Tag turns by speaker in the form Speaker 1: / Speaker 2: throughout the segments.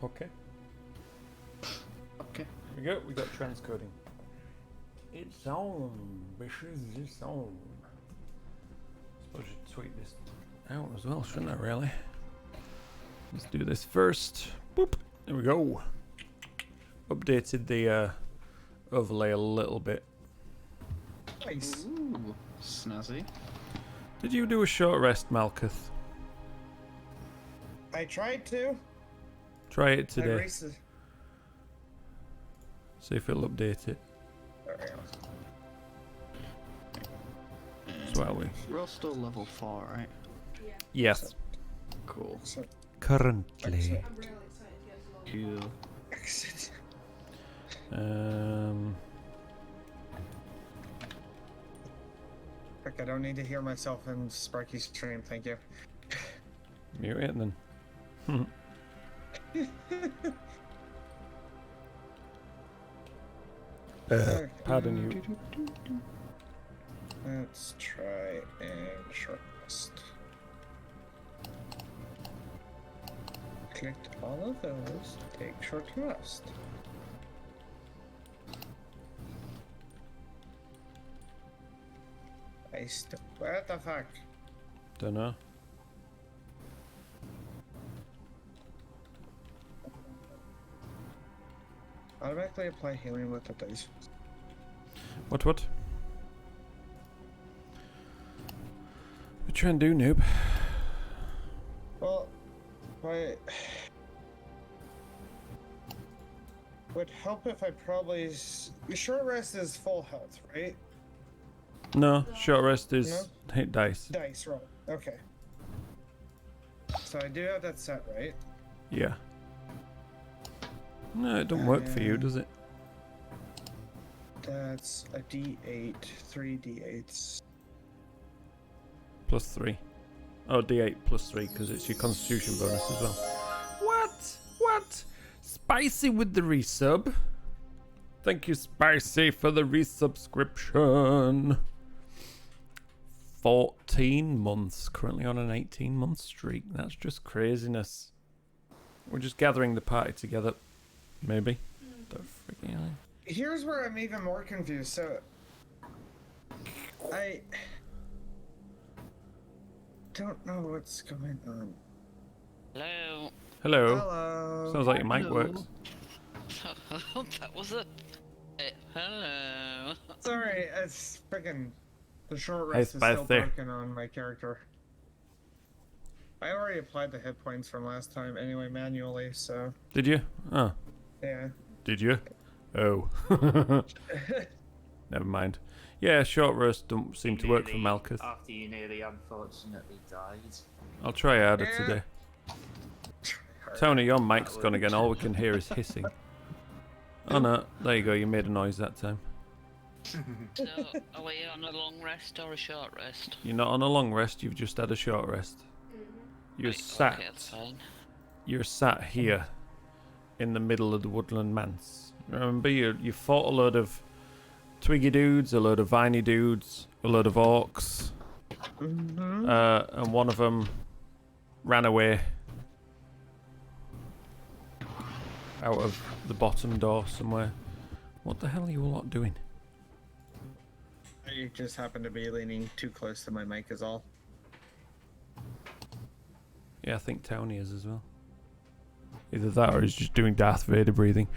Speaker 1: Okay.
Speaker 2: Okay.
Speaker 1: Here we go. We got transcoding. It's on. Bitches, it's on. Suppose you should tweet this out as well, shouldn't I? Really? Let's do this first. Boop. There we go. Updated the overlay a little bit.
Speaker 3: Nice.
Speaker 2: Ooh, snazzy.
Speaker 1: Did you do a short rest, Malkuth?
Speaker 3: I tried to.
Speaker 1: Try it
Speaker 3: I
Speaker 1: today.
Speaker 3: raced.
Speaker 1: See if it'll update it.
Speaker 3: Alright.
Speaker 1: So are we?
Speaker 2: We're all still level 4, right?
Speaker 1: Yes.
Speaker 2: Cool.
Speaker 3: So,
Speaker 1: Currently.
Speaker 4: I'm really excited to get to
Speaker 2: Cool.
Speaker 3: exit. Heck, I don't need to hear myself in Sparky's stream, thank you.
Speaker 1: Mute it then. Pardon you.
Speaker 3: Let's try and short rest. Clicked all of those. Take short rest. What the fuck?
Speaker 1: Don't know.
Speaker 3: Automatically apply healing with the dice.
Speaker 1: What? What you trying to do, noob?
Speaker 3: Well, would help if I probably. Short rest is full health, right?
Speaker 1: No, short rest is
Speaker 3: No?
Speaker 1: hit dice.
Speaker 3: Dice, right? Okay. So I do have that set, right?
Speaker 1: Yeah. No, it don't work for you, does it?
Speaker 3: That's a D8, 3 D8s.
Speaker 1: +3. Oh, D8 +3 because it's your Constitution bonus as well. What? What? Spicy with the resub. Thank you, Spicy, for the resubscription. 14 months. Currently on an 18-month streak. That's just craziness. We're just gathering the party together. Maybe. Don't freaking know.
Speaker 3: Here's where I'm even more confused. So, I don't know what's going on.
Speaker 5: Hello.
Speaker 1: Hello.
Speaker 3: Hello.
Speaker 1: Sounds like your mic
Speaker 2: Hello.
Speaker 1: works.
Speaker 5: That was it. Hello.
Speaker 3: Sorry, it's freaking the short rest is
Speaker 1: Bye,
Speaker 3: still
Speaker 1: there.
Speaker 3: broken on my character. I already applied the hit points from last time anyway manually, so
Speaker 1: Did you? Oh.
Speaker 3: yeah.
Speaker 1: Did you? Oh. Never mind. Yeah, short rest don't seem to work for Malkuth.
Speaker 6: After you nearly unfortunately died.
Speaker 1: I'll try harder
Speaker 3: Yeah.
Speaker 1: today. Tony, your mic's gone again. All we can hear is hissing. Oh no, there you go. You made a noise that time.
Speaker 5: So, are we on a long rest or a short rest?
Speaker 1: You're not on a long rest. You've just had a short rest. You're
Speaker 5: Right,
Speaker 1: sat.
Speaker 5: Okay, that's fine.
Speaker 1: You're sat here, in the middle of the Woodland Manse. Remember, you fought a load of twiggy dudes, a load of viney dudes, a load of orcs, and one of them ran away out of the bottom door somewhere. What the hell are you all lot doing?
Speaker 3: You just happen to be leaning too close to my mic is all.
Speaker 1: Yeah, I think Tony is as well. Either that or he's just doing Darth Vader breathing.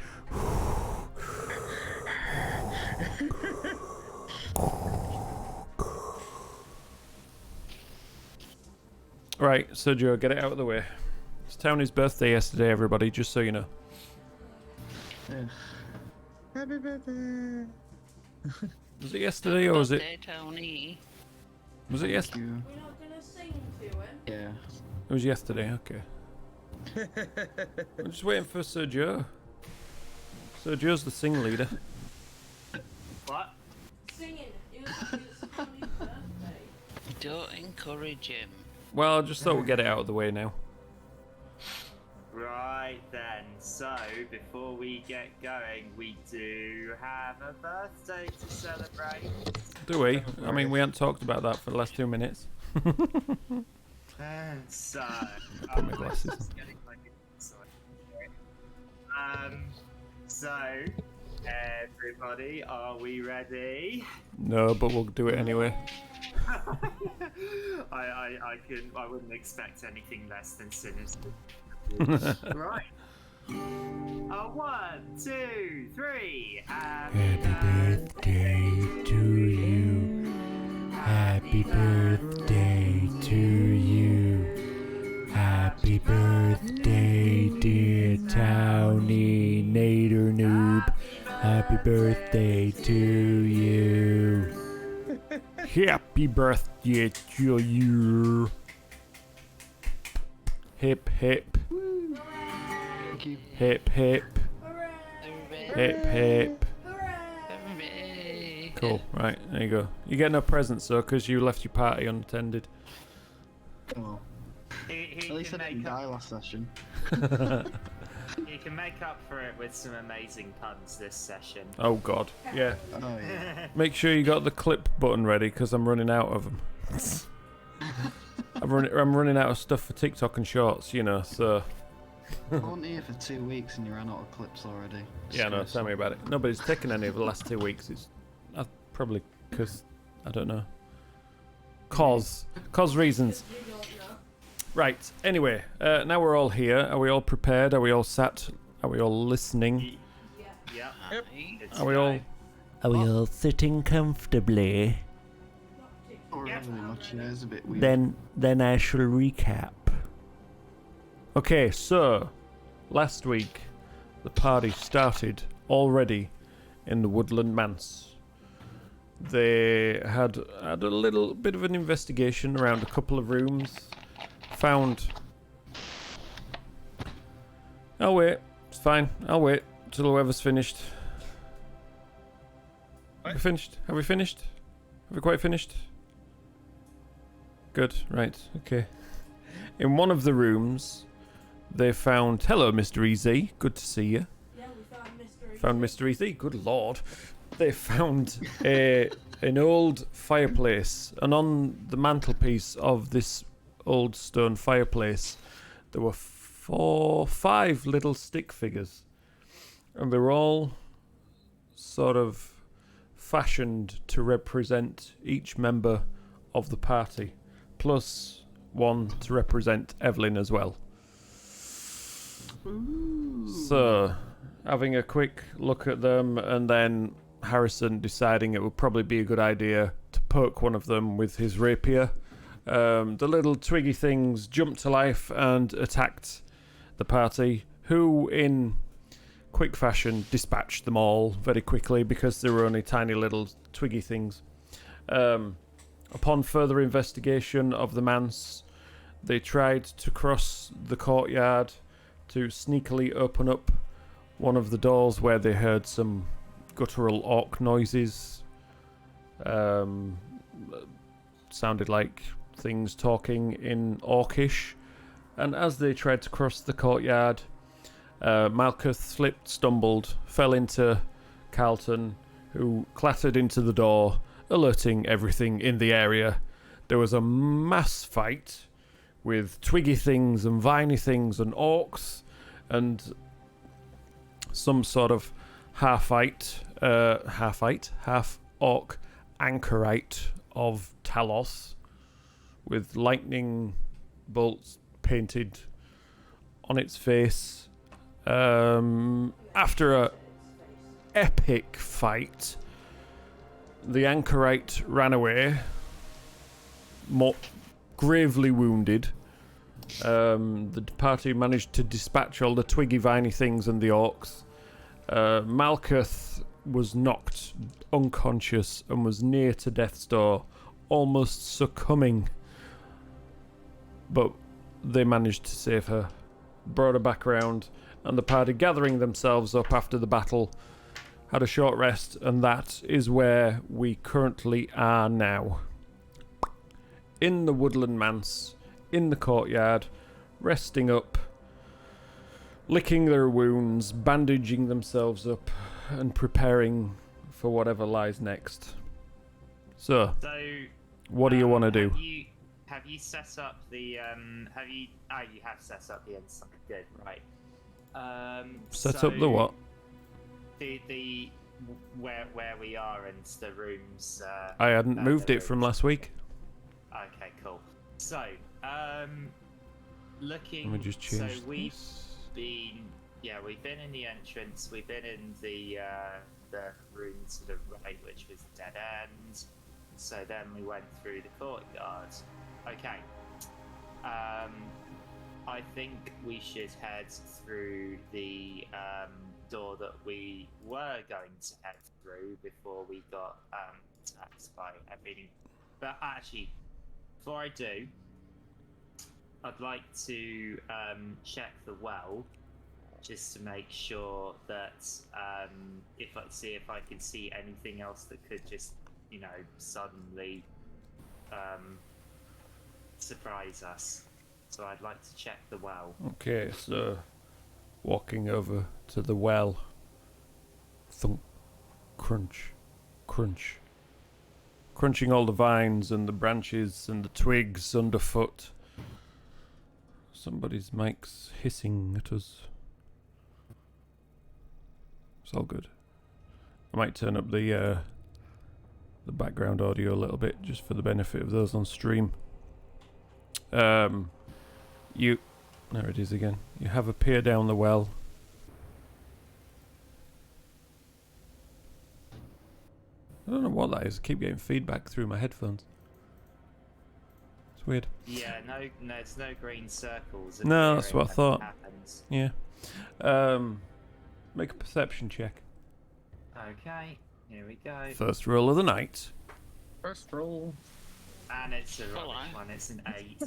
Speaker 1: Right, Sergio, get it out of the way. It's Tony's birthday yesterday, everybody, just so you know.
Speaker 3: Happy birthday.
Speaker 1: Was it yesterday or was it?
Speaker 5: Birthday, Tony.
Speaker 1: Was it yesterday?
Speaker 2: You.
Speaker 4: We're not gonna sing to him.
Speaker 2: Yeah.
Speaker 1: It was yesterday, okay. I'm just waiting for Sergio. Sergio's the sing leader.
Speaker 6: What?
Speaker 4: Singing. It was Tony's birthday.
Speaker 5: Don't encourage him.
Speaker 1: Well, I just thought we'd get it out of the way now.
Speaker 6: Right then, so before we get going, we do have a birthday to celebrate.
Speaker 1: Do we? I mean, we haven't talked about that for the last 2 minutes.
Speaker 6: And so,
Speaker 1: Put my glasses on.
Speaker 6: getting like sorry. So, everybody, are we ready?
Speaker 1: No, but we'll do it anyway.
Speaker 6: I wouldn't expect anything less than sinister. Right. 1, 2, 3.
Speaker 1: Happy birthday to you. Happy birthday to you. Happy birthday, dear Townie Nader Noob. Happy birthday to you. Happy birthday to you. Hip hip.
Speaker 2: Thank you.
Speaker 1: Hip hip. Hip hip.
Speaker 5: Hooray.
Speaker 1: Cool, right, there you go. You get no presents though, because you left your party unattended.
Speaker 2: Oh,
Speaker 6: He
Speaker 2: at least I
Speaker 6: can
Speaker 2: didn't
Speaker 6: make
Speaker 2: die
Speaker 6: up,
Speaker 2: last session.
Speaker 6: he can make up for it with some amazing puns this session.
Speaker 1: Oh god, yeah.
Speaker 2: Oh yeah.
Speaker 1: Make sure you got the clip button ready, because I'm running out of them. I'm running out of stuff for TikTok and shorts, you know, so...
Speaker 2: I wasn't here for 2 weeks and you ran out of clips already.
Speaker 1: Yeah, no, tell me about it. Nobody's taken any of the last 2 weeks. It's probably because, I don't know. Cause reasons. Right, anyway, now we're all here. Are we all prepared? Are we all sat? Are we all listening?
Speaker 6: Yep.
Speaker 3: Yep.
Speaker 6: It's
Speaker 1: Are we all...
Speaker 6: go.
Speaker 1: Are we all sitting comfortably?
Speaker 2: Not really much, yeah, it's a bit weird.
Speaker 1: Then I shall recap. Okay, so last week the party started already in the Woodland Manse. They had a little bit of an investigation around a couple of rooms. Found... I'll wait. It's fine. I'll wait till whoever's finished. Have we finished? Have we finished? Have we quite finished? Good. Right. Okay. In one of the rooms, they found... Hello, Mr. Easy. Good to see you.
Speaker 4: Yeah, we found Mr.
Speaker 1: Found Mr. Easy. Good lord. They found an old fireplace, and on the mantelpiece of this old stone fireplace, there were 5 little stick figures, and they were all sort of fashioned to represent each member of the party, plus one to represent Evelyn as well.
Speaker 2: Ooh.
Speaker 1: So, having a quick look at them, and then Harrison deciding it would probably be a good idea to poke one of them with his rapier. The little twiggy things jumped to life and attacked the party, who in quick fashion dispatched them all very quickly because they were only tiny little twiggy things. Upon further investigation of the manse, they tried to cross the courtyard to sneakily open up one of the doors where they heard some guttural orc noises. Sounded like things talking in orcish. And as they tried to cross the courtyard, Malkuth slipped, stumbled, fell into Carlton, who clattered into the door, alerting everything in the area. There was a mass fight with twiggy things and viney things and orcs and some sort of half orc anchorite of Talos with lightning bolts painted on its face. After a epic fight, the anchorite ran away, more gravely wounded. The party managed to dispatch all the twiggy viney things and the orcs. Malkuth was knocked unconscious and was near to death's door, almost succumbing. But they managed to save her, brought her back around, and the party, gathering themselves up after the battle, had a short rest, and that is where we currently are now. In the Woodland Manse, in the courtyard, resting up, licking their wounds, bandaging themselves up, and preparing for whatever lies next. So, what do you want to do?
Speaker 6: Have you set up the you have set up the inside? Good, right.
Speaker 1: Set up the what?
Speaker 6: The where we are and the rooms.
Speaker 1: I hadn't moved
Speaker 6: the
Speaker 1: it from
Speaker 6: rooms.
Speaker 1: last week.
Speaker 6: Okay, cool. So, looking.
Speaker 1: Let me just change
Speaker 6: So we've
Speaker 1: this.
Speaker 6: we've been in the entrance. We've been in the room to the right, which was dead end. So then we went through the courtyard. Okay. I think we should head through the door that we were going to head through before we got attacked by everything. But actually, before I do, I'd like to check the well just to make sure that see if I can see anything else that could just suddenly surprise us. So I'd like to check the well.
Speaker 1: Okay, so walking over to the well. Thunk, crunch, crunch. Crunching all the vines and the branches and the twigs underfoot. Somebody's mic's hissing at us. It's all good. I might turn up the background audio a little bit just for the benefit of those on stream. There it is again. You have a peer down the well. I don't know what that is. I keep getting feedback through my headphones. It's weird.
Speaker 6: Yeah, no, it's no green circles.
Speaker 1: No, that's what I thought.
Speaker 6: Happens.
Speaker 1: Yeah. Make a perception check.
Speaker 6: Okay, here we go.
Speaker 1: First roll of the night.
Speaker 3: First roll.
Speaker 6: And it's a
Speaker 5: Hello.
Speaker 6: rubbish one. It's an 8.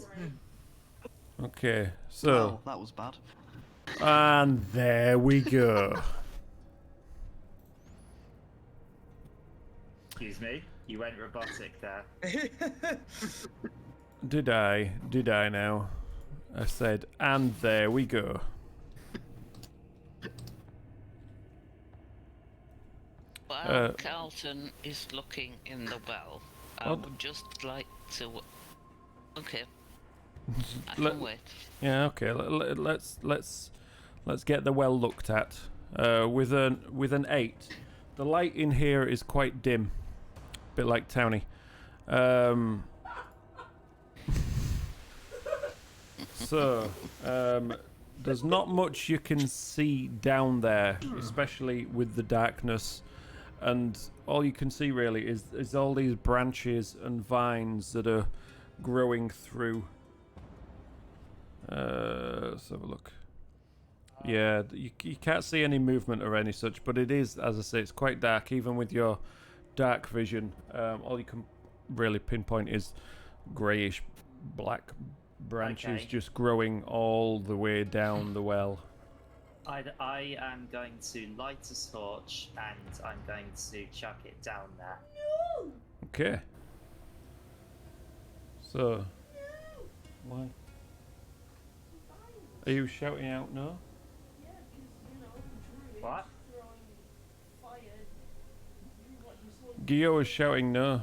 Speaker 1: Okay, so
Speaker 2: Oh, that was bad.
Speaker 1: and there we go.
Speaker 6: Excuse me. You went robotic there.
Speaker 1: Did I now? I said, and there we go.
Speaker 5: While Carlton is looking in the well, I
Speaker 1: What?
Speaker 5: would just like to. Okay. I
Speaker 1: Let-
Speaker 5: can wait.
Speaker 1: Yeah, okay. Let's get the well looked at. With an 8. The light in here is quite dim, bit like Townie. So, there's not much you can see down there, especially with the darkness, and all you can see really is all these branches and vines that are growing through. Let's have a look. Yeah, you can't see any movement or any such, but it is, as I say, it's quite dark. Even with your dark vision, all you can really pinpoint is greyish black branches
Speaker 6: Okay.
Speaker 1: just growing all the way down the well.
Speaker 6: I am going to light a torch and I'm going to chuck it down there.
Speaker 1: Okay. So, why? Are you shouting out no?
Speaker 4: Yeah, because, druid
Speaker 6: What?
Speaker 4: throwing fire. What you saw
Speaker 1: Gio is shouting no.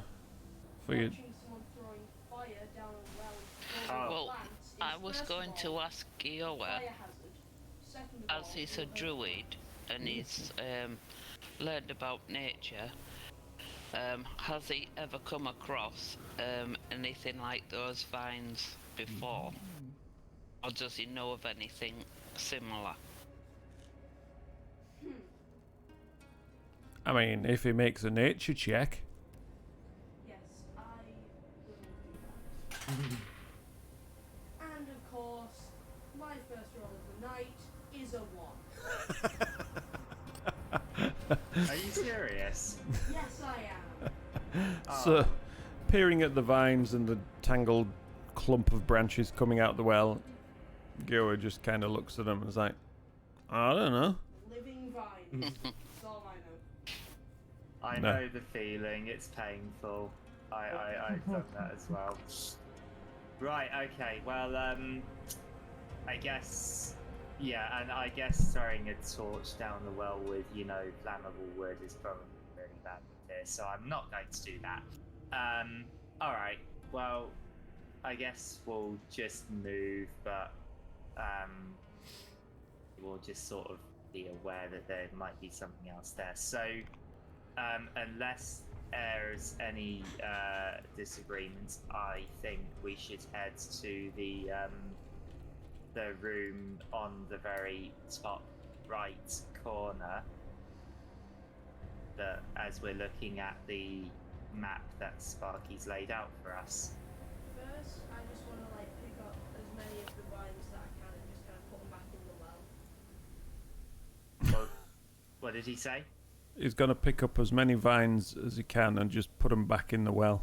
Speaker 1: For you.
Speaker 4: watching someone throwing fire down a well.
Speaker 6: Oh.
Speaker 5: Well,
Speaker 4: plants
Speaker 5: I
Speaker 4: is,
Speaker 5: was
Speaker 4: first
Speaker 5: going
Speaker 4: of
Speaker 5: to
Speaker 4: all,
Speaker 5: ask Gioa,
Speaker 4: fire hazard. Second of
Speaker 5: as
Speaker 4: all,
Speaker 5: he's a
Speaker 4: it will hurt.
Speaker 5: druid and he's learned about nature. Has he ever come across anything like those vines before? Or does he know of anything similar?
Speaker 1: I mean, if he makes a nature check.
Speaker 4: Yes, I will do that. And of course, my first roll of the night is a 1.
Speaker 6: Are you serious?
Speaker 4: Yes, I am.
Speaker 1: So, peering at the vines and the tangled clump of branches coming out the well, Gioa just kind of looks at them and is like, I don't know.
Speaker 4: Living vines. That's all I know.
Speaker 6: I
Speaker 1: No.
Speaker 6: know the feeling. It's painful. I've done that as well. Right. Okay. Well, I guess. Yeah, and I guess throwing a torch down the well with flammable wood is probably really bad with this, so I'm not going to do that. All right. Well, I guess we'll just move, but we'll or just sort of be aware that there might be something else there. So, unless there's any disagreements, I think we should head to the room on the very top right corner. That, as we're looking at the map that Sparky's laid out for us.
Speaker 4: First, I just want to like pick up as many of the vines that I can and just kind of put them back in the well.
Speaker 6: Well, what did he say?
Speaker 1: He's going to pick up as many vines as he can and just put them back in the well.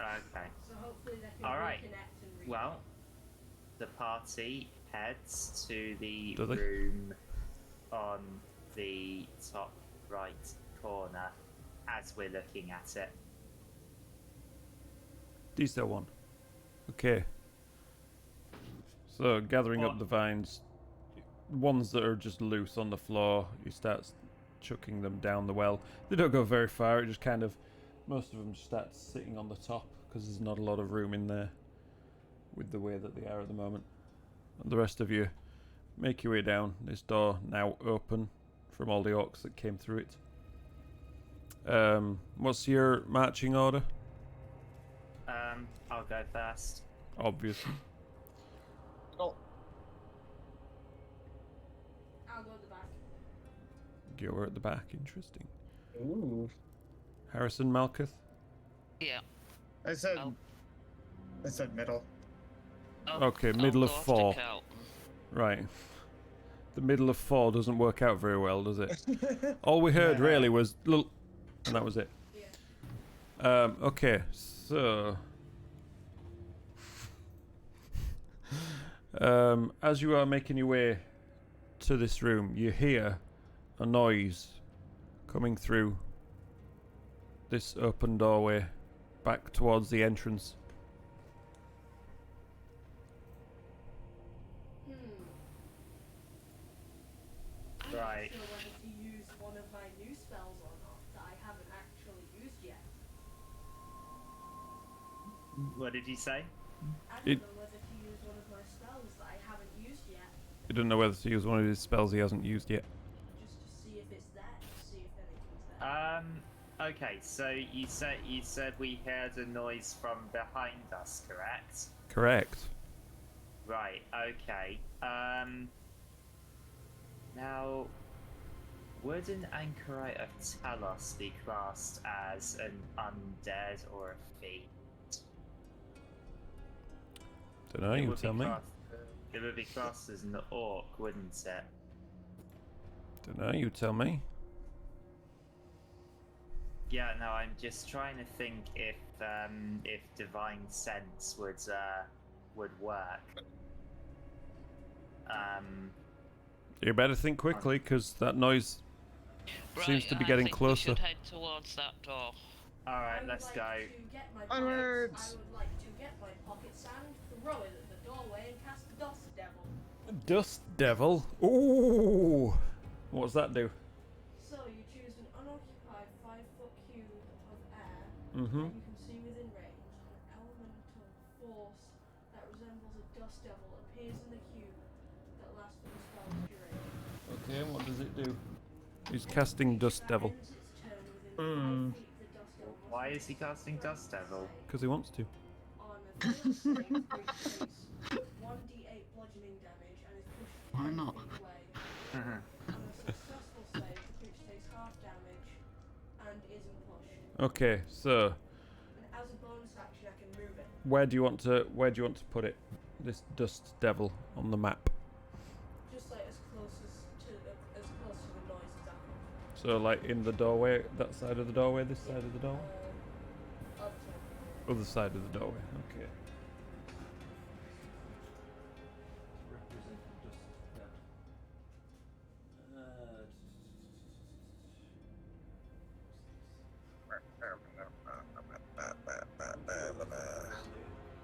Speaker 6: Okay.
Speaker 4: So hopefully they can
Speaker 6: All right.
Speaker 4: reconnect and reconnect.
Speaker 6: Well, the party heads to the
Speaker 1: Do they?
Speaker 6: room on the top right corner as we're looking at it.
Speaker 1: These are one. Okay. So gathering up
Speaker 6: What?
Speaker 1: the vines, ones that are just loose on the floor, you start chucking them down the well. They don't go very far. It just kind of, most of them just start sitting on the top because there's not a lot of room in there with the way that they are at the moment. And the rest of you make your way down. This door now open from all the orcs that came through it. What's your marching order?
Speaker 6: I'll go first.
Speaker 1: Obviously.
Speaker 3: Oh,
Speaker 4: I'll go at the back.
Speaker 1: You're at the back. Interesting.
Speaker 3: ooh.
Speaker 1: Harrison, Malkuth?
Speaker 5: Yeah.
Speaker 3: I said
Speaker 5: I'll-
Speaker 3: middle.
Speaker 1: Okay, middle of
Speaker 5: go to
Speaker 1: 4.
Speaker 5: Cal.
Speaker 1: Right. The middle of 4 doesn't work out very well, does it? All we heard really was and that was it.
Speaker 4: Yeah.
Speaker 1: Okay, so as you are making your way to this room, you hear a noise coming through this open doorway back towards the entrance.
Speaker 4: I'm
Speaker 6: Right.
Speaker 4: not sure whether to use one of my new spells or not that I haven't actually used yet.
Speaker 6: What did you say?
Speaker 4: I
Speaker 1: It-
Speaker 4: don't know whether to use one of my spells that I haven't used yet,
Speaker 1: You don't know whether to use one of his spells he hasn't used yet.
Speaker 4: just to see if it's there, to see if anything's there.
Speaker 6: Okay, so you said we heard a noise from behind us, correct?
Speaker 1: Correct.
Speaker 6: Right, okay. Now, would an anchorite of Talos be classed as an undead or a fiend?
Speaker 1: Don't know,
Speaker 6: It
Speaker 1: you
Speaker 6: would
Speaker 1: tell
Speaker 6: be
Speaker 1: me.
Speaker 6: It would be classed as an orc, wouldn't it?
Speaker 1: Don't know, you tell me.
Speaker 6: Yeah, no, I'm just trying to think if divine sense would work.
Speaker 1: You better think quickly, because that noise seems to be
Speaker 5: I
Speaker 1: getting
Speaker 5: think
Speaker 1: closer.
Speaker 5: We should head towards that door.
Speaker 6: All
Speaker 4: I
Speaker 6: right,
Speaker 4: would
Speaker 6: let's
Speaker 4: like
Speaker 6: go.
Speaker 4: to get my
Speaker 3: Onwards!
Speaker 4: pockets- I would like to get my pocket sand, throw it at the doorway, and cast Dust Devil.
Speaker 1: Dust Devil? Ooh! What does that do?
Speaker 4: So you choose an unoccupied 5-foot cube of air
Speaker 1: Mm-hmm.
Speaker 4: that you can see within range. An elemental force that resembles a dust devil appears in the cube that lasts for the spell's duration.
Speaker 1: Okay, and what does it do? He's casting Dust
Speaker 4: That
Speaker 1: Devil.
Speaker 4: ends its turn within 5 feet of the dust devil must
Speaker 6: Why
Speaker 4: make
Speaker 6: is he
Speaker 4: a
Speaker 6: casting
Speaker 4: wisdom
Speaker 6: Dust Devil?
Speaker 1: Because he wants to.
Speaker 4: On a failed save, creature takes 1d8 bludgeoning damage and is pushed
Speaker 2: Why
Speaker 4: 10
Speaker 2: not?
Speaker 4: feet away. On a successful save, the creature takes half damage and isn't pushed.
Speaker 1: Okay, so
Speaker 4: And as a bonus action, I can move it.
Speaker 1: where do you want to put it? This Dust Devil on the map.
Speaker 4: Just like as close to the noise as I can.
Speaker 1: So like in the doorway, that side of the doorway, this side of the doorway?
Speaker 4: Other side.
Speaker 1: Other side of the doorway, okay.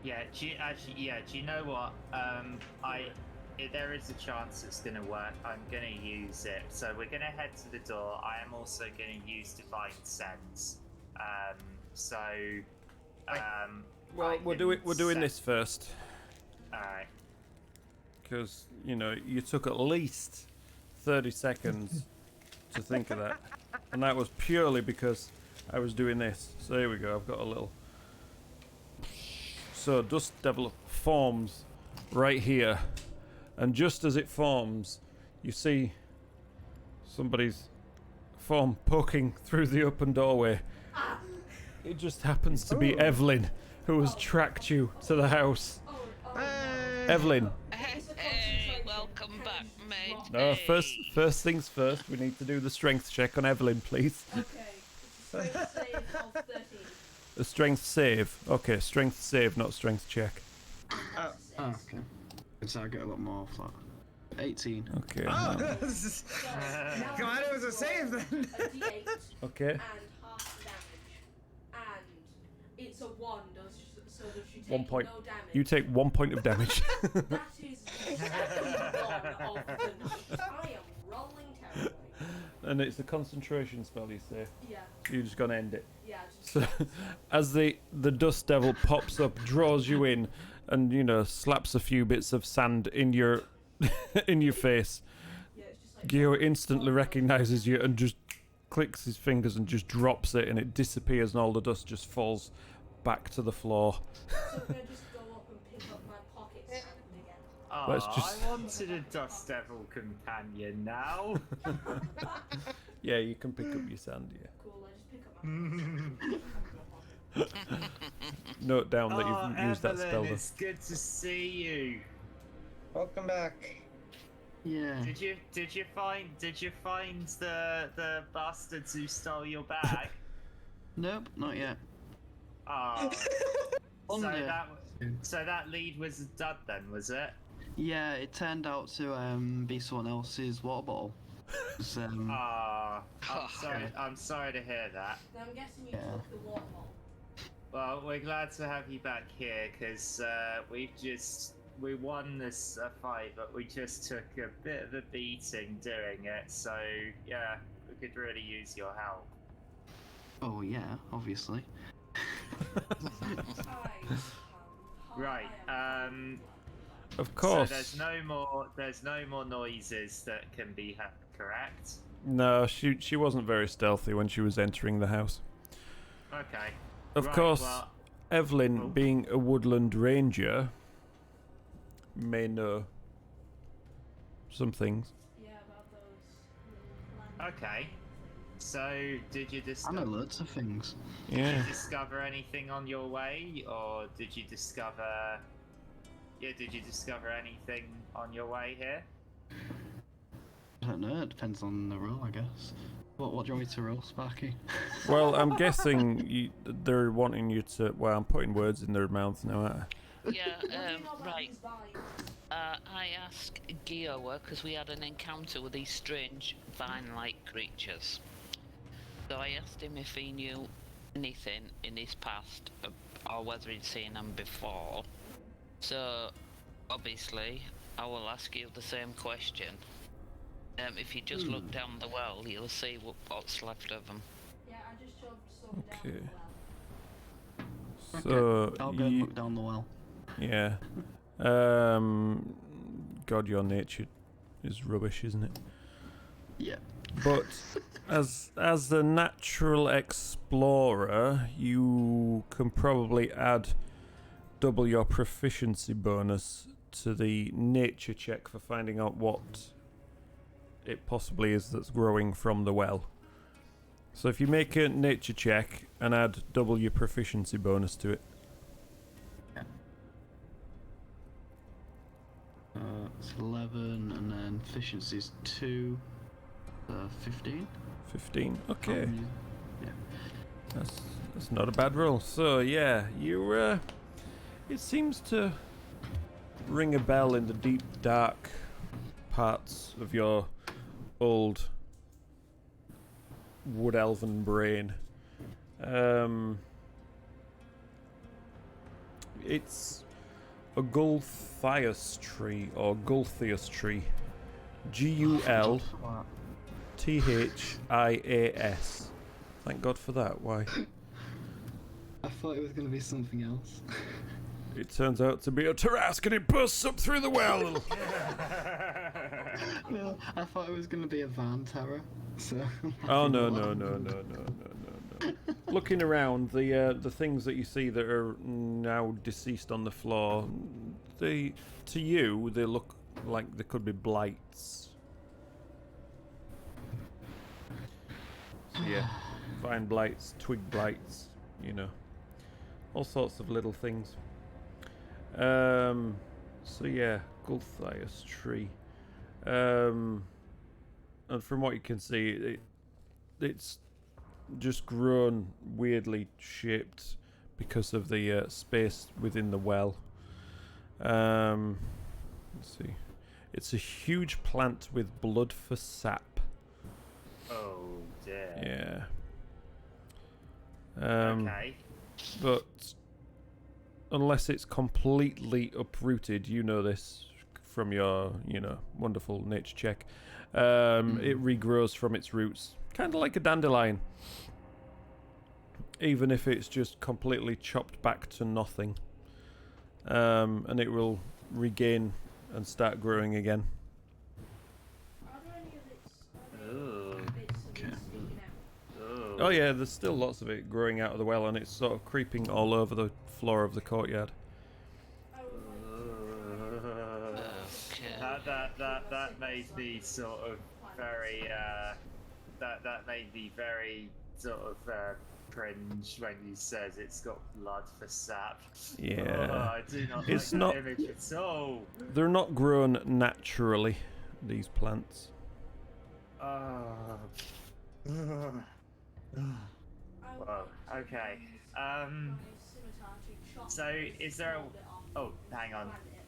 Speaker 6: Yeah, do you know what? If there is a chance it's gonna work, I'm gonna use it. So we're gonna head to the door. I am also gonna use Divine Sense.
Speaker 1: Well, we're doing this first.
Speaker 6: Alright.
Speaker 1: because you know you took at least 30 seconds to think of that, and that was purely because I was doing this. So here we go. I've got a little. So dust devil forms right here, and just as it forms, you see somebody's form poking through the open doorway. It just happens to be Evelyn, who has tracked you to the house. Evelyn.
Speaker 5: Hey, welcome back, mate.
Speaker 1: No,
Speaker 5: Hey.
Speaker 1: first things first. We need to do the strength check on Evelyn, please.
Speaker 4: Okay. It's a strength save of 13.
Speaker 1: A strength save. Okay, strength save, not strength check.
Speaker 2: Oh, okay. So I get a lot more off that. 18.
Speaker 1: Okay.
Speaker 3: Oh,
Speaker 1: no.
Speaker 3: glad it was a save then.
Speaker 4: A D8
Speaker 1: Okay.
Speaker 4: and half the damage. And it's a 1, so that you take
Speaker 1: 1 point.
Speaker 4: no damage.
Speaker 1: You take 1 point of damage.
Speaker 4: That is the second one of the night. I am rolling terribly.
Speaker 1: And it's a concentration spell, you say.
Speaker 4: Yeah,
Speaker 1: You're just gonna end it.
Speaker 4: yeah, just
Speaker 1: So, as the dust devil pops up, draws you in, and you know slaps a few bits of sand in your in your face,
Speaker 4: yeah, it's just like
Speaker 1: Geo instantly recognizes you and just clicks his fingers and just drops it, and it disappears, and all the dust just falls back to the floor.
Speaker 4: So can I just go up and pick up my pocket sand again?
Speaker 6: Oh,
Speaker 1: Let's just-
Speaker 6: I wanted a Dust Devil companion now.
Speaker 1: Yeah, you can pick up your sand. Yeah.
Speaker 4: Cool, I just pick up my pocket sand.
Speaker 1: Note down that
Speaker 6: Oh,
Speaker 1: you've used that
Speaker 6: Evelyn,
Speaker 1: spell. Though.
Speaker 6: it's good to see you.
Speaker 3: Welcome back.
Speaker 2: Yeah.
Speaker 6: Did you find the bastards who stole your bag?
Speaker 2: Nope, not yet.
Speaker 6: Oh,
Speaker 2: Wonder.
Speaker 6: so that lead was a dud then, was it?
Speaker 2: Yeah, it turned out to be someone else's water bottle. It's,
Speaker 6: Ah,
Speaker 5: Oh,
Speaker 6: I'm sorry to hear that.
Speaker 4: Then I'm guessing you
Speaker 2: Yeah.
Speaker 4: took the water bottle.
Speaker 6: Well, we're glad to have you back here because we won this fight, but we just took a bit of a beating doing it. So yeah, we could really use your help.
Speaker 2: oh yeah, obviously.
Speaker 6: Right.
Speaker 1: Of course.
Speaker 6: So there's no more noises that can be heard, correct?
Speaker 1: No, she wasn't very stealthy when she was entering the house.
Speaker 6: Okay.
Speaker 1: Of
Speaker 6: Right,
Speaker 1: course,
Speaker 6: well,
Speaker 1: Evelyn,
Speaker 6: Oh.
Speaker 1: being a woodland ranger, may know some things.
Speaker 4: Yeah, about those little land
Speaker 6: Okay. So did you
Speaker 2: I know
Speaker 6: discover?
Speaker 2: loads of things.
Speaker 6: Did
Speaker 1: Yeah.
Speaker 6: you discover anything on your way, or did you discover? Yeah, did you discover anything on your way here?
Speaker 2: I don't know, it depends on the roll, I guess. What do you want me to roll, Sparky?
Speaker 1: Well, I'm guessing they're wanting you to. Well, I'm putting words in their mouth now. Aren't I?
Speaker 5: Yeah,
Speaker 4: What do you know about
Speaker 5: right.
Speaker 4: these vines?
Speaker 5: I asked Giowa because we had an encounter with these strange vine-like creatures. So I asked him if he knew anything in his past or whether he'd seen them before. So, obviously, I will ask you the same question. If you just look down the well, you'll see what's left of them.
Speaker 4: Yeah, I just shoved some
Speaker 1: Okay.
Speaker 4: down the well.
Speaker 1: So
Speaker 2: I'll go and look down the well.
Speaker 1: yeah. God, your nature is rubbish, isn't it?
Speaker 2: Yeah.
Speaker 1: But as a natural explorer, you can probably add double your proficiency bonus to the nature check for finding out what it possibly is that's growing from the well. So if you make a nature check and add double your proficiency bonus to it.
Speaker 2: It's 11, and then efficiency's 2, 15.
Speaker 1: 15. Okay.
Speaker 2: Yeah.
Speaker 1: That's not a bad roll. So yeah, you it seems to ring a bell in the deep dark parts of your old wood elven brain. It's a Gulthias tree or Gulthias tree. Gulthias. Thank God for that. Why?
Speaker 2: I thought it was going to be something else.
Speaker 1: It turns out to be a Tarrasque and it bursts up through the well.
Speaker 2: Well, I thought it was going to be a van terror. So.
Speaker 1: Oh no. Looking around, the things that you see that are now deceased on the floor, to you they look like they could be blights. So yeah, vine blights, twig blights, you know, all sorts of little things. So yeah, Gulthias tree. And from what you can see, it's just grown weirdly shaped because of the space within the well. Let's see. It's a huge plant with blood for sap.
Speaker 6: Oh dear.
Speaker 1: Yeah.
Speaker 6: Okay.
Speaker 1: But unless it's completely uprooted, you know this from your, wonderful nature check. It regrows from its roots, kind of like a dandelion. Even if it's just completely chopped back to nothing. And it will regain and start growing again.
Speaker 4: Are there any of its
Speaker 6: Ooh.
Speaker 4: bits of it sticking out?
Speaker 6: Ooh.
Speaker 1: Oh yeah, there's still lots of it growing out of the well, and it's sort of creeping all over the floor of the courtyard.
Speaker 4: I would like
Speaker 5: Okay.
Speaker 6: That made me sort of very that made me very sort of cringe when you says it's got blood for sap.
Speaker 1: Yeah.
Speaker 6: Oh, I do not
Speaker 1: It's
Speaker 6: like
Speaker 1: not-
Speaker 6: that image at all.
Speaker 1: They're not grown naturally, these plants.
Speaker 6: Oh.
Speaker 4: I would
Speaker 6: Well,
Speaker 4: like to
Speaker 6: okay.
Speaker 4: use my scimitar to chop
Speaker 6: So is there a...
Speaker 4: small bit off
Speaker 6: Oh,
Speaker 4: and
Speaker 6: hang on.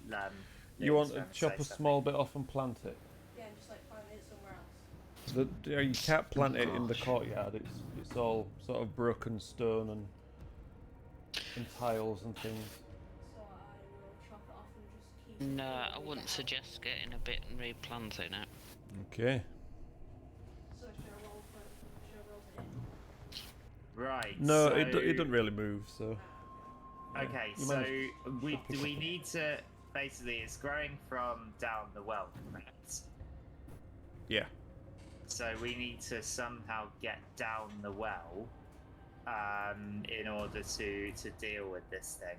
Speaker 4: plant it.
Speaker 1: You want to
Speaker 6: Liz,
Speaker 1: chop
Speaker 6: say
Speaker 1: a
Speaker 6: something.
Speaker 1: small bit off and plant it?
Speaker 4: Yeah, and just like plant it somewhere else.
Speaker 1: You can't plant it in the courtyard. It's all sort of broken stone and tiles and things.
Speaker 4: So I will chop it off and just keep it.
Speaker 5: No, I
Speaker 4: with
Speaker 5: wouldn't
Speaker 4: the
Speaker 5: suggest getting a bit and replanting it.
Speaker 1: Okay.
Speaker 4: So should I roll for it?
Speaker 6: Right.
Speaker 1: No,
Speaker 6: so...
Speaker 1: it doesn't really move. So.
Speaker 6: Okay,
Speaker 1: You
Speaker 6: so
Speaker 1: managed
Speaker 6: we
Speaker 1: chop it
Speaker 6: do we
Speaker 1: off.
Speaker 6: need to basically it's growing from down the well, correct?
Speaker 1: Yeah.
Speaker 6: So we need to somehow get down the well, in order to deal with this thing.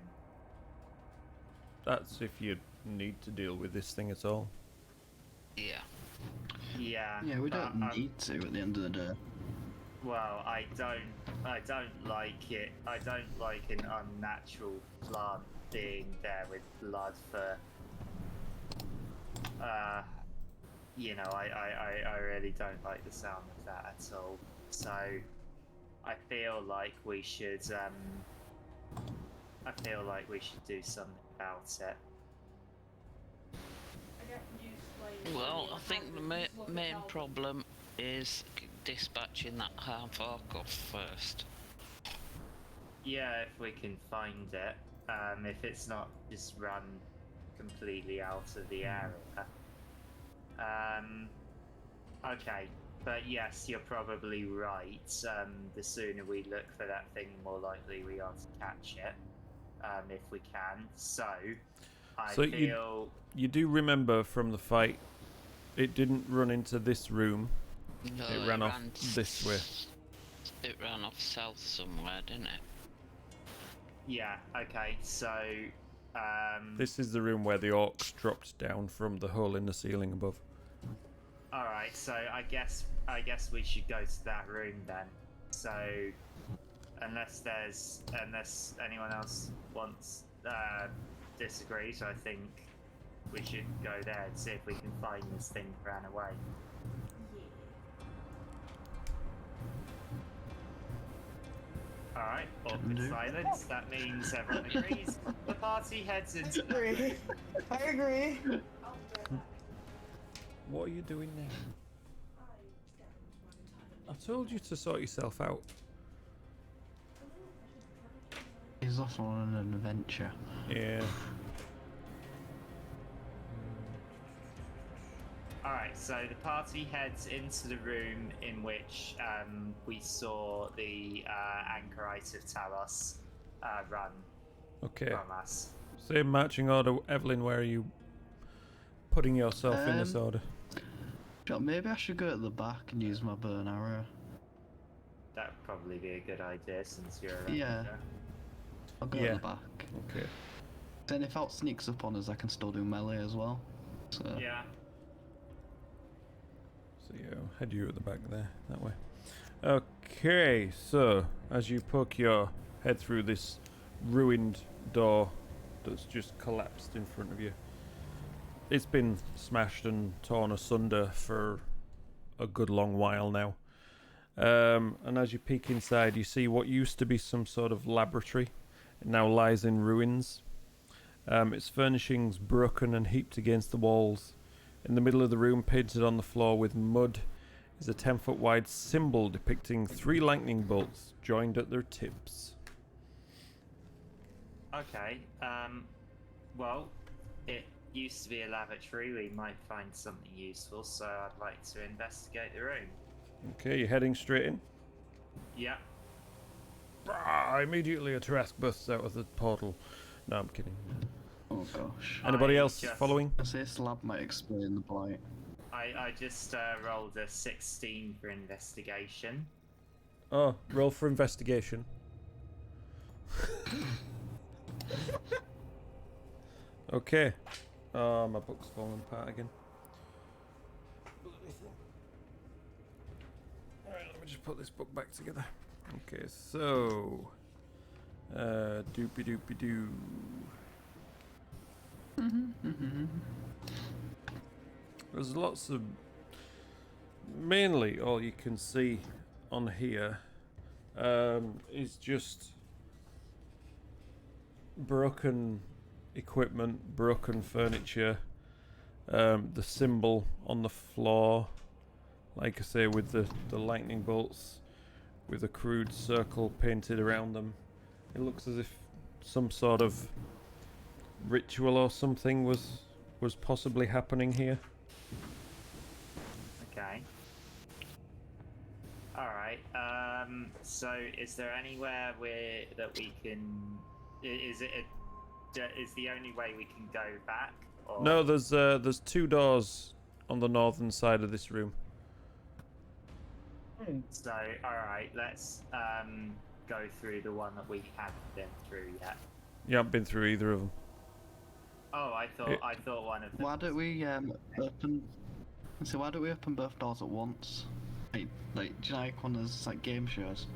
Speaker 1: That's if you need to deal with this thing at all.
Speaker 5: Yeah.
Speaker 6: Yeah.
Speaker 2: Yeah, we
Speaker 6: but
Speaker 2: don't
Speaker 6: I'm-
Speaker 2: need to at the end of the day.
Speaker 6: Well, I don't like it. I don't like an unnatural plant being there with blood for. I really don't like the sound of that at all. So, I feel like we should. I feel like we should do something about it.
Speaker 4: I get reduced by.
Speaker 5: Well, I think the main problem is dispatching that half orc off first.
Speaker 6: Yeah, if we can find it. If it's not just run completely out of the area. Okay, but yes, you're probably right. The sooner we look for that thing, more likely we are to catch it. If we can. So, I
Speaker 1: So
Speaker 6: feel...
Speaker 1: You do remember from the fight, it didn't run into this room.
Speaker 5: No,
Speaker 1: It ran off this way.
Speaker 5: It ran off south somewhere, didn't it?
Speaker 6: Yeah, okay, so...
Speaker 1: This is the room where the orcs dropped down from the hole in the ceiling above.
Speaker 6: Alright, so I guess we should go to that room then. So unless anyone else disagrees, I think we should go there and see if we can find this thing that ran away. Alright, awkward silence. That means everyone agrees. The party heads into the room.
Speaker 3: I agree.
Speaker 4: I'll do that.
Speaker 1: What are you doing now?
Speaker 4: I
Speaker 1: I told you to sort yourself out.
Speaker 2: He's off on an adventure.
Speaker 1: Yeah.
Speaker 6: Alright, so the party heads into the room in which we saw the Anchorite of Talos run
Speaker 1: Okay.
Speaker 6: from us.
Speaker 1: Same marching order. Evelyn, where are you putting yourself in this order?
Speaker 2: Sure, maybe I should go at the back and use my bow and arrow.
Speaker 6: That'd probably be a good idea since you're around.
Speaker 2: Yeah.
Speaker 6: there.
Speaker 2: I'll go
Speaker 1: Yeah.
Speaker 2: at the back.
Speaker 1: Okay.
Speaker 2: Then if Out sneaks up on us, I can still do melee as well. So
Speaker 6: Yeah.
Speaker 1: So yeah, I'll head you at the back there, that way. Okay, so as you poke your head through this ruined door that's just collapsed in front of you, it's been smashed and torn asunder for a good long while now. And as you peek inside, you see what used to be some sort of laboratory. It now lies in ruins. Its furnishings broken and heaped against the walls. In the middle of the room, painted on the floor with mud, is a 10-foot wide symbol depicting 3 lightning bolts joined at their tips.
Speaker 6: Okay. Well, it used to be a lavatory. We might find something useful, so I'd like to investigate the room.
Speaker 1: Okay, you're heading straight in.
Speaker 6: Yeah.
Speaker 1: Immediately a Trask bursts out of the portal. No, I'm kidding.
Speaker 2: oh gosh.
Speaker 1: Anybody
Speaker 6: I
Speaker 1: else
Speaker 6: just-
Speaker 1: following?
Speaker 2: I say this lab might explain the blight.
Speaker 6: I just rolled a 16 for investigation.
Speaker 1: Oh, roll for investigation. Okay. Oh, my book's falling apart again. Alright, let me just put this book back together. Okay, so... doopy doopy doo. There's lots of... Mainly all you can see on here is just broken equipment, broken furniture, the symbol on the floor, like I say, with the lightning bolts with a crude circle painted around them. It looks as if some sort of ritual or something was possibly happening here.
Speaker 6: Okay. Alright, so is there anywhere that we can... Is the only way we can go back? Or...
Speaker 1: No, there's 2 doors on the northern side of this room.
Speaker 6: So, alright, let's go through the one that we haven't been through yet.
Speaker 1: You haven't been through either of them.
Speaker 6: Oh, I thought one of them...
Speaker 2: Why don't we open? So why don't we open both doors at once? Like do you know, like one of those like game shows?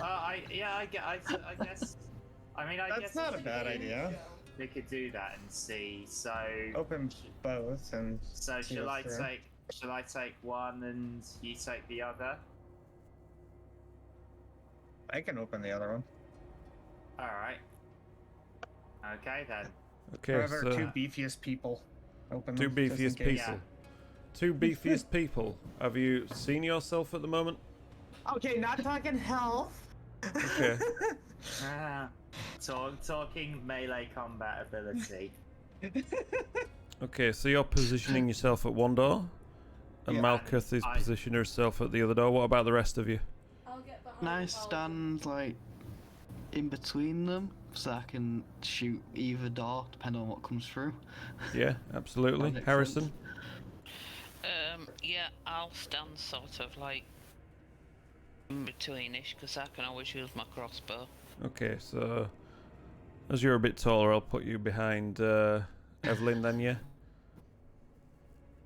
Speaker 6: I guess... I mean, I
Speaker 3: That's
Speaker 6: guess
Speaker 3: not a bad idea.
Speaker 6: we could do that and see. So,
Speaker 3: Open both and.
Speaker 6: so
Speaker 3: see
Speaker 6: shall I
Speaker 3: what's there.
Speaker 6: take one and you take the other?
Speaker 3: I can open the other one.
Speaker 6: All right. Okay then.
Speaker 1: Okay,
Speaker 3: However,
Speaker 1: so
Speaker 3: 2 beefiest people open
Speaker 1: 2
Speaker 3: them, just in
Speaker 1: beefiest
Speaker 3: case.
Speaker 1: people. 2 beefiest people. Have you seen yourself at the moment?
Speaker 7: Okay, not talking health.
Speaker 1: Okay.
Speaker 6: Talking melee combat ability.
Speaker 1: Okay, so you're positioning yourself at one door, and
Speaker 3: Yeah.
Speaker 1: Malkuth is
Speaker 6: I-
Speaker 1: positioning herself at the other door. What about the rest of you?
Speaker 4: I'll get behind
Speaker 2: Can I
Speaker 4: Alvin.
Speaker 2: stand like in between them so I can shoot either door depending on what comes through?
Speaker 1: Yeah, absolutely.
Speaker 2: That makes
Speaker 1: Harrison?
Speaker 2: sense.
Speaker 5: Yeah, I'll stand sort of like in betweenish because I can always use my crossbow.
Speaker 1: Okay, so as you're a bit taller, I'll put you behind Evelyn then, yeah?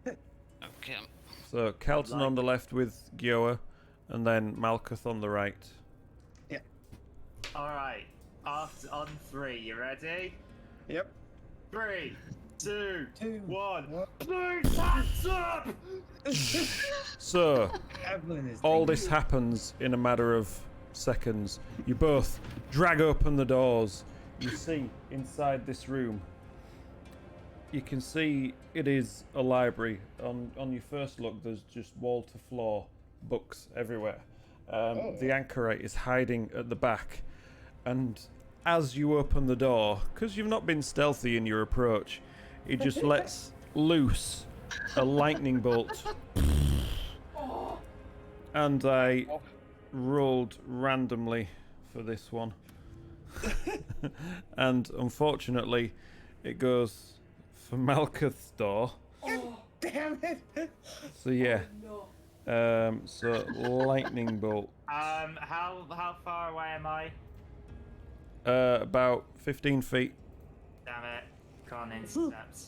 Speaker 5: Okay.
Speaker 1: So Kelton on the left with Gioa, and then Malkuth on the right.
Speaker 6: All right. After on 3, you ready?
Speaker 3: Yep.
Speaker 6: 3, 2,
Speaker 3: 2,
Speaker 6: 1.
Speaker 3: what?
Speaker 6: Put hands up!
Speaker 1: So,
Speaker 3: Evelyn is
Speaker 1: all this
Speaker 3: dangerous.
Speaker 1: happens in a matter of seconds. You both drag open the doors. You see inside this room. You can see it is a library. On your first look, there's just wall to floor books everywhere. The anchorite is hiding at the back, and as you open the door, because you've not been stealthy in your approach, it just lets loose a lightning bolt. And I rolled randomly for this one. And unfortunately, it goes for Malkuth's door.
Speaker 4: Oh,
Speaker 3: Damn it!
Speaker 1: So yeah,
Speaker 4: no.
Speaker 1: so lightning bolt.
Speaker 6: How far away am I?
Speaker 1: About 15 feet.
Speaker 6: Damn it! Can't intercept.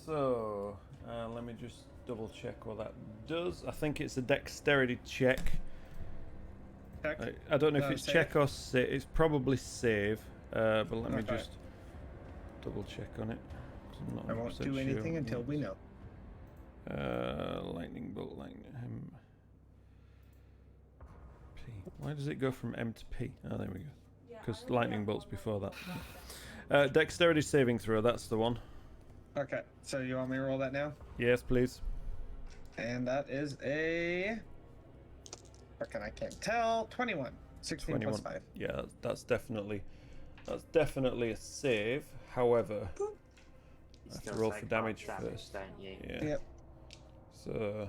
Speaker 1: So let me just double check what that does. I think it's a dexterity check.
Speaker 3: Check.
Speaker 1: I don't know if
Speaker 3: No,
Speaker 1: it's
Speaker 3: save.
Speaker 1: check or save. It's probably save. But let me
Speaker 3: Okay.
Speaker 1: just double check on it. 'Cause I'm not
Speaker 3: I won't
Speaker 1: 100%
Speaker 3: do
Speaker 1: sure
Speaker 3: anything
Speaker 1: what
Speaker 3: until
Speaker 1: it
Speaker 3: we
Speaker 1: is.
Speaker 3: know.
Speaker 1: Lightning bolt, lightning. P. Why does it go from M to P? Oh, there we go.
Speaker 4: Yeah,
Speaker 1: Because
Speaker 4: I only
Speaker 1: lightning
Speaker 4: have
Speaker 1: bolt's
Speaker 4: one
Speaker 1: before that.
Speaker 4: left.
Speaker 1: Dexterity saving throw. That's the one.
Speaker 3: Okay, so you want me to roll that now?
Speaker 1: Yes, please.
Speaker 3: And that is a. Fucking, I can't tell. 21. 16 plus 5.
Speaker 1: Yeah, that's definitely a save. However,
Speaker 6: You
Speaker 1: I have to
Speaker 6: still
Speaker 1: roll
Speaker 6: take
Speaker 1: for
Speaker 6: half
Speaker 1: damage first.
Speaker 6: don't you?
Speaker 1: Yeah.
Speaker 3: Yep.
Speaker 1: So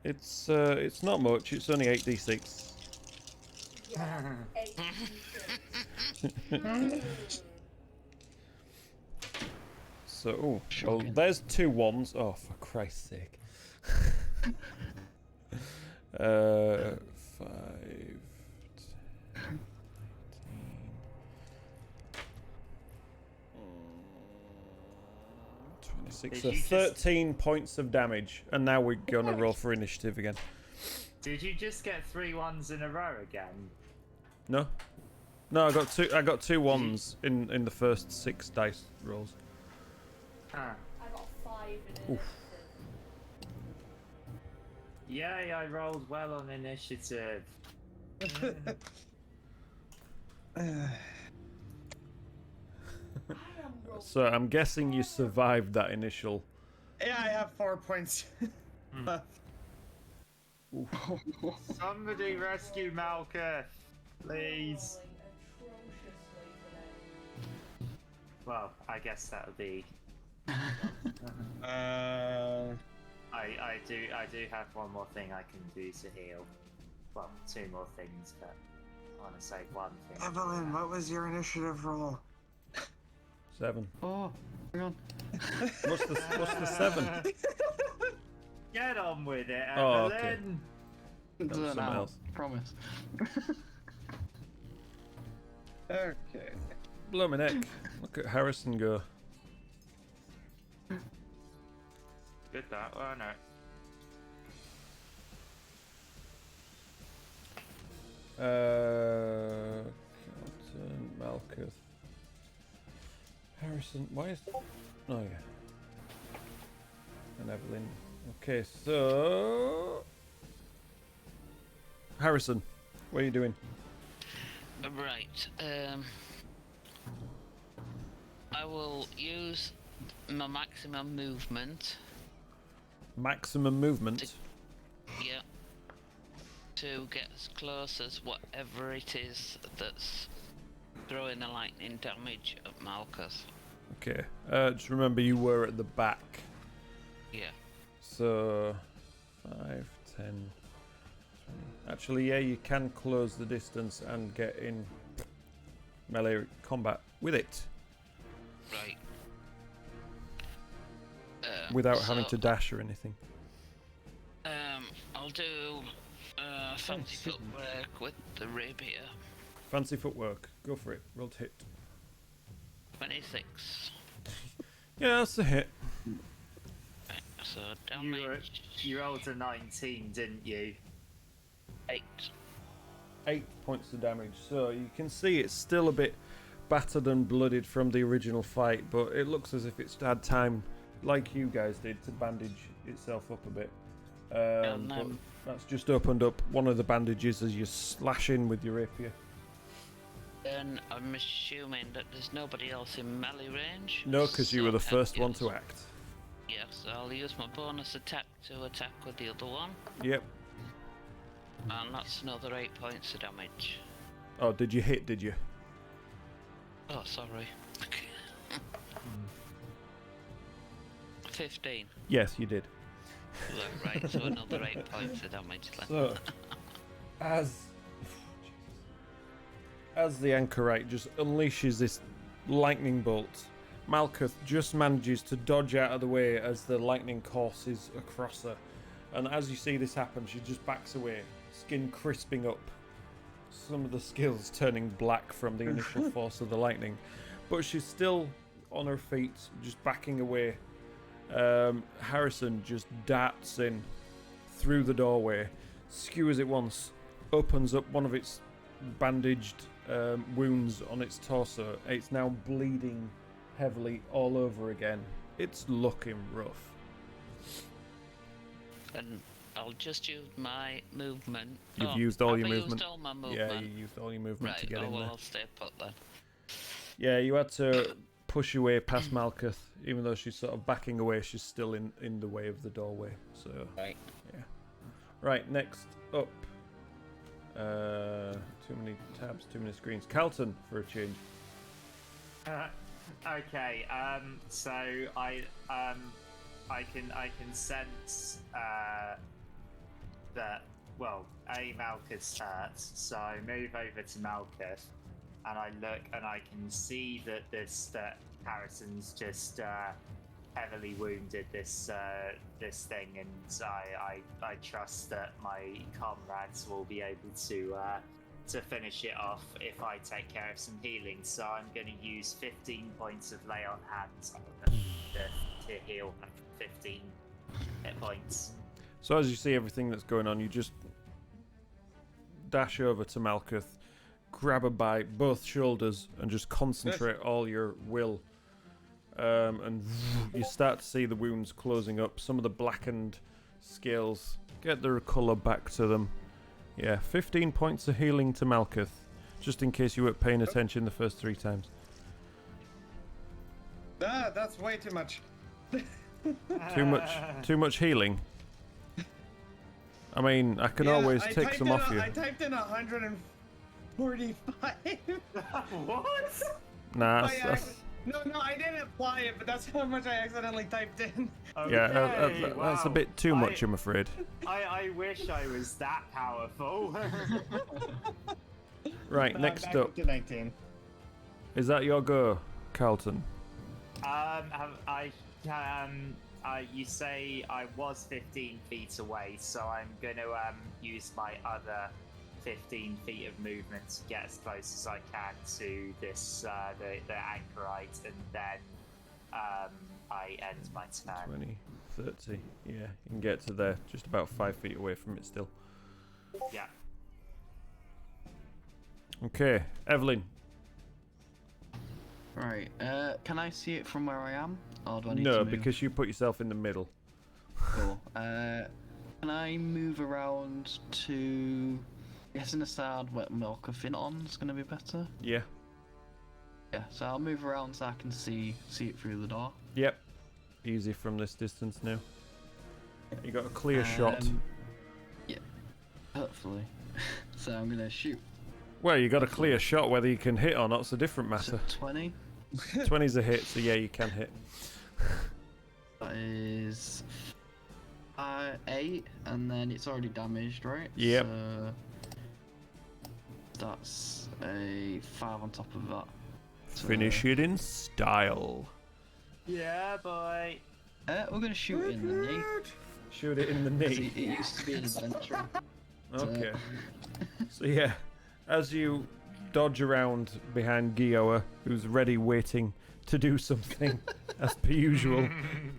Speaker 1: it's not much. It's only 8d6.
Speaker 4: Yeah, 8d6.
Speaker 1: So well,
Speaker 2: Shocking.
Speaker 1: there's 2 ones. Oh, for Christ's sake. 5, 10, 26.
Speaker 6: Did
Speaker 1: So
Speaker 6: you just-
Speaker 1: 13 points of damage, and now we're gonna roll for initiative again.
Speaker 6: Did you just get 3 ones in a row again?
Speaker 1: No, no, I got two ones in the first 6 dice rolls.
Speaker 6: Huh.
Speaker 4: I got 5 in
Speaker 1: Oof.
Speaker 4: initiative.
Speaker 6: Yay! I rolled well on initiative.
Speaker 4: I am rolling.
Speaker 1: So I'm guessing you survived that initial.
Speaker 3: Yeah, I have 4 points. left.
Speaker 6: Somebody rescue Malkuth, please.
Speaker 4: Rolling atrociously today.
Speaker 6: Well, I guess that would be. I do have one more thing I can do to heal. Well, 2 more things, but I want to say one thing.
Speaker 7: Evelyn, what was your initiative roll?
Speaker 1: 7.
Speaker 2: Oh, hang on.
Speaker 1: What's the 7?
Speaker 6: Get on with it,
Speaker 1: Oh,
Speaker 6: Evelyn.
Speaker 1: okay. That was
Speaker 2: Zone
Speaker 1: something
Speaker 2: out,
Speaker 1: else.
Speaker 2: promise.
Speaker 3: Okay.
Speaker 1: Blow my neck. Look at Harrison go.
Speaker 6: Good that, wasn't it?
Speaker 1: Captain Malkuth. Harrison, why is... Oh, yeah. And Evelyn. Okay, so... Harrison, what are you doing?
Speaker 5: Right. I will use my maximum movement.
Speaker 1: Maximum movement?
Speaker 5: Yeah. To get as close as whatever it is that's throwing the lightning damage at Malkuth.
Speaker 1: Okay. Just remember you were at the back.
Speaker 5: Yeah.
Speaker 1: So... 5, 10... 20. Actually, yeah, you can close the distance and get in melee combat with it
Speaker 5: Right.
Speaker 1: without having
Speaker 5: so,
Speaker 1: to dash or anything.
Speaker 5: I'll do fancy footwork with the rapier.
Speaker 1: Fancy footwork. Go for it. Roll to hit.
Speaker 5: 26.
Speaker 1: Yeah, that's a hit.
Speaker 5: Right, so
Speaker 6: You
Speaker 5: damage
Speaker 6: rolled a 19, didn't you?
Speaker 5: 8.
Speaker 1: 8 points of damage. So you can see it's still a bit battered and blooded from the original fight, but it looks as if it's had time, like you guys did, to bandage itself up a bit. But that's just opened up one of the bandages as you slash in with your rapier.
Speaker 5: Then I'm assuming that there's nobody else in melee range.
Speaker 1: No, because you
Speaker 5: so
Speaker 1: were the
Speaker 5: I can
Speaker 1: first one
Speaker 5: use-
Speaker 1: to act.
Speaker 5: Yes, I'll use my bonus attack to attack with the other one,
Speaker 1: Yep.
Speaker 5: and that's another 8 points of damage.
Speaker 1: Oh, did you hit, did you?
Speaker 5: Oh, sorry. 15.
Speaker 1: Yes, you did.
Speaker 5: Right, so another 8 points of damage then.
Speaker 1: So, as the anchorite just unleashes this lightning bolt, Malkuth just manages to dodge out of the way as the lightning courses across her. And as you see this happen, she just backs away, skin crisping up, some of the skills turning black from the initial force of the lightning. But she's still on her feet, just backing away. Harrison just darts in through the doorway, skewers it once, opens up one of its bandaged wounds on its torso. It's now bleeding heavily all over again. It's looking rough.
Speaker 5: And I'll just use my movement.
Speaker 1: You've used all your
Speaker 5: have I
Speaker 1: movement.
Speaker 5: Used all my movement?
Speaker 1: Yeah, you used all your movement to
Speaker 5: Right,
Speaker 1: get in
Speaker 5: well,
Speaker 1: there.
Speaker 5: I'll stay put then.
Speaker 1: Yeah, you had to push your way past Malkuth, even though she's sort of backing away. She's still in the way of the doorway. So
Speaker 5: Right.
Speaker 1: yeah. Right, next up. Too many tabs, too many screens. Carlton for a change.
Speaker 6: Okay. So I can sense that. Well, Malkuth's hurt, so I move over to Malkuth, and I look, and I can see that Harrison's just heavily wounded this thing, and I trust that my comrades will be able to finish it off if I take care of some healing. So I'm going to use 15 points of lay on hands to heal 15 hit points.
Speaker 1: So as you see everything that's going on, you just dash over to Malkuth, grab her by both shoulders, and just concentrate all your will. And you start to see the wounds closing up. Some of the blackened scales get their colour back to them. Yeah, 15 points of healing to Malkuth, just in case you weren't paying attention the first 3 times.
Speaker 3: That's way too much.
Speaker 1: Too much healing. I mean, I can always take some off you.
Speaker 3: I typed in 145.
Speaker 6: What?
Speaker 1: Nah,
Speaker 3: No, I didn't apply it, but that's how much I accidentally typed in.
Speaker 1: yeah,
Speaker 6: Okay,
Speaker 1: that's a
Speaker 6: wow.
Speaker 1: bit too much, I'm afraid.
Speaker 6: I wish I was that powerful.
Speaker 1: Right,
Speaker 3: I'm
Speaker 1: next
Speaker 3: back
Speaker 1: up.
Speaker 3: to 19.
Speaker 1: Is that your go, Carlton?
Speaker 6: You say I was 15 feet away, so I'm going to use my other 15 feet of movement to get as close as I can to this the anchorite, and then I end my turn.
Speaker 1: 20, 30. Yeah, you can get to there, just about 5 feet away from it still.
Speaker 6: Yeah.
Speaker 1: Okay, Evelyn.
Speaker 2: Right. Can I see it from where I am, or do I need
Speaker 1: No,
Speaker 2: to move?
Speaker 1: because you put yourself in the middle.
Speaker 2: Cool. Can I move around to? I guess in the side where Malkuth on is gonna be better.
Speaker 1: Yeah.
Speaker 2: Yeah. So I'll move around so I can see it through the door.
Speaker 1: Yep. Easy from this distance now. You got a clear shot.
Speaker 2: Yeah. Hopefully. So I'm gonna shoot.
Speaker 1: Well, you got a clear shot. Whether you can hit or not's a different
Speaker 2: So
Speaker 1: matter.
Speaker 2: 20.
Speaker 1: 20's a hit, so yeah, you can hit.
Speaker 2: That is 8, and then it's already damaged, right?
Speaker 1: Yep.
Speaker 2: So that's a 5 on top of that. So,
Speaker 1: Finish it in style.
Speaker 6: Yeah, boy.
Speaker 2: We're gonna shoot it in the knee.
Speaker 1: Shoot it in the
Speaker 2: 'Cause
Speaker 1: knee.
Speaker 2: It used to be an adventure.
Speaker 1: Okay. So yeah, as you dodge around behind Gioa, who's ready waiting to do something, as per usual,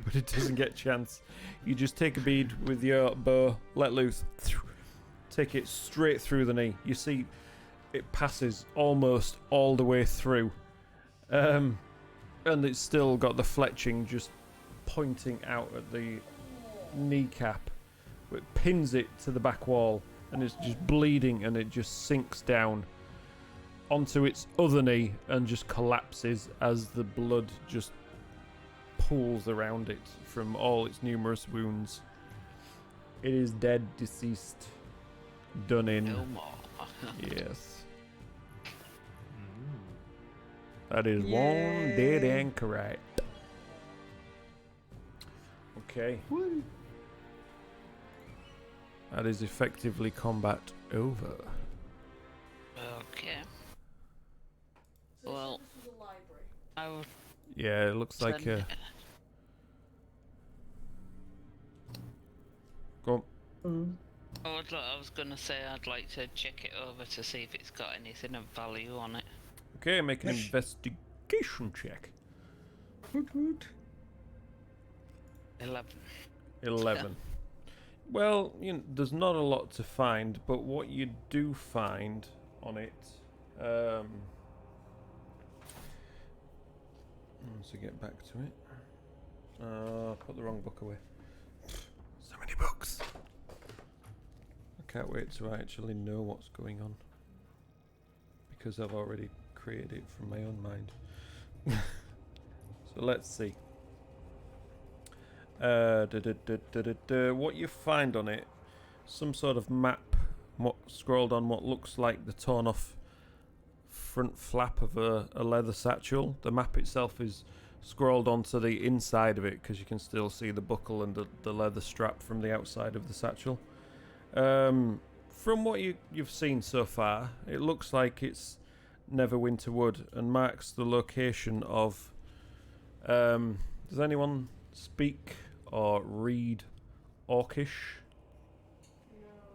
Speaker 1: but it doesn't get a chance, you just take a bead with your bow, let loose, take it straight through the knee. You see it passes almost all the way through. And it's still got the fletching just pointing out at the kneecap. It pins it to the back wall, and it's just bleeding, and it just sinks down onto its other knee and just collapses as the blood just pools around it from all its numerous wounds. It is dead, deceased, done in.
Speaker 5: No more.
Speaker 1: Yes. That is one dead anchorite. Okay.
Speaker 2: Woo.
Speaker 1: That is effectively combat over.
Speaker 5: Okay.
Speaker 1: Yeah, it looks like
Speaker 5: Then,
Speaker 1: go on.
Speaker 5: I was gonna say I'd like to check it over to see if it's got anything of value on it.
Speaker 1: Okay, make an investigation check.
Speaker 3: Woot woot.
Speaker 5: 11.
Speaker 1: 11. Well, there's not a lot to find, but what you do find on it, once I get back to it, I put the wrong book away. So many books. I can't wait to actually know what's going on, because I've already created it from my own mind. So let's see. What you find on it, some sort of map scrolled on what looks like the torn off front flap of a leather satchel. The map itself is scrolled onto the inside of it because you can still see the buckle and the leather strap from the outside of the satchel. From what you've seen so far, it looks like it's Neverwinter Wood and marks the location of... does anyone speak or read Orcish?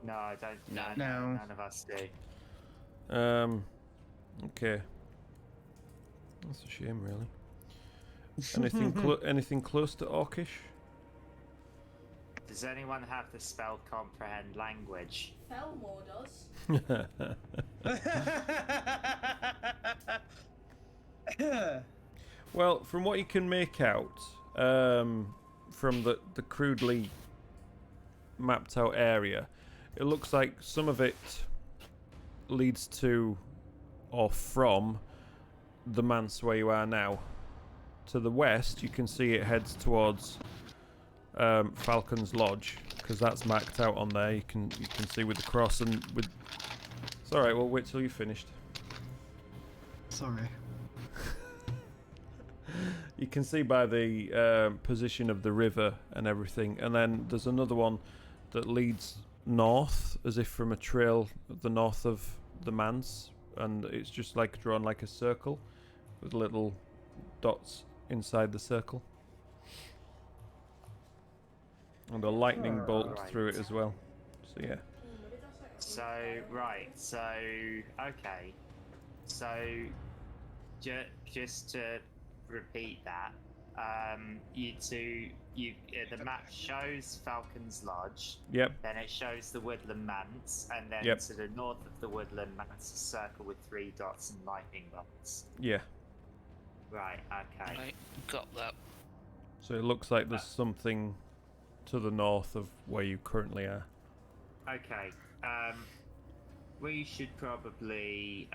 Speaker 6: No, I don't. No,
Speaker 3: No.
Speaker 6: none of us do.
Speaker 1: Okay. That's a shame, really. Anything close to Orcish?
Speaker 6: Does anyone have the spell comprehend language?
Speaker 4: Felmore does.
Speaker 1: Well, from what you can make out, from the crudely mapped out area, it looks like some of it leads to or from the manse where you are now. To the west, you can see it heads towards Falcon's Lodge, because that's marked out on there. You can see with the cross and with. It's all right. We'll wait till you're finished.
Speaker 2: Sorry.
Speaker 1: You can see by the position of the river and everything, and then there's another one that leads north, as if from a trail the north of the manse, and it's just like drawn like a circle with little dots inside the circle, and a lightning bolt
Speaker 6: Right.
Speaker 1: through it as well. So yeah.
Speaker 4: Maybe that's like a
Speaker 6: So
Speaker 4: blue
Speaker 6: okay. So just to repeat that, the map shows Falcon's Lodge.
Speaker 1: Yep.
Speaker 6: Then it shows the Woodland Manse, and then
Speaker 1: Yep.
Speaker 6: to the north of the Woodland Manse, a circle with 3 dots and lightning bolts.
Speaker 1: Yeah.
Speaker 6: Right. Okay.
Speaker 5: Right, got that.
Speaker 1: So it looks like there's something to the north of where you currently are.
Speaker 6: Okay. We should probably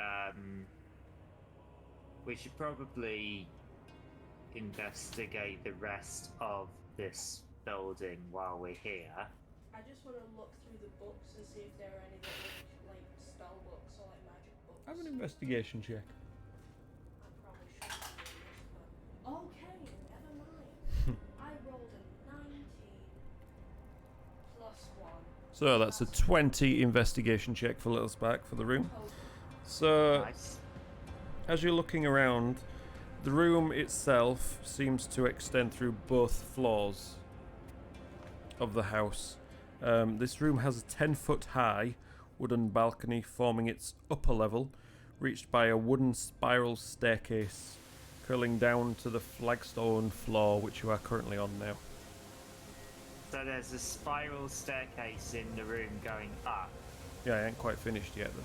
Speaker 6: investigate the rest of this building while we're here.
Speaker 4: I just want to look through the books and see if there are any that look like spell books or like magic books.
Speaker 1: Have an investigation check.
Speaker 4: I probably shouldn't do this, but okay, never mind. I rolled a 19 plus 1.
Speaker 1: So that's a 20 investigation check for Little Spark for the room.
Speaker 4: Total.
Speaker 1: So
Speaker 6: Nice.
Speaker 1: as you're looking around, the room itself seems to extend through both floors of the house. This room has a 10-foot high wooden balcony forming its upper level, reached by a wooden spiral staircase curling down to the flagstone floor which you are currently on now.
Speaker 6: So there's a spiral staircase in the room going up.
Speaker 1: Yeah, I ain't quite finished yet though.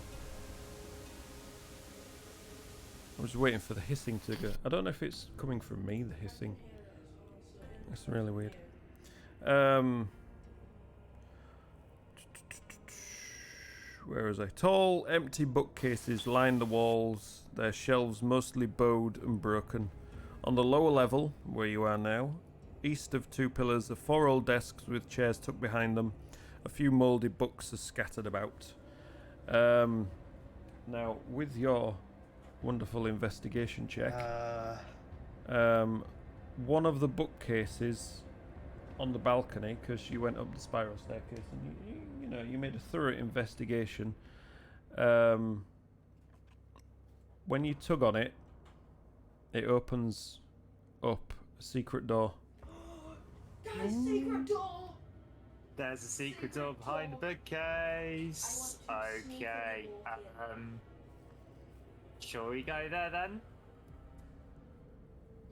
Speaker 1: I was waiting for the hissing to go. I don't know if it's coming from me, the hissing. It's really weird. Where is I? Tall, empty bookcases line the walls, their shelves mostly bowed and broken. On the lower level, where you are now, east of 2 pillars, are 4 old desks with chairs tucked behind them. A few mouldy books are scattered about. Now, with your wonderful investigation check, one of the bookcases on the balcony, because you went up the spiral staircase and you made a thorough investigation. When you tug on it, it opens up a secret door.
Speaker 4: Guys, secret door!
Speaker 6: There's a secret door
Speaker 4: Secret
Speaker 6: behind the
Speaker 4: door.
Speaker 6: bookcase.
Speaker 4: I want to
Speaker 6: Okay.
Speaker 4: sneakily walk in.
Speaker 6: Shall we go there then?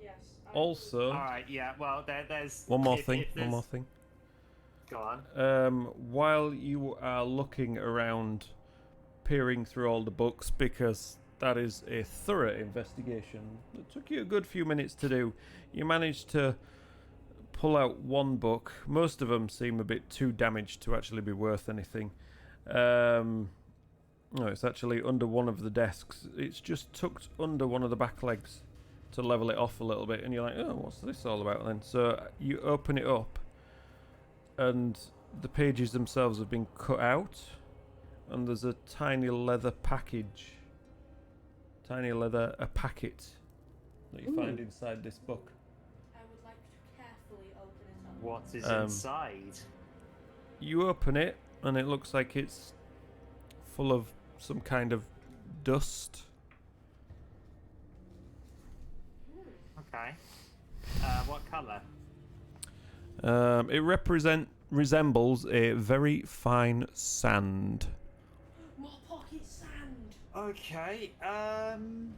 Speaker 4: Yes.
Speaker 1: Also,
Speaker 6: All right. Yeah. Well, there's
Speaker 1: one more
Speaker 6: if
Speaker 1: thing. One
Speaker 6: there's-
Speaker 1: more thing.
Speaker 6: Go on.
Speaker 1: While you are looking around, peering through all the books, because that is a thorough investigation that took you a good few minutes to do, you managed to pull out one book. Most of them seem a bit too damaged to actually be worth anything. No, it's actually under one of the desks. It's just tucked under one of the back legs to level it off a little bit, and you're like, oh, what's this all about then? So you open it up, and the pages themselves have been cut out, and there's a tiny leather package, a packet that you find inside this book.
Speaker 4: I would like to carefully open it up.
Speaker 6: What is
Speaker 1: Um,
Speaker 6: inside?
Speaker 1: You open it, and it looks like it's full of some kind of dust.
Speaker 6: Okay. What colour?
Speaker 1: It resembles a very fine sand.
Speaker 4: More pocket sand!
Speaker 6: Okay.
Speaker 4: But I'm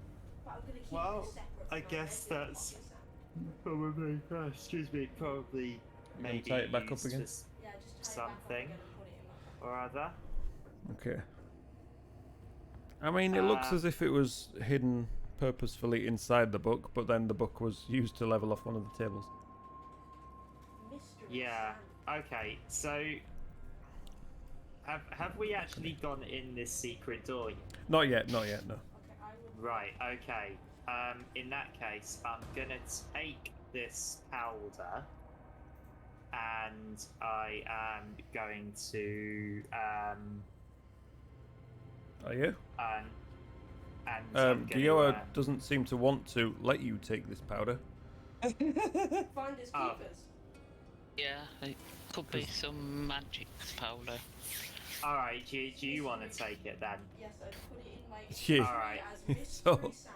Speaker 4: gonna keep
Speaker 6: Well,
Speaker 4: it separate.
Speaker 6: I
Speaker 4: from
Speaker 6: guess
Speaker 4: regular
Speaker 6: that's-
Speaker 4: pocket sand.
Speaker 6: Probably. Excuse me. Probably.
Speaker 1: You gonna
Speaker 6: Maybe
Speaker 1: tie it back up
Speaker 6: used
Speaker 1: again?
Speaker 4: Yeah, just tie it back up
Speaker 6: Something.
Speaker 4: again and put it in my
Speaker 6: or other.
Speaker 1: Okay. I mean, it looks as if it was hidden purposefully inside the book, but then the book was used to level off one of the tables.
Speaker 4: mystery
Speaker 6: Yeah.
Speaker 4: sand.
Speaker 6: Okay. So. Have we actually gone in this secret door yet?
Speaker 1: Not yet, no.
Speaker 4: Okay, I would.
Speaker 6: Right, okay. In that case, I'm gonna take this powder and I am going to
Speaker 1: Are you?
Speaker 6: and I'm gonna,
Speaker 1: Gioa doesn't seem to want to let you take this powder.
Speaker 4: Find his
Speaker 6: Oh.
Speaker 4: keepers.
Speaker 5: Yeah, it could be some magic powder.
Speaker 6: Alright, do you want to take it then?
Speaker 4: Yes, I put it in my
Speaker 1: Yeah.
Speaker 4: inventory
Speaker 6: Alright.
Speaker 4: as mystery
Speaker 1: So-
Speaker 4: sand.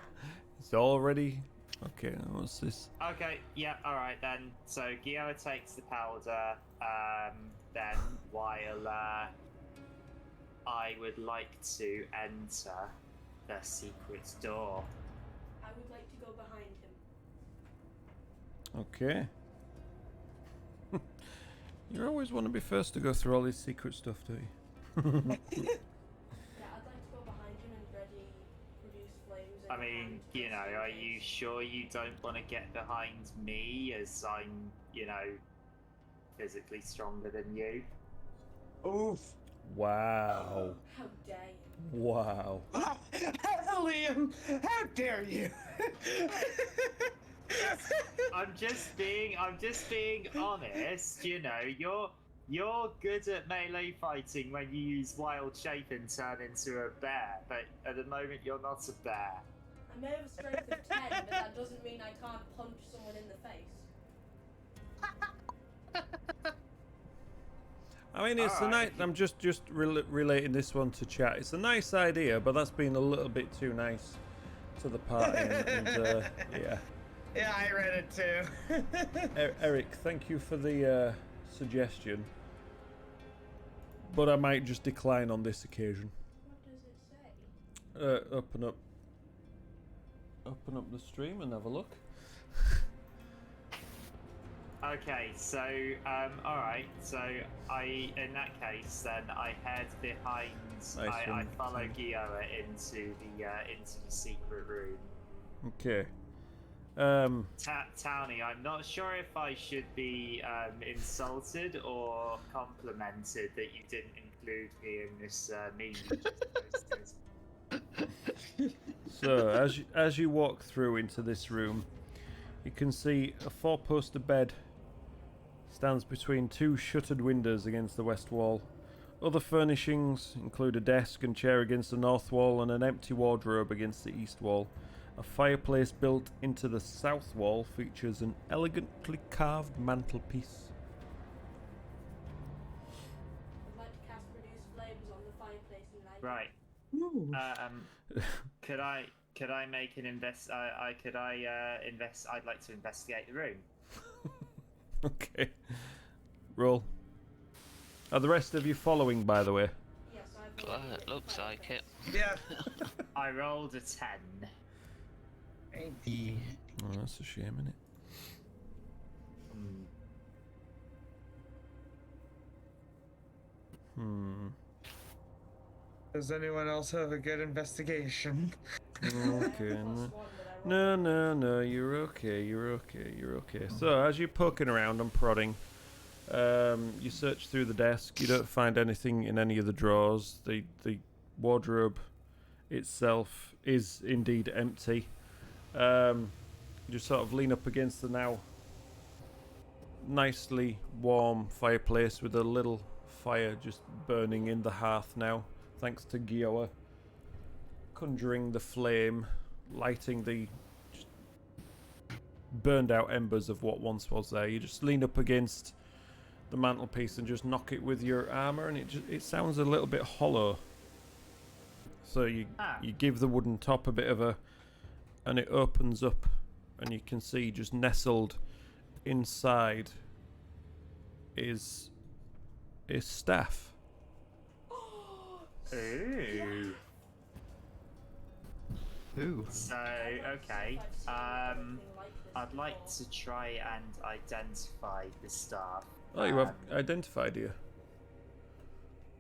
Speaker 1: It's already... Okay, what's this?
Speaker 6: Okay, yeah, alright then. So Gioa takes the powder, then while I would like to enter the secret door.
Speaker 4: I would like to go behind him.
Speaker 1: Okay. You always want to be first to go through all this secret stuff, do you?
Speaker 4: Yeah, I'd like to go behind him and ready produce flames.
Speaker 6: I
Speaker 4: in
Speaker 6: mean,
Speaker 4: hand
Speaker 6: you know,
Speaker 4: just in
Speaker 6: are
Speaker 4: case.
Speaker 6: you sure you don't want to get behind me as I'm, you know, physically stronger than you?
Speaker 3: Oof.
Speaker 1: Wow.
Speaker 4: How dare you?
Speaker 1: Wow.
Speaker 3: Liam, how dare you?
Speaker 6: I'm just being honest, you know, you're good at melee fighting when you use wild shape and turn into a bear, but at the moment you're not a bear.
Speaker 4: I may have a strength of 10, but that doesn't mean I can't punch someone in the face.
Speaker 1: I mean, it's a nice...
Speaker 6: Alright.
Speaker 1: I'm just relating this one to chat. It's a nice idea, but that's been a little bit too nice to the party. and yeah.
Speaker 3: Yeah, I read it too.
Speaker 1: Eric, thank you for the suggestion. But I might just decline on this occasion.
Speaker 4: What does it say?
Speaker 1: Open up the stream and have a look.
Speaker 6: Okay, so alright, so in that case then I head behind,
Speaker 1: Nice
Speaker 6: I
Speaker 1: one.
Speaker 6: follow Gioa into the secret room.
Speaker 1: Okay.
Speaker 6: Townie, I'm not sure if I should be insulted or complimented that you didn't include me in this meme you just posted.
Speaker 1: So as you walk through into this room, you can see a four-poster bed stands between two shuttered windows against the west wall. Other furnishings include a desk and chair against the north wall and an empty wardrobe against the east wall. A fireplace built into the south wall features an elegantly carved mantelpiece.
Speaker 4: I'd like to cast produce flames on the fireplace and light it.
Speaker 6: Right. Could I could I make an invest? Could I invest? I'd like to investigate the room.
Speaker 1: Okay. Roll. Are the rest of you following, by the way?
Speaker 4: Yes, I've
Speaker 5: Well,
Speaker 4: already
Speaker 5: it looks
Speaker 4: read
Speaker 5: like
Speaker 4: that.
Speaker 5: it.
Speaker 3: Yeah.
Speaker 6: I rolled a 10.
Speaker 1: Oh, that's a shame, isn't it? Hmm.
Speaker 3: Does anyone else have a good investigation?
Speaker 1: Okay.
Speaker 4: +1, but I rolled
Speaker 1: No, you're okay. So, as you're poking around and prodding, you search through the desk, you don't find anything in any of the drawers. The wardrobe itself is indeed empty. You just sort of lean up against the now nicely warm fireplace with a little fire just burning in the hearth now, thanks to Gioa conjuring the flame, lighting the burned out embers of what once was there. You just lean up against the mantelpiece and just knock it with your armor, and it sounds a little bit hollow. So you give the wooden top a bit of a, and it opens up, and you can see just nestled inside is staff.
Speaker 6: Ooh.
Speaker 2: Ooh.
Speaker 6: So, okay. I'd like to try and identify the staff.
Speaker 1: Oh, you have identified you.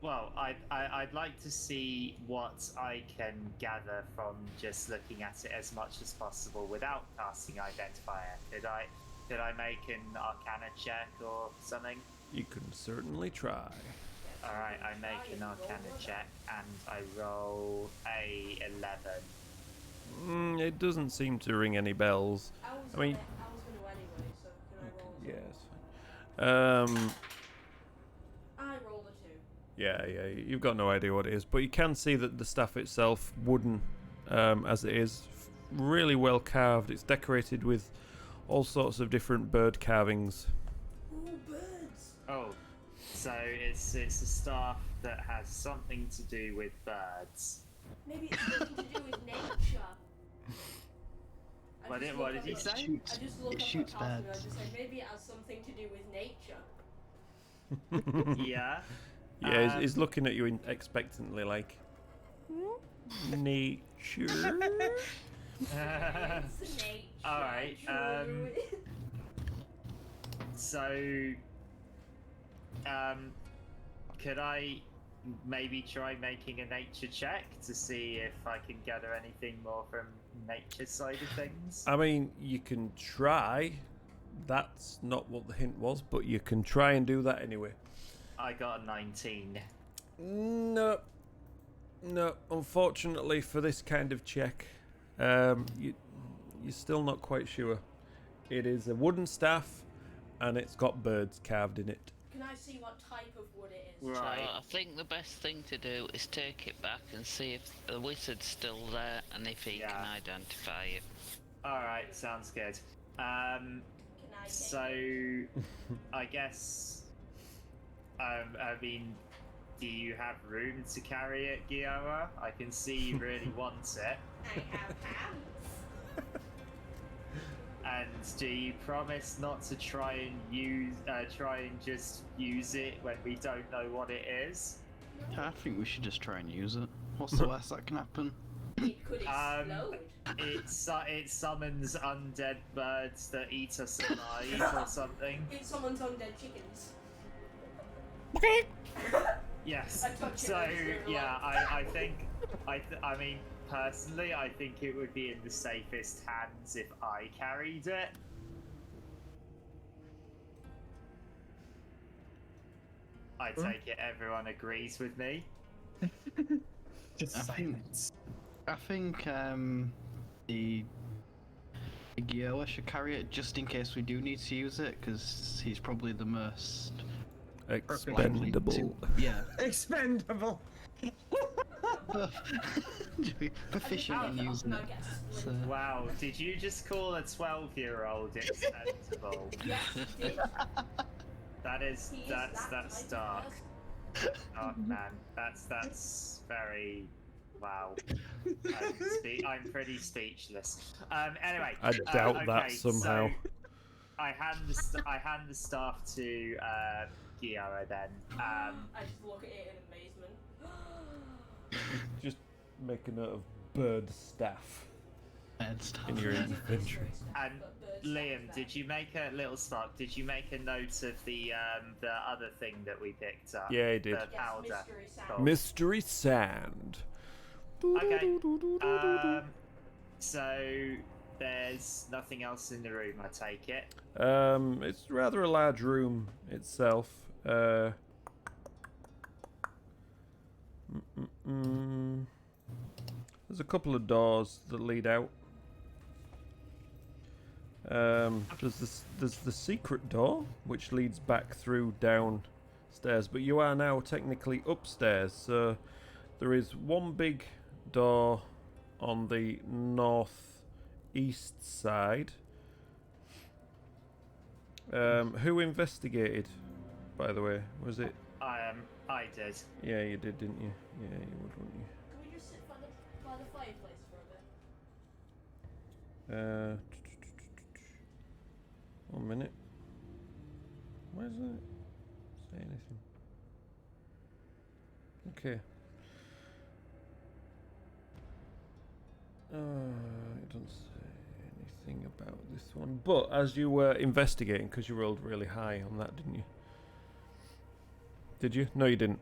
Speaker 6: Well, I'd like to see what I can gather from just looking at it as much as possible without casting identifier. Could I make an Arcana check or something?
Speaker 1: You can certainly try.
Speaker 6: All right, I make an Arcana check and I roll a 11.
Speaker 1: It doesn't seem to ring any bells. I mean,
Speaker 4: I was going to anyway, so can I roll?
Speaker 1: yeah, it's fine.
Speaker 4: I rolled a 2.
Speaker 1: Yeah, you've got no idea what it is, but you can see that the staff itself, wooden as it is, really well carved. It's decorated with all sorts of different bird carvings.
Speaker 4: Ooh, birds!
Speaker 6: Oh, so it's a staff that has something to do with birds.
Speaker 4: Maybe it's something to do with nature.
Speaker 6: What did he say?
Speaker 4: I just look
Speaker 2: It
Speaker 4: up
Speaker 2: shoots
Speaker 4: at Catherine and I
Speaker 2: birds.
Speaker 4: just say, maybe it has something to do with nature.
Speaker 6: Yeah.
Speaker 1: Yeah, he's looking at you expectantly, like nature.
Speaker 4: It's nature.
Speaker 6: All right.
Speaker 4: True.
Speaker 6: So, could I maybe try making a nature check to see if I can gather anything more from nature side of things?
Speaker 1: I mean, you can try. That's not what the hint was, but you can try and do that anyway.
Speaker 6: I got a 19.
Speaker 1: No. Unfortunately for this kind of check, you're still not quite sure. It is a wooden staff, and it's got birds carved in it.
Speaker 4: Can I see what type of wood it is?
Speaker 6: Right.
Speaker 5: So I think the best thing to do is take it back and see if the wizard's still there and if he can identify it.
Speaker 6: All right, sounds good.
Speaker 4: Can I take
Speaker 6: So,
Speaker 4: it?
Speaker 6: I guess, I mean, do you have room to carry it, Guillermo? I can see you really want it.
Speaker 4: I have hands.
Speaker 6: And do you promise not to try and just use it when we don't know what it is?
Speaker 2: I think we should just try and use it. What's the worst that can happen?
Speaker 4: It could explode.
Speaker 6: It summons undead birds that eat us alive or something.
Speaker 4: It summons undead chickens.
Speaker 6: Yes.
Speaker 4: I touch it
Speaker 6: So
Speaker 4: and it's very
Speaker 6: yeah,
Speaker 4: loud.
Speaker 6: I think I mean personally, I think it would be in the safest hands if I carried it. I take it everyone agrees with me.
Speaker 3: Just
Speaker 2: I think-
Speaker 3: silence.
Speaker 2: I think the Gioa should carry it just in case we do need to use it, because he's probably the most likely
Speaker 1: Expendable.
Speaker 2: to, yeah,
Speaker 3: Expendable.
Speaker 2: proficient in using it. So,
Speaker 6: Wow, did you just call a 12-year-old expendable?
Speaker 4: Yes, it did.
Speaker 6: That's
Speaker 4: He is
Speaker 6: that's
Speaker 4: that type of
Speaker 6: dark.
Speaker 4: person.
Speaker 6: Oh man, that's very Wow. I'm pretty speechless. Anyway.
Speaker 1: I doubt
Speaker 6: okay,
Speaker 1: that somehow.
Speaker 6: So I hand the staff to Giora then.
Speaker 4: I just look at it in amazement.
Speaker 1: Just make a note of bird staff
Speaker 2: And stuff.
Speaker 1: in your inventory.
Speaker 6: And Liam, did you make a little Spark? Did you make a note of the other thing that we picked up?
Speaker 1: Yeah, he did.
Speaker 6: The powder.
Speaker 4: mystery sand.
Speaker 6: Cool.
Speaker 1: Mystery sand.
Speaker 6: Okay. So there's nothing else in the room, I take it.
Speaker 1: It's rather a large room itself. There's a couple of doors that lead out. There's the secret door which leads back through downstairs, but you are now technically upstairs. So there is one big door on the northeast side. Who investigated, by the way? Was it?
Speaker 6: I did.
Speaker 1: Yeah, you did, didn't you? Yeah, you would, wouldn't you?
Speaker 4: Can we just sit by the fireplace for a bit?
Speaker 1: 1 minute. Why doesn't it say anything? Okay. It doesn't say anything about this one. But as you were investigating, because you rolled really high on that, didn't you? Did you? No, you didn't.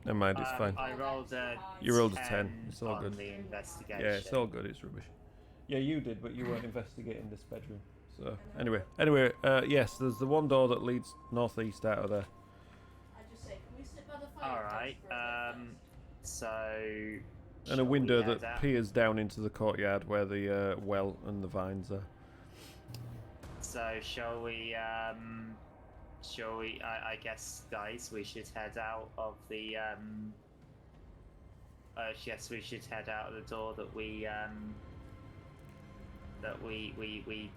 Speaker 1: Never mind, it's fine.
Speaker 6: I rolled a.
Speaker 1: You rolled a 10. It's all
Speaker 6: on
Speaker 1: good.
Speaker 6: The investigation.
Speaker 1: Yeah, it's all good. It's rubbish. Yeah, you did, but you weren't investigating this bedroom. So anyway, yes, there's the one door that leads northeast out of there.
Speaker 4: I just say, can we sit by the fireplace
Speaker 6: All right.
Speaker 4: for a bit?
Speaker 6: So.
Speaker 1: And a
Speaker 6: shall we
Speaker 1: window
Speaker 6: head
Speaker 1: that
Speaker 6: out?
Speaker 1: peers down into the courtyard where the well and the vines are.
Speaker 6: So shall we? I guess, guys, we should head out of the. Yes, we should head out of the door that we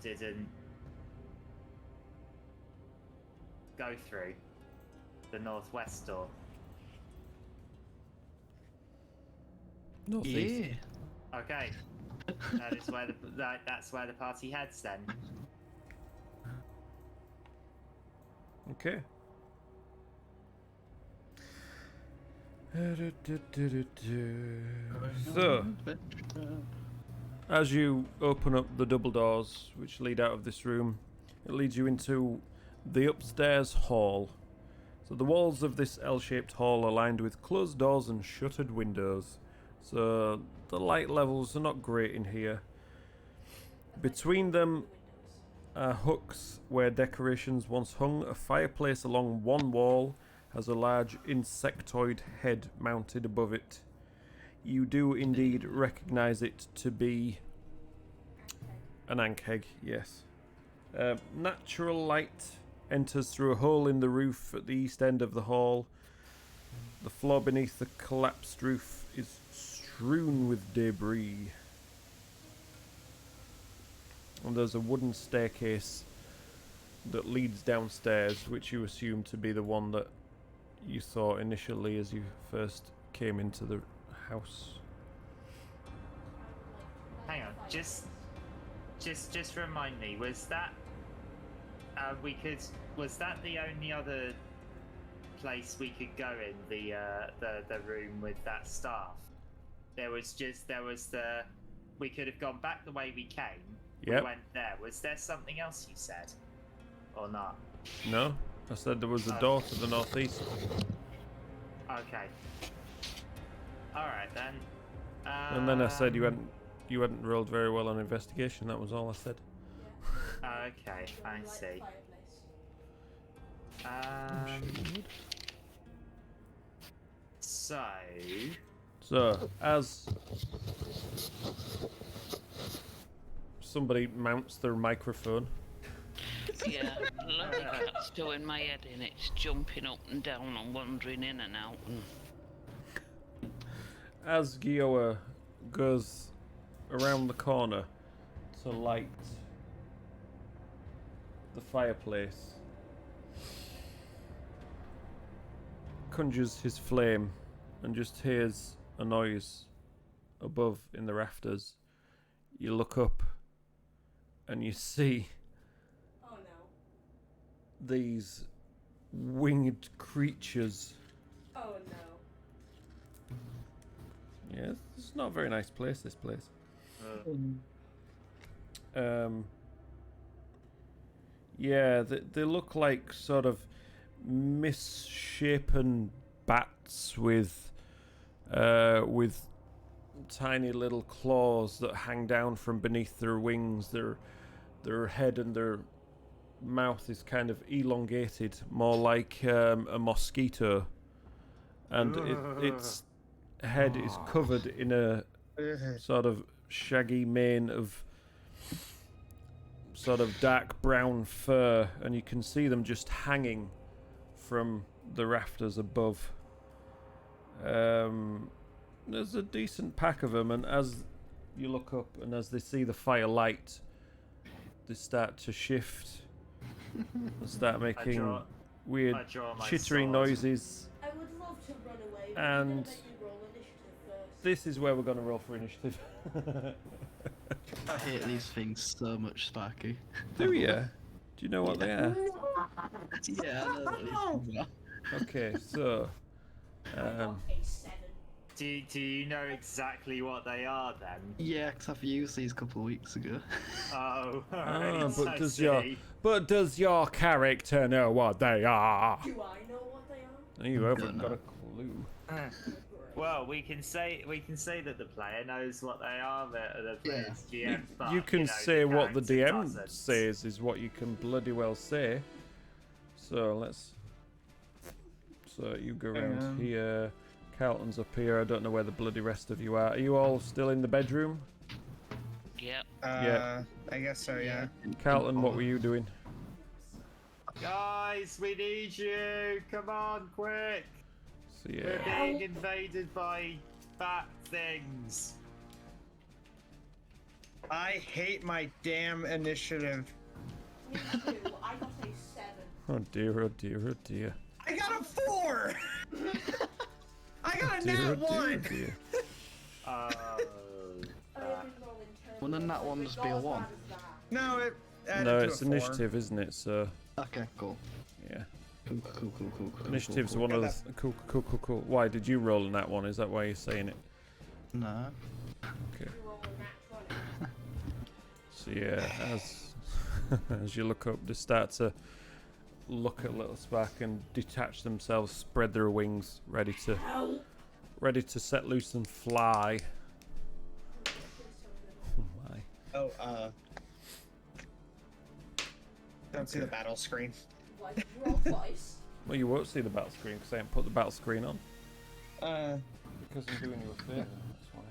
Speaker 6: didn't go through. The northwest door.
Speaker 1: Northeast.
Speaker 2: Yeah.
Speaker 6: Okay. That is where that's where the party heads then.
Speaker 1: Okay. So, as you open up the double doors which lead out of this room, it leads you into the upstairs hall. So the walls of this L-shaped hall are lined with closed doors and shuttered windows. So the light levels are not great in here. Between them are hooks where decorations once hung. A fireplace along one wall has a large insectoid head mounted above it. You do indeed recognise it to be an ankeg, yes. Natural light enters through a hole in the roof at the east end of the hall. The floor beneath the collapsed roof is strewn with debris. And there's a wooden staircase that leads downstairs, which you assume to be the one that you saw initially as you first came into the house.
Speaker 6: Hang on, just remind me. Was that was that the only other place we could go in the room with that staff? We could have gone back the way we came.
Speaker 1: Yep.
Speaker 6: We went there. Was there something else you said, or not?
Speaker 1: No, I said there was a door to the northeast.
Speaker 6: Okay. All right then.
Speaker 1: And then I said you hadn't rolled very well on investigation. That was all I said.
Speaker 6: Okay, I see.
Speaker 1: So, as somebody mounts their microphone,
Speaker 5: Yeah, bloody cat's doing my head in. It's jumping up and down and wandering in and out. And
Speaker 1: as Gioa goes around the corner to light the fireplace, conjures his flame and just hears a noise above in the rafters. You look up and you see
Speaker 4: Oh no.
Speaker 1: these winged creatures.
Speaker 4: Oh no.
Speaker 1: Yeah, it's not a very nice place, this place. Yeah, they look like sort of misshapen bats with tiny little claws that hang down from beneath their wings. Their head and their mouth is kind of elongated, more like a mosquito, and its head is covered in a sort of shaggy mane of sort of dark brown fur, and you can see them just hanging from the rafters above. There's a decent pack of them, and as you look up and as they see the firelight, they start to shift and start making weird chittering noises.
Speaker 4: I would love to run away, but
Speaker 1: And
Speaker 4: I'm gonna make you roll initiative first.
Speaker 1: this is where we're going to roll for initiative.
Speaker 2: I hate these things so much, Sparky.
Speaker 1: Do you? Do you know what they are?
Speaker 2: Yeah, I know what these things are.
Speaker 1: Okay, so
Speaker 4: I got a 7.
Speaker 6: Do you know exactly what they are then?
Speaker 2: Yeah, 'cause I've used these a couple of weeks ago.
Speaker 6: Oh, right,
Speaker 1: but
Speaker 6: I
Speaker 1: does your character know what they are?
Speaker 4: Do I know what they are?
Speaker 1: You haven't
Speaker 2: know.
Speaker 1: got a clue.
Speaker 6: Well, we can say that the player knows what they are, the player's GM. But,
Speaker 1: You can
Speaker 6: know,
Speaker 1: say what the
Speaker 6: character
Speaker 1: DM
Speaker 6: doesn't.
Speaker 1: says is what you can bloody well say. So let's. So you go around here. Carlton's up here. I don't know where the bloody rest of you are. Are you all still in the bedroom?
Speaker 5: Yep.
Speaker 1: Yeah.
Speaker 3: I guess so, yeah.
Speaker 1: Carlton, what were you doing?
Speaker 6: Guys, we need you! Come on, quick!
Speaker 1: So
Speaker 6: We're
Speaker 1: yeah.
Speaker 6: being invaded by bat things.
Speaker 3: I hate my damn initiative.
Speaker 4: Me too. I got a 7.
Speaker 1: Oh dear, oh dear, oh dear.
Speaker 3: I got a 4! I got a
Speaker 1: Dear, oh
Speaker 3: nat
Speaker 1: dear, oh
Speaker 3: 1!
Speaker 1: dear.
Speaker 4: I have been rolling terribly.
Speaker 2: Wouldn't that one just be a
Speaker 4: Not as
Speaker 2: 1?
Speaker 4: bad as that.
Speaker 3: No, it added
Speaker 1: No,
Speaker 3: to
Speaker 1: it's
Speaker 3: a 4.
Speaker 1: initiative, isn't it? So
Speaker 2: Okay, cool.
Speaker 1: yeah.
Speaker 2: Cool.
Speaker 1: Initiative's
Speaker 2: cool.
Speaker 1: one of the cool. Why did you roll in that one? Is that why you're saying it?
Speaker 2: No.
Speaker 1: Okay.
Speaker 4: You roll a nat 20.
Speaker 1: So yeah, as you look up, they start to look at little Spark and detach themselves, spread their wings, ready to set loose and fly. Oh my.
Speaker 3: Oh, don't see the battle screen.
Speaker 4: Why did you roll twice?
Speaker 1: Well, you won't see the battle screen because I haven't put the battle screen on. Because I'm doing you a favour. That's why.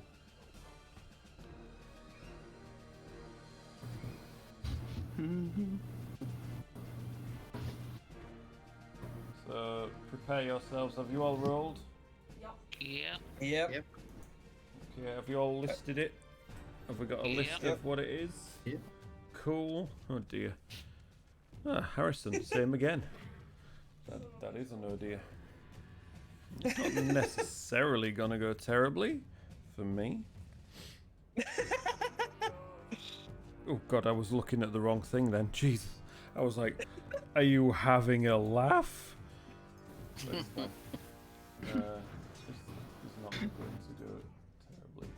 Speaker 1: So prepare yourselves. Have you all rolled?
Speaker 5: Yep.
Speaker 3: Yep.
Speaker 1: Okay. Have you all listed it? Have we got a list
Speaker 5: Yep.
Speaker 1: of what it is?
Speaker 2: Yep.
Speaker 1: Cool. Oh dear. Ah, Harrison, same again. That is an oh dear. It's not necessarily gonna go terribly for me. Oh god, I was looking at the wrong thing then. Jesus. I was like, are you having a laugh? But it's fine. This is not going to go terribly.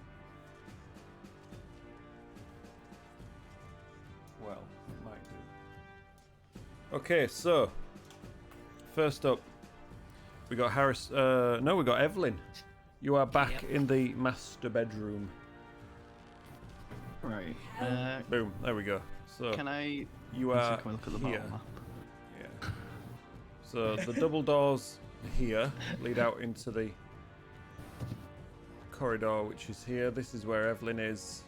Speaker 1: Well, it might do. Okay, so first up, we got Harris. No, we got Evelyn. You are back
Speaker 5: Yep.
Speaker 1: in the master bedroom.
Speaker 2: Right.
Speaker 1: Boom. There we go. So
Speaker 2: Can I?
Speaker 1: you
Speaker 2: one
Speaker 1: are
Speaker 2: second, look at the
Speaker 1: here.
Speaker 2: battle map.
Speaker 1: Yeah. So the double doors here lead out into the corridor, which is here. This is where Evelyn is.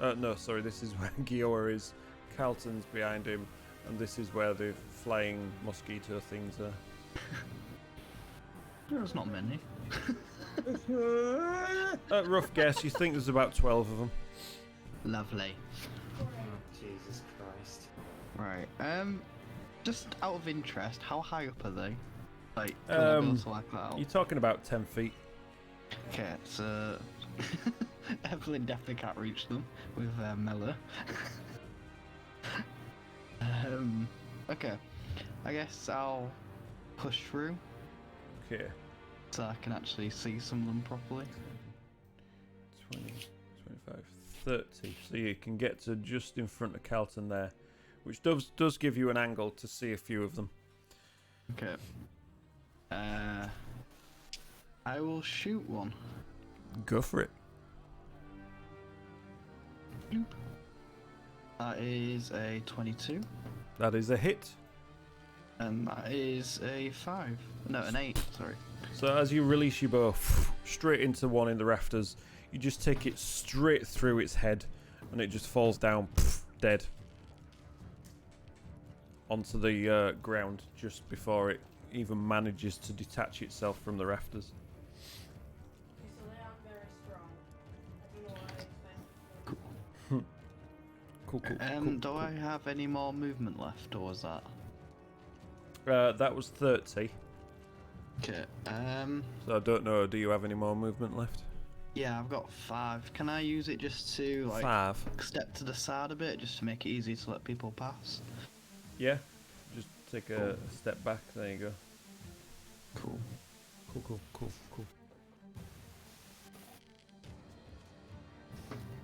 Speaker 1: No, sorry. This is where Gior is. Carlton's behind him, and this is where the flying mosquito things are.
Speaker 2: There's not many.
Speaker 1: Rough guess. You think there's about 12 of them.
Speaker 2: Lovely.
Speaker 6: Jesus Christ.
Speaker 2: Right. Just out of interest, how high up are they? Like, can I go to like that out?
Speaker 1: You're talking about 10 feet.
Speaker 2: Okay, so Evelyn definitely can't reach them with Mella. Okay. I guess I'll push through
Speaker 1: Okay.
Speaker 2: so I can actually see some of them properly.
Speaker 1: 20, 25, 30. So you can get to just in front of Calton there, which does give you an angle to see a few of them.
Speaker 2: Okay. I will shoot one.
Speaker 1: Go for it.
Speaker 2: That is a 22.
Speaker 1: That is a hit.
Speaker 2: And that is a 5. No, an 8, sorry.
Speaker 1: So as you release your bow straight into one in the rafters, you just take it straight through its head, and it just falls down dead onto the ground just before it even manages to detach itself from the rafters.
Speaker 4: Okay, so they aren't very strong. I don't know what I expected.
Speaker 1: Cool.
Speaker 2: Do I have any more movement left, or was that?
Speaker 1: That was 30.
Speaker 2: Okay.
Speaker 1: So I don't know, do you have any more movement left?
Speaker 2: Yeah, I've got 5. Can I use it just to, like,
Speaker 1: 5.
Speaker 2: step to the side a bit, just to make it easy to let people pass?
Speaker 1: Yeah. Just take a step back. There you go.
Speaker 2: Cool.
Speaker 1: Cool.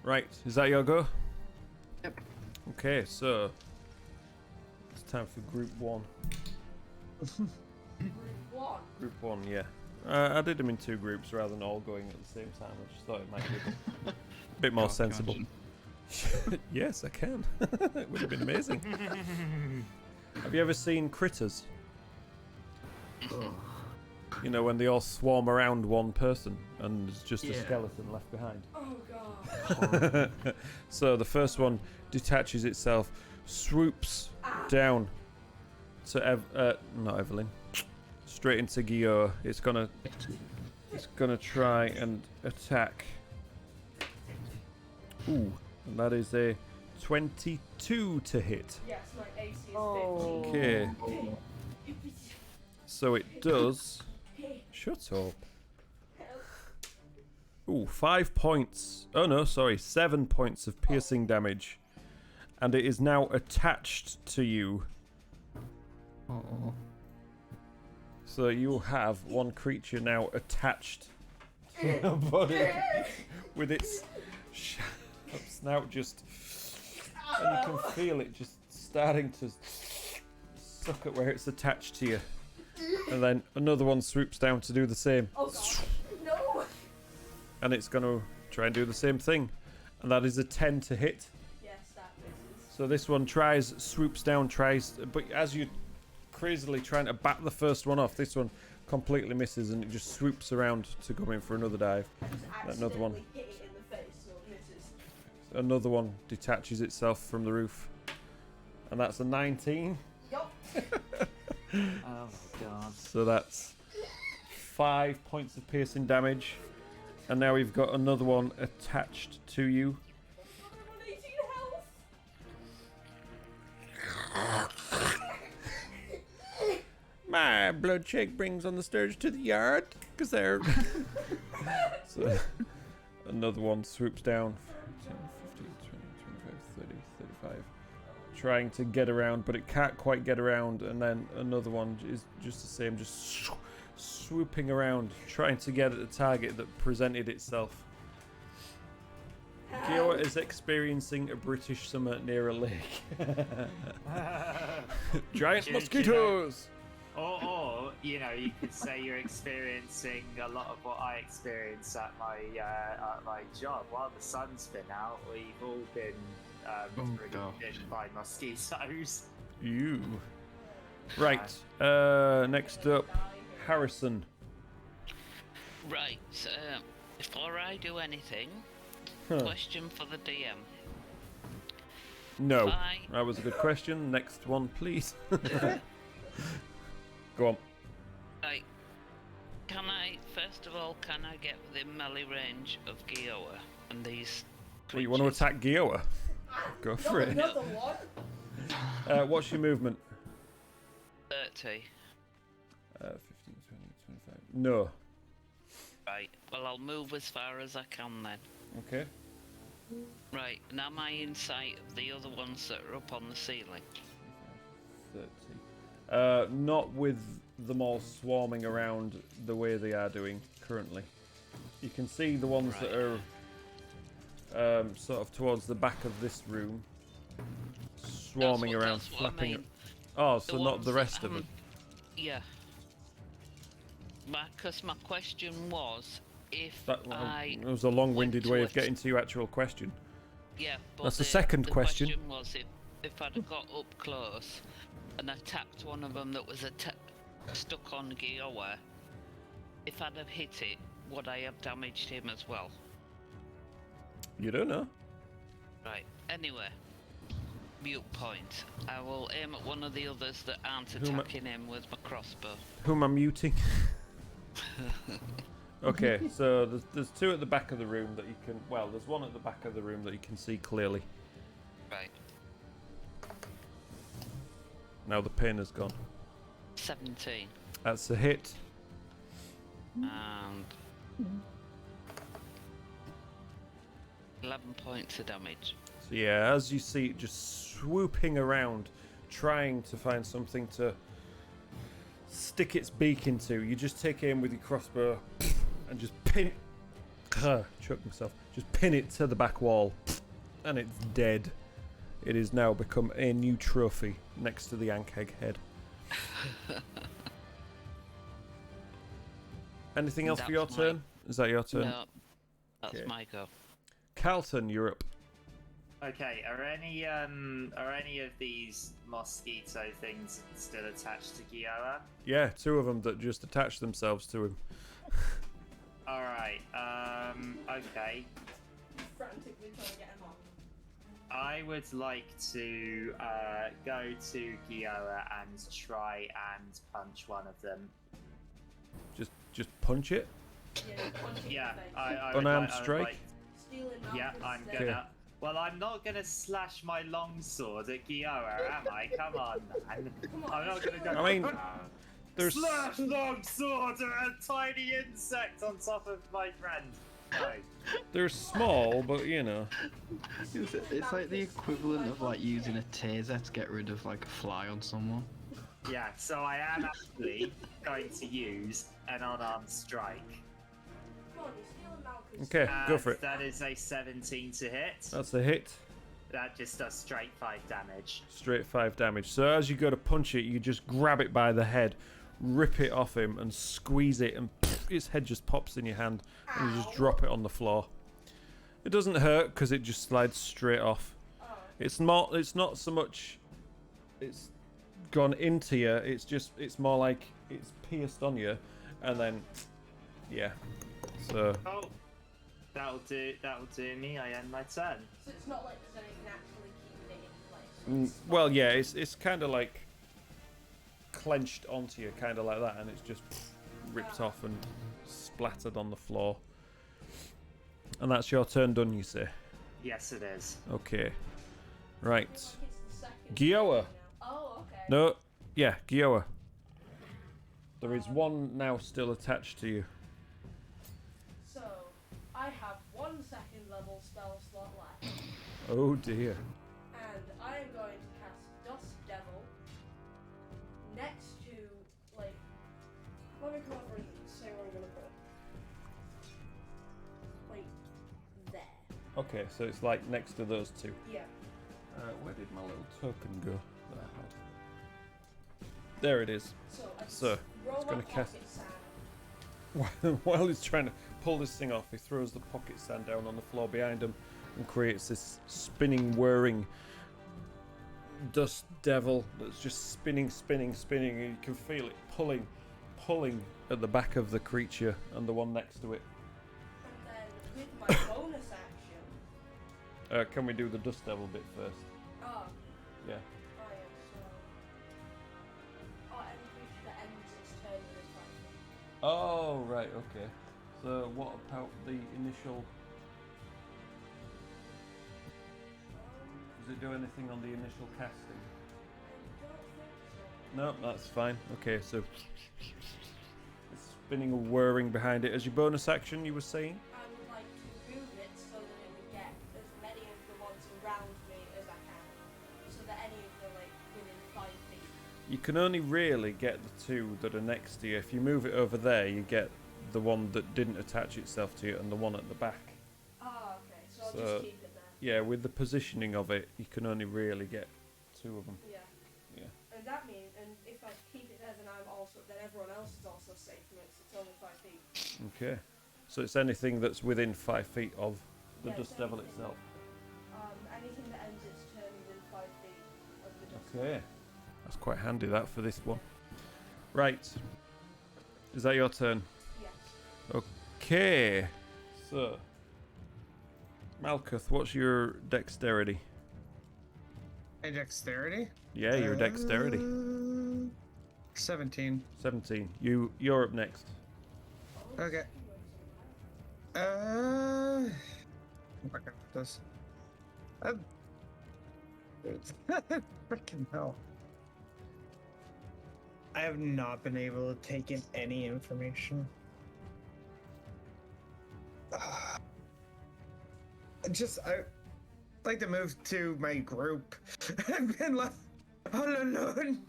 Speaker 1: Right, is that your go?
Speaker 2: Yep.
Speaker 1: Okay, so it's time for group 1.
Speaker 4: Group 1.
Speaker 1: Group 1, yeah. I did them in 2 groups rather than all going at the same time. I just thought it might be a bit more sensible. Yes, I can. It would have been amazing. Have you ever seen Critters? You know, when they all swarm around one person and there's just a skeleton left behind.
Speaker 4: Oh god.
Speaker 1: So the first one detaches itself, swoops down to not Evelyn, straight into Gio. It's gonna try and attack. Ooh, and that is a 22 to hit.
Speaker 4: Yes, my AC is 15.
Speaker 1: Okay. So it does. Shut up. Ooh, 5 points. Oh no, sorry, 7 points of piercing damage. And it is now attached to you.
Speaker 2: Oh.
Speaker 1: So you have one creature now attached to your body with its snout just. And you can feel it just starting to suck at where it's attached to you. And then another one swoops down to do the same.
Speaker 4: Oh god. No!
Speaker 1: And it's going to try and do the same thing. And that is a 10 to hit.
Speaker 4: Yes, that misses.
Speaker 1: So this one swoops down, but as you crazily trying to bat the first one off, this one completely misses and it just swoops around to go in for another dive. Another one.
Speaker 4: Hit it in the face, so it misses.
Speaker 1: Another one detaches itself from the roof. And that's a 19.
Speaker 4: Yup.
Speaker 6: Oh my god.
Speaker 1: So that's 5 points of piercing damage. And now we've got another one attached to you.
Speaker 4: I'm on 18 health.
Speaker 1: My blood shake brings on the sturge to the yard. Because they're... So another one swoops down. 10, 15, 20, 25, 30, 35. Trying to get around, but it can't quite get around. And then another one is just the same, just swooping around, trying to get at the target that presented itself. Gio is experiencing a British summer near a lake. Giant mosquitoes!
Speaker 6: Or, you know, you could say you're experiencing a lot of what I experience at my job. While the sun's been out, we've all been bitten by mosquitoes.
Speaker 1: You. Right. Next up, Harrison.
Speaker 5: Right, before I do anything, question for the DM.
Speaker 1: No. That was a good question. Next one, please. Go on.
Speaker 5: Right. First of all, can I get within melee range of Gioa and these creatures?
Speaker 1: Well, you want to attack Gioa? Go for it.
Speaker 4: Another one.
Speaker 1: What's your movement?
Speaker 5: 30.
Speaker 1: 15, 20, 25. No.
Speaker 5: Right. Well, I'll move as far as I can then.
Speaker 1: Okay.
Speaker 5: Right. And am I in sight of the other ones that are up on the ceiling?
Speaker 1: 30. Not with them all swarming around the way they are doing currently. You can see the ones that are sort of towards the back of this room, swarming around,
Speaker 5: that's what
Speaker 1: flapping.
Speaker 5: I mean.
Speaker 1: Oh, so
Speaker 5: The
Speaker 1: not
Speaker 5: ones
Speaker 1: the
Speaker 5: that
Speaker 1: rest of them.
Speaker 5: Yeah. Because my question was, if
Speaker 1: That
Speaker 5: I
Speaker 1: was a long-winded
Speaker 5: went
Speaker 1: way
Speaker 5: to
Speaker 1: of getting to your actual question.
Speaker 5: Yeah, but
Speaker 1: That's the second question.
Speaker 5: The question was if I'd have got up close and attacked one of them that was stuck on Giowa, if I'd have hit it, would I have damaged him as well?
Speaker 1: You don't know.
Speaker 5: Right. Anyway, mute point. I will aim at one of the others that aren't
Speaker 1: Who am I-
Speaker 5: attacking him with my crossbow.
Speaker 1: Who am I muting? Okay, so there's two at the back of the room that you can... Well, there's one at the back of the room that you can see clearly.
Speaker 5: Right.
Speaker 1: Now the pain has gone.
Speaker 5: 17.
Speaker 1: That's a hit.
Speaker 5: And 11 points of damage.
Speaker 1: So yeah, as you see it just swooping around, trying to find something to stick its beak into, you just take aim with your crossbow and just pin... choke myself. Just pin it to the back wall, and it's dead. It has now become a new trophy next to the Ankeg head. Anything else for your
Speaker 5: That's my-
Speaker 1: turn? Is that your turn?
Speaker 5: No, that's
Speaker 1: Okay.
Speaker 5: my go.
Speaker 1: Carlton, you're up.
Speaker 6: Okay, are any of these mosquito things still attached to Gioa?
Speaker 1: Yeah, two of them that just attach themselves to him.
Speaker 6: Alright, okay.
Speaker 4: Frantically trying to get him off.
Speaker 6: I would like to go to Gioa and try and punch one of them.
Speaker 1: Just punch it.
Speaker 4: Yeah, punch it in
Speaker 6: Yeah,
Speaker 4: the face.
Speaker 6: I would
Speaker 1: Unarmed
Speaker 6: like- I would
Speaker 1: strike?
Speaker 6: like-
Speaker 4: Stealing
Speaker 6: yeah,
Speaker 4: Malcolm's
Speaker 6: I'm
Speaker 4: thing.
Speaker 6: gonna. Well, I'm not gonna slash my longsword at Gioa, am I? Come on, man.
Speaker 4: Come on,
Speaker 6: I'm not gonna go.
Speaker 1: I mean, there's
Speaker 6: slash longsword at a tiny insect on top of my friend. No.
Speaker 1: they're small, but you know.
Speaker 2: It's like the equivalent of like using a taser to get rid of like a fly on someone.
Speaker 6: Yeah, so I am actually going to use an unarmed strike.
Speaker 4: Come on, you're stealing Malcolm's
Speaker 1: Okay, go
Speaker 6: And
Speaker 1: for it.
Speaker 6: That is a 17 to hit.
Speaker 1: That's a hit.
Speaker 6: That just does straight 5 damage.
Speaker 1: Straight 5 damage. So as you go to punch it, you just grab it by the head, rip it off him, and squeeze it, and his head just pops in your hand, and you just drop it on the floor. It doesn't hurt because it just slides straight off. It's not so much. It's gone into you. It's more like it's pierced on you, and then yeah. So
Speaker 6: Oh, that'll do me. I end my turn.
Speaker 4: So it's not like there's anything actually keeping it in place.
Speaker 1: well, yeah, it's kind of like clenched onto you, kind of like that, and it's just ripped off and splattered on the floor. And that's your turn done, you say?
Speaker 6: Yes, it is.
Speaker 1: Okay. Right.
Speaker 4: It's the second
Speaker 1: Gioa.
Speaker 4: now. Oh, okay.
Speaker 1: No. Yeah, Gioa. There is one now still attached to you.
Speaker 4: So, I have 1 second level spell slot left.
Speaker 1: Oh dear.
Speaker 4: And I am going to cast Dust Devil next to, like, let me come over and say where I'm going to put it. Like, there.
Speaker 1: Okay, so it's like next to those two.
Speaker 4: Yeah.
Speaker 1: Where did my little token go that I had? There it is.
Speaker 4: So, I just
Speaker 1: So,
Speaker 4: roll
Speaker 1: it's gonna
Speaker 4: my
Speaker 1: cast-
Speaker 4: pocket sand.
Speaker 1: While he's trying to pull this thing off, he throws the pocket sand down on the floor behind him and creates this spinning, whirring dust devil that's just spinning, and you can feel it pulling at the back of the creature and the one next to it.
Speaker 4: And then, with my bonus action,
Speaker 1: Can we do the dust devil bit first?
Speaker 4: oh,
Speaker 1: Yeah.
Speaker 4: I am so... Oh, every creature that ends its turn with its fighting.
Speaker 1: Oh, right, okay. So what about the initial... Does it do anything on the initial casting?
Speaker 4: I don't think so.
Speaker 1: No, that's fine. Okay, so it's spinning and whirring behind it as your bonus action, you were saying?
Speaker 4: I would like to move it so that it would get as many of the ones around me as I can. So that any of them, like, within 5 feet.
Speaker 1: You can only really get the two that are next to you. If you move it over there, you get the one that didn't attach itself to you and the one at the back.
Speaker 4: Ah, okay. So I'll
Speaker 1: So,
Speaker 4: just keep it there.
Speaker 1: yeah, with the positioning of it, you can only really get 2 of them.
Speaker 4: Yeah.
Speaker 1: Yeah.
Speaker 4: And that means, and if I keep it there, then then everyone else is also safe from it, 'cause it's only 5 feet.
Speaker 1: Okay. So it's anything that's within 5 feet of the
Speaker 4: Yeah,
Speaker 1: dust
Speaker 4: it's
Speaker 1: devil
Speaker 4: anything.
Speaker 1: itself.
Speaker 4: Anything that ends its turn within 5 feet of the dust.
Speaker 1: Okay. That's quite handy, that, for this one. Right. Is that your turn?
Speaker 4: Yes.
Speaker 1: Okay. So, Malkuth, what's your dexterity?
Speaker 3: A dexterity?
Speaker 1: Yeah, your dexterity.
Speaker 3: 17.
Speaker 1: 17. You're up next.
Speaker 3: Okay. I'm working with this. Freaking hell. I have not been able to take in any information. I like to move to my group. I've been left all alone.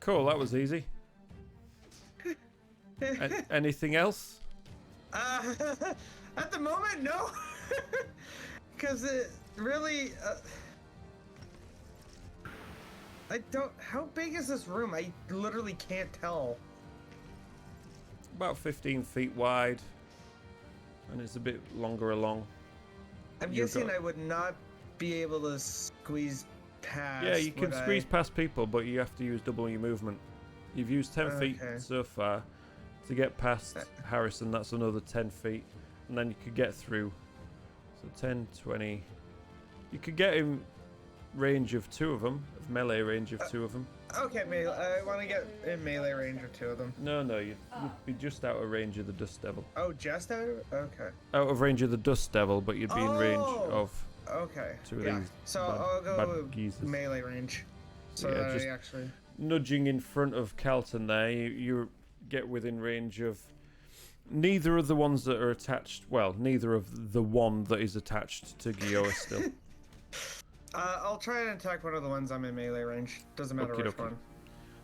Speaker 1: Cool, that was easy. Anything else?
Speaker 3: At the moment, no. Because it really... I don't... How big is this room? I literally can't tell.
Speaker 1: About 15 feet wide. And it's a bit longer along.
Speaker 3: I'm
Speaker 1: You've
Speaker 3: guessing
Speaker 1: got-
Speaker 3: I would not be able to squeeze past.
Speaker 1: Yeah, you can
Speaker 3: would
Speaker 1: squeeze past people, but you have to use double your movement. You've used 10 feet
Speaker 3: Okay.
Speaker 1: so far. To get past Harrison, that's another 10 feet. And then you could get through. So 10, 20. You could get in range of 2 of them. Of melee range of 2 of them.
Speaker 3: Okay, I want to get in melee range of 2 of them.
Speaker 1: No, you'd be just out of range of the Dust Devil.
Speaker 3: Oh, just out? Okay.
Speaker 1: Out of range of the Dust Devil, but you'd be in range of
Speaker 3: Okay.
Speaker 1: 2 of
Speaker 3: Yeah.
Speaker 1: these
Speaker 3: So
Speaker 1: bad,
Speaker 3: I'll go
Speaker 1: bad
Speaker 3: with
Speaker 1: geezers.
Speaker 3: melee range. So
Speaker 1: Yeah,
Speaker 3: that
Speaker 1: just-
Speaker 3: I actually...
Speaker 1: Nudging in front of Calton there, you get within range of neither of the ones that are attached. Well, neither of the one that is attached to Gioa still.
Speaker 3: I'll try and attack one of the ones I'm in melee range. Doesn't matter
Speaker 1: Okie
Speaker 3: which
Speaker 1: dokie.
Speaker 3: one.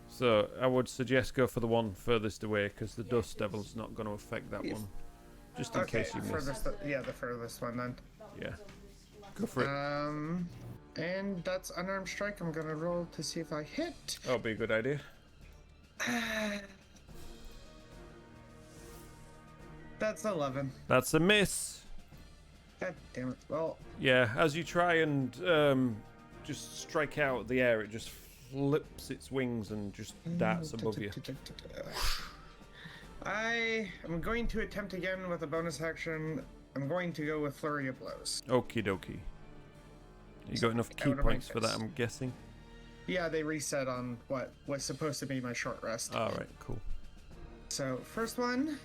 Speaker 1: So I would suggest go for the one furthest away because the Dust Devil's not going to affect that one. Just in
Speaker 3: Okay,
Speaker 1: case you miss.
Speaker 3: the furthest one then.
Speaker 1: Yeah. Go for it.
Speaker 3: And that's unarmed strike. I'm gonna roll to see if I hit.
Speaker 1: That'll be a good idea.
Speaker 3: That's 11.
Speaker 1: That's a miss.
Speaker 3: God damn it. Well,
Speaker 1: Yeah, as you try and just strike out of the air, it just flips its wings and just darts above you.
Speaker 3: I am going to attempt again with a bonus action. I'm going to go with Flurry of Blows.
Speaker 1: Okie dokie. You got enough key
Speaker 3: Out of my
Speaker 1: points for that,
Speaker 3: fist.
Speaker 1: I'm guessing.
Speaker 3: Yeah, they reset on what was supposed to be my short rest.
Speaker 1: Alright, cool.
Speaker 3: So, first one.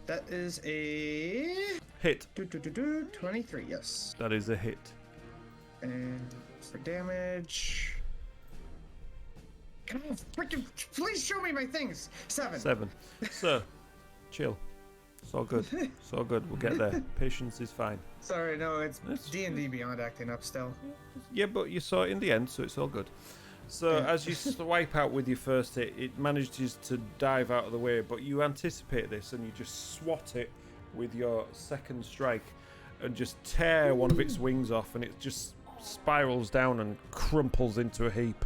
Speaker 3: That is a...
Speaker 1: Hit.
Speaker 3: 23, yes.
Speaker 1: That is a hit.
Speaker 3: And for damage... God, freaking... Please show me my things! 7.
Speaker 1: 7. So, chill. It's all good. It's all good. We'll get there. Patience is fine.
Speaker 3: Sorry, no, it's
Speaker 1: That's-
Speaker 3: D&D Beyond acting up still.
Speaker 1: Yeah, but you saw it in the end, so it's all good. So
Speaker 3: Yeah.
Speaker 1: as you swipe out with your first hit, it manages to dive out of the way, but you anticipate this and you just swat it with your second strike and just tear one of its wings off, and it just spirals down and crumples into a heap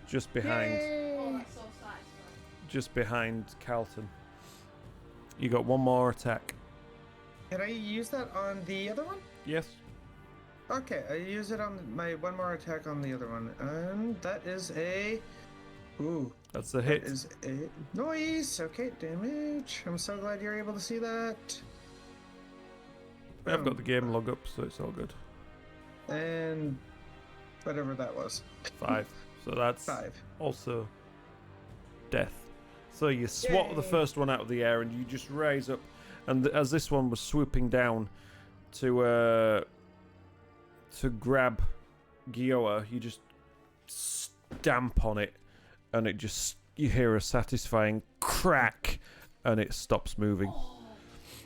Speaker 1: just behind
Speaker 4: Oh, that's so satisfying.
Speaker 1: just behind Calton. You got one more attack.
Speaker 3: Can I use that on the other one?
Speaker 1: Yes.
Speaker 3: Okay, I use it on my one more attack on the other one. And that is a... Ooh.
Speaker 1: That's a hit.
Speaker 3: Is a noise. Okay, damage. I'm so glad you're able to see that.
Speaker 1: I've got the game log up, so it's all good.
Speaker 3: And whatever that was.
Speaker 1: 5. So that's
Speaker 3: 5.
Speaker 1: also death. So you swat the
Speaker 3: Yay.
Speaker 1: first one out of the air and you just raise up, and as this one was swooping down to grab Gioa, you just stamp on it and you hear a satisfying crack, and it stops moving.
Speaker 4: Oh,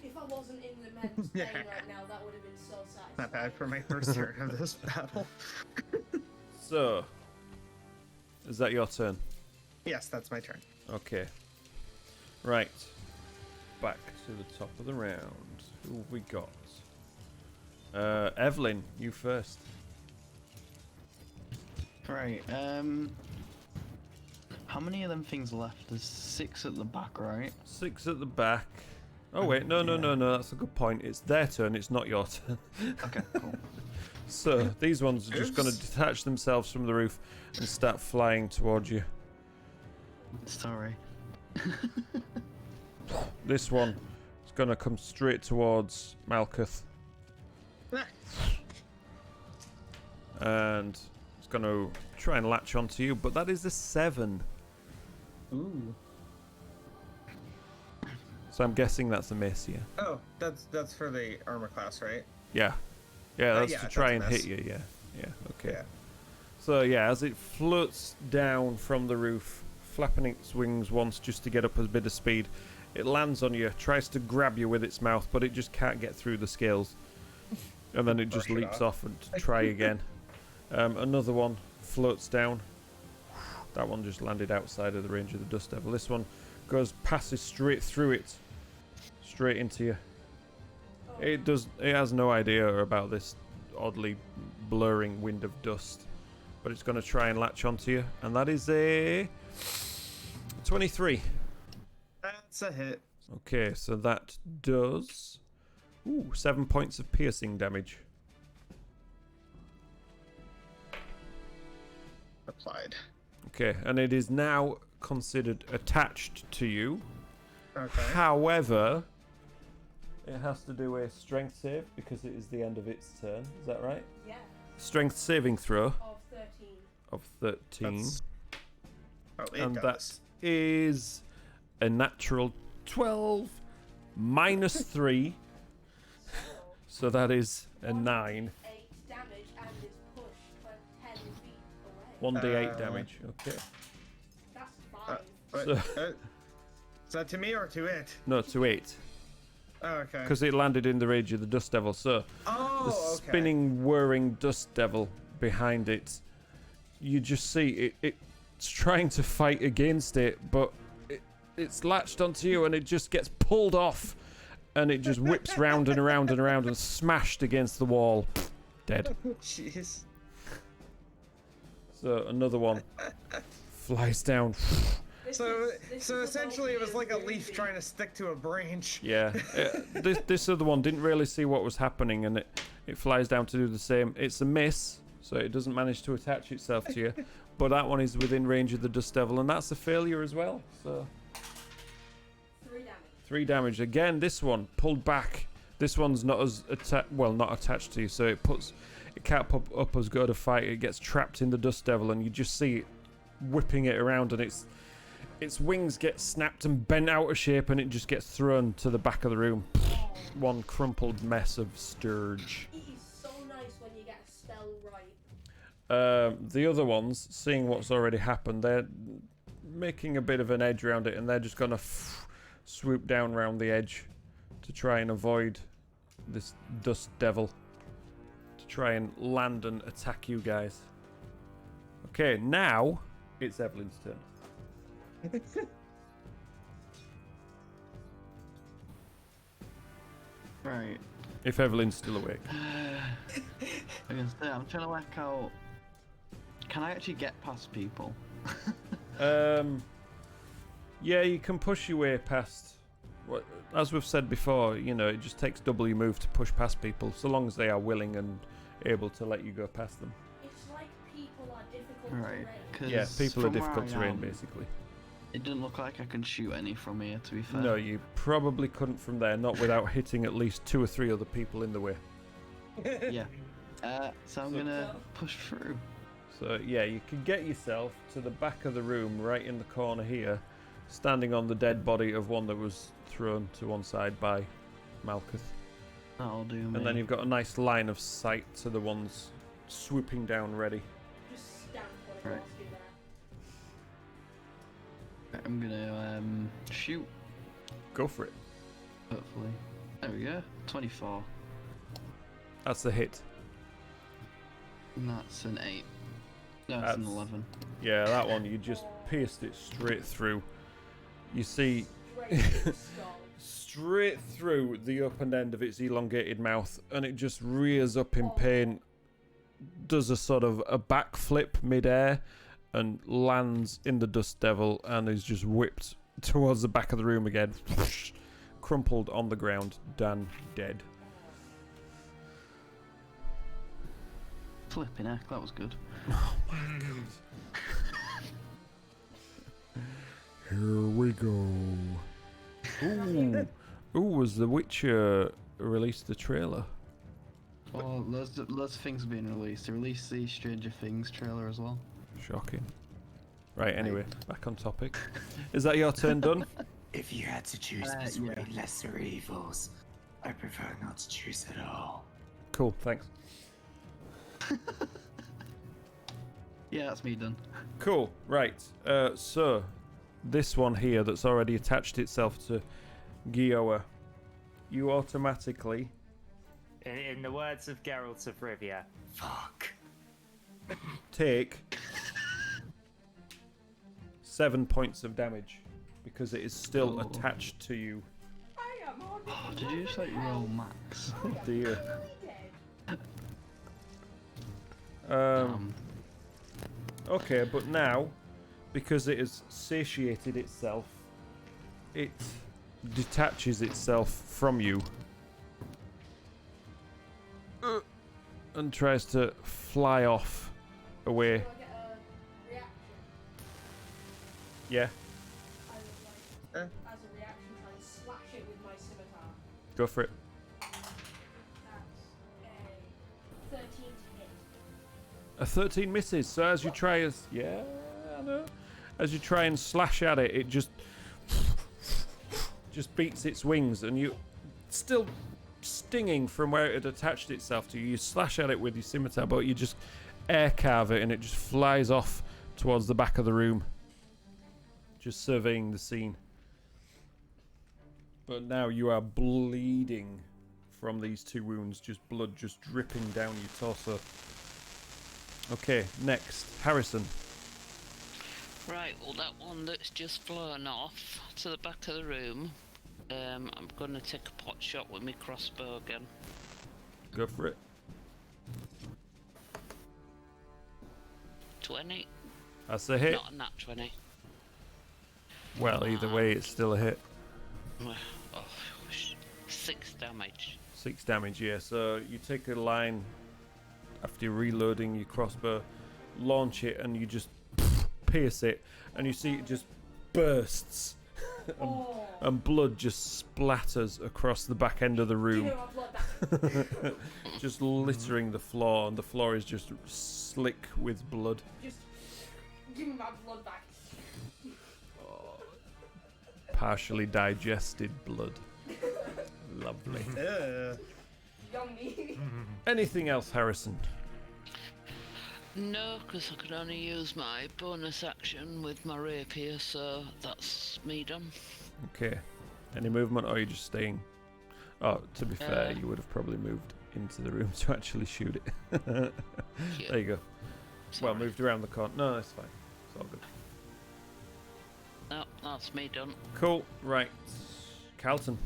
Speaker 4: if I wasn't in the men's pain right now, that would have been so satisfying.
Speaker 3: Not bad for my first turn of this battle.
Speaker 1: So, is that your turn?
Speaker 3: Yes, that's my turn.
Speaker 1: Okay. Right. Back to the top of the round. Who have we got? Evelyn, you first.
Speaker 2: Right, how many of them things left? There's 6 at the back, right?
Speaker 1: 6 at the back. Oh wait, no, that's a good point. It's their turn, it's not your turn.
Speaker 2: Okay, cool.
Speaker 1: So, these ones are just going to detach themselves from the roof and start flying towards you.
Speaker 2: Sorry.
Speaker 1: This one is going to come straight towards Malkuth. And it's going to try and latch onto you, but that is a 7.
Speaker 3: Ooh.
Speaker 1: So I'm guessing that's a miss, yeah.
Speaker 3: Oh, that's for the armor class, right?
Speaker 1: Yeah. Yeah, that's
Speaker 3: yeah,
Speaker 1: to try and
Speaker 3: that's a
Speaker 1: hit
Speaker 3: miss.
Speaker 1: you, yeah. Okay.
Speaker 3: Yeah.
Speaker 1: So yeah, as it floats down from the roof, flapping its wings once just to get up a bit of speed, it lands on you, tries to grab you with its mouth, but it just can't get through the scales. And then it just
Speaker 3: Brush it
Speaker 1: leaps
Speaker 3: off.
Speaker 1: off and try again. Another one floats down. That one just landed outside of the range of the Dust Devil. This one passes straight through it, straight into you. It has no idea about this oddly blurring wind of dust, but it's going to try and latch onto you, and that is a 23.
Speaker 3: That's a hit.
Speaker 1: Okay, so that does 7 points of piercing damage.
Speaker 3: Applied.
Speaker 1: Okay, and it is now considered attached to you.
Speaker 3: Okay.
Speaker 1: However, it has to do a strength save because it is the end of its turn. Is that right?
Speaker 4: Yeah.
Speaker 1: Strength saving throw
Speaker 4: Of 13.
Speaker 1: of 13.
Speaker 3: That's... Oh, it
Speaker 1: And
Speaker 3: does.
Speaker 1: that is a natural 12 minus 3. So that is a 9.
Speaker 4: 8 damage and is pushed for 10 feet away.
Speaker 1: 1d8 damage. Okay.
Speaker 4: That's fine.
Speaker 3: Wait,
Speaker 1: So-
Speaker 3: is that to me or to it?
Speaker 1: No, to 8.
Speaker 3: Oh, okay.
Speaker 1: Because it landed in the rage of the Dust Devil. So the
Speaker 3: Oh, okay.
Speaker 1: spinning, whirring Dust Devil behind it, you just see it's trying to fight against it, but it's latched onto you and it just gets pulled off and it just whips round and around and around and smashed against the wall. Dead.
Speaker 3: Jeez.
Speaker 1: So another one flies down.
Speaker 3: So
Speaker 4: This
Speaker 3: so
Speaker 4: is
Speaker 3: essentially it was like a
Speaker 4: very
Speaker 3: leaf
Speaker 4: big.
Speaker 3: trying to stick to a branch.
Speaker 1: Yeah. This other one didn't really see what was happening and it flies down to do the same. It's a miss, so it doesn't manage to attach itself to you. But that one is within range of the Dust Devil, and that's a failure as well. So
Speaker 4: 3 damage.
Speaker 1: 3 damage. Again, this one pulled back. This one's not as not attached to you, so it can't pop up as good a fight. It gets trapped in the Dust Devil, and you just see it whipping it around, and its wings get snapped and bent out of shape, and it just gets thrown to the back of the room.
Speaker 4: Oh,
Speaker 1: One crumpled mess of sturge.
Speaker 4: it is so nice when you get a spell right.
Speaker 1: The other ones, seeing what's already happened, they're making a bit of an edge around it, and they're just gonna swoop down around the edge to try and avoid this Dust Devil, to try and land and attack you guys. Okay, now it's Evelyn's turn.
Speaker 2: Right.
Speaker 1: If Evelyn's still awake.
Speaker 2: I'm trying to work out. Can I actually get past people?
Speaker 1: Yeah, you can push your way past. As we've said before, it just takes double your move to push past people, so long as they are willing and able to let you go past them.
Speaker 4: It's like people are difficult
Speaker 2: Right.
Speaker 4: to raise.
Speaker 1: Yeah, people are
Speaker 2: from where
Speaker 1: difficult
Speaker 2: I
Speaker 1: terrain,
Speaker 2: am,
Speaker 1: basically.
Speaker 2: It didn't look like I can shoot any from here, to be fair.
Speaker 1: No, you probably couldn't from there, not without hitting at least 2 or 3 other people in the way.
Speaker 2: Yeah. So I'm gonna push through.
Speaker 1: So yeah, you can get yourself to the back of the room, right in the corner here, standing on the dead body of one that was thrown to one side by Malkuth.
Speaker 2: That'll do me.
Speaker 1: And then you've got a nice line of sight to the ones swooping down ready.
Speaker 4: Just stamp on it
Speaker 2: Right.
Speaker 4: whilst you're
Speaker 2: I'm gonna shoot.
Speaker 1: Go for it.
Speaker 2: Hopefully. There we go. 24.
Speaker 1: That's the hit.
Speaker 2: And that's an 8. No, it's an
Speaker 1: That's-
Speaker 2: 11.
Speaker 1: Yeah, that one, you just pierced it straight through. You see, straight through the open end of its elongated mouth, and it just rears up in pain, does a sort of a backflip midair, and lands in the dust devil, and is just whipped towards the back of the room again, crumpled on the ground, done, dead.
Speaker 2: Flipping heck, that was good.
Speaker 1: Here we go. Ooh, was The Witcher released the trailer?
Speaker 2: Oh, loads of things have been released. They released the Stranger Things trailer as well.
Speaker 1: Shocking. Right, anyway, back on topic. Is that your turn done?
Speaker 6: If you had to choose
Speaker 2: yeah.
Speaker 6: lesser evils, I prefer not to choose at all.
Speaker 1: Cool, thanks.
Speaker 2: Yeah, that's me done.
Speaker 1: Cool, right. So, this one here that's already attached itself to Gioa, you automatically...
Speaker 6: In the words of Geralt of Rivia, fuck.
Speaker 1: take 7 points of damage because it is still
Speaker 2: Oh.
Speaker 1: attached to you.
Speaker 4: I am on
Speaker 2: Oh, did you just like roll max?
Speaker 1: Oh dear.
Speaker 2: Um,
Speaker 1: Okay, but now, because it has satiated itself, it detaches itself from you and tries to fly off away.
Speaker 4: Do I get a reaction?
Speaker 1: Yeah,
Speaker 4: I would like, as a reaction, try and slash it with my scimitar.
Speaker 1: go for it.
Speaker 4: That's a 13 to hit.
Speaker 1: A 13 misses. So as you try as you try and slash at it, it just beats its wings, and you still stinging from where it had attached itself to you. You slash at it with your scimitar, but you just air carve it, and it just flies off towards the back of the room, just surveying the scene. But now you are bleeding from these 2 wounds, just blood just dripping down your torso. Okay, next, Harrison.
Speaker 5: Right, well, that one that's just flown off to the back of the room, I'm going to take a pot shot with my crossbow again.
Speaker 1: Go for it.
Speaker 5: 20.
Speaker 1: That's a hit.
Speaker 5: Not a nat 20.
Speaker 1: Well, either way, it's still a hit.
Speaker 5: Oh, 6 damage.
Speaker 1: 6 damage, yeah. So you take a line after reloading your crossbow, launch it, and you just pierce it, and you see it just bursts, and blood just splatters across the back end of the
Speaker 4: Give
Speaker 1: room,
Speaker 4: me my blood back.
Speaker 1: just littering the floor, and the floor is just slick with blood.
Speaker 4: Just give me my blood back.
Speaker 1: Partially digested blood. Lovely.
Speaker 4: Yummy.
Speaker 1: Anything else, Harrison?
Speaker 5: No, because I could only use my bonus action with my rapier, so that's me done.
Speaker 1: Okay. Any movement, or are you just staying? Oh, to be fair, you would have probably moved into the room to actually shoot it.
Speaker 5: Yeah.
Speaker 1: There you go.
Speaker 5: Sorry.
Speaker 1: Well, moved around the corner. No, that's fine. It's all good.
Speaker 5: No, that's me done.
Speaker 1: Cool. Right. Carlton.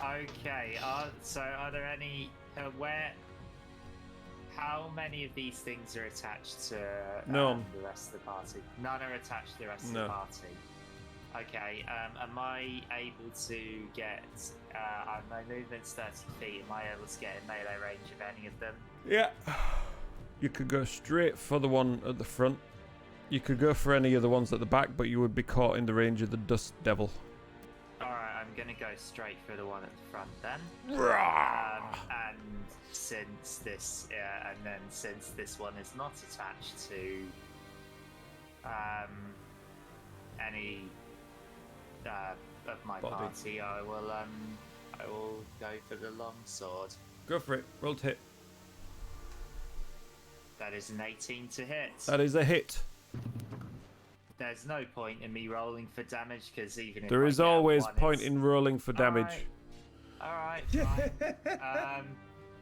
Speaker 6: Okay, so are there any, how many of these things are attached to
Speaker 1: None.
Speaker 6: the rest of the party? None are attached to the rest of
Speaker 1: No.
Speaker 6: the party. Okay, am I able to get, my movement's 30 feet, am I able to get in melee range of any of them?
Speaker 1: Yeah. You could go straight for the one at the front. You could go for any of the ones at the back, but you would be caught in the range of the Dust Devil.
Speaker 6: Alright, I'm gonna go straight for the one at the front then. And since this, since this one is not attached to any of my
Speaker 1: Body.
Speaker 6: party, I will go for the long sword.
Speaker 1: Go for it. Roll to hit.
Speaker 6: That is an 18 to hit.
Speaker 1: That is a hit.
Speaker 6: there's no point in me rolling for damage because even if
Speaker 1: There
Speaker 6: I
Speaker 1: is
Speaker 6: get
Speaker 1: always
Speaker 6: one,
Speaker 1: point
Speaker 6: it's-
Speaker 1: in rolling for damage.
Speaker 6: Alright, fine.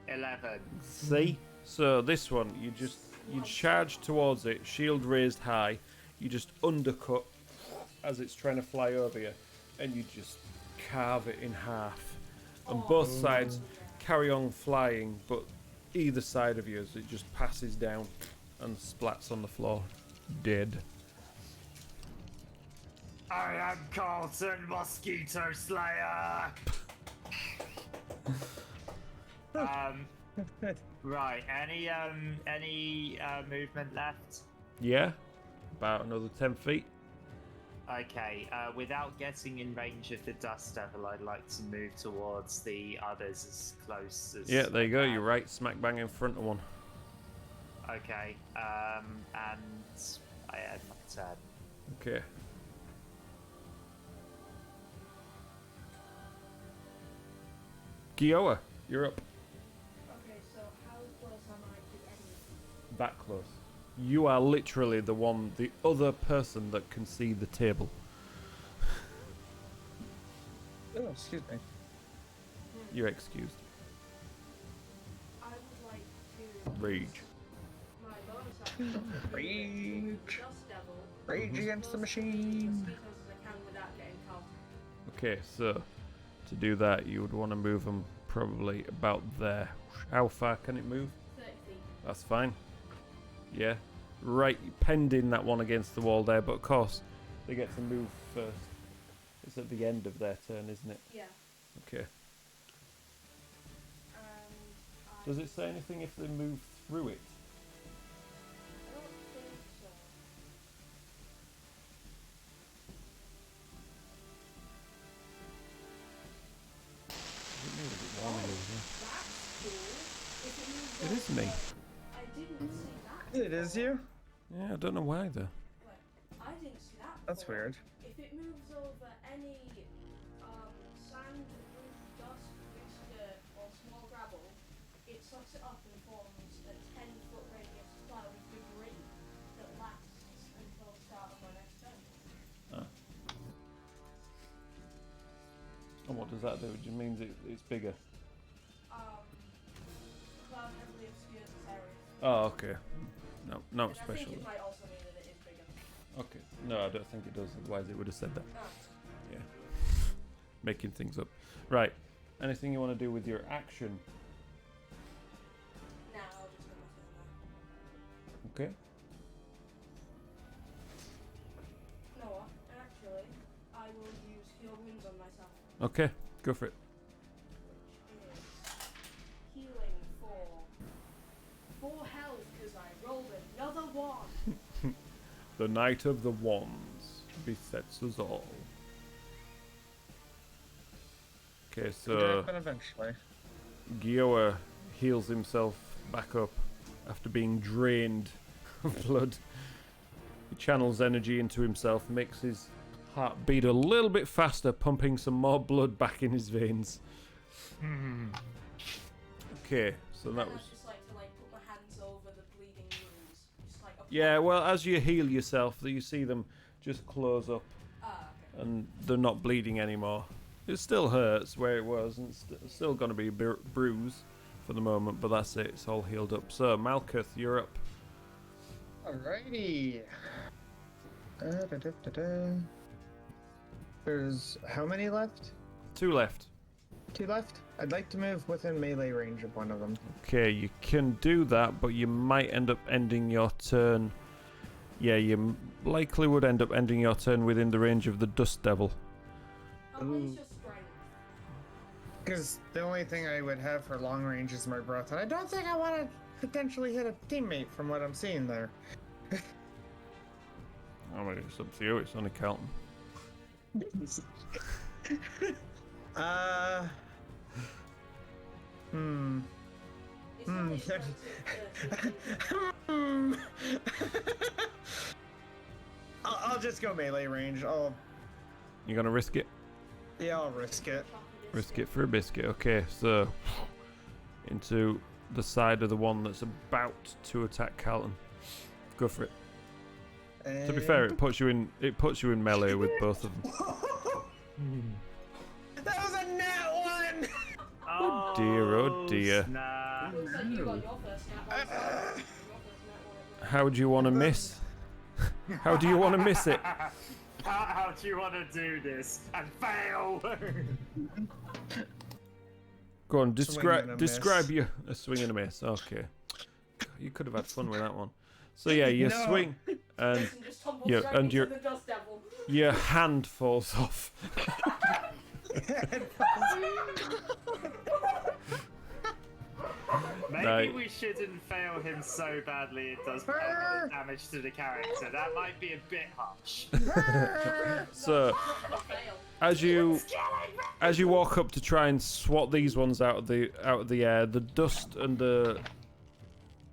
Speaker 6: 11.
Speaker 1: See? So this one, you charge towards it, shield raised high, you just undercut as it's trying to fly over you, and you just carve it in half. And both sides carry on flying, but either side of you as it just passes down and splats on the floor, dead.
Speaker 6: I am Carlton Mosquito Slayer! Right, any movement left?
Speaker 1: Yeah? About another 10 feet.
Speaker 6: Okay, without getting in range of the Dust Devil, I'd like to move towards the others as close as
Speaker 1: Yeah, there you go,
Speaker 6: I can.
Speaker 1: you're right smack bang in front of one.
Speaker 6: Okay, and I had my turn.
Speaker 1: Okay. Gioa, you're up.
Speaker 4: Okay, so how close am I to anything?
Speaker 1: That close. You are literally the other person that can see the table.
Speaker 3: Oh, excuse me.
Speaker 1: You're excused.
Speaker 4: I would like to
Speaker 1: Rage.
Speaker 4: my bonus action to
Speaker 3: Rage.
Speaker 4: Dust Devil
Speaker 3: Rage against the machine.
Speaker 4: as close as I can without getting caught.
Speaker 1: Okay, so to do that, you would want to move them probably about there. How far can it move?
Speaker 4: 30 feet.
Speaker 1: That's fine. Yeah. Right, pending that one against the wall there, but of course, they get to move first. It's at the end of their turn, isn't it?
Speaker 4: Yeah.
Speaker 1: Okay.
Speaker 4: And
Speaker 1: Does it say anything if they move through it?
Speaker 4: I don't think so. That's cool. If it moves
Speaker 1: It is
Speaker 4: over-
Speaker 1: me.
Speaker 4: I didn't see that.
Speaker 3: It is you?
Speaker 1: Yeah, I don't know why though.
Speaker 4: Wait, I didn't see that.
Speaker 3: That's
Speaker 4: before.
Speaker 3: weird.
Speaker 4: If it moves over any sand, roof, dust, loose dirt, or small gravel, it sucks it up and forms a 10-foot radius cloud of debris that lasts until the start of my next turn.
Speaker 1: And what does that do? It just means it's bigger.
Speaker 4: Cloud heavily obscures this area.
Speaker 1: Oh, okay. No, not
Speaker 4: And I
Speaker 1: special.
Speaker 4: think it might also mean that it is bigger.
Speaker 1: Okay. No, I don't think it does. Otherwise, it would have said that.
Speaker 4: Oh.
Speaker 1: Yeah. Making things up. Right. Anything you want to do with your action?
Speaker 4: Nah, I'll just go my turn
Speaker 1: Okay.
Speaker 4: now. No, actually, I will use Heal Wounds on myself.
Speaker 1: Okay. Go for it.
Speaker 4: Which is healing for 4 health because I rolled another 1.
Speaker 1: The Knight of the Wands besets us all. Okay,
Speaker 3: Could
Speaker 1: so
Speaker 3: happen eventually.
Speaker 1: Gioa heals himself back up after being drained of blood. He channels energy into himself, makes his heart beat a little bit faster, pumping some more blood back in his veins. Okay, so that
Speaker 4: And
Speaker 1: was...
Speaker 4: I just like to put my hands over the bleeding wounds. Just like apply-
Speaker 1: Yeah, well, as you heal yourself, you see them just close up
Speaker 4: Ah, okay.
Speaker 1: and they're not bleeding anymore. It still hurts where it was, and it's still going to be a bruise for the moment, but that's it. It's all healed up. So, Malkuth, you're up.
Speaker 3: Alrighty. Da-da-da-da-da. There's how many left?
Speaker 1: 2 left.
Speaker 3: 2 left? I'd like to move within melee range of one of them.
Speaker 1: Okay, you can do that, but you might end up ending your turn. Yeah, you likely would end up ending your turn within the range of the Dust Devil.
Speaker 4: How much is your strength?
Speaker 3: Because the only thing I would have for long range is my breath, and I don't think I want to potentially hit a teammate from what I'm seeing there.
Speaker 1: I mean, it's up to you. It's only Carlton.
Speaker 4: It's only 20 to 30.
Speaker 3: I'll just go melee range.
Speaker 1: You gonna risk it?
Speaker 3: Yeah, I'll risk it.
Speaker 1: Risk it for a biscuit. Okay, so into the side of the one that's about to attack Carlton. Go for it. To be fair, it puts you in melee with both of them.
Speaker 3: That was a nat one!
Speaker 6: Oh
Speaker 1: dear, oh dear.
Speaker 6: Snap.
Speaker 4: Looks like you got your first nat one. Your first nat one.
Speaker 1: How do you want to miss? How do you want to miss it?
Speaker 6: How do you want to do this and fail?
Speaker 1: Go on,
Speaker 3: and a
Speaker 1: describe
Speaker 3: miss.
Speaker 1: your a swing and a miss. Okay, you could have had fun with that one. So yeah, you
Speaker 3: No.
Speaker 1: swing and
Speaker 4: Jason just tumbles
Speaker 1: Yeah,
Speaker 4: straight
Speaker 1: and
Speaker 4: into
Speaker 1: you're-
Speaker 4: the dust devil.
Speaker 1: your hand falls off.
Speaker 6: Maybe
Speaker 1: No.
Speaker 6: we shouldn't fail him so badly it does permanent damage to the character. That might be a bit harsh.
Speaker 1: So
Speaker 4: Fail.
Speaker 1: as you walk up to try and swat these ones out of the air, the dust and the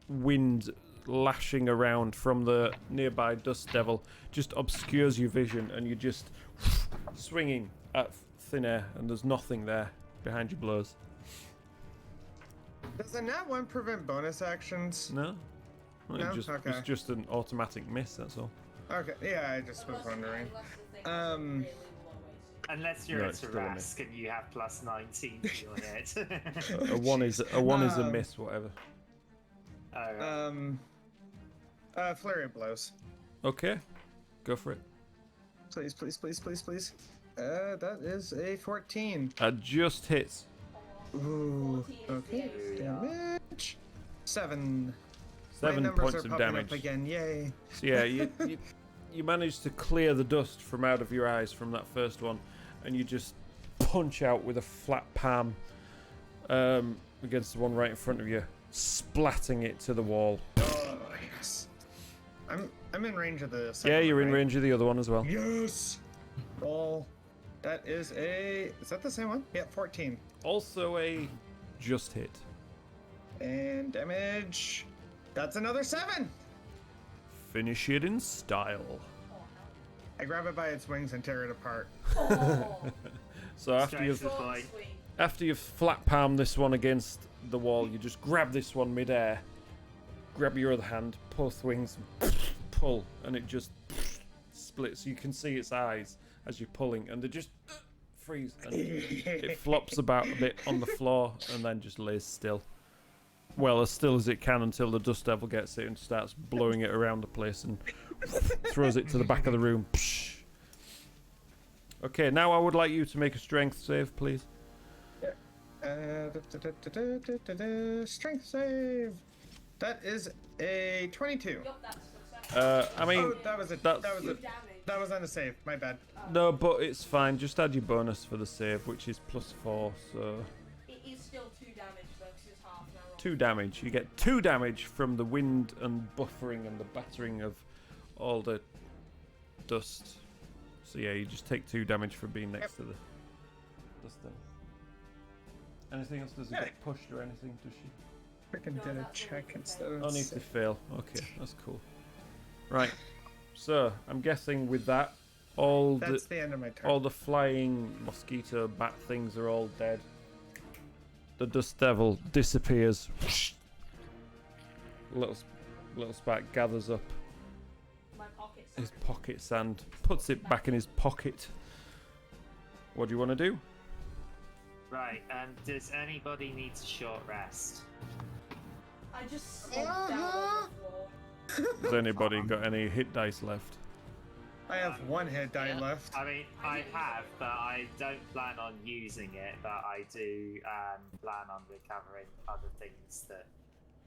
Speaker 1: wind lashing around from the nearby dust devil just obscures your vision, and you're just swinging at thin air, and there's nothing there behind your blows.
Speaker 3: Does the nat one prevent bonus actions?
Speaker 1: No,
Speaker 3: No?
Speaker 1: it's
Speaker 3: Okay.
Speaker 1: just an automatic miss. That's all.
Speaker 3: Okay, yeah, I just was wondering. Um,
Speaker 6: Unless you're
Speaker 1: No,
Speaker 6: a
Speaker 1: it's still a miss.
Speaker 6: Tarask and you have plus 19 to your hit.
Speaker 1: A one is a
Speaker 3: Um,
Speaker 1: miss, whatever.
Speaker 6: Alright.
Speaker 3: Flurry of blows.
Speaker 1: Okay, go for it.
Speaker 3: Please, please, please, please, please. That is a 14.
Speaker 1: That just hits.
Speaker 3: Ooh,
Speaker 4: 14 is
Speaker 3: okay.
Speaker 4: the
Speaker 3: Damage. 7.
Speaker 1: 7
Speaker 3: My numbers
Speaker 1: points
Speaker 3: are
Speaker 1: of
Speaker 3: popping
Speaker 1: damage.
Speaker 3: up again, yay.
Speaker 1: So yeah, you manage to clear the dust from out of your eyes from that first one, and you just punch out with a flat palm against the one right in front of you, splatting it to the wall.
Speaker 3: Oh, yes. I'm in range of the second
Speaker 1: Yeah, you're
Speaker 3: one,
Speaker 1: in
Speaker 3: right?
Speaker 1: range of the other one as well.
Speaker 3: Yes! Roll. That is a... Is that the same one? Yeah, 14.
Speaker 1: Also a just hit.
Speaker 3: And damage... That's another 7!
Speaker 1: Finish it in style.
Speaker 3: I grab it by its wings and tear it apart.
Speaker 4: Oh,
Speaker 1: So after
Speaker 6: Straight
Speaker 1: you've
Speaker 6: to the point.
Speaker 4: sweet.
Speaker 1: After you've flat palmed this one against the wall, you just grab this one mid-air, grab your other hand, both wings, and pull, and it just splits. You can see its eyes as you're pulling, and they just freeze, and it flops about a bit on the floor, and then just lays still. Well, as still as it can until the dust devil gets it and starts blowing it around the place and throws it to the back of the room. Okay, now I would like you to make a strength save, please.
Speaker 3: Strength save. That is a 22.
Speaker 4: Yup, that's success.
Speaker 1: I mean,
Speaker 3: Oh, that was
Speaker 4: Two
Speaker 3: a
Speaker 4: damage.
Speaker 3: that was on a save. My bad.
Speaker 1: no, but it's fine. Just add your bonus for the save, which is +4, so
Speaker 4: It is still 2 damage though, 'cause it's half now.
Speaker 1: 2 damage. You get 2 damage from the wind and buffering and the battering of all the dust. So yeah, you just take 2 damage for being next to the dust devil. Anything else? Does it
Speaker 3: Yeah.
Speaker 1: get pushed or anything? Does she?
Speaker 3: Freaking did a check instead of.
Speaker 1: Oh, needs to fail. Okay, that's cool. Right. So I'm guessing with that, all
Speaker 3: That's the end of my turn.
Speaker 1: all the flying mosquito bat things are all dead. The dust devil disappears. Little Spark gathers up
Speaker 4: My pocket's
Speaker 1: his pocket sand, puts it back in his pocket. What do you want to do?
Speaker 6: Right, does anybody need a short rest?
Speaker 4: I just slumped down on the floor.
Speaker 1: Has anybody got any hit dice left?
Speaker 3: I have one hit die
Speaker 5: Yeah.
Speaker 3: left.
Speaker 6: I mean, I have, but I don't plan on using it, but I do plan on recovering other things that...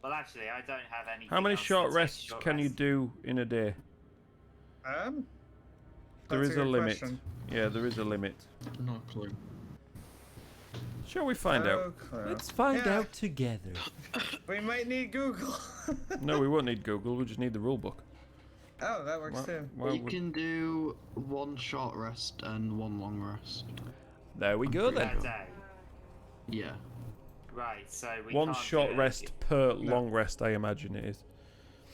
Speaker 6: Well, actually, I don't have any.
Speaker 1: How many short rests can you do in a day?
Speaker 3: There
Speaker 1: There is a limit. Yeah, there is a limit.
Speaker 2: No clue.
Speaker 1: Shall we find out?
Speaker 3: Let's
Speaker 1: find out together.
Speaker 3: We might need Google.
Speaker 1: No, we won't need Google. We just need the rule book.
Speaker 3: Oh, that works too.
Speaker 1: Well,
Speaker 2: You can do 1 short rest and 1 long rest.
Speaker 1: there we go then.
Speaker 6: Per day.
Speaker 2: Yeah.
Speaker 6: Right, so we
Speaker 1: One
Speaker 6: can't
Speaker 1: short
Speaker 6: do it.
Speaker 1: rest per long rest, I imagine it is.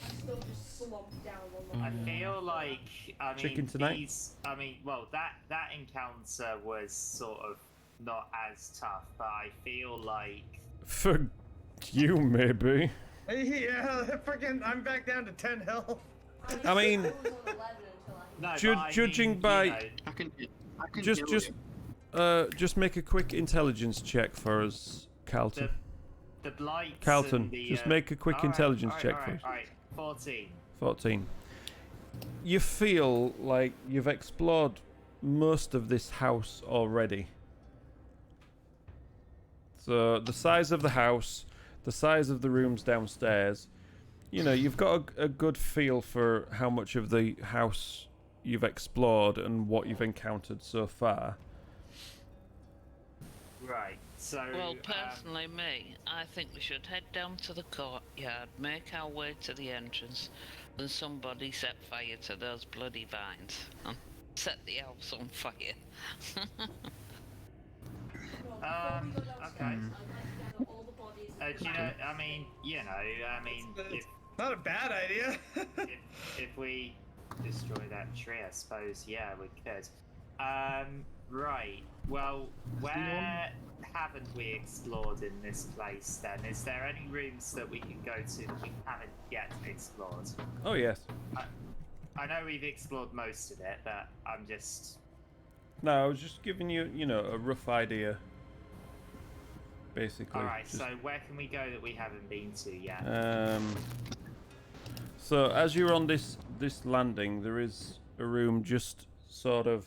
Speaker 4: I still just slumped down on the
Speaker 6: I
Speaker 4: floor.
Speaker 6: feel like
Speaker 1: Chicken tonight?
Speaker 6: that encounter was sort of not as tough, but I feel like
Speaker 1: For you, maybe.
Speaker 3: Yeah, freaking! I'm back down to 10 health.
Speaker 1: I mean,
Speaker 4: was on 11 until I
Speaker 1: judging
Speaker 6: mean,
Speaker 1: by-
Speaker 6: you know,
Speaker 2: I can
Speaker 1: just
Speaker 2: heal you.
Speaker 1: just make a quick intelligence check for us, Carlton.
Speaker 6: the blights.
Speaker 1: Carlton,
Speaker 6: and the,
Speaker 1: just make a quick
Speaker 6: alright,
Speaker 1: intelligence
Speaker 6: alright,
Speaker 1: check
Speaker 6: alright,
Speaker 1: for us.
Speaker 6: alright, 14.
Speaker 1: 14. You feel like you've explored most of this house already. So the size of the house, the size of the rooms downstairs, you know, you've got a good feel for how much of the house you've explored and what you've encountered so far.
Speaker 6: Right. So.
Speaker 5: Well, personally, I think we should head down to the courtyard, make our way to the entrance, and somebody set fire to those bloody vines and set the house on fire.
Speaker 6: Okay. Do you know? I mean, if
Speaker 3: Not a bad idea.
Speaker 6: if we destroy that tree, I suppose, yeah, we could. Right. Well, where haven't we explored in this place then? Is there any rooms that we can go to that we haven't yet explored?
Speaker 1: Oh yes.
Speaker 6: I know we've explored most of it, but I'm just...
Speaker 1: No, I was just giving you, you know, a rough idea. Basically.
Speaker 6: Alright,
Speaker 1: just,
Speaker 6: so where can we go that we haven't been to yet?
Speaker 1: So as you're on this landing, there is a room just sort of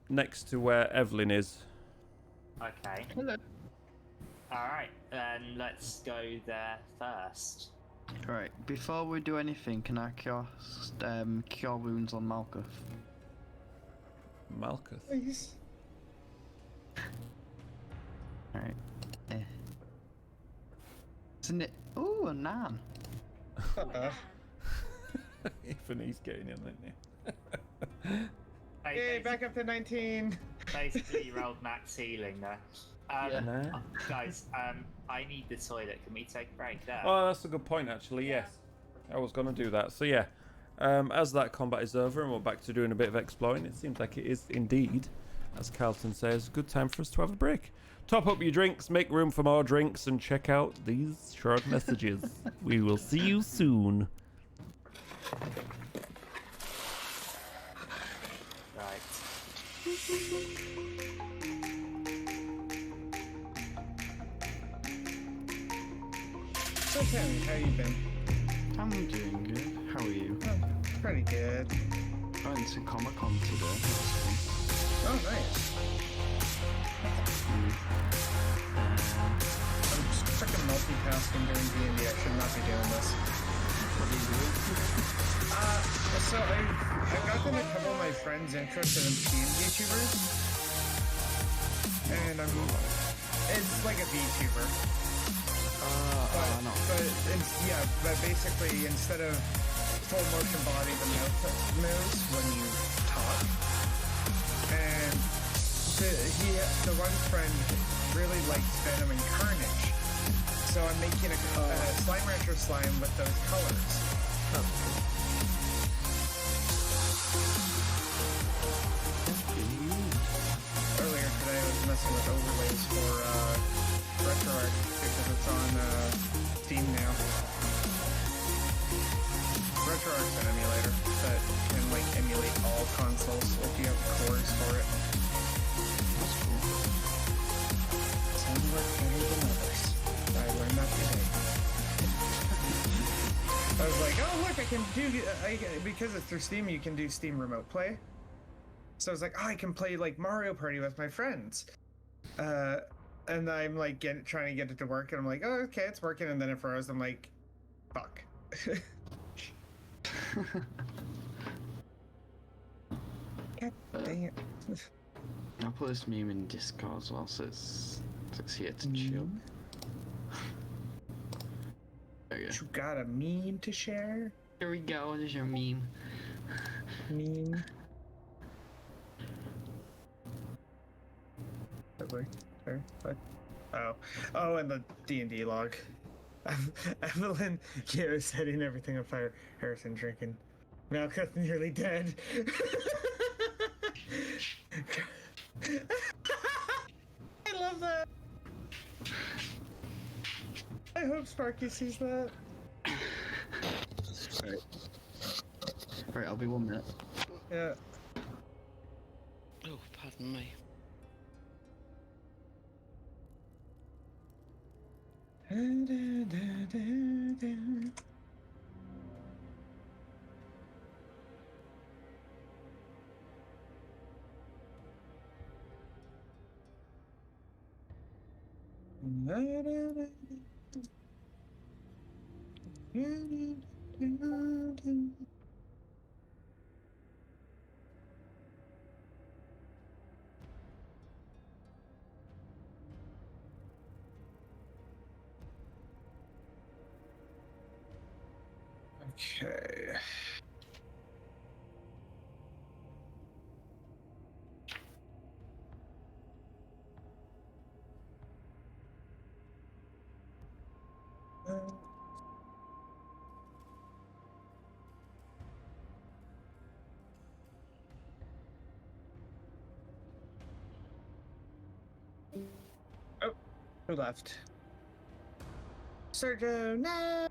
Speaker 1: next to where Evelyn is.
Speaker 6: Okay.
Speaker 2: Hello.
Speaker 6: Alright, then let's go there first.
Speaker 2: Right, before we do anything, can I cast Cure Wounds on Malkuth?
Speaker 1: Malkuth.
Speaker 3: Please.
Speaker 2: Alright. Isn't it? Ooh, a nan.
Speaker 1: Even he's getting in, isn't he?
Speaker 3: Yay, back up to 19.
Speaker 6: Basically, you rolled max healing there. Guys, I need the toilet. Can we take a break there?
Speaker 1: Oh, that's a good point, actually. Yes, I was going to do that. So yeah, as that combat is over and we're back to doing a bit of exploring, it seems like it is indeed, as Carlton says, good time for us to have a break. Top up your drinks, make room for more drinks, and check out these short messages. We will see you soon.
Speaker 6: Right.
Speaker 3: So Tammy, how you been?
Speaker 2: I'm doing good. How are you?
Speaker 3: Oh, pretty good.
Speaker 2: I went to Comic-Con today.
Speaker 3: Oh, nice. I'm just freaking multitasking doing D&D. I should not be doing this.
Speaker 2: What are you doing?
Speaker 3: So I've gotten a couple of my friends interested in being VTubers. And it's like a VTuber. But basically instead of full motion body, the mouth moves when you talk. And the one friend really likes Venom and Carnage. So I'm making a Slime Rancher slime with those colors. Earlier today I was messing with overlays for RetroArch because it's on Steam now. RetroArch's an emulator that can like emulate all consoles if you have cores for it.
Speaker 2: That's cool.
Speaker 3: Some work better than others. I learned that today. I was like, oh look, I can do because it's through Steam, you can do Steam Remote Play. So I was like, oh, I can play like Mario Party with my friends. And I'm like trying to get it to work, and I'm like, oh, okay, it's working, and then it froze. I'm like, fuck. God dang it.
Speaker 2: I'll put this meme in Discord as well, so it's here to chill. There you go.
Speaker 3: You got a meme to share?
Speaker 2: Here we go, there's your meme.
Speaker 3: Meme. What? Oh, and the D&D log. Evelyn, was setting everything on fire. Harrison drinking. Malkuth nearly dead. I love that. I hope Sparky sees that.
Speaker 2: Right, I'll be 1 minute.
Speaker 3: Yeah.
Speaker 5: Oh, pardon me.
Speaker 3: Okay. Oh, who left? Sergio, no!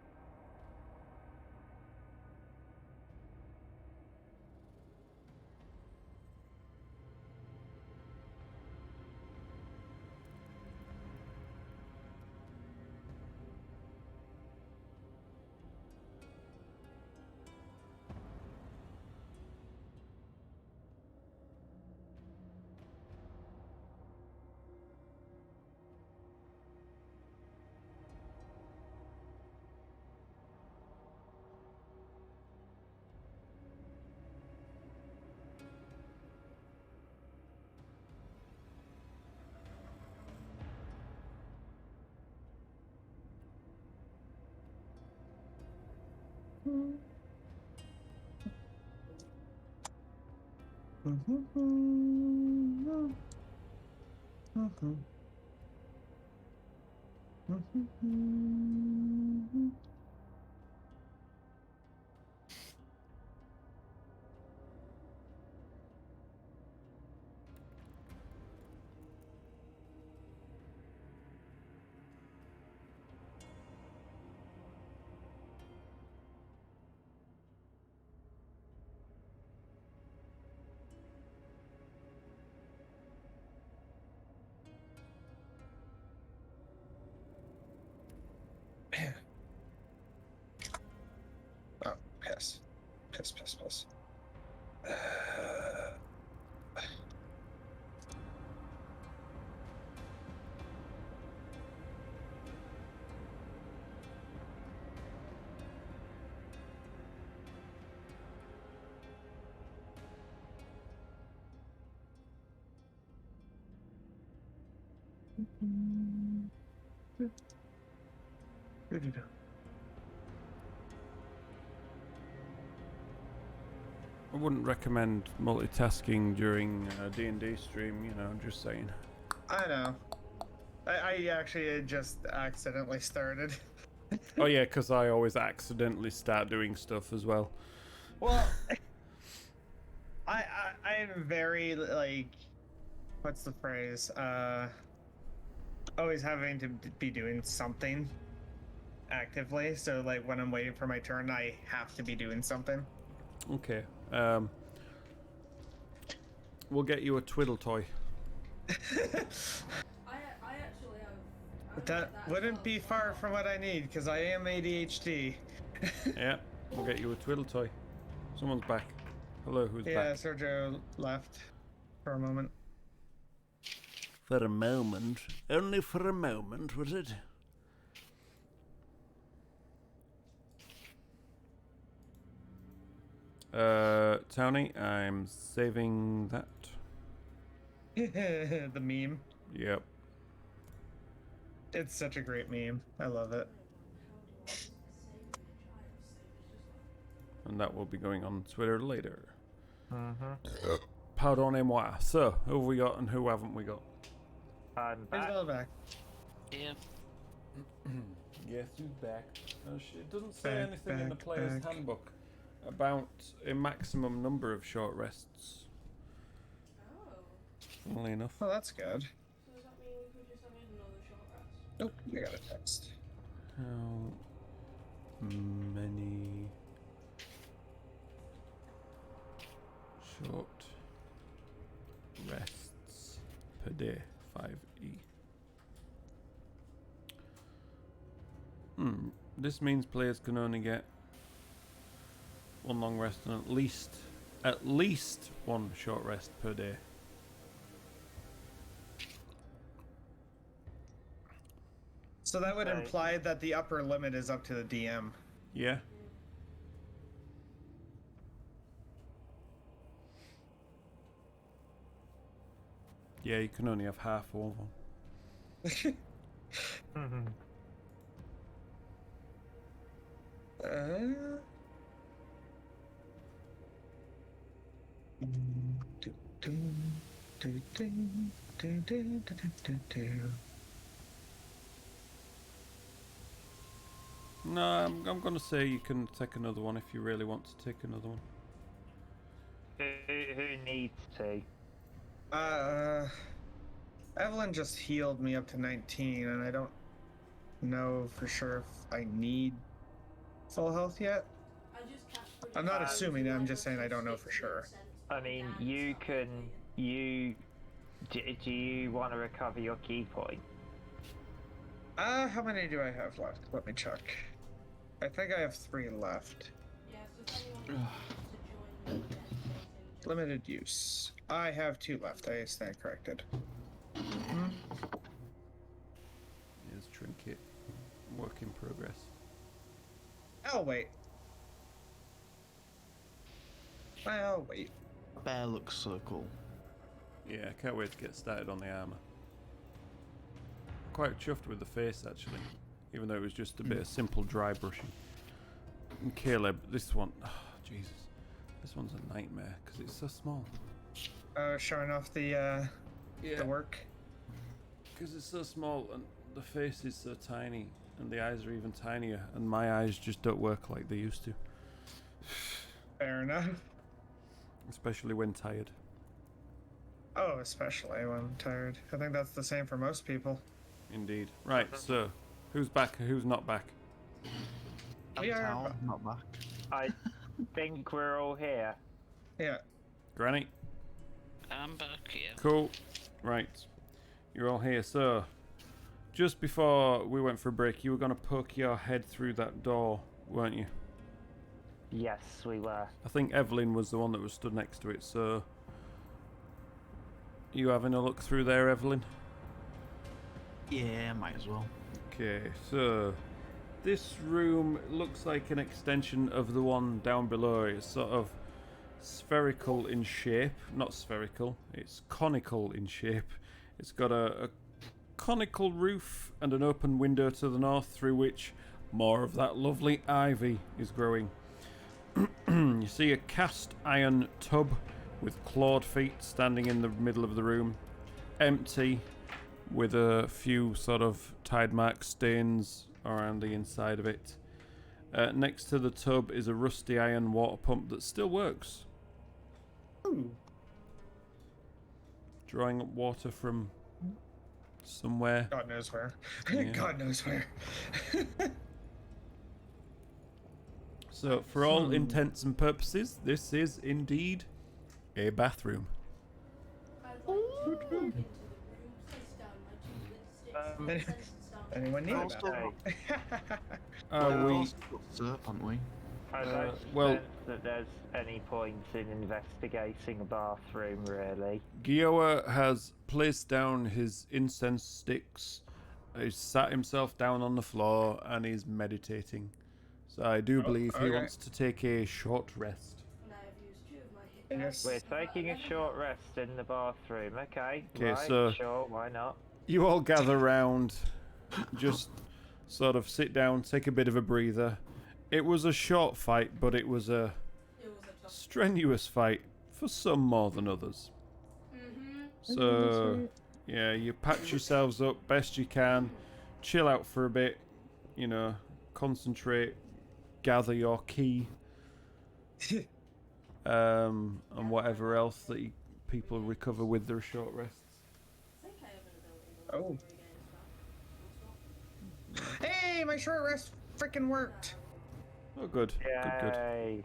Speaker 3: Oh, piss. Piss.
Speaker 1: I wouldn't recommend multitasking during a D&D stream, you know, just saying.
Speaker 3: I know. I actually just accidentally started.
Speaker 1: Oh yeah, because I always accidentally start doing stuff as well.
Speaker 3: Well, I'm very, like, what's the phrase? Always having to be doing something actively. So, like, when I'm waiting for my turn, I have to be doing something.
Speaker 1: Okay. We'll get you a twiddle toy.
Speaker 4: I actually have. I'm
Speaker 3: That
Speaker 4: like as
Speaker 3: wouldn't
Speaker 4: well,
Speaker 3: be
Speaker 4: so
Speaker 3: far
Speaker 4: I'm
Speaker 3: from what I need, because I am ADHD.
Speaker 1: Yeah, we'll get you a twiddle toy. Someone's back. Hello, who's
Speaker 3: Yeah,
Speaker 1: back?
Speaker 3: Sergio left for a moment.
Speaker 1: For a moment. Only for a moment, was it? Tony, I'm saving that.
Speaker 3: The meme.
Speaker 1: Yep.
Speaker 3: It's such a great meme. I love it.
Speaker 1: And that will be going on Twitter later.
Speaker 6: Mm-hmm.
Speaker 1: Pardonnez-moi. So, who have we got and who haven't we got?
Speaker 6: I'm
Speaker 3: He's
Speaker 6: back.
Speaker 3: well back.
Speaker 5: Yeah.
Speaker 1: Yes, who's back? It doesn't say
Speaker 3: Back,
Speaker 1: anything in the
Speaker 3: back,
Speaker 1: player's
Speaker 3: back.
Speaker 1: handbook about a maximum number of short rests.
Speaker 4: Oh.
Speaker 1: Funnily enough.
Speaker 3: Well, that's good.
Speaker 4: So does that mean we could just have another short rest?
Speaker 3: Nope, I got a text.
Speaker 1: How many Short rests per day, 5e. This means players can only get one long rest and at least one short rest per day.
Speaker 3: So that would imply that the upper limit is up to the DM.
Speaker 1: Yeah. Yeah, you can only have half of them. No, I'm gonna say you can take another one if you really want to take another one.
Speaker 8: Who needs to?
Speaker 3: Evelyn just healed me up to 19, and I don't know for sure if I need full health yet. I'm not assuming that, I'm just saying I don't know for sure.
Speaker 8: I mean, you can. Do you want to recover your key point?
Speaker 3: How many do I have left? Let me check. I think I have 3 left. Limited use. I have 2 left. I stand corrected.
Speaker 1: Here's trinket. Work in progress.
Speaker 3: I'll wait. I'll wait.
Speaker 2: Bear looks so cool.
Speaker 1: Yeah, I can't wait to get started on the armor. Quite chuffed with the face actually, even though it was just a bit of simple dry brushing. And Caleb, this one, oh, Jesus, this one's a nightmare because it's so small.
Speaker 3: Showing off the work.
Speaker 1: Because it's so small and the face is so tiny and the eyes are even tinier and my eyes just don't work like they used to.
Speaker 3: Fair enough.
Speaker 1: Especially when tired.
Speaker 3: Oh, especially when I'm tired. I think that's the same for most people.
Speaker 1: Indeed. Right, so who's back? Who's not back?
Speaker 3: We are
Speaker 2: Town, not back.
Speaker 8: I think we're all here.
Speaker 3: Yeah.
Speaker 1: Granny?
Speaker 5: I'm back here.
Speaker 1: Cool. Right. You're all here. So, just before we went for a break, you were going to poke your head through that door, weren't you?
Speaker 8: Yes, we were.
Speaker 1: I think Evelyn was the one that was stood next to it, so... You having a look through there, Evelyn?
Speaker 2: Yeah, might as well.
Speaker 1: Okay, so... This room looks like an extension of the one down below. It's sort of spherical in shape. Not spherical, it's conical in shape. It's got a conical roof and an open window to the north through which more of that lovely ivy is growing. You see a cast iron tub with clawed feet standing in the middle of the room. Empty, with a few sort of tide mark stains around the inside of it. Next to the tub is a rusty iron water pump that still works.
Speaker 3: Ooh.
Speaker 1: Drawing up water from somewhere.
Speaker 3: God knows where.
Speaker 1: Yeah.
Speaker 3: God knows where.
Speaker 1: So, for all intents and purposes, this is indeed a bathroom.
Speaker 3: Anyone need
Speaker 8: Also-
Speaker 1: We
Speaker 2: Aren't we?
Speaker 8: I don't
Speaker 1: well-
Speaker 8: sense that there's any point in investigating a bathroom, really.
Speaker 1: Gioa has placed down his incense sticks. He's sat himself down on the floor and he's meditating. So I do believe he
Speaker 3: okay.
Speaker 1: wants to take a short rest.
Speaker 3: Yes.
Speaker 8: We're taking a short rest in the bathroom, okay?
Speaker 1: Okay,
Speaker 8: right,
Speaker 1: so-
Speaker 8: sure, why not?
Speaker 1: You all gather round, just sort of sit down, take a bit of a breather. It was a short fight, but it was a strenuous fight for some more than others. So, yeah, you patch yourselves up best you can, chill out for a bit, you know, concentrate, gather your key, and whatever else that people recover with their short rests.
Speaker 3: Oh. Hey, my short rest freaking worked.
Speaker 1: Oh, good, good, good.
Speaker 8: Yay.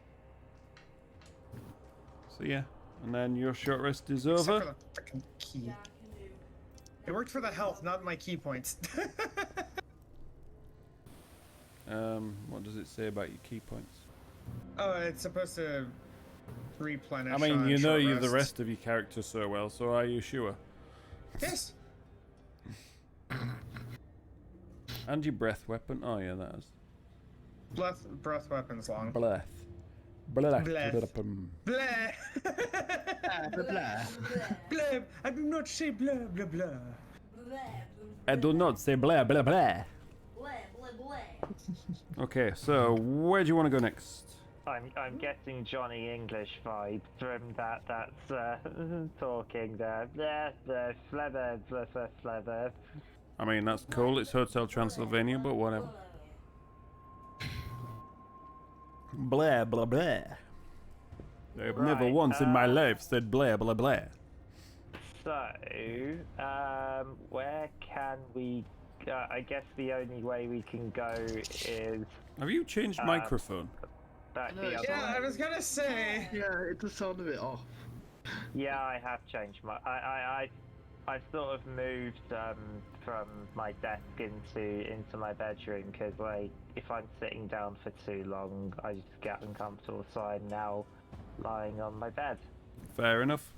Speaker 1: So yeah, And then your short rest is
Speaker 3: Except
Speaker 1: over.
Speaker 3: for the freaking key.
Speaker 4: Yeah, I can do.
Speaker 3: It worked for the health, not my key points.
Speaker 1: What does it say about your key points?
Speaker 3: Oh, it's supposed to replenish.
Speaker 1: I mean,
Speaker 3: on
Speaker 1: you know
Speaker 3: short
Speaker 1: the
Speaker 3: rests.
Speaker 1: rest of your character so well, so are you sure?
Speaker 3: Yes.
Speaker 1: And your breath weapon? Oh yeah, that is.
Speaker 3: Breath weapons long.
Speaker 1: Breath. Breath.
Speaker 3: Breath.
Speaker 1: weapon.
Speaker 3: Blah.
Speaker 2: Blah.
Speaker 3: Blah. I do not say blah blah blah.
Speaker 1: I do not say blah blah blah.
Speaker 4: Blah, blah, blah.
Speaker 1: Okay, so where do you want to go next?
Speaker 8: I'm getting Johnny English vibe from that's talking there. Blah.
Speaker 1: I mean, that's cool. It's Hotel Transylvania, but whatever. Blah blah blah. I've never
Speaker 8: Right,
Speaker 1: once in my life said blah blah blah.
Speaker 8: So, where can we? I guess the only way we can go is
Speaker 1: Have you changed microphone?
Speaker 8: back
Speaker 2: No,
Speaker 8: the other
Speaker 3: Yeah, I
Speaker 8: way.
Speaker 3: was gonna say.
Speaker 2: Yeah, it does sound a bit off.
Speaker 8: Yeah, I have changed my. I sort of moved from my desk into my bedroom because like if I'm sitting down for too long, I just get uncomfortable. So I'm now lying on my bed.
Speaker 1: Fair enough.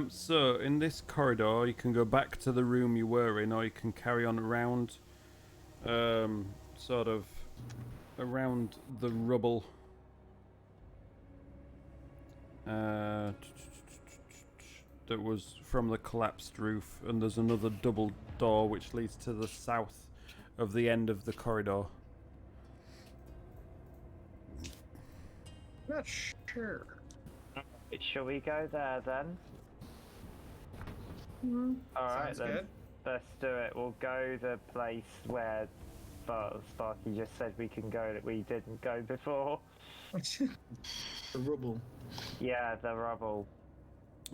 Speaker 1: So in this corridor, you can go back to the room you were in, or you can carry on around, sort of around the rubble. That was from the collapsed roof, and there's another double door which leads to the south of the end of the corridor.
Speaker 3: Not sure.
Speaker 8: Shall we go there then? All right
Speaker 3: Sounds
Speaker 8: then.
Speaker 3: good.
Speaker 8: Let's do it. We'll go the place where Sparky just said we can go that we didn't go before.
Speaker 2: The rubble.
Speaker 8: Yeah, the rubble.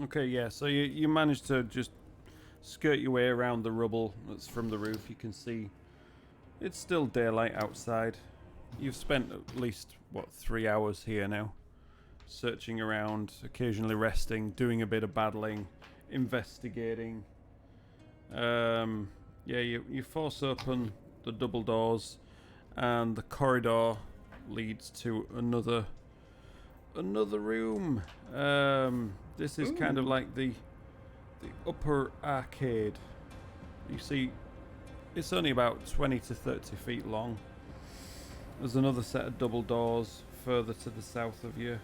Speaker 1: Okay, yeah, so you managed to just skirt your way around the rubble that's from the roof. You can see it's still daylight outside. You've spent at least, 3 hours here now, searching around, occasionally resting, doing a bit of battling, investigating. Yeah, you force open the double doors, and the corridor leads to another room. This is kind of like the upper arcade. You see, it's only about 20 to 30 feet long. There's another set of double doors further to the south of you.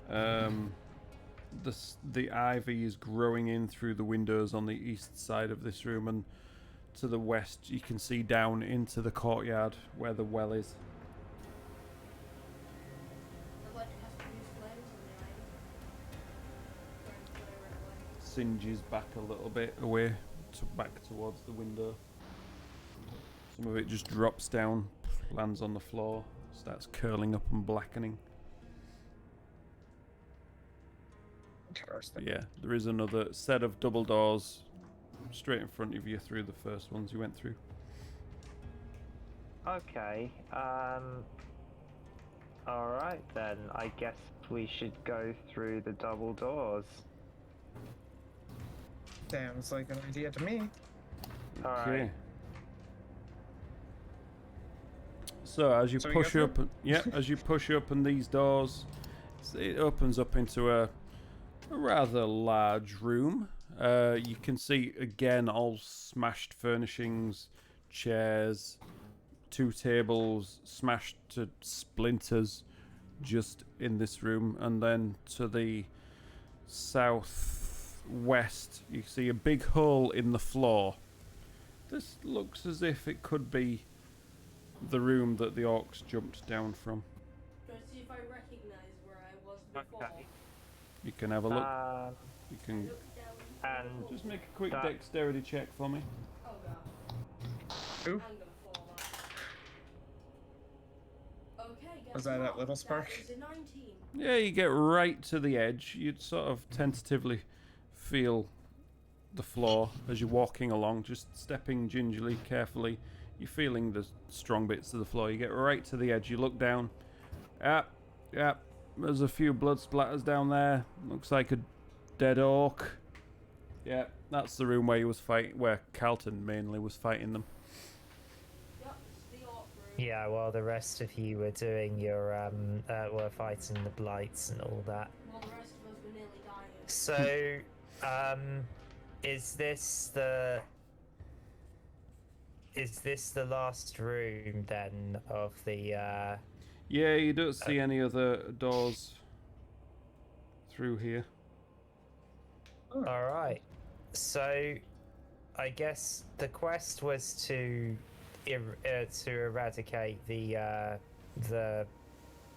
Speaker 1: The ivy is growing in through the windows on the east side of this room, and to the west you can see down into the courtyard where the well is. Singes back a little bit away, back towards the window. Some of it just drops down, lands on the floor, starts curling up and blackening.
Speaker 3: Interesting.
Speaker 1: Yeah, there is another set of double doors straight in front of you through the first ones you went through.
Speaker 8: Okay. All right then. I guess we should go through the double doors.
Speaker 3: Sounds like an idea to me.
Speaker 8: All
Speaker 1: Okay.
Speaker 8: right.
Speaker 1: So as you
Speaker 3: So we
Speaker 1: push
Speaker 3: go
Speaker 1: up, as you push open these doors, it opens up into a rather large room. You can see again all smashed furnishings, chairs, 2 tables smashed to splinters just in this room, and then to the southwest you see a big hole in the floor. This looks as if it could be the room that the orcs jumped down from.
Speaker 4: Try to see if I recognize where I was before.
Speaker 8: Okay.
Speaker 1: You can have a look. You can
Speaker 4: Look down.
Speaker 8: And
Speaker 1: just make a quick
Speaker 8: that-
Speaker 1: dexterity check for me.
Speaker 4: Oh god.
Speaker 3: Ooh.
Speaker 4: I'm gonna fall out. Okay, guess
Speaker 3: Was that
Speaker 4: what?
Speaker 3: that little spark?
Speaker 4: That is a 19.
Speaker 1: Yeah, you get right to the edge. You'd sort of tentatively feel the floor as you're walking along, just stepping gingerly, carefully. You're feeling the strong bits of the floor. You get right to the edge. You look down. Yep. there's a few blood splatters down there. Looks like a dead orc. Yeah, that's the room where he was where Carlton mainly was fighting them.
Speaker 4: Yep, it's the orc room.
Speaker 8: Yeah, while the rest of you were doing your were fighting the blights and all that.
Speaker 4: While the rest of us were nearly dying.
Speaker 8: So, is this the last room then of the?
Speaker 1: Yeah, you don't see any other doors through here.
Speaker 8: All right. So, I guess the quest was to eradicate the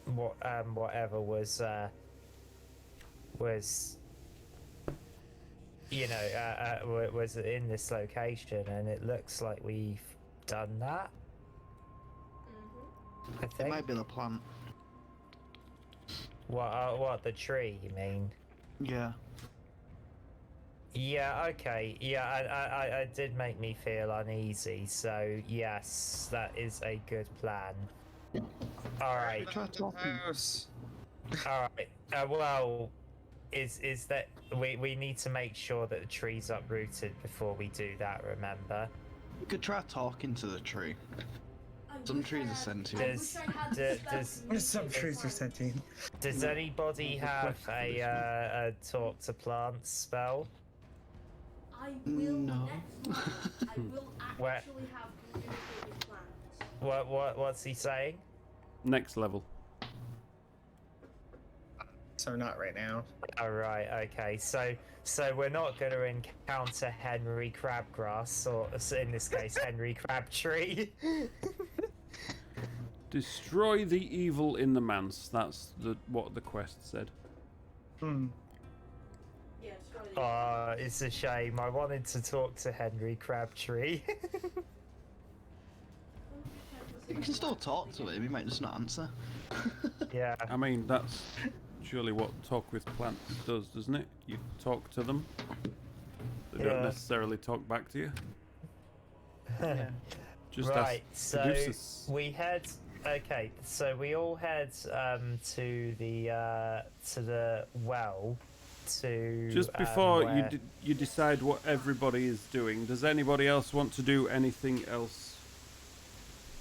Speaker 8: whatever was was in this location, and it looks like we've done that. I
Speaker 2: It
Speaker 8: think.
Speaker 2: might be the plant.
Speaker 8: What the tree? You mean?
Speaker 2: Yeah.
Speaker 8: Yeah. Okay. Yeah. I did make me feel uneasy. So yes, that is a good plan. All right.
Speaker 2: Try talking.
Speaker 3: House.
Speaker 8: All right. Well, is that we need to make sure that the tree's uprooted before we do that. Remember.
Speaker 2: We could try talking to the tree.
Speaker 4: I
Speaker 2: Some
Speaker 4: wish I
Speaker 2: trees are
Speaker 4: had-
Speaker 2: sentient.
Speaker 4: I wish I had the spell to make
Speaker 3: Some
Speaker 4: it
Speaker 3: trees are
Speaker 4: fun.
Speaker 3: sentient.
Speaker 8: Does anybody have a talk to plants spell?
Speaker 4: I will
Speaker 2: No.
Speaker 4: next month. I will
Speaker 8: Where-
Speaker 4: actually have communicate with plants.
Speaker 8: What's he saying?
Speaker 1: Next level.
Speaker 3: So not right now.
Speaker 8: All right. Okay. So we're not going to encounter Henry Crabgrass, or in this case, Henry Crabtree.
Speaker 1: Destroy the evil in the manse. That's what the quest said.
Speaker 3: Hmm.
Speaker 4: Yeah, destroy the
Speaker 8: It's a shame. I wanted to talk to Henry Crabtree.
Speaker 2: You can still talk to him. He might just not answer.
Speaker 8: Yeah.
Speaker 1: I mean, that's surely what talk with plants does, doesn't it? You talk to them. They don't
Speaker 8: Yeah.
Speaker 1: necessarily talk back to you. Just
Speaker 8: Right.
Speaker 1: ask
Speaker 8: So
Speaker 1: Caduceus.
Speaker 8: we head. Okay. So we all head to the well.
Speaker 1: Just before
Speaker 8: where-
Speaker 1: you decide what everybody is doing, does anybody else want to do anything else?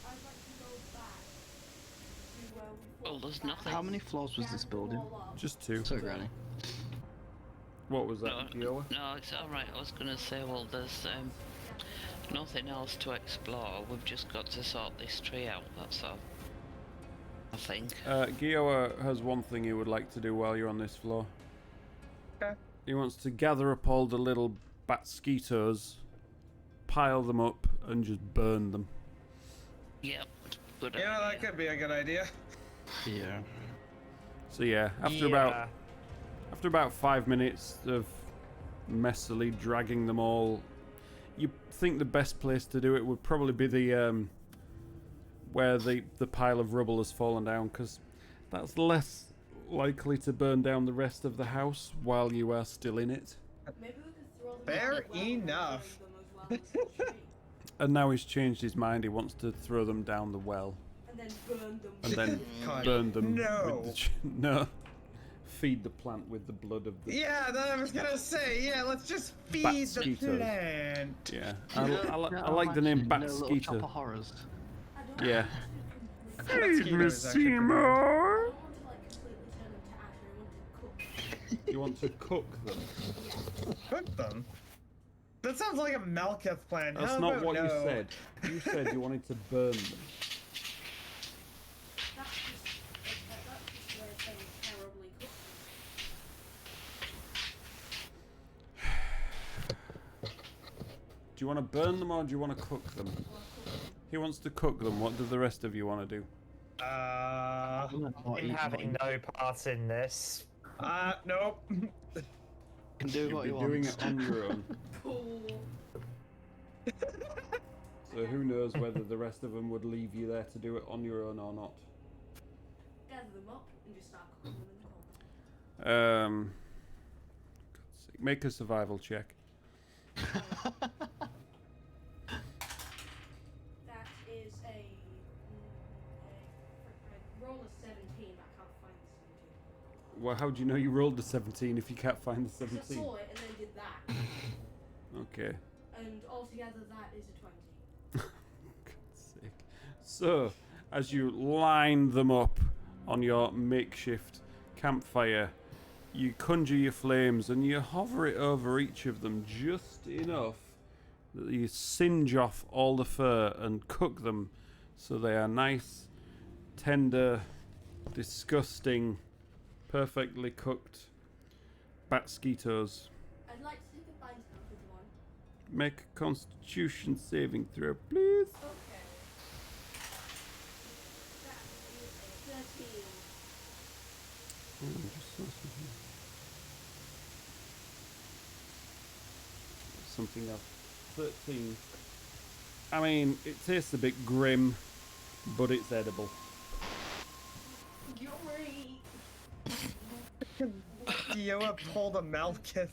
Speaker 4: I'd like to go back to where we
Speaker 5: Well,
Speaker 4: fought
Speaker 5: there's
Speaker 4: back.
Speaker 5: nothing.
Speaker 2: How many floors was this
Speaker 4: Gather them
Speaker 2: building?
Speaker 4: all up.
Speaker 1: Just two.
Speaker 2: So, Granny.
Speaker 1: What was that,
Speaker 5: No,
Speaker 1: Gioa?
Speaker 5: no, it's alright. I was going to say, well, there's nothing else to explore. We've just got to sort this tree out, that's all. I think.
Speaker 1: Gioa has one thing he would like to do while you're on this floor.
Speaker 3: Okay.
Speaker 1: He wants to gather up all the little batsquitos, pile them up, and just burn them.
Speaker 5: Yep. Good
Speaker 3: Yeah, that
Speaker 5: idea.
Speaker 3: could be a good idea.
Speaker 2: Yeah.
Speaker 1: So yeah, after about 5 minutes of messily dragging them all, you think the best place to do it would probably be the where the pile of rubble has fallen down, because that's less likely to burn down the rest of the house while you are still in it.
Speaker 4: Maybe we could throw them
Speaker 3: Fair
Speaker 4: in the well and
Speaker 3: enough.
Speaker 4: burn them as well as the tree.
Speaker 1: And now he's changed his mind. He wants to throw them down the well
Speaker 4: And then burn them.
Speaker 1: and then
Speaker 3: God,
Speaker 1: burn them.
Speaker 3: no.
Speaker 1: With no. Feed the plant with the blood of the.
Speaker 3: Yeah, that I was gonna say. Yeah, let's just feed the
Speaker 1: Batsquitos.
Speaker 3: plant.
Speaker 1: Yeah, I like the name
Speaker 2: Little chopper
Speaker 1: Batsquito.
Speaker 2: horrors.
Speaker 4: I don't
Speaker 1: Yeah.
Speaker 3: Feed me,
Speaker 1: Seymour.
Speaker 4: I don't want to like completely turn them to ash. I want to cook.
Speaker 1: You want to cook them?
Speaker 3: Cook them. That sounds like a Malketh plan.
Speaker 1: That's
Speaker 3: How
Speaker 1: not
Speaker 3: about
Speaker 1: what you
Speaker 3: no?
Speaker 1: said. You said you wanted to burn them.
Speaker 4: That's just way of saying terribly cooked.
Speaker 1: Do you want to burn them or do you want to cook them? He wants to cook them. What do the rest of you want to do?
Speaker 8: I'm having no part in this.
Speaker 3: Nope.
Speaker 2: Can do
Speaker 1: You'll
Speaker 2: what
Speaker 1: be
Speaker 2: you
Speaker 1: doing
Speaker 2: want.
Speaker 1: it on your own.
Speaker 4: Cool.
Speaker 1: So who knows whether the rest of them would leave you there to do it on your own or not.
Speaker 4: Gather them up and just start cooking them in the corner.
Speaker 1: God's sake. Make a survival check.
Speaker 4: That is a roll of 17. I can't find the
Speaker 1: Well, how do you know you rolled the 17 if you can't find the
Speaker 4: 'Cause I
Speaker 1: 17?
Speaker 4: saw it and then did that.
Speaker 1: Okay.
Speaker 4: And altogether that is a 20.
Speaker 1: God's sake. So, as you line them up on your makeshift campfire, you conjure your flames and you hover it over each of them just enough that you singe off all the fur and cook them so they are nice, tender, disgusting, perfectly cooked batsquitos.
Speaker 4: I'd like to take a bite out of one.
Speaker 1: Make a constitution saving throw, please.
Speaker 4: Okay. That is a 13.
Speaker 1: Just saw something else. 13. I mean, it tastes a bit grim, but it's edible.
Speaker 4: Yuri!
Speaker 3: Dioa pulled a Malkith.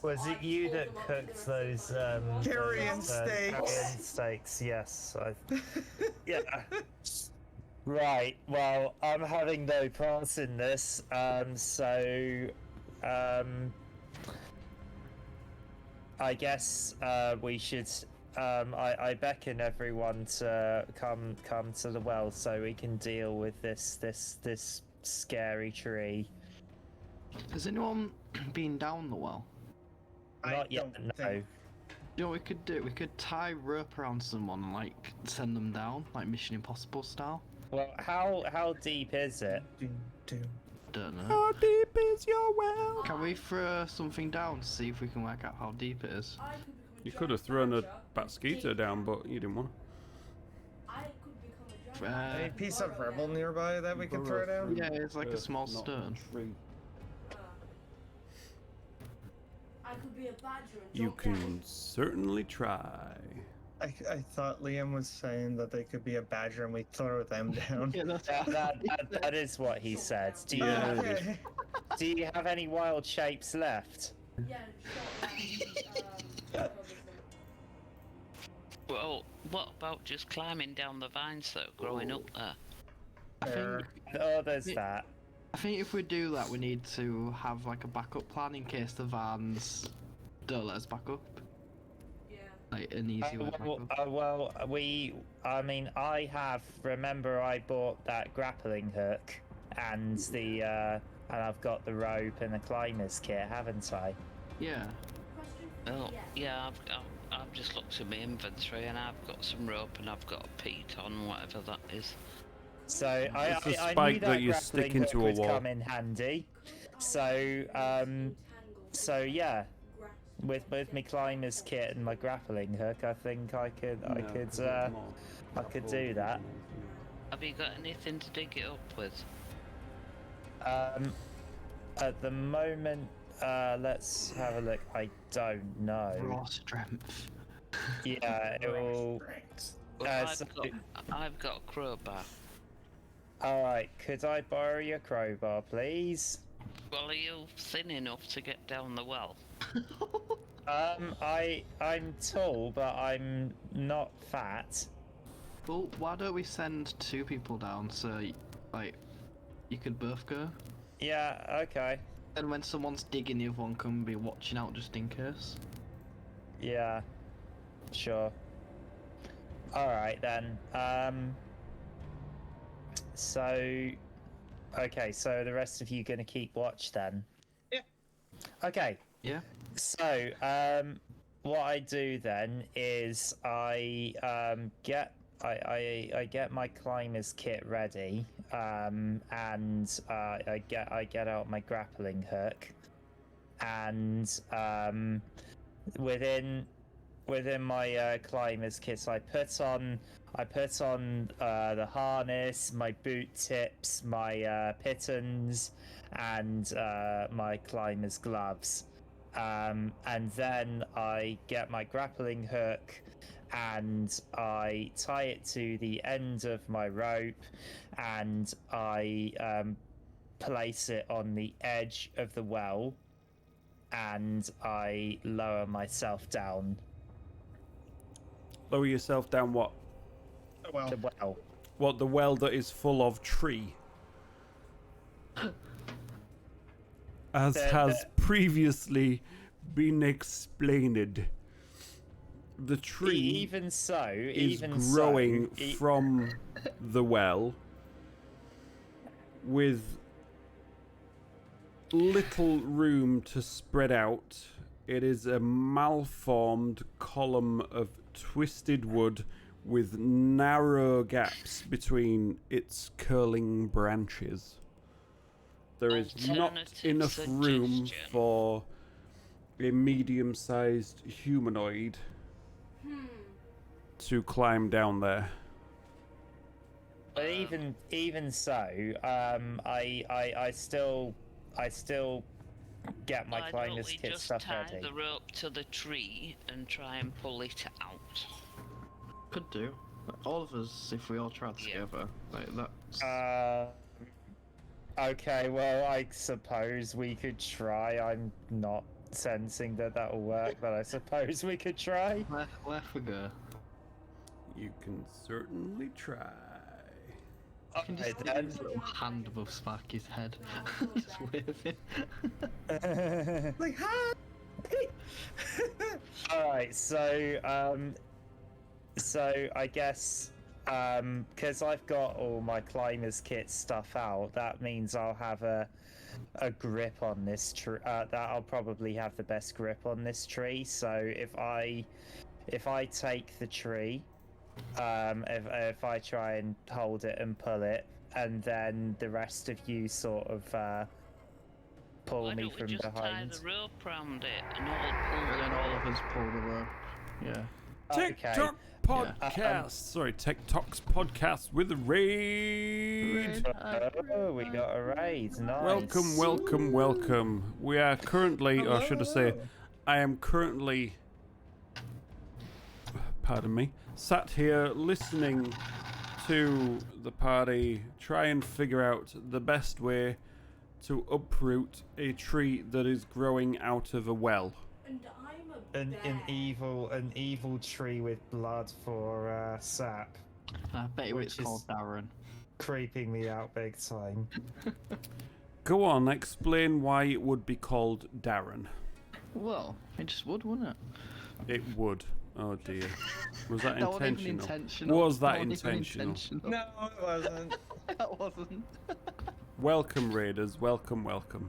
Speaker 8: Was it you that cooked those
Speaker 3: Carrion
Speaker 8: those,
Speaker 3: steaks.
Speaker 8: carrion steaks? Yes. Yeah. Right. Well, I'm having no part in this. I guess we should. I beckon everyone to come to the well so we can deal with this scary tree.
Speaker 2: Has anyone been down the well?
Speaker 8: Not yet.
Speaker 3: don't
Speaker 8: No.
Speaker 3: think-
Speaker 2: You know what we could do? We could tie rope around someone and like send them down, like Mission Impossible style.
Speaker 8: Well, how deep is it?
Speaker 2: Don't know.
Speaker 1: How deep is your well?
Speaker 2: Can we throw something down to see if we can work out how deep it is?
Speaker 4: I could become a
Speaker 1: You
Speaker 4: giant
Speaker 1: could have thrown a
Speaker 4: badger.
Speaker 1: batsquito down, but you didn't want to.
Speaker 4: I could become a giant
Speaker 3: Any
Speaker 2: Uh,
Speaker 3: piece of rubble nearby that we can throw down?
Speaker 2: Yeah, it's like a small
Speaker 1: not
Speaker 2: stone.
Speaker 1: tree.
Speaker 4: I could be a badger and
Speaker 1: You
Speaker 4: jump down.
Speaker 1: can certainly try.
Speaker 3: I thought Liam was saying that they could be a badger and we throw them down.
Speaker 2: Yeah, that's
Speaker 8: That is what he said. Do you
Speaker 1: Yeah.
Speaker 3: Okay.
Speaker 8: do you have any wild shapes left?
Speaker 4: Yeah, short
Speaker 5: Well, what about just climbing down the vines that are growing up there?
Speaker 2: I
Speaker 3: Fair.
Speaker 2: think
Speaker 8: Oh, there's that.
Speaker 2: I think if we do that, we need to have like a backup plan in case the vans don't let us back up.
Speaker 4: Yeah.
Speaker 2: Like an easy way back up.
Speaker 8: I mean, I have. Remember, I bought that grappling hook and and I've got the rope and the climber's kit, haven't I?
Speaker 2: Yeah.
Speaker 4: Question for
Speaker 5: Well,
Speaker 4: you.
Speaker 5: yeah, I've just looked at my inventory and I've got some rope and I've got a piton, whatever that is.
Speaker 8: So
Speaker 1: It's a
Speaker 8: I
Speaker 1: spike
Speaker 8: knew
Speaker 1: that
Speaker 8: that
Speaker 1: you
Speaker 8: grappling
Speaker 1: stick into
Speaker 8: hook
Speaker 1: a
Speaker 8: would
Speaker 1: wall.
Speaker 8: come in handy. So yeah, with my climber's kit and my grappling hook, I think I could do that.
Speaker 5: Have you got anything to dig it up with?
Speaker 8: At the moment, let's have a look. I don't know.
Speaker 2: Raw strength.
Speaker 8: Yeah, it will.
Speaker 5: Well,
Speaker 8: so-
Speaker 5: I've got a crowbar.
Speaker 8: All right, could I borrow your crowbar, please?
Speaker 5: Well, are you thin enough to get down the well?
Speaker 8: I'm tall, but I'm not fat.
Speaker 2: Well, why don't we send two people down so, like, you could both go?
Speaker 8: Yeah, okay.
Speaker 2: And when someone's digging, the other one can be watching out just in case.
Speaker 8: Yeah, sure. All right then. So, okay. So the rest of you gonna keep watch then?
Speaker 3: Yeah.
Speaker 8: Okay.
Speaker 2: Yeah.
Speaker 8: So, what I do then is I get my climber's kit ready, and I get out my grappling hook, and within my climber's kit, I put on the harness, my boot tips, my pitons, and my climber's gloves. And then I get my grappling hook and I tie it to the end of my rope and I place it on the edge of the well and I lower myself down
Speaker 1: Lower yourself down what?
Speaker 3: Well,
Speaker 8: the well.
Speaker 1: What, the well that is full of tree? As has previously been explained. The tree
Speaker 6: Even so,
Speaker 1: is
Speaker 6: even
Speaker 1: growing
Speaker 6: so,
Speaker 1: from the well with little room to spread out. It is a malformed column of twisted wood with narrow gaps between its curling branches. There is not
Speaker 5: Alternative
Speaker 1: enough room
Speaker 5: suggestion.
Speaker 1: for a medium-sized humanoid to climb down there.
Speaker 6: But even so, I still get my
Speaker 5: Why don't
Speaker 6: climber's
Speaker 5: we
Speaker 6: kit
Speaker 5: just
Speaker 6: stuff
Speaker 5: tie
Speaker 6: ready.
Speaker 5: the rope to the tree and try and pull it out?
Speaker 2: Could do. All of us, if we all tried together, like that's.
Speaker 6: Okay, well, I suppose we could try. I'm not sensing that that'll work, but I suppose we could try.
Speaker 2: Where we go?
Speaker 1: You can certainly try.
Speaker 2: Can just
Speaker 6: Alright,
Speaker 2: put his little hand above Sparky's head,
Speaker 4: No, I
Speaker 2: just
Speaker 4: love
Speaker 2: waving.
Speaker 3: Like, hi!
Speaker 6: Alright, so I guess because I've got all my climber's kit stuff out, that means I'll have a grip on this tree. That I'll probably have the best grip on this tree. So if I take the tree, if I try and hold it and pull it, and then the rest of you sort of pull
Speaker 5: Why
Speaker 6: me
Speaker 5: don't we
Speaker 6: from
Speaker 5: just
Speaker 6: behind.
Speaker 5: tie the rope round it and all pull
Speaker 2: And
Speaker 5: the
Speaker 2: then all
Speaker 5: rope?
Speaker 2: of us pull the rope. Yeah.
Speaker 1: TikTok podcast. Sorry, TikTok's podcast with a raid.
Speaker 6: Oh, we got a raid. Nice.
Speaker 1: Welcome, welcome, welcome. We are currently, or should I say, I am currently, pardon me, sat here listening to the party try and figure out the best way to uproot a tree that is growing out of a well.
Speaker 4: And I'm a
Speaker 6: An
Speaker 4: bear.
Speaker 6: evil tree with blood for sap,
Speaker 2: I bet you
Speaker 6: Which
Speaker 2: it's
Speaker 6: is-
Speaker 2: called Darren.
Speaker 6: creeping me out big time.
Speaker 1: Go on, explain why it would be called Darren.
Speaker 2: Well, it just would, wouldn't it?
Speaker 1: It would. Oh dear. Was that
Speaker 2: That wasn't even
Speaker 1: intentional?
Speaker 2: intentional.
Speaker 1: Was that
Speaker 2: wasn't even
Speaker 1: intentional?
Speaker 3: No, it wasn't.
Speaker 2: That wasn't.
Speaker 1: Welcome, Raiders. Welcome, welcome.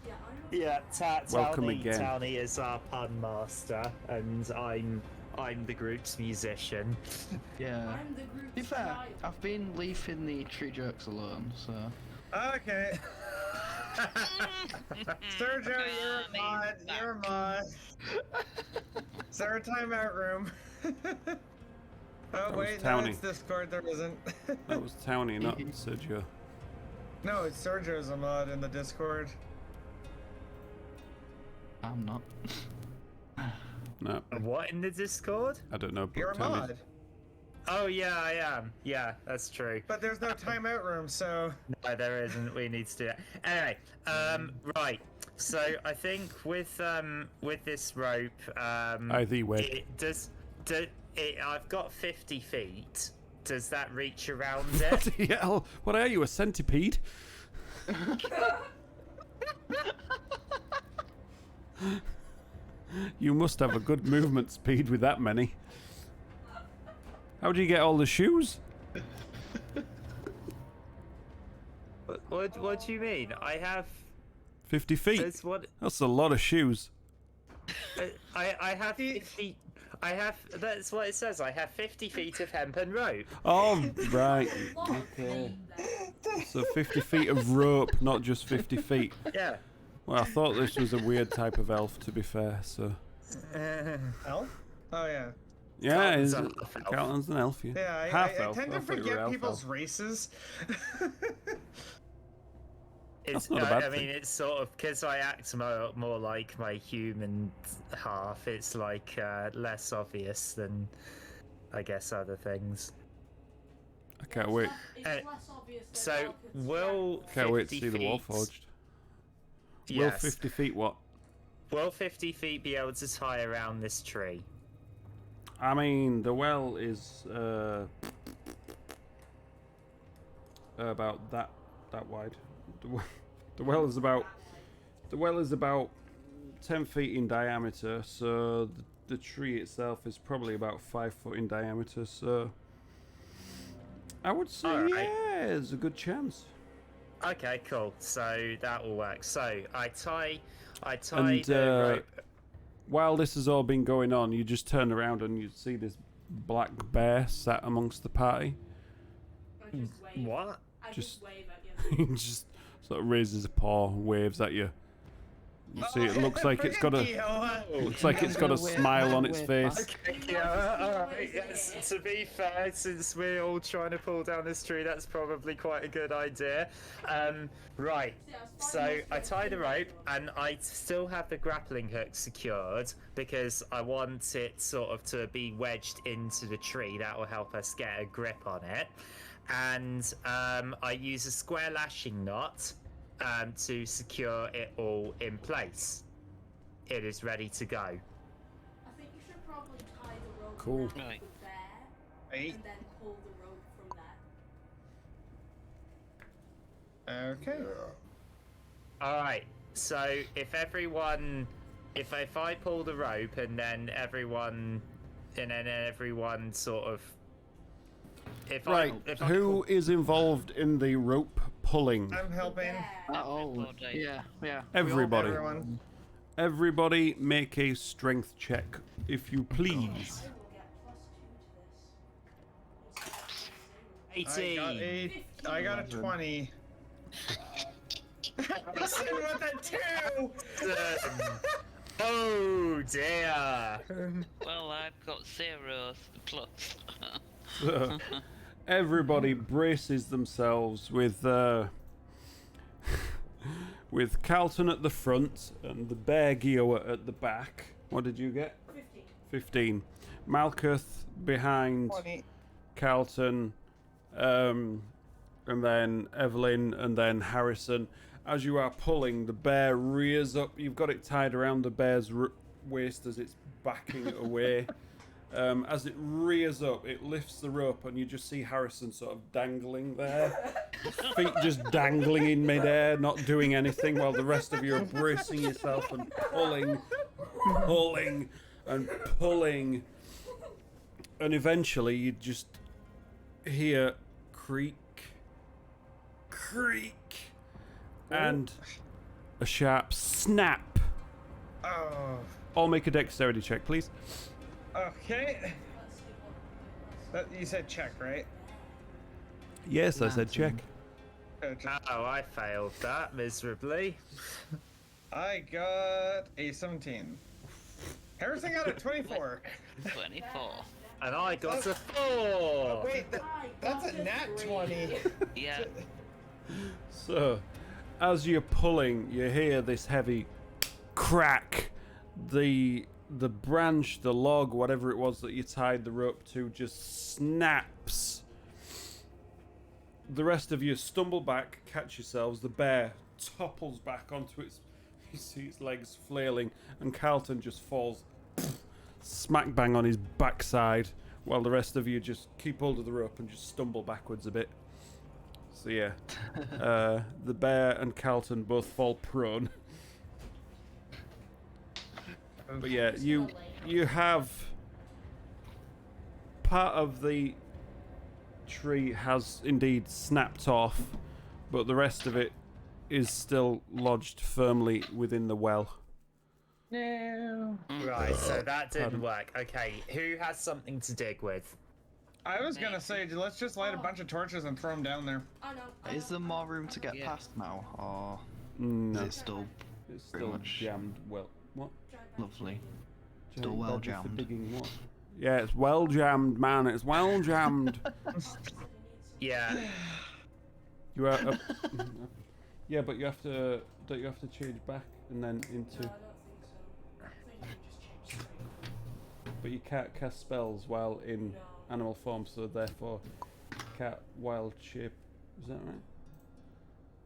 Speaker 4: Yeah, I'm a
Speaker 6: Yeah,
Speaker 1: Welcome
Speaker 6: Townie,
Speaker 1: again.
Speaker 6: Townie is our pun master, and I'm the group's musician.
Speaker 2: Yeah.
Speaker 4: I'm the
Speaker 2: To
Speaker 4: group's
Speaker 2: be fair,
Speaker 4: driver.
Speaker 2: I've been leaving the tree jokes alone, so.
Speaker 3: Okay. Sergio, you're a mod. You're a mod. Is there a timeout room? Oh,
Speaker 1: was
Speaker 3: wait, no,
Speaker 1: Townie.
Speaker 3: it's Discord. There isn't.
Speaker 1: That was Townie, not Sergio.
Speaker 3: No, it's Sergio's a mod in the Discord.
Speaker 2: I'm not.
Speaker 1: No,
Speaker 6: What in the Discord?
Speaker 1: I don't know. But
Speaker 3: You're a
Speaker 1: Townie's-
Speaker 3: mod.
Speaker 6: Oh yeah, I am. Yeah, that's true.
Speaker 3: But there's no timeout room, so.
Speaker 6: No, there isn't. We need to do that. Anyway, right. So I think with this rope,
Speaker 1: Either way.
Speaker 6: I've got 50 feet. Does that reach around it?
Speaker 1: Bloody hell! What are you, a centipede? You must have a good movement speed with that many. How do you get all the shoes?
Speaker 6: What do you mean? I have.
Speaker 1: 50 feet.
Speaker 6: That's what
Speaker 1: That's a lot of shoes.
Speaker 6: I have 50. I have. That's what it says. I have 50 feet of hempen rope.
Speaker 1: Oh, right.
Speaker 4: A lot of
Speaker 1: Okay.
Speaker 4: feet there.
Speaker 1: So 50 feet of rope, not just 50 feet.
Speaker 6: Yeah.
Speaker 1: Well, I thought this was a weird type of elf, to be fair, so...
Speaker 3: Elf? Oh, yeah.
Speaker 1: Yeah,
Speaker 6: Calton's
Speaker 1: is
Speaker 6: an
Speaker 1: it?
Speaker 6: elf.
Speaker 1: Calton's an elf, yeah.
Speaker 3: Yeah,
Speaker 1: Half
Speaker 3: I
Speaker 1: elf.
Speaker 3: tend to
Speaker 1: I thought you were
Speaker 3: forget
Speaker 1: elf
Speaker 3: people's
Speaker 1: elf.
Speaker 3: races.
Speaker 6: It's,
Speaker 1: not a bad
Speaker 6: I
Speaker 1: thing.
Speaker 6: mean, it's sort of because I act more like my human half. It's like less obvious than, I guess, other things.
Speaker 1: I can't wait.
Speaker 4: It's
Speaker 6: Uh,
Speaker 4: less obvious than
Speaker 6: So
Speaker 4: Falcons,
Speaker 6: will
Speaker 1: Can't wait to
Speaker 6: 50
Speaker 1: see the
Speaker 6: feet-
Speaker 1: Warforged. Will
Speaker 6: Yes.
Speaker 1: 50 feet what?
Speaker 6: Will 50 feet be able to tie around this tree?
Speaker 1: I mean, the well is
Speaker 9: about that wide. The well is about 10 feet in diameter, so the tree itself is probably about 5 foot in diameter. So I would say yeah, there's a good chance.
Speaker 6: Okay, cool. So that will work. So I tie
Speaker 9: And
Speaker 6: the rope.
Speaker 9: while this has all been going on, you just turn around and you see this black bear sat amongst the party.
Speaker 4: I just wave.
Speaker 6: What?
Speaker 4: I
Speaker 9: Just-
Speaker 4: just wave at you.
Speaker 9: He just sort of raises a paw, waves at you. You see, it looks like it's got a smile on its face.
Speaker 6: Okay, yeah, alright, yes. To be fair, since we're all trying to pull down this tree, that's probably quite a good idea. Right, so I tie the rope, and I still have the grappling hook secured, because I want it sort of to be wedged into the tree. That will help us get a grip on it. And I use a square lashing knot to secure it all in place. It is ready to go.
Speaker 4: I think you should probably tie the rope
Speaker 9: Cool.
Speaker 4: around
Speaker 5: Right.
Speaker 4: the bear
Speaker 3: Eight.
Speaker 4: and then pull the rope from there.
Speaker 3: Okay.
Speaker 6: Alright, so if I pull the rope and then everyone sort of
Speaker 9: Right, who is involved in the rope pulling?
Speaker 3: I'm helping.
Speaker 2: Oh,
Speaker 5: Everybody.
Speaker 2: yeah.
Speaker 9: Everybody.
Speaker 3: Everyone.
Speaker 9: Everybody make a strength check, if you please.
Speaker 4: I will get +2 to this.
Speaker 6: 18.
Speaker 3: I got a 20. I said with a 2!
Speaker 6: Oh dear.
Speaker 5: Well, I've got 0 plus.
Speaker 9: So, everybody braces themselves with Carlton at the front and the bear Gioa at the back. What did you get?
Speaker 4: 15.
Speaker 9: 15. Malkuth behind
Speaker 3: 20.
Speaker 9: Carlton, and then Evelyn, and then Harrison. As you are pulling, the bear rears up. You've got it tied around the bear's waist as it's backing away. As it rears up, it lifts the rope, and you just see Harrison sort of dangling there. Feet just dangling in midair, not doing anything, while the rest of you are bracing yourself and pulling, and pulling. And eventually you just hear creak, and a sharp snap.
Speaker 3: Oh.
Speaker 9: All make a dexterity check, please.
Speaker 3: Okay. You said check, right?
Speaker 9: Yes, I said check.
Speaker 6: Oh, I failed that miserably.
Speaker 3: I got a 17. Harrison got a 24.
Speaker 5: 24.
Speaker 6: And I got a 4.
Speaker 3: Oh, wait, that's a nat 20.
Speaker 5: Yeah.
Speaker 9: So, as you're pulling, you hear this heavy crack. The branch, the log, whatever it was that you tied the rope to, just snaps. The rest of you stumble back, catch yourselves. The bear topples back onto its... You see its legs flailing, and Carlton just falls smack bang on his backside, while the rest of you just keep hold of the rope and just stumble backwards a bit. So yeah, the bear and Carlton both fall prone. But yeah, you have part of the tree has indeed snapped off, but the rest of it is still lodged firmly within the well.
Speaker 2: No.
Speaker 6: Right, so that didn't work. Okay, who has something to dig with?
Speaker 3: I was gonna say, let's just light a bunch of torches and throw them down there.
Speaker 4: I know.
Speaker 2: Is there more room to get
Speaker 5: Yeah.
Speaker 2: past now, or
Speaker 9: No,
Speaker 2: is it still
Speaker 9: it's
Speaker 2: pretty
Speaker 9: still
Speaker 2: much
Speaker 9: jammed. Well, what?
Speaker 2: lovely?
Speaker 9: Jammed
Speaker 2: Still well
Speaker 9: badger for
Speaker 2: jammed.
Speaker 9: digging what? Yeah, it's well jammed, man. It's well jammed.
Speaker 6: Yeah.
Speaker 9: You are. Yeah, but you have to. Don't you have to change back and then into?
Speaker 4: No, I don't think so. I think you just change straight.
Speaker 9: But you can't cast spells while in
Speaker 4: No.
Speaker 9: animal form, so therefore, cat wild shape. Is that right?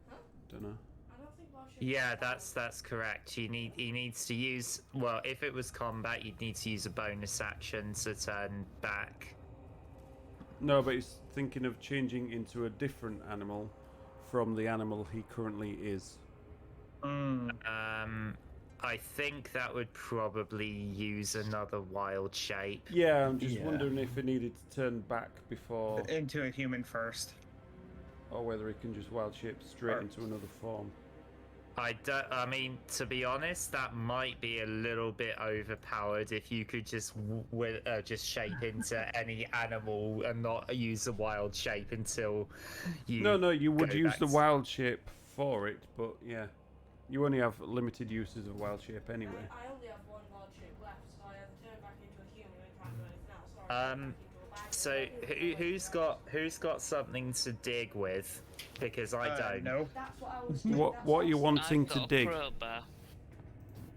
Speaker 4: Huh?
Speaker 9: Don't know.
Speaker 4: I don't think Wild Shape
Speaker 6: Yeah,
Speaker 4: is
Speaker 6: that's correct. He needs to use, well, if it was combat, you'd need to use a bonus action to turn back.
Speaker 9: No, but he's thinking of changing into a different animal from the animal he currently is.
Speaker 6: I think that would probably use another wild shape.
Speaker 9: Yeah, I'm just wondering if he needed to turn back before,
Speaker 3: Into a human first.
Speaker 9: or whether he can just wild shape straight into another form.
Speaker 6: I mean, to be honest, that might be a little bit overpowered if you could just just shape into any animal and not use the wild shape until you.
Speaker 9: No, you would
Speaker 6: go
Speaker 9: use
Speaker 6: back
Speaker 9: the
Speaker 6: to-
Speaker 9: wild shape for it, but yeah, you only have limited uses of wild shape anyway.
Speaker 4: I only have one wild shape left, so I either turn back into a human and can't do anything else, or I turn back into a bag.
Speaker 6: So who's got something to dig with? Because I don't.
Speaker 3: No.
Speaker 4: That's what I was.
Speaker 9: What are you wanting
Speaker 5: I've
Speaker 9: to
Speaker 5: got
Speaker 9: dig?
Speaker 5: a crowbar.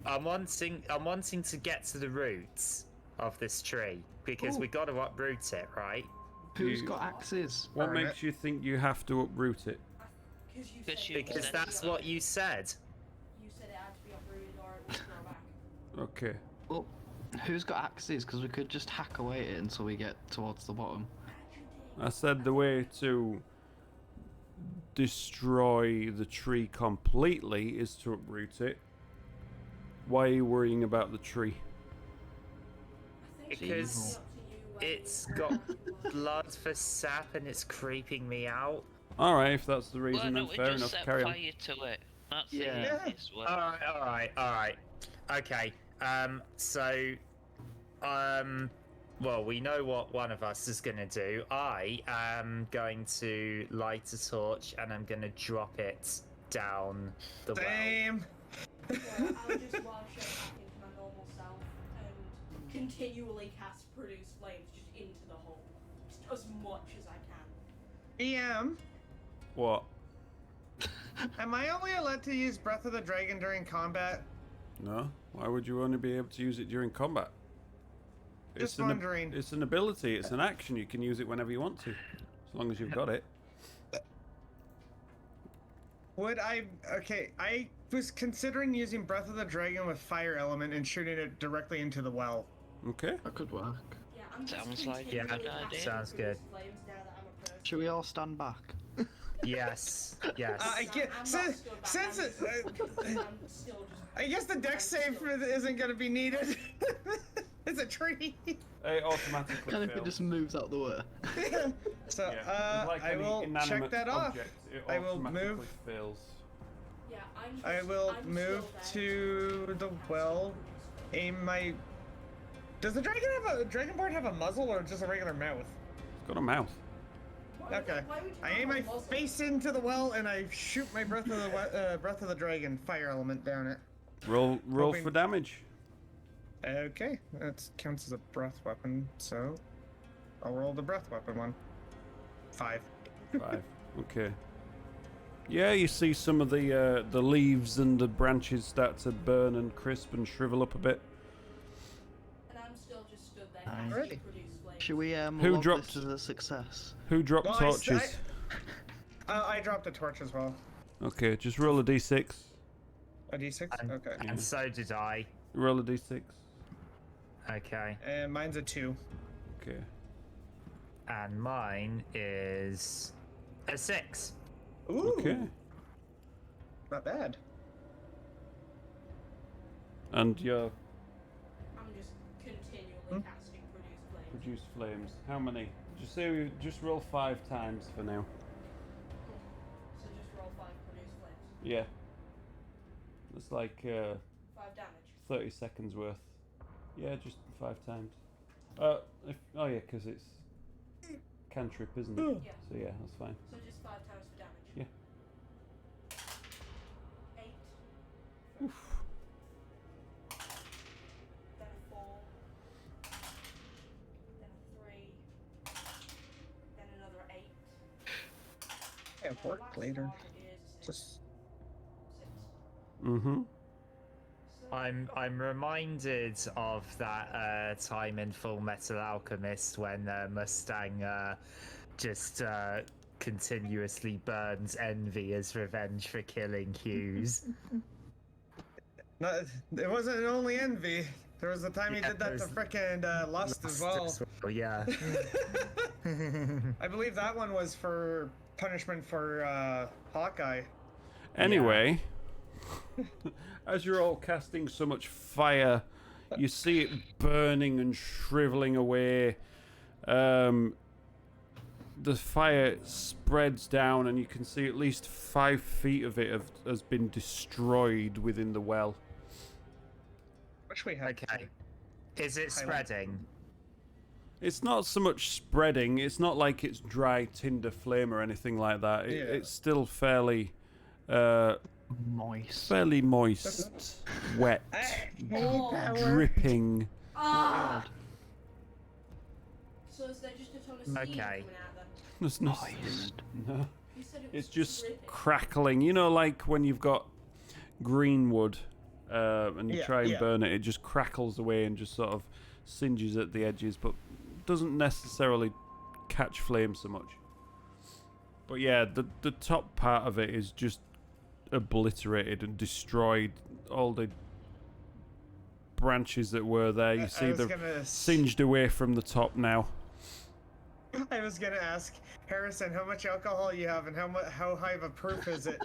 Speaker 6: I'm wanting to get to the roots of this tree because we got to uproot it, right?
Speaker 2: Who's
Speaker 9: You-
Speaker 2: got axes?
Speaker 9: What
Speaker 3: Burn
Speaker 9: makes you think you have to uproot it?
Speaker 6: Because that's what you said.
Speaker 4: You said it had to be uprooted or it would grow back.
Speaker 9: Okay.
Speaker 2: Well, who's got axes? Because we could just hack away at it until we get towards the bottom.
Speaker 9: I said the way to destroy the tree completely is to uproot it. Why are you worrying about the tree?
Speaker 6: Because it's got blood for sap and it's creeping me out.
Speaker 9: Alright, if that's the
Speaker 5: Why
Speaker 9: reason, then
Speaker 5: don't we
Speaker 9: fair
Speaker 5: just
Speaker 9: enough.
Speaker 5: set
Speaker 9: Carry on.
Speaker 5: fire to it? That's
Speaker 2: Yeah.
Speaker 5: the easiest way.
Speaker 6: Alright. Okay. Well, we know what one of us is gonna do. I am going to light a torch and I'm gonna drop it down the well.
Speaker 3: Same.
Speaker 4: I'll just wild shape back into my normal self and continually cast produce flames just into the hole, just as much as I can.
Speaker 3: EM,
Speaker 9: What?
Speaker 3: am I only allowed to use Breath of the Dragon during combat?
Speaker 9: No? Why would you only be able to use it during combat?
Speaker 3: Just
Speaker 9: It's
Speaker 3: wondering.
Speaker 9: It's an ability, it's an action. You can use it whenever you want to, as long as you've got it.
Speaker 3: Would I? Okay, I was considering using Breath of the Dragon with Fire Element and shooting it directly into the well.
Speaker 9: Okay.
Speaker 2: That could work.
Speaker 4: Yeah, I'm just
Speaker 5: Sounds like a
Speaker 4: continually
Speaker 5: good idea.
Speaker 4: casting
Speaker 6: Sounds good.
Speaker 4: produce flames now that I'm a person.
Speaker 2: Should we all stand back?
Speaker 6: Yes.
Speaker 3: I get
Speaker 4: I'm not
Speaker 3: since
Speaker 4: stood back,
Speaker 3: since
Speaker 4: I'm
Speaker 3: it,
Speaker 4: still just.
Speaker 3: I guess the deck save for isn't gonna be needed. It's a tree.
Speaker 9: It automatically
Speaker 2: And if it
Speaker 9: fails.
Speaker 2: just moves out the way?
Speaker 3: So
Speaker 9: Yeah, like
Speaker 3: I
Speaker 9: any
Speaker 3: will check
Speaker 9: inanimate
Speaker 3: that off.
Speaker 9: object, it
Speaker 3: I will
Speaker 9: automatically
Speaker 3: move.
Speaker 9: fails.
Speaker 4: Yeah,
Speaker 3: I will
Speaker 4: I'm
Speaker 3: move
Speaker 4: still there.
Speaker 3: to the well. Aim my. Does the dragonborn have a muzzle or just a regular mouth?
Speaker 9: It's got a mouth.
Speaker 3: Okay.
Speaker 4: Why would you
Speaker 3: I
Speaker 4: have
Speaker 3: aim
Speaker 4: a
Speaker 3: my
Speaker 4: muzzle?
Speaker 3: face into the well and I shoot my breath of the dragon fire element down it.
Speaker 9: Roll
Speaker 3: Hoping-
Speaker 9: for damage.
Speaker 3: Okay, that counts as a breath weapon, so I'll roll the breath weapon one. 5.
Speaker 9: 5. Okay. Yeah, you see some of the leaves and the branches start to burn and crisp and shrivel up a bit.
Speaker 4: And I'm still just stood there
Speaker 2: Nice.
Speaker 4: casting
Speaker 3: Alrighty.
Speaker 4: produce flames.
Speaker 2: Should we
Speaker 9: Who
Speaker 2: log
Speaker 9: dropped-
Speaker 2: this as a success?
Speaker 9: Who dropped
Speaker 3: Well,
Speaker 9: torches?
Speaker 3: I dropped a torch as well.
Speaker 9: Okay, just roll a d6.
Speaker 3: A d6?
Speaker 6: And,
Speaker 3: Okay.
Speaker 6: and so did I.
Speaker 9: Roll a d6.
Speaker 6: Okay.
Speaker 3: And mine's a 2.
Speaker 9: Okay.
Speaker 6: And mine is a 6.
Speaker 3: Ooh,
Speaker 9: Okay.
Speaker 3: not bad.
Speaker 9: And your
Speaker 4: I'm just continually casting produce flames.
Speaker 9: produce flames. How many? Just roll 5 times for now.
Speaker 4: So just roll 5 produce flames.
Speaker 9: Yeah. That's like
Speaker 4: 5 damage.
Speaker 9: 30 seconds worth. Yeah, just 5 times. Yeah, because it's cantrip, isn't it?
Speaker 4: Yeah.
Speaker 9: So yeah, that's fine.
Speaker 4: So just 5 times for damage.
Speaker 9: Yeah.
Speaker 4: 8.
Speaker 9: Oof.
Speaker 4: Then a 4. Then a 3. Then another 8.
Speaker 3: Yeah,
Speaker 4: And the
Speaker 3: work
Speaker 4: last
Speaker 3: later.
Speaker 4: one is a 6.
Speaker 3: Just
Speaker 4: 6.
Speaker 9: Mm-hmm.
Speaker 4: So
Speaker 6: I'm reminded of that time in Full Metal Alchemist when Mustang just continuously burns Envy as revenge for killing Hughes.
Speaker 3: not, it wasn't only envy. There was a time he
Speaker 6: Yeah,
Speaker 3: did that to
Speaker 6: there's
Speaker 3: frickin' Lust as well.
Speaker 6: Oh yeah.
Speaker 3: I believe that one was for punishment for Hawkeye.
Speaker 9: Anyway, as you're all casting so much fire, you see it burning and shriveling away. The fire spreads down, and you can see at least 5 feet of it has been destroyed within the well.
Speaker 3: Which we have.
Speaker 6: Okay. Is it spreading?
Speaker 9: It's not so much spreading. It's not like it's dry tinder flame or anything like that. It's still fairly
Speaker 2: Moist.
Speaker 9: fairly moist, wet, dripping.
Speaker 4: Ah! So is there just a ton of steam
Speaker 6: Okay.
Speaker 4: coming out then?
Speaker 9: There's no, no.
Speaker 4: You said it was
Speaker 9: It's just
Speaker 4: dripping.
Speaker 9: crackling. You know, like when you've got green wood and you
Speaker 3: Yeah,
Speaker 9: try and
Speaker 3: yeah.
Speaker 9: burn it, it just crackles away and just sort of singes at the edges, but doesn't necessarily catch flame so much. But yeah, the top part of it is just obliterated and destroyed. All the branches that were there, you see they're singed away from the top now.
Speaker 3: I was gonna ask Harrison how much alcohol you have and how high of a proof is it?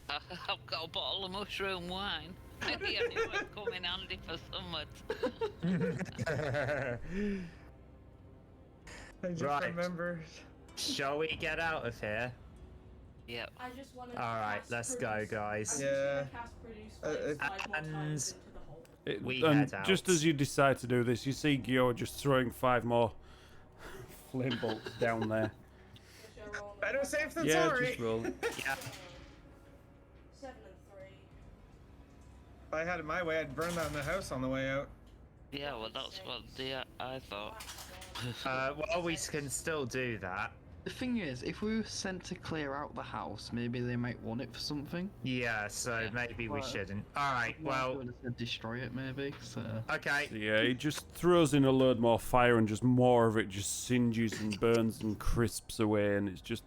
Speaker 5: I've got a bottle of mushroom wine. I knew it would come in handy for summer.
Speaker 3: I just
Speaker 6: Right.
Speaker 3: remembered.
Speaker 6: Shall we get out of here?
Speaker 5: Yep.
Speaker 4: I just wanted
Speaker 6: All right,
Speaker 4: cast
Speaker 6: let's
Speaker 4: produce.
Speaker 6: go, guys.
Speaker 4: I'm just
Speaker 3: Yeah.
Speaker 4: gonna cast produce flames 5 more
Speaker 6: and-
Speaker 4: times into the hole.
Speaker 6: We
Speaker 9: And
Speaker 6: head out.
Speaker 9: just as you decide to do this, you see Gio just throwing 5 more flame bolts down there.
Speaker 4: Which I roll on
Speaker 3: Better
Speaker 4: the
Speaker 3: safe than
Speaker 9: Yeah,
Speaker 3: sorry.
Speaker 9: just roll.
Speaker 6: Yeah.
Speaker 4: 7 and 3.
Speaker 3: If I had it my way, I'd burn that in the house on the way out.
Speaker 5: Yeah, well, that's what I thought.
Speaker 6: Well, we can still do that.
Speaker 2: The thing is, if we were sent to clear out the house, maybe they might want it for something.
Speaker 6: Yeah, so
Speaker 5: Yeah.
Speaker 6: maybe we
Speaker 2: Well,
Speaker 6: shouldn't. Alright, well,
Speaker 2: Would have said destroy it, maybe. So.
Speaker 6: okay.
Speaker 9: So yeah, he just throws in a load more fire and just more of it just singes and burns and crisps away, and it's just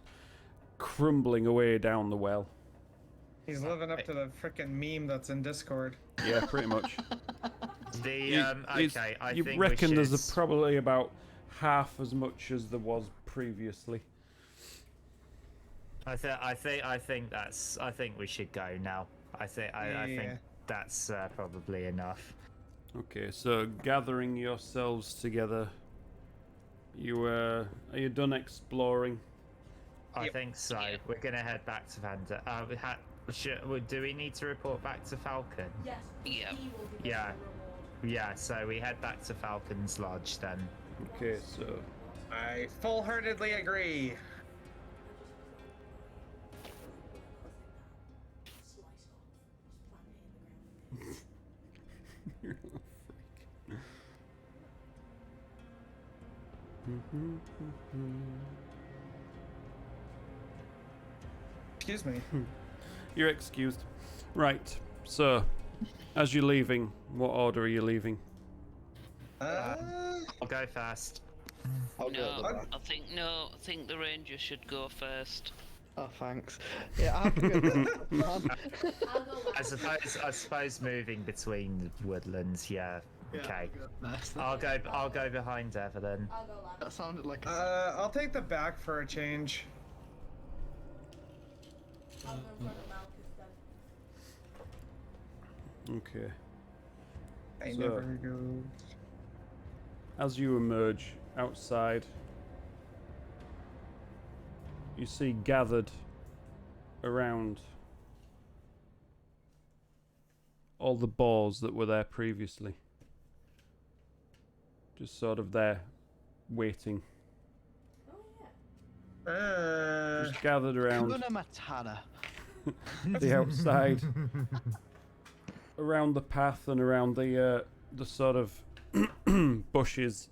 Speaker 9: crumbling away down the well.
Speaker 3: He's living up to the frickin' meme that's in Discord.
Speaker 9: Yeah, pretty much.
Speaker 6: Okay, I
Speaker 9: you
Speaker 6: think
Speaker 9: reckon
Speaker 6: we should...
Speaker 9: there's probably about half as much as there was previously.
Speaker 6: I think we should go now. I think
Speaker 3: Yeah.
Speaker 6: that's probably enough.
Speaker 9: Okay, so gathering yourselves together, are you done exploring?
Speaker 6: I
Speaker 3: Yep.
Speaker 6: think so.
Speaker 5: Yeah.
Speaker 6: We're gonna head back to Vanda. Do we need to report back to Falcon?
Speaker 4: Yes,
Speaker 5: Yeah.
Speaker 4: he will be
Speaker 6: Yeah.
Speaker 4: getting the reward.
Speaker 6: Yeah, so we head back to Falcon's Lodge then.
Speaker 9: Okay, so
Speaker 3: I full-heartedly agree.
Speaker 4: Slice off, just plant it in the ground.
Speaker 9: you're a
Speaker 3: Excuse me.
Speaker 9: freak. You're excused. Right, so as you're leaving, what order are you leaving?
Speaker 6: I'll go first.
Speaker 5: No, I think the ranger should go first.
Speaker 2: Oh, thanks. Yeah, I have to go.
Speaker 4: I'll go last.
Speaker 6: I suppose moving between the woodlands. Yeah. Okay.
Speaker 2: That's
Speaker 6: I'll go behind Evelyn.
Speaker 4: I'll go last.
Speaker 2: That sounded like a.
Speaker 3: I'll take the back for a change.
Speaker 4: I'll go in front of Malchus then.
Speaker 9: Okay.
Speaker 3: I
Speaker 9: So-
Speaker 3: never go.
Speaker 9: As you emerge outside, you see gathered around all the boars that were there previously. Just sort of there, waiting.
Speaker 4: Oh yeah.
Speaker 9: Just gathered around
Speaker 2: Kuna Matata.
Speaker 9: the outside, around the path and around the sort of bushes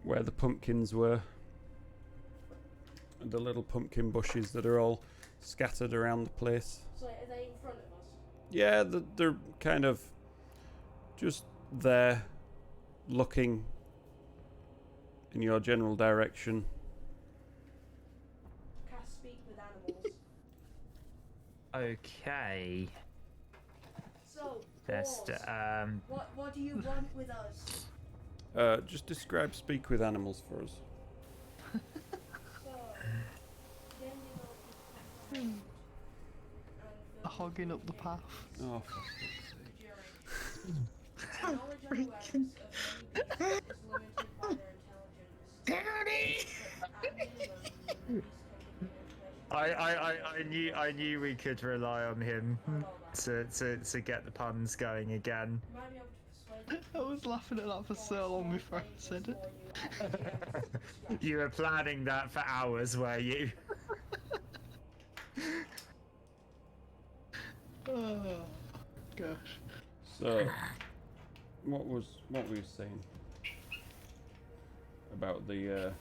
Speaker 9: where the pumpkins were. And the little pumpkin bushes that are all scattered around the place.
Speaker 4: So are they in front of us?
Speaker 9: Yeah, they're kind of just there, looking in your general direction.
Speaker 4: Cast speak with animals.
Speaker 6: Okay.
Speaker 4: So,
Speaker 6: Best.
Speaker 4: boars, what do you want with us?
Speaker 9: Just describe speak with animals for us.
Speaker 2: Hogging up the path.
Speaker 9: Oh,
Speaker 3: Daddy!
Speaker 6: I knew we could rely on him to get the puns going again.
Speaker 2: I was laughing at that for so long before I said it.
Speaker 6: You were planning that for hours, were you?
Speaker 2: Oh, gosh.
Speaker 9: so what were you saying about the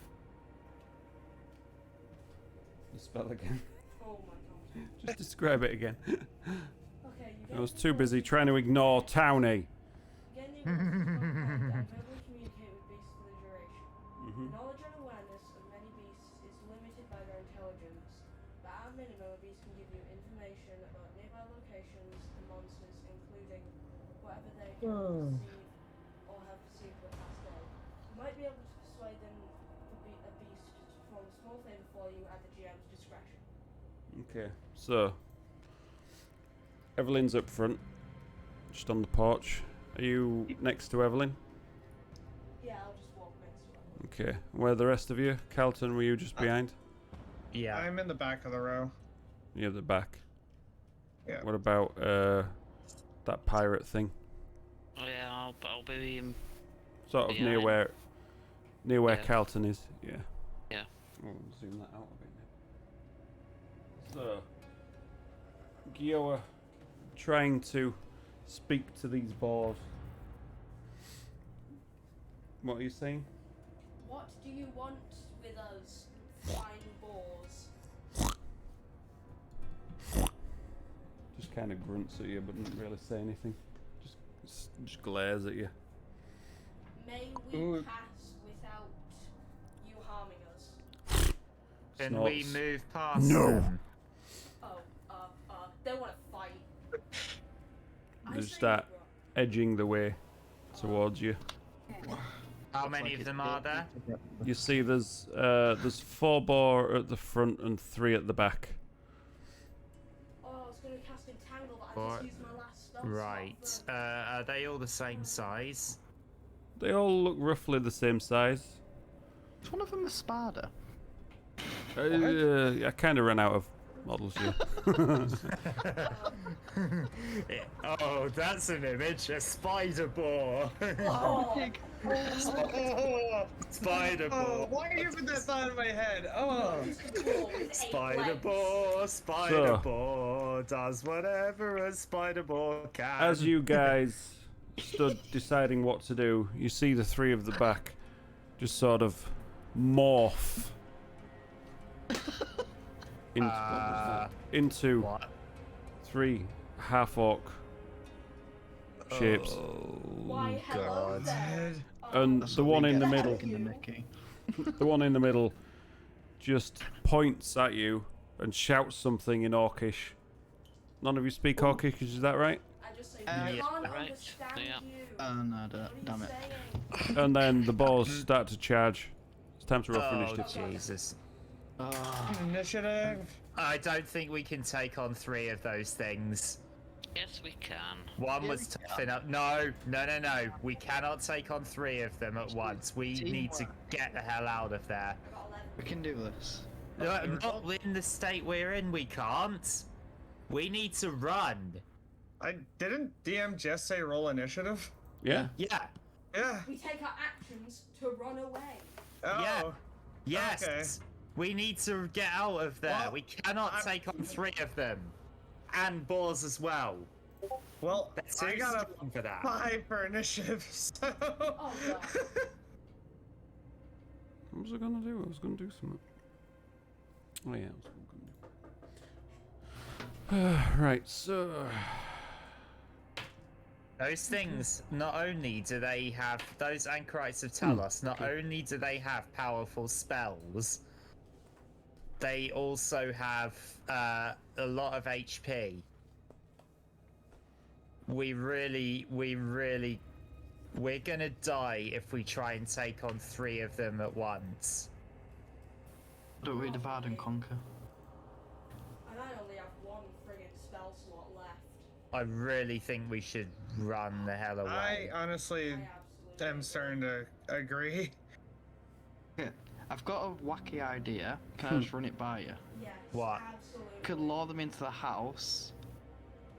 Speaker 9: spell again?
Speaker 4: Oh my god.
Speaker 9: Just describe it again.
Speaker 4: Okay, you
Speaker 9: I was too busy trying to ignore Townie.
Speaker 4: Getting verbally communicate with beasts for the duration. Knowledge and awareness of many beasts is limited by their intelligence, but at a minimum, a beast can give you information about nearby locations and monsters, including whatever they can perceive or have perceived the past day. You might be able to persuade them a beast to perform a small favor for you at the GM's discretion.
Speaker 9: Okay, so Evelyn's up front, just on the porch. Are you next to Evelyn?
Speaker 4: Yeah, I'll just walk next to her.
Speaker 9: Okay. Where are the rest of you? Calton, were you just behind?
Speaker 6: Yeah.
Speaker 3: I'm in the back of the row.
Speaker 9: You're the back.
Speaker 3: Yeah.
Speaker 9: What about that pirate thing?
Speaker 5: Oh yeah, I'll be
Speaker 9: Sort of near
Speaker 5: behind.
Speaker 9: where
Speaker 5: Yeah.
Speaker 9: Calton is. Yeah.
Speaker 5: Yeah.
Speaker 9: We'll zoom that out a bit now. So, Gioa trying to speak to these boars. What are you saying?
Speaker 4: What do you want with us, fine boars?
Speaker 9: Just kind of grunts at you, but doesn't really say anything. Just glares at you.
Speaker 4: May we
Speaker 3: Ooh.
Speaker 4: pass without you harming us?
Speaker 6: Can we
Speaker 9: Snorts.
Speaker 6: move past
Speaker 9: No.
Speaker 6: them?
Speaker 4: Oh, they want to fight. I
Speaker 9: Just
Speaker 4: say
Speaker 9: start
Speaker 4: we run.
Speaker 9: edging the way towards you.
Speaker 6: How many of them are there?
Speaker 9: You see, there's 4 boar at the front and 3 at the back.
Speaker 4: Oh, I was going to cast Entangle, but I
Speaker 6: Or-
Speaker 4: just used my last spell.
Speaker 6: Right. Are they all the same size?
Speaker 9: They all look roughly the same size.
Speaker 2: Is one of them a spider?
Speaker 9: I kind of ran out of models here.
Speaker 6: Oh, that's an image. A spider boar.
Speaker 4: Oh,
Speaker 6: Spider
Speaker 3: Oh,
Speaker 6: boar.
Speaker 3: why are you put that thought in my head? Oh.
Speaker 6: Spider boar. Spider
Speaker 9: So-
Speaker 6: boar does whatever a spider boar can.
Speaker 9: As you guys stood deciding what to do, you see the 3 of the back just sort of morph into
Speaker 6: What?
Speaker 9: 3 half-orc shapes.
Speaker 4: Why, hello
Speaker 6: God.
Speaker 4: there.
Speaker 9: And the one in the middle,
Speaker 2: Taking the Mickey.
Speaker 9: the one in the middle just points at you and shouts something in Orcish. None of you speak Orcish, is that right?
Speaker 4: I just say,
Speaker 2: Yeah.
Speaker 4: we can't
Speaker 5: Right.
Speaker 4: understand
Speaker 5: Yeah.
Speaker 4: you.
Speaker 2: No,
Speaker 4: What are you
Speaker 2: damn it.
Speaker 4: saying?
Speaker 9: And then the boars start to charge. It's time to roll for
Speaker 6: Oh,
Speaker 9: initiative.
Speaker 6: Jesus.
Speaker 3: Initiative.
Speaker 6: I don't think we can take on 3 of those things.
Speaker 5: Yes, we can.
Speaker 6: One was tough enough. No. We cannot take on 3 of them at once. We need to get the hell out of there.
Speaker 4: I got 11.
Speaker 2: We can do this.
Speaker 6: Not in the state we're in, we can't. We need to run.
Speaker 3: I didn't DM just say roll initiative?
Speaker 9: Yeah?
Speaker 6: Yeah.
Speaker 3: Yeah.
Speaker 4: We take our actions to run away.
Speaker 3: Oh.
Speaker 6: Yeah. Yes.
Speaker 3: Okay.
Speaker 6: We need to get out of there.
Speaker 3: Well,
Speaker 6: we cannot
Speaker 3: I'm-
Speaker 6: take on 3 of them. And boars as well.
Speaker 3: Well,
Speaker 6: That's
Speaker 3: I got a
Speaker 6: strong for that.
Speaker 3: 5 for initiative, so.
Speaker 4: Oh, God.
Speaker 9: What was I gonna do? I was gonna do something. Oh yeah, I was gonna do. Right, so
Speaker 6: Those things, not only do they have, those anchorites of Talos, not only do they have powerful spells, they also have a lot of HP. We really we're gonna die if we try and take on 3 of them at once.
Speaker 2: Don't we divide and conquer?
Speaker 4: And I only have one friggin' spell slot left.
Speaker 6: I really think we should run the hell
Speaker 3: I
Speaker 6: away.
Speaker 3: honestly
Speaker 4: I
Speaker 3: am starting to agree.
Speaker 2: Yeah, I've got a wacky idea. Can I just run it by you?
Speaker 4: Yes,
Speaker 6: What?
Speaker 4: absolutely.
Speaker 2: Could lure them into the house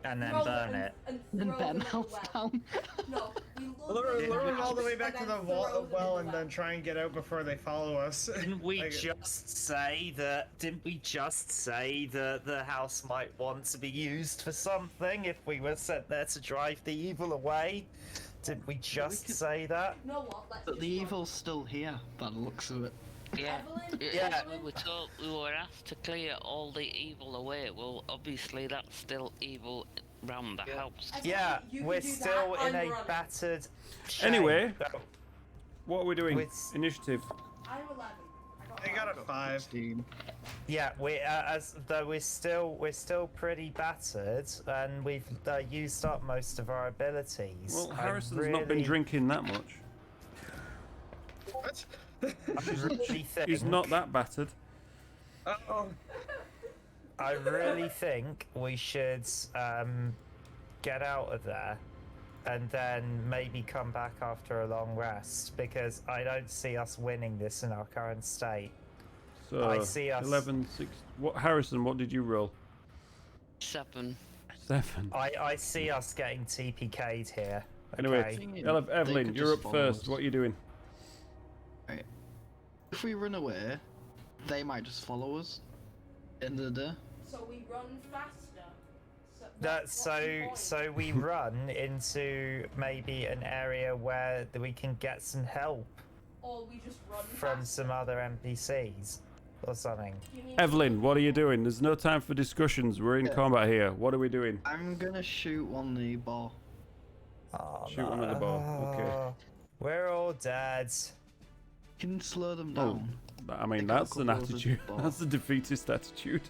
Speaker 6: And then
Speaker 4: Roll
Speaker 6: burn
Speaker 4: and-
Speaker 6: it.
Speaker 2: and
Speaker 4: throw
Speaker 2: burn
Speaker 4: them
Speaker 2: the
Speaker 4: in the
Speaker 2: house
Speaker 4: well.
Speaker 2: down.
Speaker 4: No, we
Speaker 3: Lure them all the way back to
Speaker 4: and
Speaker 3: the
Speaker 4: then throw them in
Speaker 3: well
Speaker 4: the
Speaker 3: and then try and get out before they follow us.
Speaker 6: Didn't we
Speaker 3: Like-
Speaker 6: just say that? Didn't we just say that the house might want to be used for something if we were sent there to drive the evil away? Didn't we just
Speaker 2: could-
Speaker 6: say that?
Speaker 4: You know what? Let's
Speaker 2: But
Speaker 4: just
Speaker 2: the
Speaker 4: run.
Speaker 2: evil's still here, by the looks of it.
Speaker 5: Yeah.
Speaker 4: Evelyn,
Speaker 6: Yeah.
Speaker 5: We were told we were asked to clear all the evil away. Well, obviously that's still evil round the house.
Speaker 4: Evelyn,
Speaker 6: Yeah,
Speaker 4: you can
Speaker 6: we're
Speaker 4: do
Speaker 6: still
Speaker 4: that,
Speaker 6: in
Speaker 4: I'm
Speaker 6: a
Speaker 4: running.
Speaker 6: battered shape.
Speaker 9: Anyway.
Speaker 6: Oh,
Speaker 9: What are we doing?
Speaker 6: With-
Speaker 9: Initiative.
Speaker 4: I'm 11.
Speaker 3: I got a 5.
Speaker 6: yeah, we as though we're still pretty battered, and we've used up most of our abilities.
Speaker 9: Well,
Speaker 6: I
Speaker 9: Harrison's not been
Speaker 6: really-
Speaker 9: drinking that much.
Speaker 3: What?
Speaker 6: I really think,
Speaker 9: He's not that battered.
Speaker 3: Oh,
Speaker 6: I really think we should get out of there and then maybe come back after a long rest, because I don't see us winning this in our current state.
Speaker 9: So
Speaker 6: I see us-
Speaker 9: 11, 6. What, Harrison? What did you roll?
Speaker 5: 7.
Speaker 9: 7.
Speaker 6: I see us getting TPK'd here.
Speaker 9: Anyway,
Speaker 6: Okay.
Speaker 9: Evelyn,
Speaker 2: could
Speaker 9: you're
Speaker 2: just
Speaker 9: up
Speaker 2: follow
Speaker 9: first.
Speaker 2: us.
Speaker 9: What are you doing?
Speaker 2: Right. If we run away, they might just follow us. End of the day.
Speaker 4: So we run faster.
Speaker 6: That's
Speaker 4: what's the point?
Speaker 6: so we run into maybe an area where we can get some help
Speaker 4: Or we just run
Speaker 6: from
Speaker 4: faster.
Speaker 6: some other NPCs or something.
Speaker 4: You mean
Speaker 9: Evelyn, what are you doing? There's no time for discussions. We're in
Speaker 2: Yeah.
Speaker 9: combat here. What are we doing?
Speaker 2: I'm gonna shoot on the ball.
Speaker 6: Oh,
Speaker 9: Shoot one with the ball. Okay.
Speaker 6: We're all dead.
Speaker 2: Can slow them
Speaker 9: Oh,
Speaker 2: down.
Speaker 9: I mean,
Speaker 2: Pick up a
Speaker 9: that's an
Speaker 2: couple of the
Speaker 9: attitude.
Speaker 2: ball.
Speaker 9: That's a defeatist attitude.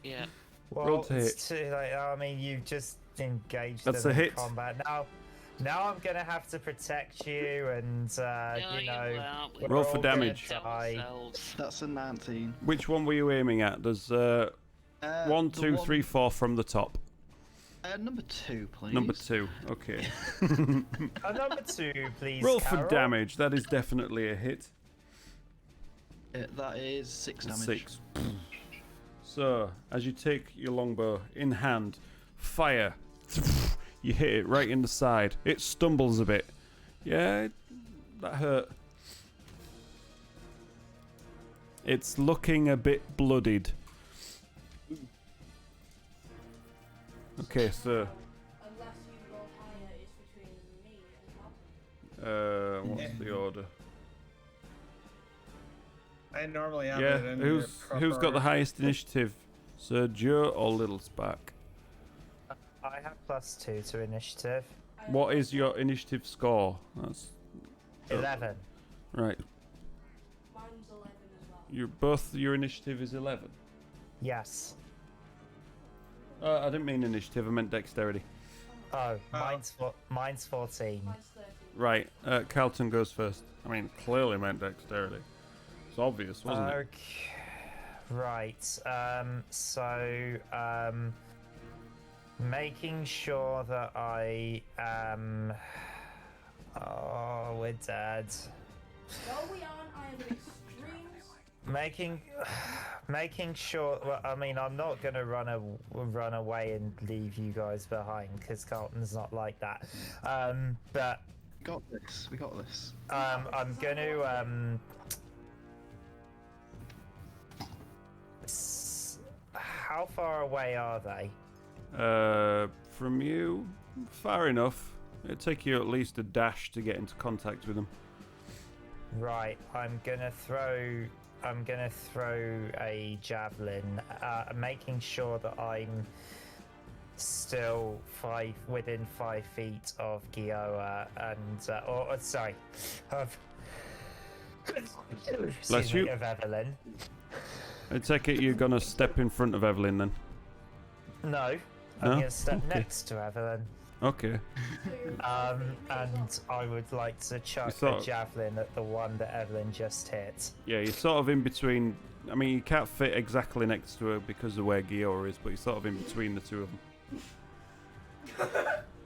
Speaker 5: Yeah.
Speaker 6: Well,
Speaker 9: to
Speaker 6: it's too late. I mean, you just engaged
Speaker 9: That's
Speaker 6: them
Speaker 9: a
Speaker 6: in
Speaker 9: hit.
Speaker 6: combat. Now I'm gonna have to protect you, and
Speaker 5: No,
Speaker 6: you know,
Speaker 5: won't.
Speaker 6: we're
Speaker 9: Roll for
Speaker 6: all gonna
Speaker 9: damage.
Speaker 6: die.
Speaker 5: Ourselves.
Speaker 2: That's a 19.
Speaker 9: Which one were you aiming at? There's 1,
Speaker 2: The
Speaker 9: 2, 3, 4 from the top.
Speaker 2: Number 2, please.
Speaker 9: Number 2. Okay.
Speaker 6: Number 2, please.
Speaker 9: Roll for
Speaker 6: Carol.
Speaker 9: damage. That is definitely a hit.
Speaker 2: That is 6 damage.
Speaker 9: 6. So, as you take your longbow in hand, fire. You hit it right in the side. It stumbles a bit. Yeah, that hurt. It's looking a bit bloodied. Okay, so
Speaker 4: Unless you roll higher, it's between me and Bob.
Speaker 9: what's the order?
Speaker 3: I normally have
Speaker 9: Yeah,
Speaker 3: it in
Speaker 9: who's
Speaker 3: proper
Speaker 9: got the
Speaker 3: order.
Speaker 9: highest initiative? Sir Joe or Little Spark?
Speaker 6: I have +2 to initiative.
Speaker 9: What is your initiative score? That's
Speaker 6: 11.
Speaker 9: right.
Speaker 4: Mine's 11 as well.
Speaker 9: Your initiative is 11.
Speaker 6: Yes.
Speaker 9: I didn't mean initiative. I meant dexterity.
Speaker 6: Oh, mine's 14.
Speaker 4: Mine's 13.
Speaker 9: Right. Carlton goes first. I mean, clearly meant dexterity. It's obvious, wasn't it?
Speaker 6: Okay. Right. Making sure that I am. Oh, we're dead.
Speaker 4: No, we aren't. I am an extremes.
Speaker 6: Making sure. Well, I mean, I'm not gonna run away and leave you guys behind, because Carlton's not like that. But
Speaker 2: We got this. We got this.
Speaker 6: I'm gonna how far away are they?
Speaker 9: From you, far enough. It'd take you at least a dash to get into contact with them.
Speaker 6: Right, I'm gonna throw a javelin, making sure that I'm still within 5 feet of Gioa and sorry, of
Speaker 9: Bless you.
Speaker 6: of Evelyn.
Speaker 9: I take it you're gonna step in front of Evelyn then.
Speaker 6: No, I'm
Speaker 9: No?
Speaker 6: gonna step
Speaker 9: Okay.
Speaker 6: next to Evelyn.
Speaker 9: Okay.
Speaker 8: And I would like to chuck
Speaker 9: sort
Speaker 8: a
Speaker 9: of-
Speaker 8: javelin at the one that Evelyn just hit.
Speaker 9: Yeah, you're sort of in between. I mean, you can't fit exactly next to her because of where Giora is, but you're sort of in between the two of them.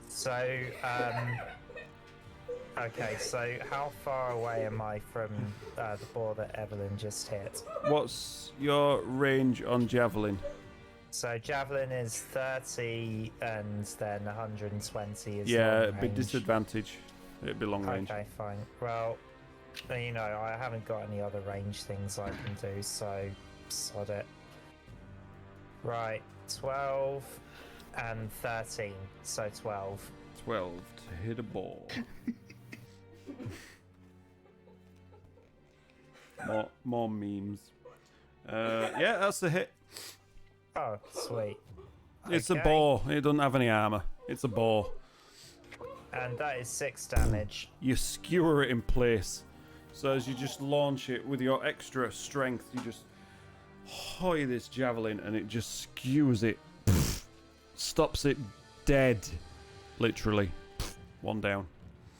Speaker 8: So, okay, so how far away am I from the ball that Evelyn just hit?
Speaker 9: What's your range on javelin?
Speaker 8: So javelin is 30 and then 120 is
Speaker 9: Yeah,
Speaker 8: long
Speaker 9: it'd be
Speaker 8: range.
Speaker 9: disadvantage. It'd be long range.
Speaker 8: Okay, fine. Well, you know, I haven't got any other range things I can do, so sod it. Right, 12 and 13, so 12.
Speaker 9: 12 to hit a ball. more memes. Yeah, that's the hit.
Speaker 8: Oh, sweet.
Speaker 9: It's a
Speaker 8: Okay.
Speaker 9: boar. It doesn't have any armor. It's a boar.
Speaker 8: And that is 6 damage.
Speaker 9: You skewer it in place. So as you just launch it with your extra strength, you just hoy this javelin and it just skews it. Stops it dead. Literally. One down.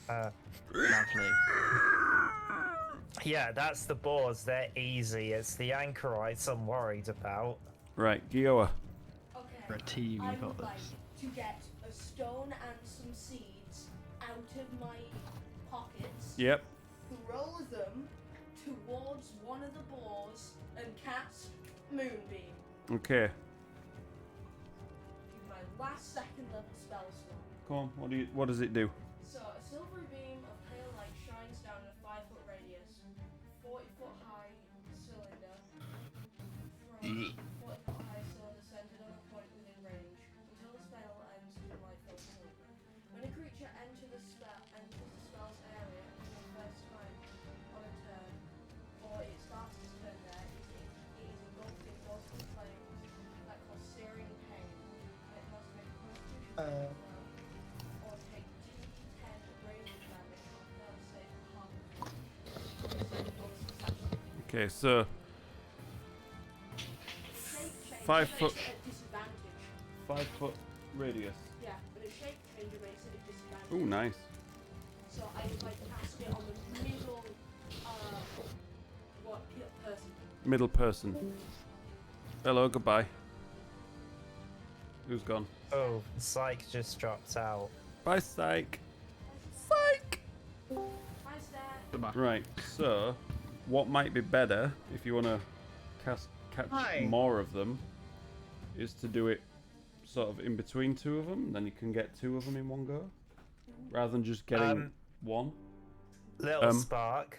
Speaker 2: Lovely.
Speaker 8: Yeah, that's the boars. They're easy. It's the anchorites I'm worried about.
Speaker 9: Right, Gioa.
Speaker 4: Okay.
Speaker 2: For a team,
Speaker 4: I
Speaker 2: you got
Speaker 4: would like
Speaker 2: this.
Speaker 4: to get a stone and some seeds out of my pockets,
Speaker 9: Yep.
Speaker 4: throw them towards one of the boars, and cast Moonbeam.
Speaker 9: Okay.
Speaker 4: My last second level spell slot.
Speaker 9: Come on, what does it do?
Speaker 4: So, a silvery beam of pale light shines down a 5-foot radius, 40-foot high cylinder, from 40-foot high cylinder centered on a point within range, until the spell ends in light fills the cylinder. When a creature enters the spell's area for the first time on a turn, or it starts its turn there, it is engulfed in multiple flames that cause searing pain. It must make a constitution or take 2d10 radiant damage on failed save half.
Speaker 9: Okay, so
Speaker 4: Shape change
Speaker 9: 5
Speaker 4: makes
Speaker 9: foot,
Speaker 4: it a disadvantage.
Speaker 9: 5 foot radius.
Speaker 4: Yeah, but a shape changer makes it a disadvantage.
Speaker 9: Ooh, nice.
Speaker 4: So I would like to cast it on the middle, person.
Speaker 9: Middle person. Hello, goodbye. Who's gone?
Speaker 8: Oh, Psych just dropped out.
Speaker 9: Bye, Psych. Psych!
Speaker 4: Hi, Stan.
Speaker 2: Goodbye.
Speaker 9: Right, so what might be better if you want to catch
Speaker 3: Hi.
Speaker 9: more of them is to do it sort of in between two of them, then you can get 2 of them in one go rather than just getting one.
Speaker 8: Little Spark,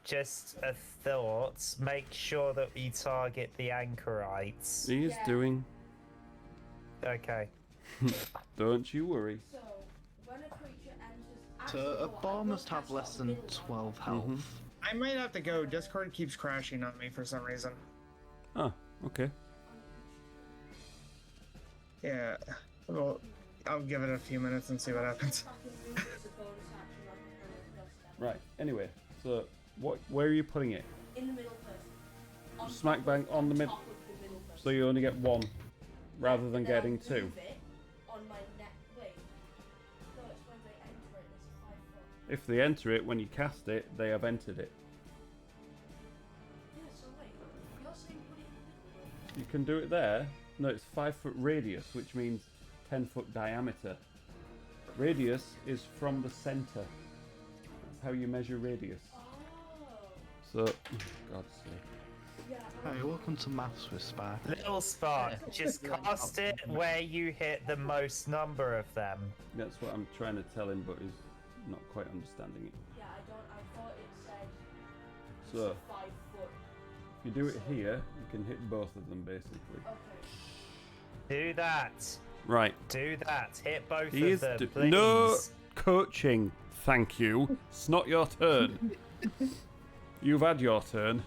Speaker 8: just a thought. Make sure that we target the anchorites.
Speaker 9: He is
Speaker 4: Yeah.
Speaker 9: doing.
Speaker 8: Okay.
Speaker 9: Don't you worry.
Speaker 4: So, when a creature enters...
Speaker 2: So a bar must have less than 12 health.
Speaker 3: I might have to go. Discord keeps crashing on me for some reason.
Speaker 9: Oh, okay.
Speaker 3: Yeah. Well, I'll give it a few minutes and see what happens.
Speaker 9: Right. Anyway, so where are you putting it?
Speaker 4: In the middle person. On
Speaker 9: Smack
Speaker 4: top
Speaker 9: bang
Speaker 4: of-
Speaker 9: on the
Speaker 4: top
Speaker 9: middle.
Speaker 4: of the middle person.
Speaker 9: So you only get 1 rather than
Speaker 4: And then I'll
Speaker 9: getting 2.
Speaker 4: move it on my neck. Wait. No, it's when they enter it. It's 5 foot.
Speaker 9: If they enter it when you cast it, they have entered it.
Speaker 4: Yeah, so wait. You're saying put it in the middle, though?
Speaker 9: You can do it there. No, it's 5 foot radius, which means 10 foot diameter. Radius is from the center. That's how you measure radius.
Speaker 4: Oh.
Speaker 9: So, God's sake.
Speaker 4: Yeah.
Speaker 2: Hey, welcome to Maths with Sparky.
Speaker 8: Little Spark, just cast it where you hit the most number of them.
Speaker 9: That's what I'm trying to tell him, but he's not quite understanding it.
Speaker 4: Yeah, I thought it said
Speaker 9: So,
Speaker 4: 5 foot.
Speaker 9: if you do it here, you can hit both of them basically.
Speaker 4: Okay.
Speaker 8: Do that.
Speaker 9: Right.
Speaker 8: Do that. Hit both
Speaker 9: He
Speaker 8: of
Speaker 9: is
Speaker 8: them,
Speaker 9: do-
Speaker 8: please.
Speaker 9: No coaching, thank you. It's not your turn. You've had your turn.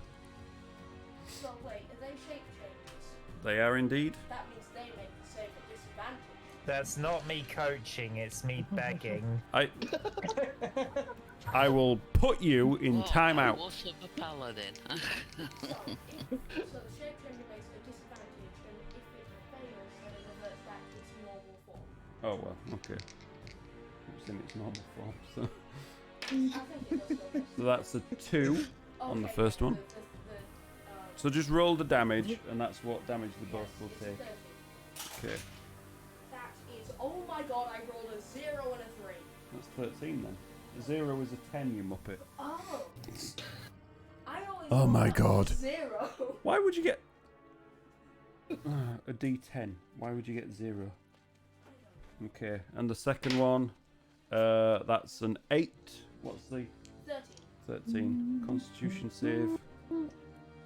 Speaker 4: So wait, are they shape changes?
Speaker 9: They are indeed.
Speaker 4: That means they make the save at disadvantage.
Speaker 8: That's not me coaching, it's me begging.
Speaker 9: I will put you in
Speaker 5: What
Speaker 9: timeout.
Speaker 5: Wolf of a paladin.
Speaker 4: So the shape changer makes a disadvantage, and if it fails, then it reverts back to its normal form.
Speaker 9: Oh well, okay. in its normal form. So,
Speaker 4: I think it does go.
Speaker 9: so that's a 2 on the first one. So just roll the damage, and that's what damage the both will take. Okay.
Speaker 4: That is, oh my god, I rolled a 0 and a 3.
Speaker 9: That's 13 then. A 0 is a 10, you muppet.
Speaker 4: Oh. I always
Speaker 1: Oh my
Speaker 4: rolled a
Speaker 1: god.
Speaker 4: 0.
Speaker 9: Why would you get a D10? Why would you get 0? Okay, and the second one, that's an 8. What's the
Speaker 4: 13.
Speaker 9: 13? Constitution save.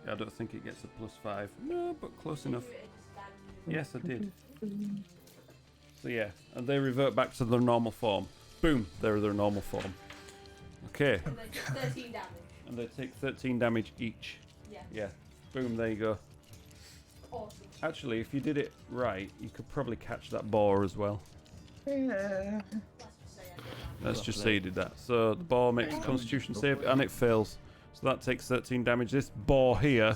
Speaker 9: Yeah, I don't think it gets a +5. No, but close enough. Yes, I did. So yeah, and they revert back to their normal form. Boom, they're their normal form. Okay.
Speaker 4: And they take 13 damage.
Speaker 9: And they take 13 damage each.
Speaker 4: Yeah.
Speaker 9: Yeah. Boom, there you go.
Speaker 4: Awesome.
Speaker 9: Actually, if you did it right, you could probably catch that boar as well. Let's just say you did that. So the boar makes a constitution save and it fails. So that takes 13 damage. This boar here,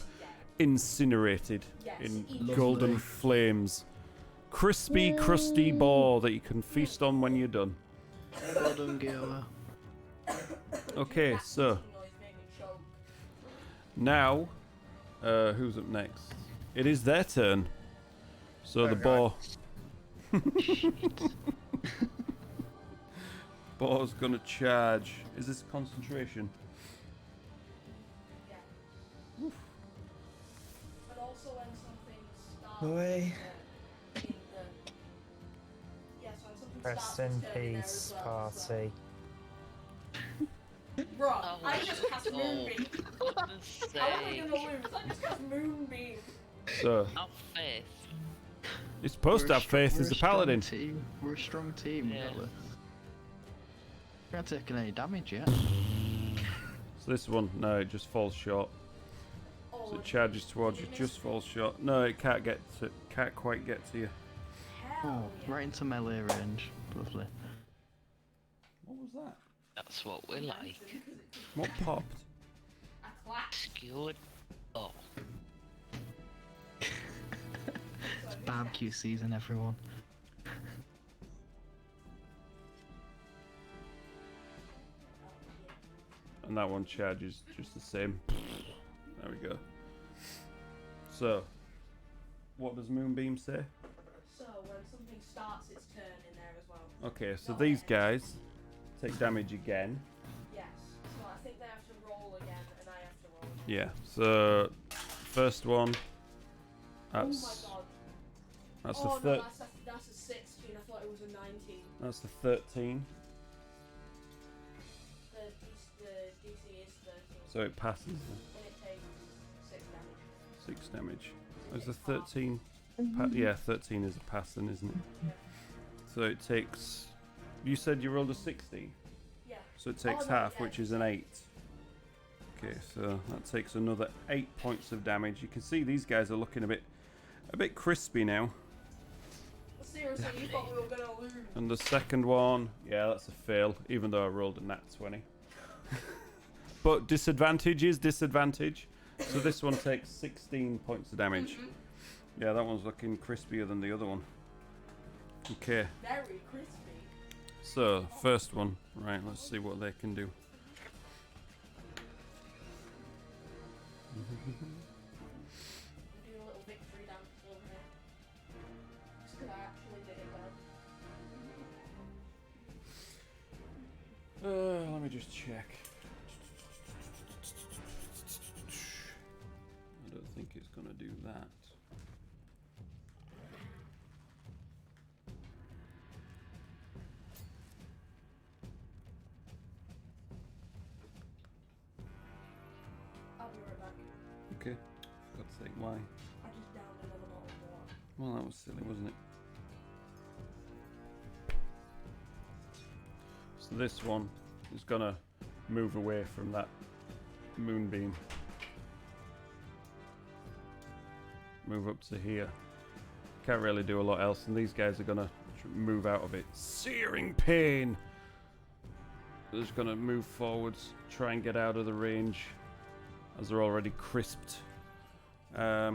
Speaker 9: incinerated in golden flames. Crispy, crusty boar that you can feast on when you're done.
Speaker 2: Well done, Gila.
Speaker 9: Okay, so now, who's up next? It is their turn. So the boar. Boar's gonna charge. Is this concentration?
Speaker 4: Yeah. But also when something starts.
Speaker 3: Boy.
Speaker 8: Rest in peace, party.
Speaker 4: Bro,
Speaker 5: Oh
Speaker 4: I just cast
Speaker 5: my
Speaker 4: Moonbeam.
Speaker 5: goodness
Speaker 4: I wasn't
Speaker 5: sake.
Speaker 4: gonna lose. I just cast Moonbeam.
Speaker 9: So
Speaker 5: Have faith.
Speaker 9: you're supposed to have faith as a paladin.
Speaker 2: We're a strong team.
Speaker 5: Yeah.
Speaker 2: We haven't taken any damage yet.
Speaker 9: So this one, no, it just falls short.
Speaker 4: Oh,
Speaker 9: So it charges towards you, just falls short. No, it can't get to, can't quite get to you.
Speaker 4: hell yeah.
Speaker 2: Right into melee range. Lovely.
Speaker 9: What was that?
Speaker 5: That's what we like.
Speaker 9: What popped?
Speaker 4: A clap.
Speaker 5: Skewered. Oh.
Speaker 2: It's barbecue season, everyone.
Speaker 9: And that one charges just the same. There we go. So, what does Moonbeam say?
Speaker 4: So when something starts its turn in there as well.
Speaker 9: Okay, so these guys take damage again.
Speaker 4: Yes. So I think they have to roll again, and I have to roll again.
Speaker 9: Yeah, so first one,
Speaker 4: Oh
Speaker 9: that's
Speaker 4: my god.
Speaker 9: that's
Speaker 4: Oh
Speaker 9: the
Speaker 4: no,
Speaker 9: third.
Speaker 4: that's a 16. I thought it was a 19.
Speaker 9: That's the 13.
Speaker 4: The DC is 13.
Speaker 9: So it passes.
Speaker 4: And it takes 6 damage.
Speaker 9: 6 damage. Is the 13? Yeah, 13 is a pass then, isn't it?
Speaker 4: Yeah.
Speaker 9: So it takes. You said you rolled a 60.
Speaker 4: Yeah.
Speaker 9: So it takes
Speaker 4: Oh, no,
Speaker 9: half,
Speaker 4: yeah.
Speaker 9: which is an 8. Okay, so that takes another 8 points of damage. You can see these guys are looking a bit crispy now.
Speaker 4: Seriously, you thought we were gonna lose.
Speaker 9: And the second one, yeah, that's a fail, even though I rolled a nat 20. But disadvantage is disadvantage. So this one takes 16 points of damage. Yeah, that one's looking crispier than the other one. Okay,
Speaker 4: Very crispy.
Speaker 9: so first one, right, let's see what they can do.
Speaker 4: I'm doing a little victory dance over here. Just because I actually did it well.
Speaker 9: Let me just check. I don't think it's gonna do that.
Speaker 4: I'll be right back.
Speaker 9: Okay, for God's sake, why?
Speaker 4: I just downed another bottle of water.
Speaker 9: Well, that was silly, wasn't it? So this one is gonna move away from that moonbeam. Move up to here. Can't really do a lot else, and these guys are gonna move out of it. Searing pain! They're just gonna move forwards, try and get out of the range, as they're already crisped. I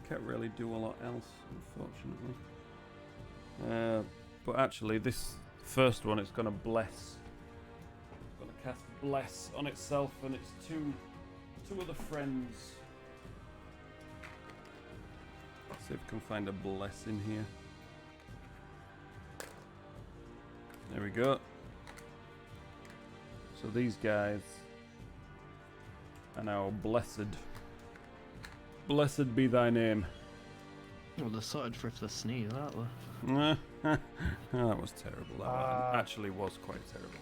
Speaker 9: can't really do a lot else, unfortunately. But actually, this first one, it's gonna bless. It's gonna cast bless on itself and its two other friends. See if we can find a bless in here. There we go. So these guys are now blessed. Blessed be thy name.
Speaker 2: Well, they're sorted for if they sneeze, aren't they?
Speaker 9: Oh, that was terrible. That one actually was quite terrible.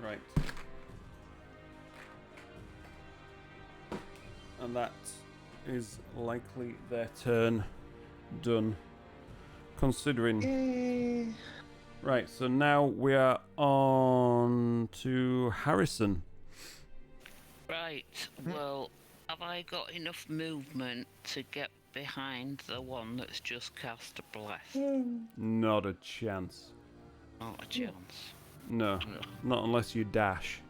Speaker 9: Right. And that is likely their turn done. Considering. Right, so now we are on to Harrison.
Speaker 5: Right, well, have I got enough movement to get behind the one that's just cast a bless?
Speaker 9: Not a chance.
Speaker 5: Not a chance.
Speaker 9: No, not unless you dash.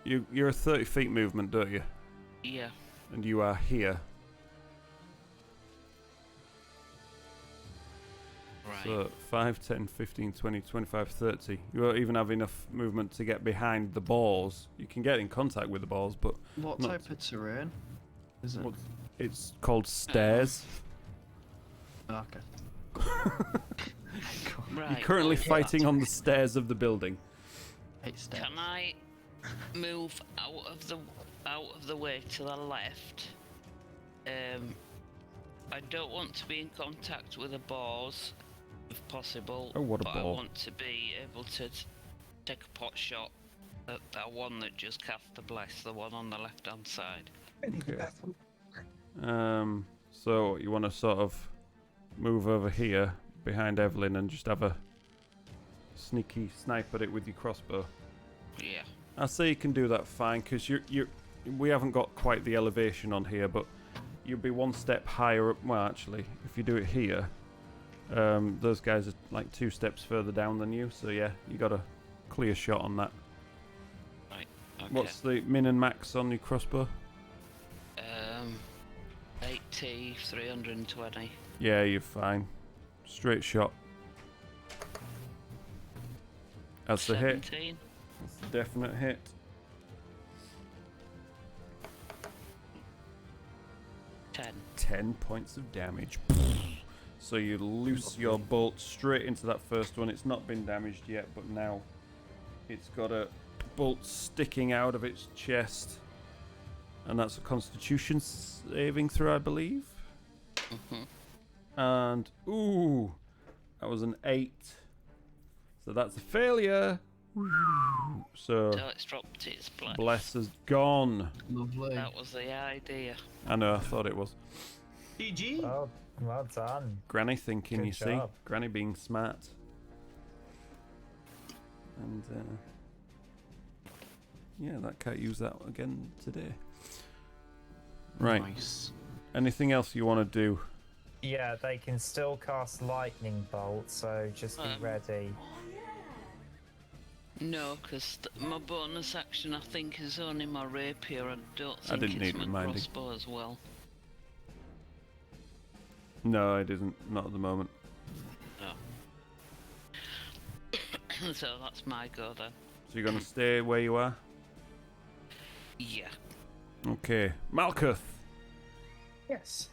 Speaker 9: You're a 30 feet movement, don't you?
Speaker 5: Yeah.
Speaker 9: And you are here.
Speaker 5: Right.
Speaker 9: So 5, 10, 15, 20, 25, 30. You won't even have enough movement to get behind the balls. You can get in contact with the balls, but...
Speaker 2: What
Speaker 9: not
Speaker 2: type of terrain is it?
Speaker 9: It's called stairs.
Speaker 2: Okay.
Speaker 5: Right.
Speaker 9: You're currently fighting on the stairs of the building.
Speaker 5: Can I move out of the way to the left? I don't want to be in contact with the balls, if possible.
Speaker 9: Oh, what a
Speaker 5: but
Speaker 9: ball.
Speaker 5: I want to be able to take a pot shot at that one that just cast the bless, the one on the left-hand side.
Speaker 9: Okay. So you want to sort of move over here behind Evelyn and just have a sneaky snipe at it with your crossbow.
Speaker 5: Yeah.
Speaker 9: I say you can do that fine because we haven't got quite the elevation on here, but you'll be one step higher up. Well, actually, if you do it here, those guys are like 2 steps further down than you. So yeah, you got a clear shot on that.
Speaker 5: Right. Okay.
Speaker 9: What's the min and max on your crossbow?
Speaker 5: 80, 320.
Speaker 9: Yeah, you're fine. Straight shot. That's the hit.
Speaker 5: 17.
Speaker 9: That's a definite hit.
Speaker 5: Ten.
Speaker 9: 10 points of damage. So you loose your bolt straight into that first one. It's not been damaged yet, but now it's got a bolt sticking out of its chest. And that's a constitution saving throw, I believe. And, ooh, that was an 8. So that's a failure. So
Speaker 5: it's dropped its bless.
Speaker 9: bless is gone.
Speaker 2: Lovely.
Speaker 5: That was the idea.
Speaker 9: I know, I thought it was.
Speaker 2: GG.
Speaker 8: Oh, well done.
Speaker 9: Granny thinking,
Speaker 8: Good
Speaker 9: you see.
Speaker 8: job.
Speaker 9: Granny being smart. And, yeah, that can't use that again today. Right.
Speaker 2: Nice.
Speaker 9: Anything else you want to do?
Speaker 8: Yeah, they can still cast lightning bolt, so just be ready.
Speaker 5: No, because my bonus action I think is only my rapier. I don't think
Speaker 9: didn't
Speaker 5: it's
Speaker 9: need
Speaker 5: my
Speaker 9: reminding.
Speaker 5: crossbow as well.
Speaker 9: No, I didn't. Not at the moment.
Speaker 5: No. So that's my go then.
Speaker 9: So you're going to stay where you are?
Speaker 5: Yeah.
Speaker 9: Okay. Malkuth,
Speaker 3: Yes,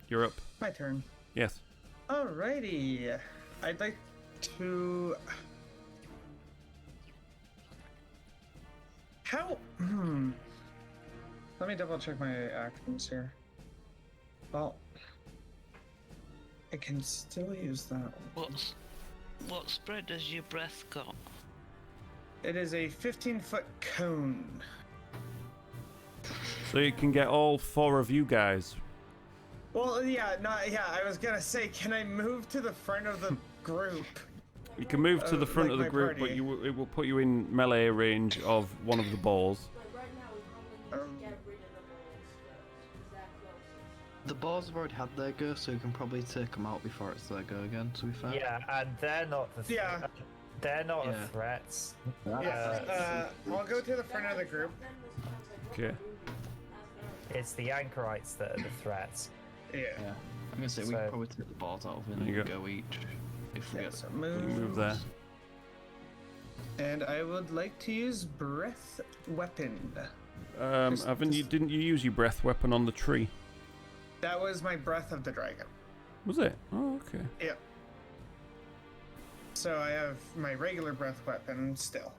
Speaker 9: you're up.
Speaker 3: my turn.
Speaker 9: Yes.
Speaker 3: Alrighty. I'd like to... How... Let me double check my actions here. Well, I can still use that one.
Speaker 5: What spread has your breath got?
Speaker 3: It is a 15-foot cone.
Speaker 9: So you can get all 4 of you guys.
Speaker 3: Well, yeah, I was gonna say, can I move to the front of the group?
Speaker 9: You can move to the front
Speaker 3: like
Speaker 9: of the
Speaker 3: my
Speaker 9: group,
Speaker 3: party.
Speaker 9: but it will put you in melee range of one of the balls.
Speaker 4: Like right now, we probably need to get rid of the balls first, because they're closest.
Speaker 2: The balls have already had their go, so we can probably take them out before it's their go again, to be fair.
Speaker 8: Yeah, and they're not the
Speaker 3: Yeah.
Speaker 8: they're not
Speaker 2: Yeah.
Speaker 8: the threats.
Speaker 3: Yeah, I'll go to the front of the group.
Speaker 9: Okay.
Speaker 8: It's the anchorites that are the threats.
Speaker 3: Yeah.
Speaker 2: I'm gonna say we
Speaker 8: So-
Speaker 2: can probably take the balls out of it
Speaker 9: There
Speaker 2: and
Speaker 9: you
Speaker 2: go each. If we
Speaker 3: Yeah,
Speaker 2: get
Speaker 3: so
Speaker 9: You move there.
Speaker 3: And I would like to use breath weapon.
Speaker 9: Didn't you use your breath weapon on the tree?
Speaker 3: That was my breath of the dragon.
Speaker 9: Was it? Oh, okay.
Speaker 3: Yeah. So I have my regular breath weapon still.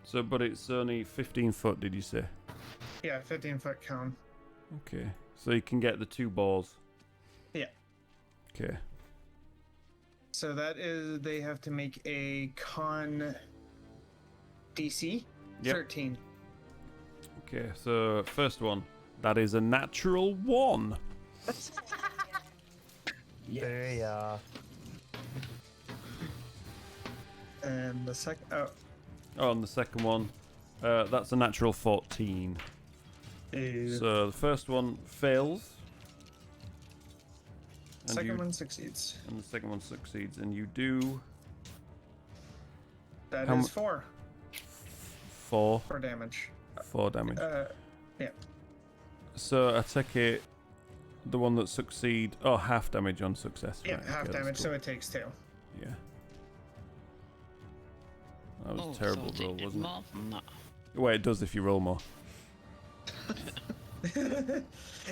Speaker 9: So, but it's only 15 foot, did you say?
Speaker 3: Yeah, 15-foot cone.
Speaker 9: Okay. So you can get the 2 balls.
Speaker 3: Yeah.
Speaker 9: Okay.
Speaker 3: So that is, they have to make a con DC 13.
Speaker 9: Okay, so first one. That is a natural 1.
Speaker 8: There you are.
Speaker 3: And the second,
Speaker 9: Oh, and the second one, that's a natural 14. So the first one fails. And
Speaker 3: second one succeeds.
Speaker 9: And the second one succeeds, and you do
Speaker 3: That
Speaker 9: How
Speaker 3: is
Speaker 9: mu-
Speaker 3: 4
Speaker 9: 4
Speaker 3: for damage.
Speaker 9: 4 damage.
Speaker 3: Yeah.
Speaker 9: So I take it the one that succeed. Oh, half damage on success.
Speaker 3: Yeah,
Speaker 9: right,
Speaker 3: half
Speaker 9: okay, that's
Speaker 3: damage,
Speaker 9: cool.
Speaker 3: so it takes 2.
Speaker 9: Yeah. That was a terrible
Speaker 5: thought it
Speaker 9: roll,
Speaker 5: did
Speaker 9: wasn't
Speaker 5: more than that.
Speaker 9: it? Well, it does if you roll more.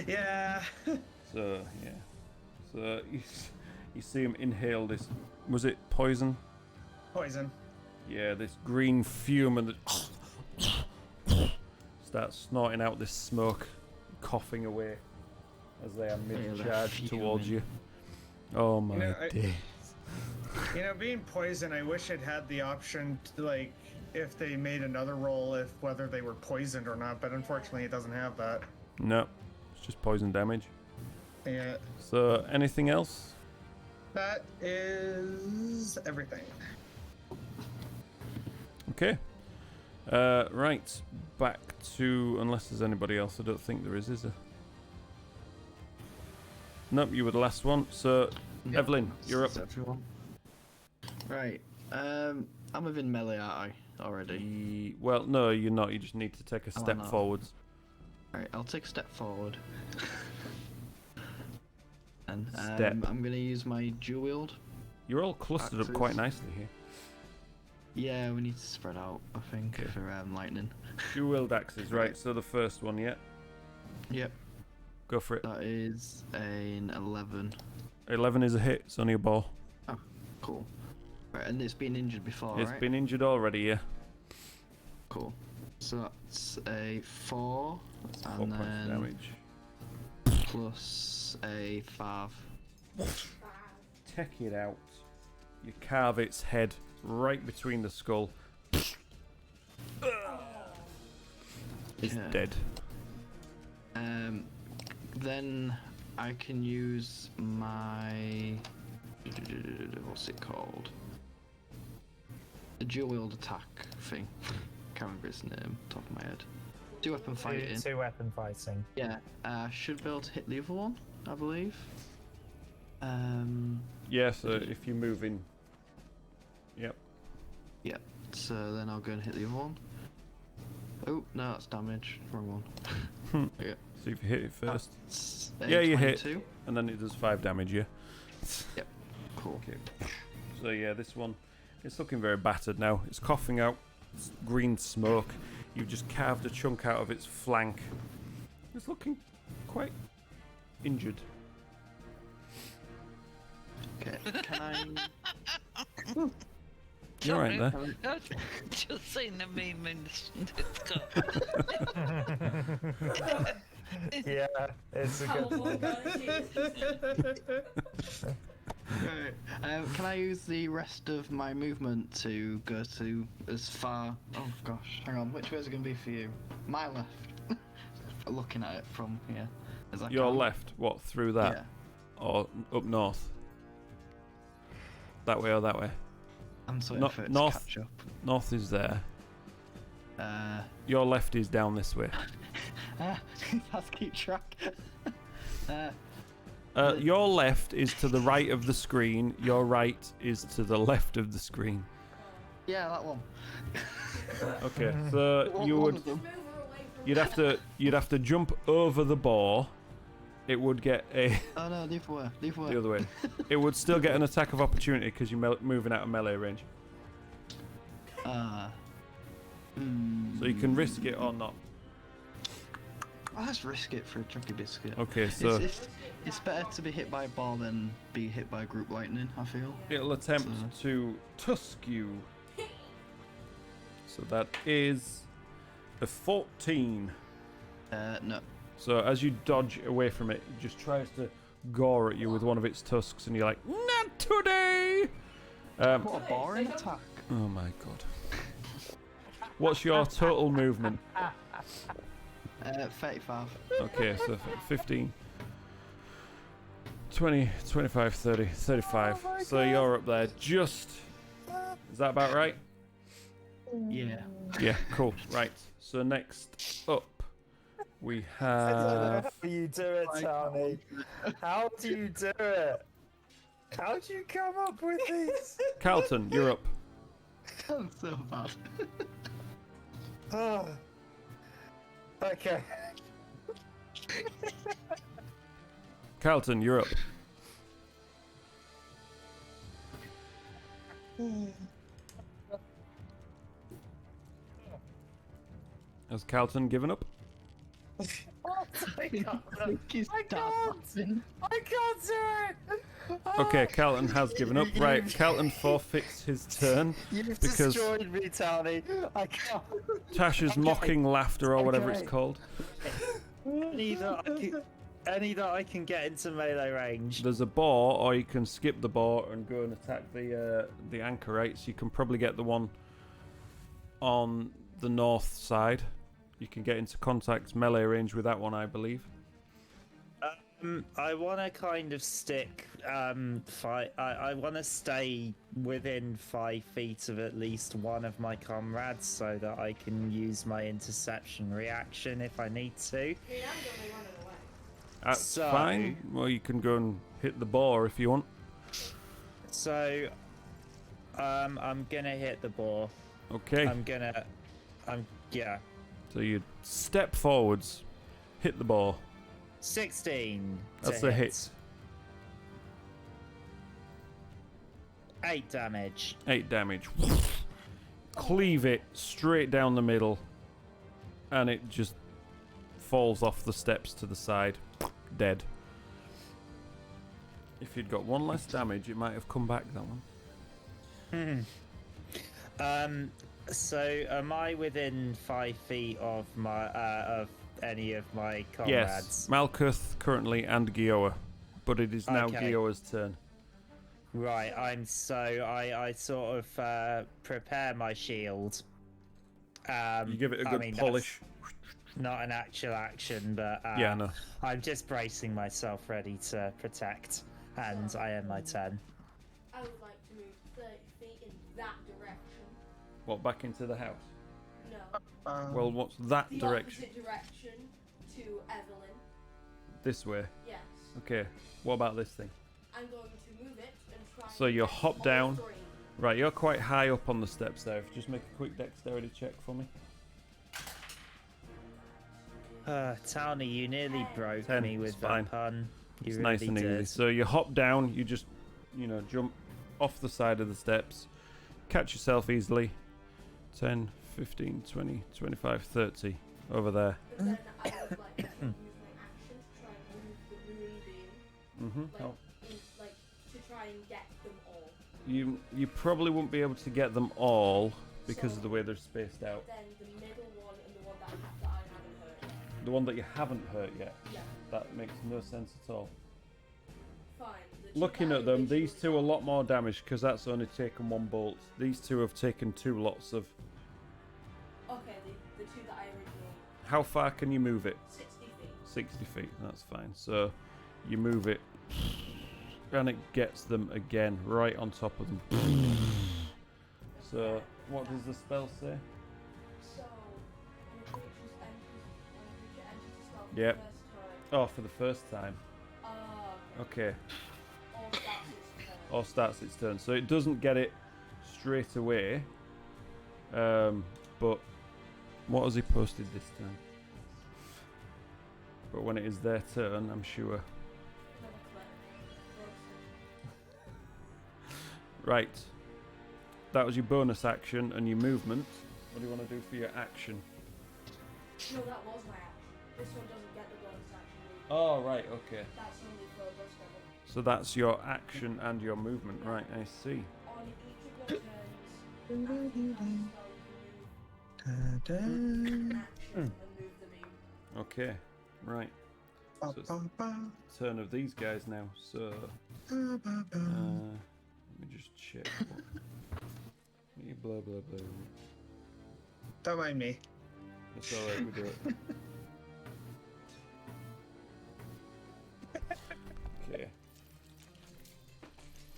Speaker 3: Yeah.
Speaker 9: So yeah. So you see him inhale this. Was it poison?
Speaker 3: Poison.
Speaker 9: Yeah, this green fume, and starts snorting out this smoke, coughing away as they are mid-charge towards you. Oh my days.
Speaker 3: You know, being poison, I wish it had the option to, like, if they made another roll, if whether they were poisoned or not, but unfortunately it doesn't have that.
Speaker 9: No, it's just poison damage.
Speaker 3: Yeah.
Speaker 9: So anything else?
Speaker 3: That is everything.
Speaker 9: Okay. Right, back to, unless there's anybody else, I don't think there is there? Nope, you were the last one. So,
Speaker 2: Yep.
Speaker 9: Evelyn, you're up.
Speaker 2: That's everyone. Right. I'm within melee, aren't I? Already.
Speaker 9: Well, no, you're not. You just need to take a
Speaker 2: Oh,
Speaker 9: step
Speaker 2: no.
Speaker 9: forwards.
Speaker 2: Alright, I'll take a step forward. And
Speaker 9: Step.
Speaker 2: I'm gonna use my dual wield.
Speaker 9: You're all clustered up quite nicely here.
Speaker 2: Yeah, we need to spread out, I think,
Speaker 9: Okay.
Speaker 2: for lightning.
Speaker 9: Dual wield axes, right? So the first one, yeah.
Speaker 2: Yep,
Speaker 9: Go for it.
Speaker 2: that is an 11.
Speaker 9: 11 is a hit. It's only a ball.
Speaker 2: Cool. Right, and it's been injured before,
Speaker 9: It's
Speaker 2: right?
Speaker 9: been injured already, yeah.
Speaker 2: Cool. So that's a 4,
Speaker 9: 4
Speaker 2: and
Speaker 9: points of
Speaker 2: then
Speaker 9: damage.
Speaker 2: plus a 5.
Speaker 9: Take it out. You carve its head right between the skull. It's
Speaker 2: Yeah.
Speaker 9: dead.
Speaker 2: Then I can use my... What's it called? The dual wield attack thing. Can't remember its name, top of my head. 2-weapon fighting.
Speaker 8: Two weapon fighting.
Speaker 2: Yeah, should be able to hit the other one, I believe.
Speaker 9: Yeah, so if you move in. Yep.
Speaker 2: Yep. So then I'll go and hit the other one. Oh no, that's damage. Wrong one. Yeah.
Speaker 9: So if you hit it first.
Speaker 2: That's
Speaker 9: Yeah, you hit.
Speaker 2: 22.
Speaker 9: And then it does 5 damage, yeah.
Speaker 2: Yep. Cool.
Speaker 9: Okay. So yeah, this one, it's looking very battered now. It's coughing out green smoke. You've just carved a chunk out of its flank. It's looking quite injured.
Speaker 2: Okay. Can I?
Speaker 9: You're right there.
Speaker 5: I've just seen the meme in the
Speaker 8: Yeah, it's a good.
Speaker 4: Oh my god, it is.
Speaker 2: Right. Can I use the rest of my movement to go to as far? Oh gosh, hang on. Which way is it going to be for you? My left. Looking at it from here. As I
Speaker 9: Your
Speaker 2: can.
Speaker 9: left, what, through that?
Speaker 2: Yeah.
Speaker 9: Or up north? That way or that way?
Speaker 2: I'm sorry
Speaker 9: No-
Speaker 2: for it to
Speaker 9: north.
Speaker 2: catch up.
Speaker 9: North is there. Your left is down this way.
Speaker 2: Let's keep track.
Speaker 9: Your left is to the right of the screen. Your right is to the left of the screen.
Speaker 2: Yeah, that one.
Speaker 9: Okay, so you
Speaker 2: One
Speaker 9: would
Speaker 2: of them.
Speaker 4: Move her away from
Speaker 9: you'd have to jump over the boar it would get a
Speaker 2: Oh no, leave away. Leave away.
Speaker 9: the other way. It would still get an attack of opportunity because you're moving out of melee range. So you can risk it or not.
Speaker 2: Let's risk it for a chunky biscuit.
Speaker 9: Okay, so
Speaker 2: It's better to be hit by a ball than be hit by group lightning, I feel.
Speaker 9: it'll attempt to tusk you. So that is a 14.
Speaker 2: No.
Speaker 9: So as you dodge away from it, it just tries to gore at you with one of its tusks, and you're like, not today!
Speaker 2: What a boring attack.
Speaker 9: Oh my god. What's your total movement?
Speaker 2: 35.
Speaker 9: Okay, so 15, 20, 25, 30, 35. So you're up there just... Is that about right?
Speaker 2: Yeah.
Speaker 9: Yeah, cool. Right. So next up, we
Speaker 6: I don't know
Speaker 9: have...
Speaker 6: how you do it, Tony. How do you do it? How do you come up with these?
Speaker 9: Carlton, you're up.
Speaker 2: I'm so bad.
Speaker 6: Oh. Okay.
Speaker 9: Carlton, you're up. Has Carlton given up?
Speaker 6: I can't do it!
Speaker 9: Okay, Carlton has given up. Right, Carlton forfeits his turn
Speaker 6: You've
Speaker 9: because
Speaker 6: destroyed me, Tony. I can't.
Speaker 9: Tasha's mocking laughter, or whatever it's
Speaker 6: Okay.
Speaker 9: called.
Speaker 6: Any that I can get into melee range.
Speaker 9: There's a boar, or you can skip the boar and go and attack the anchorites. You can probably get the one on the north side. You can get into contact melee range with that one, I believe.
Speaker 6: I want to kind of stick. I want to stay within 5 feet of at least one of my comrades, so that I can use my interception reaction if I need to.
Speaker 4: I mean, I'm gonna run away.
Speaker 9: That's
Speaker 6: So-
Speaker 9: fine. Well, you can go and hit the boar if you want.
Speaker 6: So, I'm gonna hit the boar.
Speaker 9: Okay.
Speaker 6: Yeah.
Speaker 9: So you step forwards, hit the boar.
Speaker 6: 16.
Speaker 9: That's
Speaker 6: to
Speaker 9: a hit.
Speaker 6: 8 damage.
Speaker 9: 8 damage. Cleave it straight down the middle, and it just falls off the steps to the side, dead. If you'd got one less damage, it might have come back, that one.
Speaker 6: So am I within 5 feet of my of any of my comrades?
Speaker 9: Yes, Malkuth currently and Gioa, but it is now
Speaker 6: Okay.
Speaker 9: Gioa's turn.
Speaker 6: Right, I sort of prepare my shield.
Speaker 9: You give it a
Speaker 6: I
Speaker 9: good
Speaker 6: mean,
Speaker 9: polish.
Speaker 6: that's not an actual action, but
Speaker 9: Yeah, no.
Speaker 6: I'm just bracing myself ready to protect, and I end my turn.
Speaker 4: I would like to move 30 feet in that direction.
Speaker 9: What, back into the house?
Speaker 4: No.
Speaker 9: Well, what's that
Speaker 4: The
Speaker 9: direction?
Speaker 4: opposite direction to Evelyn.
Speaker 9: This way.
Speaker 4: Yes.
Speaker 9: Okay. What about this thing?
Speaker 4: I'm going to move it and try.
Speaker 9: So
Speaker 4: and
Speaker 9: you
Speaker 4: get
Speaker 9: hop
Speaker 4: all
Speaker 9: down.
Speaker 4: 3.
Speaker 9: Right, you're quite high up on the steps there. Just make a quick dexterity check for me.
Speaker 6: Townie, you nearly broke
Speaker 9: 10,
Speaker 6: me with
Speaker 9: it's
Speaker 6: that
Speaker 9: fine.
Speaker 6: pun. You
Speaker 9: It's
Speaker 6: really
Speaker 9: nice and
Speaker 6: did.
Speaker 9: easy. So you hop down, you just, jump off the side of the steps, catch yourself easily. 10, 15, 20, 25, 30 over there.
Speaker 4: But then I would like to use my action to try and move the moonbeam.
Speaker 9: Mm-hmm.
Speaker 4: Like to try and get them all.
Speaker 9: You probably won't be able to get them all because of the way they're spaced out.
Speaker 4: Then the middle one and the one that I haven't hurt yet.
Speaker 9: The one that you haven't hurt yet.
Speaker 4: Yeah.
Speaker 9: That makes no sense at all.
Speaker 4: Fine. The two
Speaker 9: Looking
Speaker 4: that
Speaker 9: at
Speaker 4: I
Speaker 9: them,
Speaker 4: originally
Speaker 9: these two are a
Speaker 4: shot-
Speaker 9: lot more damage because that's only taken 1 bolt. These two have taken 2 lots of...
Speaker 4: Okay, the two that I originally.
Speaker 9: How far can you move it?
Speaker 4: 60 feet.
Speaker 9: 60 feet, that's fine. So you move it and it gets them again right on top of them. So what does the spell say?
Speaker 4: So, when a creature enters the spell for
Speaker 9: Yep.
Speaker 4: the first time.
Speaker 9: Oh, for the first time. Okay.
Speaker 4: Or starts its turn.
Speaker 9: Or starts its turn. So it doesn't get it straight away. But what has he posted this time? But when it is their turn, I'm sure. Right. That was your bonus action and your movement. What do you want to do for your action?
Speaker 4: No, that was my action. This one doesn't get the bonus action.
Speaker 9: Oh, right, okay.
Speaker 4: That's only for a burst level.
Speaker 9: So that's your action and your movement, right? I see.
Speaker 4: On each of your turns, after you cast a spell, you move an action and move the beam.
Speaker 9: Okay, right. So it's turn of these guys now. So let me just check. Blah blah blah.
Speaker 3: Don't mind me.
Speaker 9: It's alright, we do it. Okay.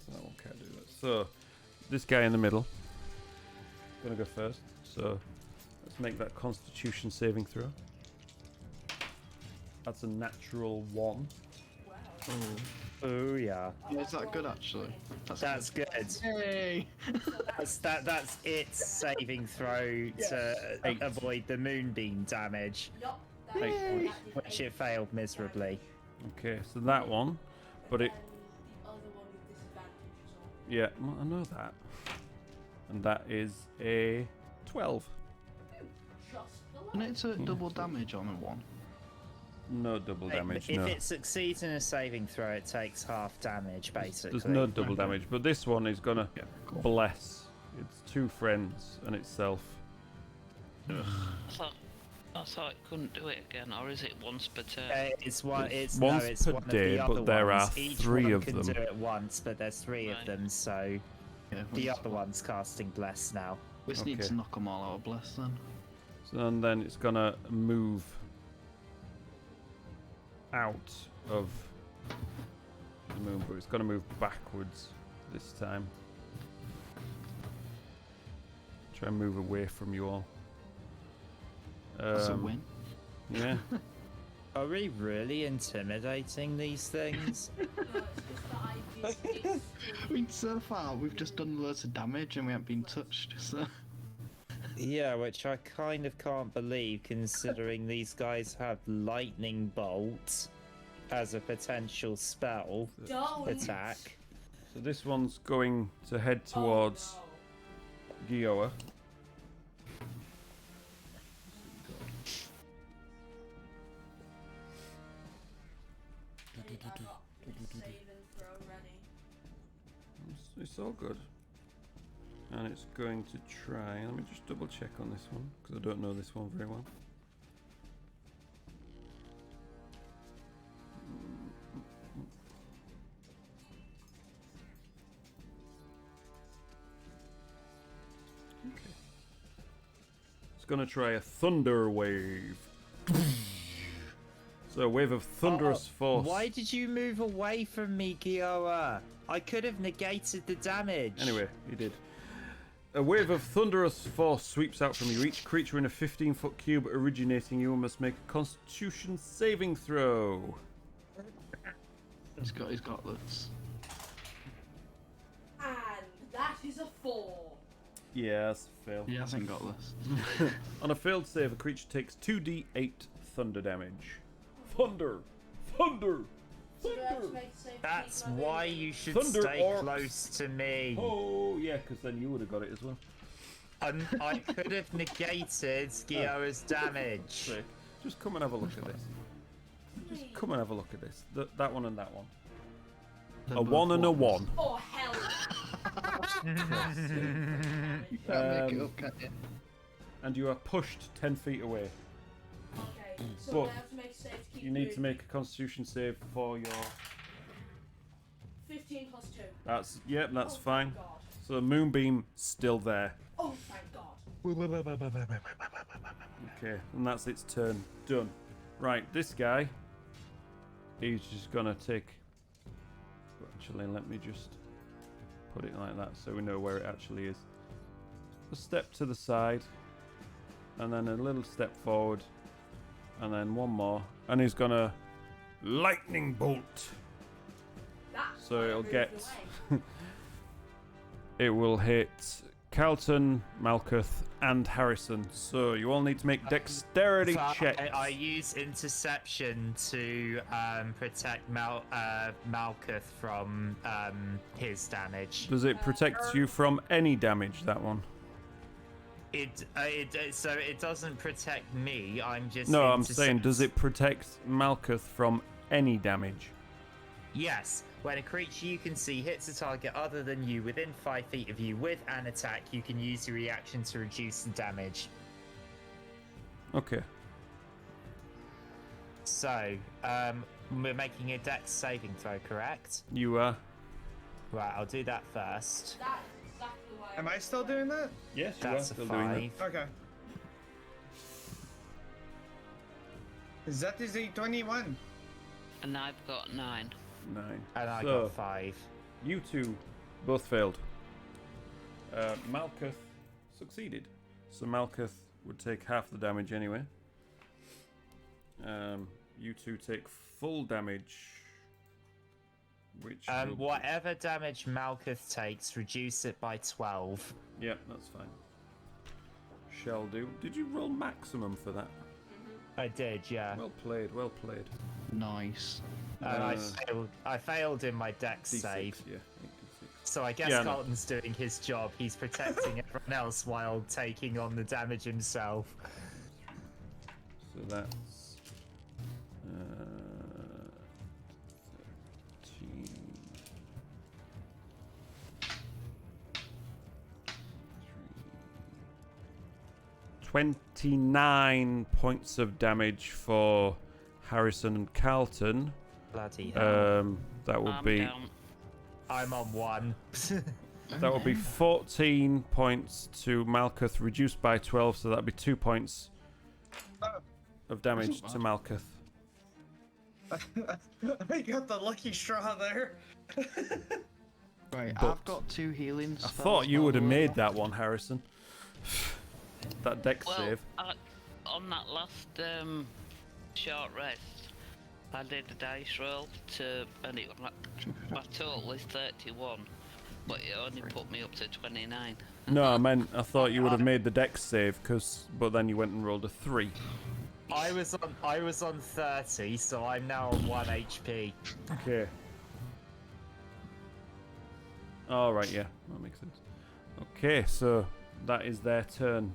Speaker 9: So that one can't do that. So this guy in the middle gonna go first. So let's make that Constitution saving throw. That's a natural 1.
Speaker 4: Wow.
Speaker 3: Oh yeah.
Speaker 2: Yeah, is that good actually?
Speaker 3: That's good.
Speaker 2: Yay!
Speaker 3: That's its saving throw to
Speaker 9: Eight.
Speaker 3: avoid the moonbeam damage,
Speaker 4: Yup,
Speaker 9: Eight.
Speaker 3: which it failed miserably.
Speaker 9: Okay, so that one, but it,
Speaker 4: the other one with disadvantage as well.
Speaker 9: yeah, well, I know that, and that is a 12.
Speaker 4: Just below.
Speaker 2: And it's a double damage on a 1.
Speaker 9: No double damage.
Speaker 3: If
Speaker 9: No,
Speaker 3: it succeeds in a saving throw, it takes half damage, basically.
Speaker 9: there's no double damage, but this one is gonna bless. It's 2 friends and itself.
Speaker 5: I thought it couldn't do it again, or is it once per turn?
Speaker 3: It's one. It's
Speaker 9: once
Speaker 3: no, it's
Speaker 9: per
Speaker 3: one of
Speaker 9: day,
Speaker 3: the
Speaker 9: but
Speaker 3: other
Speaker 9: there
Speaker 3: ones.
Speaker 9: are
Speaker 3: Each
Speaker 9: 3
Speaker 3: one
Speaker 9: of
Speaker 3: can
Speaker 9: them.
Speaker 3: do it once, but there's 3 of
Speaker 5: Right.
Speaker 3: them, so
Speaker 2: Yeah,
Speaker 3: the other one's casting bless now.
Speaker 2: We just need
Speaker 9: Okay.
Speaker 2: to knock them all out of bless then.
Speaker 9: So and then it's gonna move out of the moon, but it's gonna move backwards this time. Try and move away from you all.
Speaker 2: That's a win.
Speaker 9: Yeah.
Speaker 3: Are we really intimidating these things?
Speaker 4: No, it's just that I did this
Speaker 2: I mean, so far we've just done loads of damage and we haven't been touched, so...
Speaker 3: Yeah, which I kind of can't believe, considering these guys have lightning bolt as a potential spell
Speaker 4: Don't.
Speaker 3: attack.
Speaker 9: So this one's going to head
Speaker 4: Oh,
Speaker 9: towards
Speaker 4: no.
Speaker 9: Gioa.
Speaker 4: I have got the save and throw ready.
Speaker 9: It's all good. And it's going to try. Let me just double check on this one because I don't know this one very well. Okay. It's going to try a thunder wave. So a wave of thunderous force.
Speaker 3: Why did you move away from me, Gioa? I could have negated the damage.
Speaker 9: Anyway, he did. A wave of thunderous force sweeps out from you. Each creature in a 15-foot cube originating you must make a Constitution saving throw.
Speaker 2: He's got his gauntlets.
Speaker 4: And that is a 4.
Speaker 9: Yes, fail.
Speaker 2: He hasn't got this.
Speaker 9: On a failed save, a creature takes 2d8 thunder damage. Thunder! Thunder!
Speaker 4: So do I have to
Speaker 9: Thunder!
Speaker 4: make a save to
Speaker 3: That's
Speaker 4: keep my
Speaker 3: why
Speaker 4: movement?
Speaker 3: you should
Speaker 9: Thunder
Speaker 3: stay
Speaker 9: orcs.
Speaker 3: close to me.
Speaker 9: Oh, yeah, because then you would have got it as well.
Speaker 3: I could have negated Gioa's damage.
Speaker 9: Sick. Just come and have a look at this. Just come and have a look at this. That one and that one.
Speaker 2: They're
Speaker 9: A
Speaker 2: both
Speaker 9: 1 and a 1.
Speaker 4: Oh, hell.
Speaker 2: You can't make it up, can you?
Speaker 9: And you are pushed 10 feet away.
Speaker 4: Okay, so
Speaker 9: But
Speaker 4: I have to make a save to keep
Speaker 9: You need to
Speaker 4: moving.
Speaker 9: make a Constitution save for your...
Speaker 4: 15 plus 2.
Speaker 9: That's... Yep, that's
Speaker 4: Oh,
Speaker 9: fine.
Speaker 4: thank God.
Speaker 9: So the moonbeam still there.
Speaker 4: Oh, thank God.
Speaker 9: Okay, and that's its turn. Done. Right, this guy, he's just gonna take... Actually, let me just put it like that so we know where it actually is. A step to the side, and then a little step forward, and then one more, and he's gonna lightning bolt.
Speaker 4: That's
Speaker 9: So
Speaker 4: why I
Speaker 9: it'll
Speaker 4: moved
Speaker 9: get...
Speaker 4: away.
Speaker 9: It will hit Carlton, Malkuth, and Harrison. So you all need to make dexterity
Speaker 6: So
Speaker 9: checks.
Speaker 6: I use interception to protect Malkuth from his damage.
Speaker 9: Does it protect you from any damage, that one?
Speaker 6: So it doesn't protect me. I'm just.
Speaker 9: No, I'm saying, does it protect Malkuth from any damage?
Speaker 6: Yes. When a creature you can see hits a target other than you within 5 feet of you with an attack, you can use your reaction to reduce the damage.
Speaker 9: Okay.
Speaker 6: So, we're making a dex saving throw, correct?
Speaker 9: You are.
Speaker 6: Right, I'll do that first.
Speaker 4: That's exactly why.
Speaker 3: Am I still doing that?
Speaker 9: Yes, you
Speaker 6: That's
Speaker 9: are
Speaker 6: a
Speaker 9: still doing
Speaker 6: 5.
Speaker 3: Okay. That is a 21.
Speaker 5: And I've got 9.
Speaker 9: that. 9.
Speaker 6: And I
Speaker 9: So,
Speaker 6: got 5.
Speaker 9: you two both failed. Malkuth succeeded. So Malkuth would take half the damage anyway. You two take full damage. Which will be-
Speaker 6: Whatever damage Malkuth takes, reduce it by 12.
Speaker 9: Yep, that's fine. Shall do. Did you roll maximum for that?
Speaker 6: I did, yeah.
Speaker 9: Well played, well played.
Speaker 2: Nice.
Speaker 6: And I failed in my dex
Speaker 9: D6,
Speaker 6: save.
Speaker 9: yeah. 8d6.
Speaker 6: So I guess
Speaker 9: Yeah, I know.
Speaker 6: Carlton's doing his job. He's protecting everyone else while taking on the damage himself.
Speaker 9: So that's 13. 29 points of damage for Harrison and Carlton.
Speaker 6: Bloody hell.
Speaker 9: That would
Speaker 5: I'm
Speaker 9: be
Speaker 5: down.
Speaker 6: I'm on 1.
Speaker 9: that would be 14 points to Malkuth, reduced by 12, so that'd be 2 points of damage to Malkuth.
Speaker 3: I got the lucky straw there.
Speaker 2: Right,
Speaker 9: But
Speaker 2: I've got 2 healing
Speaker 9: I
Speaker 2: spells.
Speaker 9: thought you
Speaker 2: by
Speaker 9: would
Speaker 2: the
Speaker 9: have
Speaker 2: way.
Speaker 9: made that one, Harrison. That dex
Speaker 5: Well,
Speaker 9: save.
Speaker 5: on that last short rest, I did a dice roll and my total is 31, but it only put me up to 29.
Speaker 9: No, I thought you would have made the dex save, but then you went and rolled a 3.
Speaker 6: I was on 30, so I'm now on 1 HP.
Speaker 9: Okay. All right, yeah, that makes sense. Okay, so that is their turn.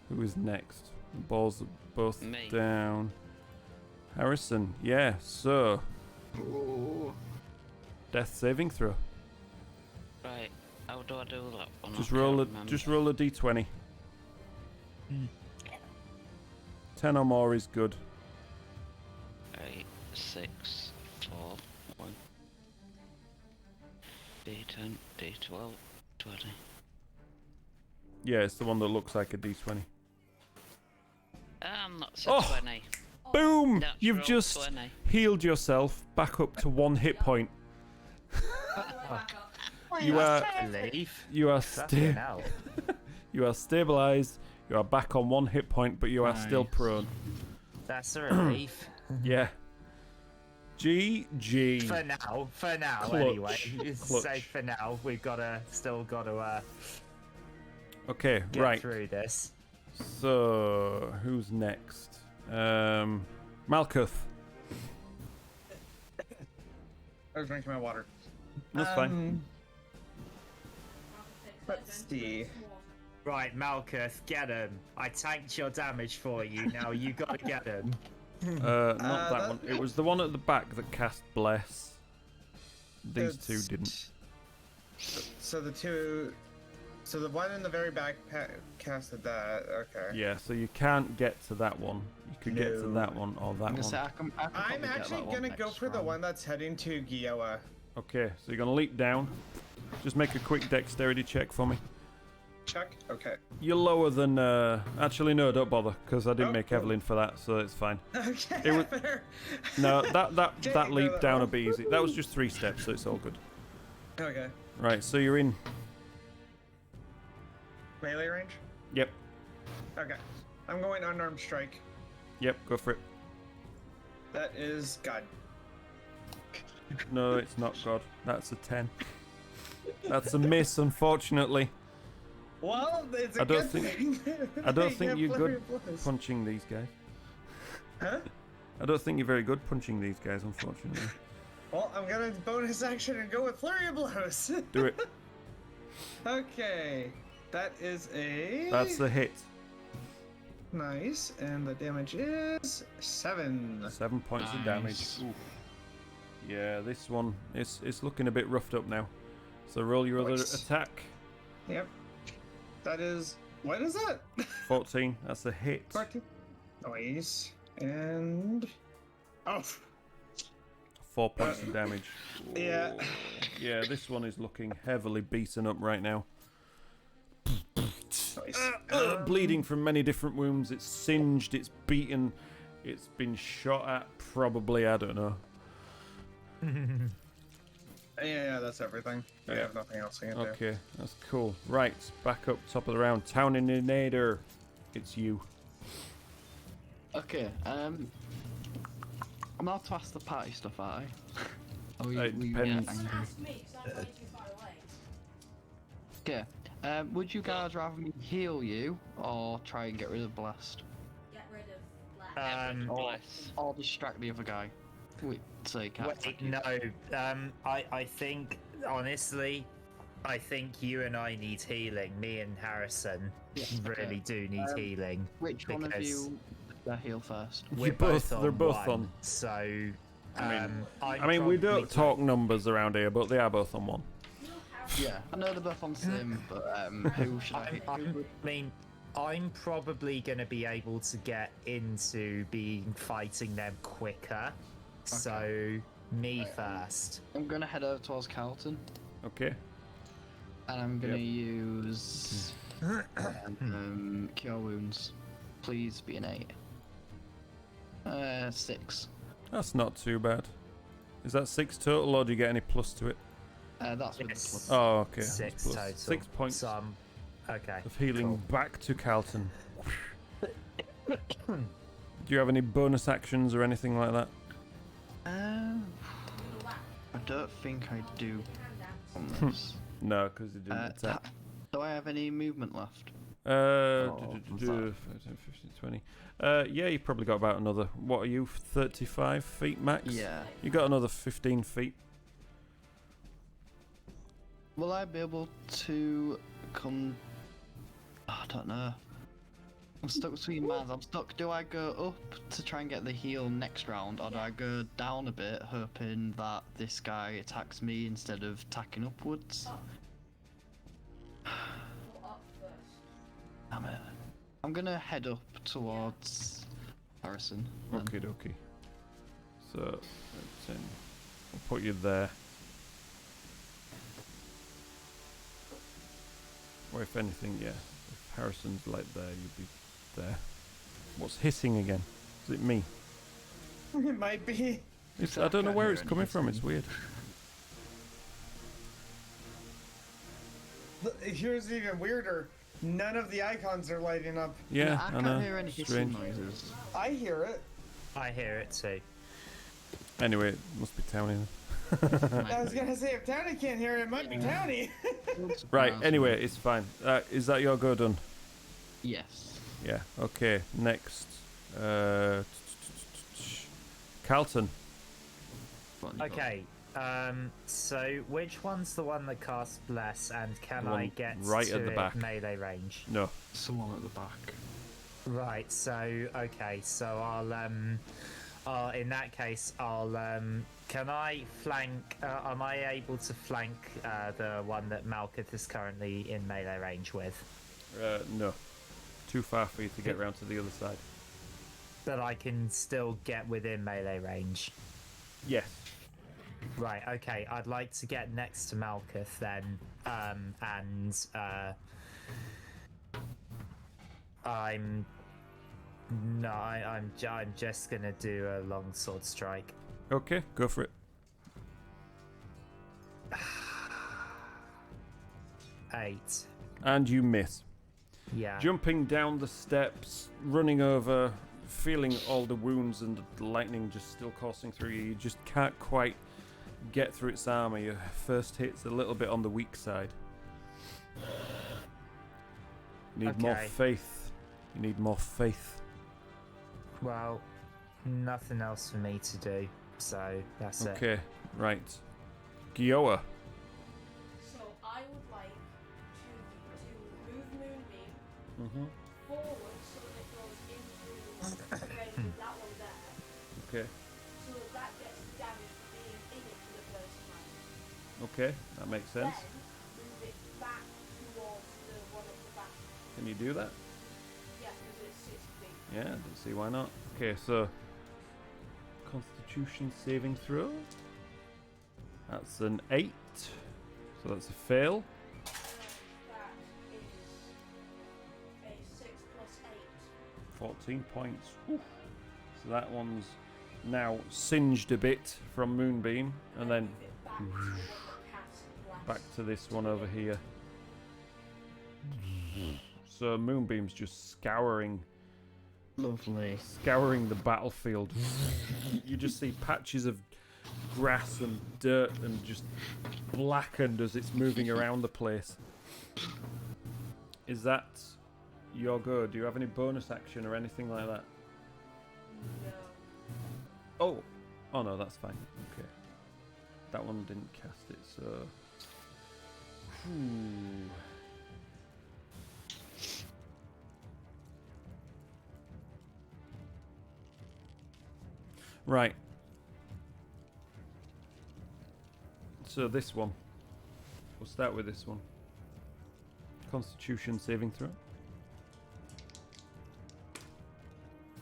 Speaker 9: Who is next? The balls are both
Speaker 5: Me.
Speaker 9: down. Harrison, yeah. So,
Speaker 2: Oh.
Speaker 9: death saving throw.
Speaker 5: Right, how do I do that one?
Speaker 9: Just
Speaker 5: I
Speaker 9: roll
Speaker 5: can't
Speaker 9: a
Speaker 5: remember.
Speaker 9: just roll a d20. 10 or more is good.
Speaker 5: 8, 6, 4, 1. D10, D12, 20.
Speaker 9: Yeah, it's the one that looks like a d20.
Speaker 5: That's a
Speaker 9: Oh!
Speaker 5: 20.
Speaker 9: Boom!
Speaker 5: Natural
Speaker 9: You've just
Speaker 5: 20.
Speaker 9: healed yourself back up to 1 hit point. You are
Speaker 6: Leave.
Speaker 9: you are
Speaker 6: Fucking hell.
Speaker 9: you are stabilized. You are back on 1 hit point, but you are still
Speaker 2: Nice.
Speaker 9: prone.
Speaker 6: That's a relief.
Speaker 9: Yeah. GG.
Speaker 6: For now,
Speaker 9: Clutch.
Speaker 6: anyway. It's
Speaker 9: Clutch.
Speaker 6: safe for now. We've still got to
Speaker 9: Okay,
Speaker 6: get
Speaker 9: right.
Speaker 6: through this.
Speaker 9: So, who's next? Malkuth.
Speaker 3: I was drinking my water.
Speaker 9: That's fine.
Speaker 3: Let's see.
Speaker 6: Right, Malkuth, get him. I tanked your damage for you. Now you gotta get him.
Speaker 9: Not that
Speaker 3: that-
Speaker 9: one. It was the one at the back that cast Bless. These two
Speaker 3: It's-
Speaker 9: didn't.
Speaker 3: So the one in the very back casted that. Okay.
Speaker 9: Yeah, so you can't get to that one. You could get to
Speaker 3: No.
Speaker 9: that one or that
Speaker 2: I'm gonna say
Speaker 9: one.
Speaker 2: I can
Speaker 3: I'm
Speaker 2: probably get
Speaker 3: actually
Speaker 2: that one
Speaker 3: gonna go
Speaker 2: next
Speaker 3: for the
Speaker 2: round.
Speaker 3: one that's heading to Gioa.
Speaker 9: Okay, so you're gonna leap down. Just make a quick dexterity check for me.
Speaker 3: Chuck. Okay.
Speaker 9: You're lower than. Actually, no, don't bother, because I didn't
Speaker 3: Oh,
Speaker 9: make
Speaker 3: cool.
Speaker 9: Evelyn for that, so it's fine.
Speaker 3: Okay.
Speaker 9: It was-
Speaker 3: fair.
Speaker 9: No, that
Speaker 3: Can't
Speaker 9: leap
Speaker 3: ignore that
Speaker 9: down
Speaker 3: one.
Speaker 9: would be easy. That was just 3 steps, so it's all good.
Speaker 3: Okay.
Speaker 9: Right, so you're in.
Speaker 3: Melee range.
Speaker 9: Yep,
Speaker 3: Okay. I'm going unarmed strike.
Speaker 9: yep, go for it.
Speaker 3: That is God.
Speaker 9: No, it's not God. That's a 10. That's a miss, unfortunately.
Speaker 3: Well, it's a
Speaker 9: I don't
Speaker 3: good
Speaker 9: think-
Speaker 3: thing.
Speaker 9: I don't
Speaker 3: They
Speaker 9: think
Speaker 3: get
Speaker 9: you're good
Speaker 3: flurry of blows.
Speaker 9: punching these guys.
Speaker 3: Huh?
Speaker 9: I don't think you're very good punching these guys, unfortunately.
Speaker 3: Well, I'm gonna bonus action and go with flurry of blows.
Speaker 9: Do it.
Speaker 3: Okay, that is a.
Speaker 9: That's the hit.
Speaker 3: Nice, and the damage is 7.
Speaker 9: 7 points of damage.
Speaker 2: Nice.
Speaker 9: Oof. Yeah, this one is looking a bit roughed up now. So roll your other
Speaker 3: Nice.
Speaker 9: attack.
Speaker 3: Yep. That is. What is that?
Speaker 9: 14. That's a hit.
Speaker 3: 14. Nice. And. Oh.
Speaker 9: 4 points of damage.
Speaker 3: Yeah.
Speaker 9: Ooh. Yeah, this one is looking heavily beaten up right now.
Speaker 3: Nice.
Speaker 9: Bleeding from many different wounds. It's singed, it's beaten, it's been shot at, probably, I don't know.
Speaker 3: Yeah, that's everything. I
Speaker 9: Yeah.
Speaker 3: have nothing else I can do.
Speaker 9: Okay, that's cool. Right, back up top of the round. Towninator, it's you.
Speaker 2: Okay, I'm allowed to ask the party stuff, aren't I? Oh,
Speaker 9: It depends.
Speaker 4: Just ask me, 'cause I'm way too far away.
Speaker 2: Okay, would you guys rather me heal you or try and get rid of Blast?
Speaker 4: Get rid of Black.
Speaker 5: Bless.
Speaker 2: Or distract the other guy? Wait, so he can't attack
Speaker 6: Wait,
Speaker 2: you.
Speaker 6: no. I think honestly, I think you and I need healing. Me and Harrison
Speaker 2: okay.
Speaker 6: really do need healing.
Speaker 2: Which one of
Speaker 6: because
Speaker 2: you heal first?
Speaker 6: We're
Speaker 9: They're both
Speaker 6: one,
Speaker 9: on.
Speaker 6: So,
Speaker 9: I mean, we don't
Speaker 6: probably-
Speaker 9: talk numbers around here, but they are both on one.
Speaker 2: Yeah, I know they're both on sim, but who should I?
Speaker 6: I mean, I'm probably going to be able to get into fighting them quicker. So, me first.
Speaker 2: I'm gonna head over towards Carlton,
Speaker 9: Okay.
Speaker 2: and I'm gonna use Cure Wounds. Please be an 8. 6.
Speaker 9: That's not too bad. Is that 6 total, or do you get any plus to it?
Speaker 2: That's with
Speaker 6: Yes.
Speaker 2: the plus.
Speaker 9: Oh, okay. that's
Speaker 6: 6
Speaker 9: plus.
Speaker 6: total.
Speaker 9: 6 points
Speaker 6: So, okay.
Speaker 9: of healing
Speaker 6: cool.
Speaker 9: back to Carlton. Do you have any bonus actions or anything like that?
Speaker 2: I don't think I do on this.
Speaker 9: No, because you didn't attack.
Speaker 2: Do I have any movement left?
Speaker 9: Do 15, 20. Yeah, you probably got about another. What are you? 35 feet max?
Speaker 2: Yeah.
Speaker 9: You got another 15 feet.
Speaker 2: Will I be able to come? I don't know. I'm stuck between mans. I'm stuck. Do I go up to try and get the heal next round, or do I go down a bit, hoping that this guy attacks me instead of attacking upwards?
Speaker 4: Go up first.
Speaker 2: Damn it. I'm gonna head up towards Harrison. then.
Speaker 9: Okay, dokie. So, 10. I'll put you there. Or if anything, yeah. If Harrison's like there, you'd be there. What's hissing again? Is it me?
Speaker 3: It might be.
Speaker 9: I don't know where it's coming from. It's weird.
Speaker 3: Here's even weirder. None of the icons are lighting up.
Speaker 9: Yeah,
Speaker 2: I
Speaker 9: I
Speaker 2: can't
Speaker 9: know.
Speaker 2: hear any hissing
Speaker 9: Strange.
Speaker 2: noises.
Speaker 3: I hear it.
Speaker 6: I hear it too.
Speaker 9: Anyway, it must be Townie then.
Speaker 3: I was gonna say if Townie can't hear it, it might be Townie.
Speaker 9: Right, anyway, it's fine. Is that your go done?
Speaker 2: Yes.
Speaker 9: Yeah, okay. Next. Carlton.
Speaker 2: What have you got?
Speaker 6: Okay. So which one's the one that casts bless, and can
Speaker 9: The
Speaker 6: I
Speaker 9: one
Speaker 6: get
Speaker 9: right
Speaker 6: to
Speaker 9: at the
Speaker 6: it
Speaker 9: back.
Speaker 6: melee range?
Speaker 9: No.
Speaker 2: Someone at the back.
Speaker 6: Right. So okay. So I'll in that case I'll can I flank? Am I able to flank the one that Malkuth is currently in melee range with?
Speaker 9: No. Too far for you to get round to the other side.
Speaker 6: But I can still get within melee range.
Speaker 9: Yes.
Speaker 6: Right, okay. I'd like to get next to Malkuth then, and I'm just gonna do a longsword strike.
Speaker 9: Okay, go for it.
Speaker 6: 8.
Speaker 9: And you miss.
Speaker 6: Yeah.
Speaker 9: Jumping down the steps, running over, feeling all the wounds and the lightning just still coursing through you. You just can't quite get through its armor. Your first hit's a little bit on the weak side. You need more
Speaker 8: Okay.
Speaker 9: faith. You need more faith.
Speaker 8: Well, nothing else for me to do, so that's it.
Speaker 9: Okay, right. Gioa.
Speaker 4: So I would like to move Moonbeam
Speaker 9: Mm-hmm.
Speaker 4: forward so that it goes into range with that one there.
Speaker 9: Okay.
Speaker 4: So that gets damage for being in it for the first time.
Speaker 9: Okay, that makes sense.
Speaker 4: Then move it back towards the one at the back.
Speaker 9: Can you do that?
Speaker 4: Yeah, because it's 6 feet.
Speaker 9: Yeah, don't see why not. Okay, so Constitution saving throw. That's an 8. So that's a fail.
Speaker 4: That is a 6 plus 8.
Speaker 9: 14 points. Oof. So that one's now singed a bit from Moonbeam, and then
Speaker 4: Move it back to the one that casts blast.
Speaker 9: back to this one over here. So Moonbeam's just scouring
Speaker 2: Lovely.
Speaker 9: the battlefield. You just see patches of grass and dirt and just blackened as it's moving around the place. Is that your go? Do you have any bonus action or anything like that?
Speaker 4: No.
Speaker 9: Oh no, that's fine. Okay. That one didn't cast it, so... Phew. Right. So this one. We'll start with this one. Constitution saving throw.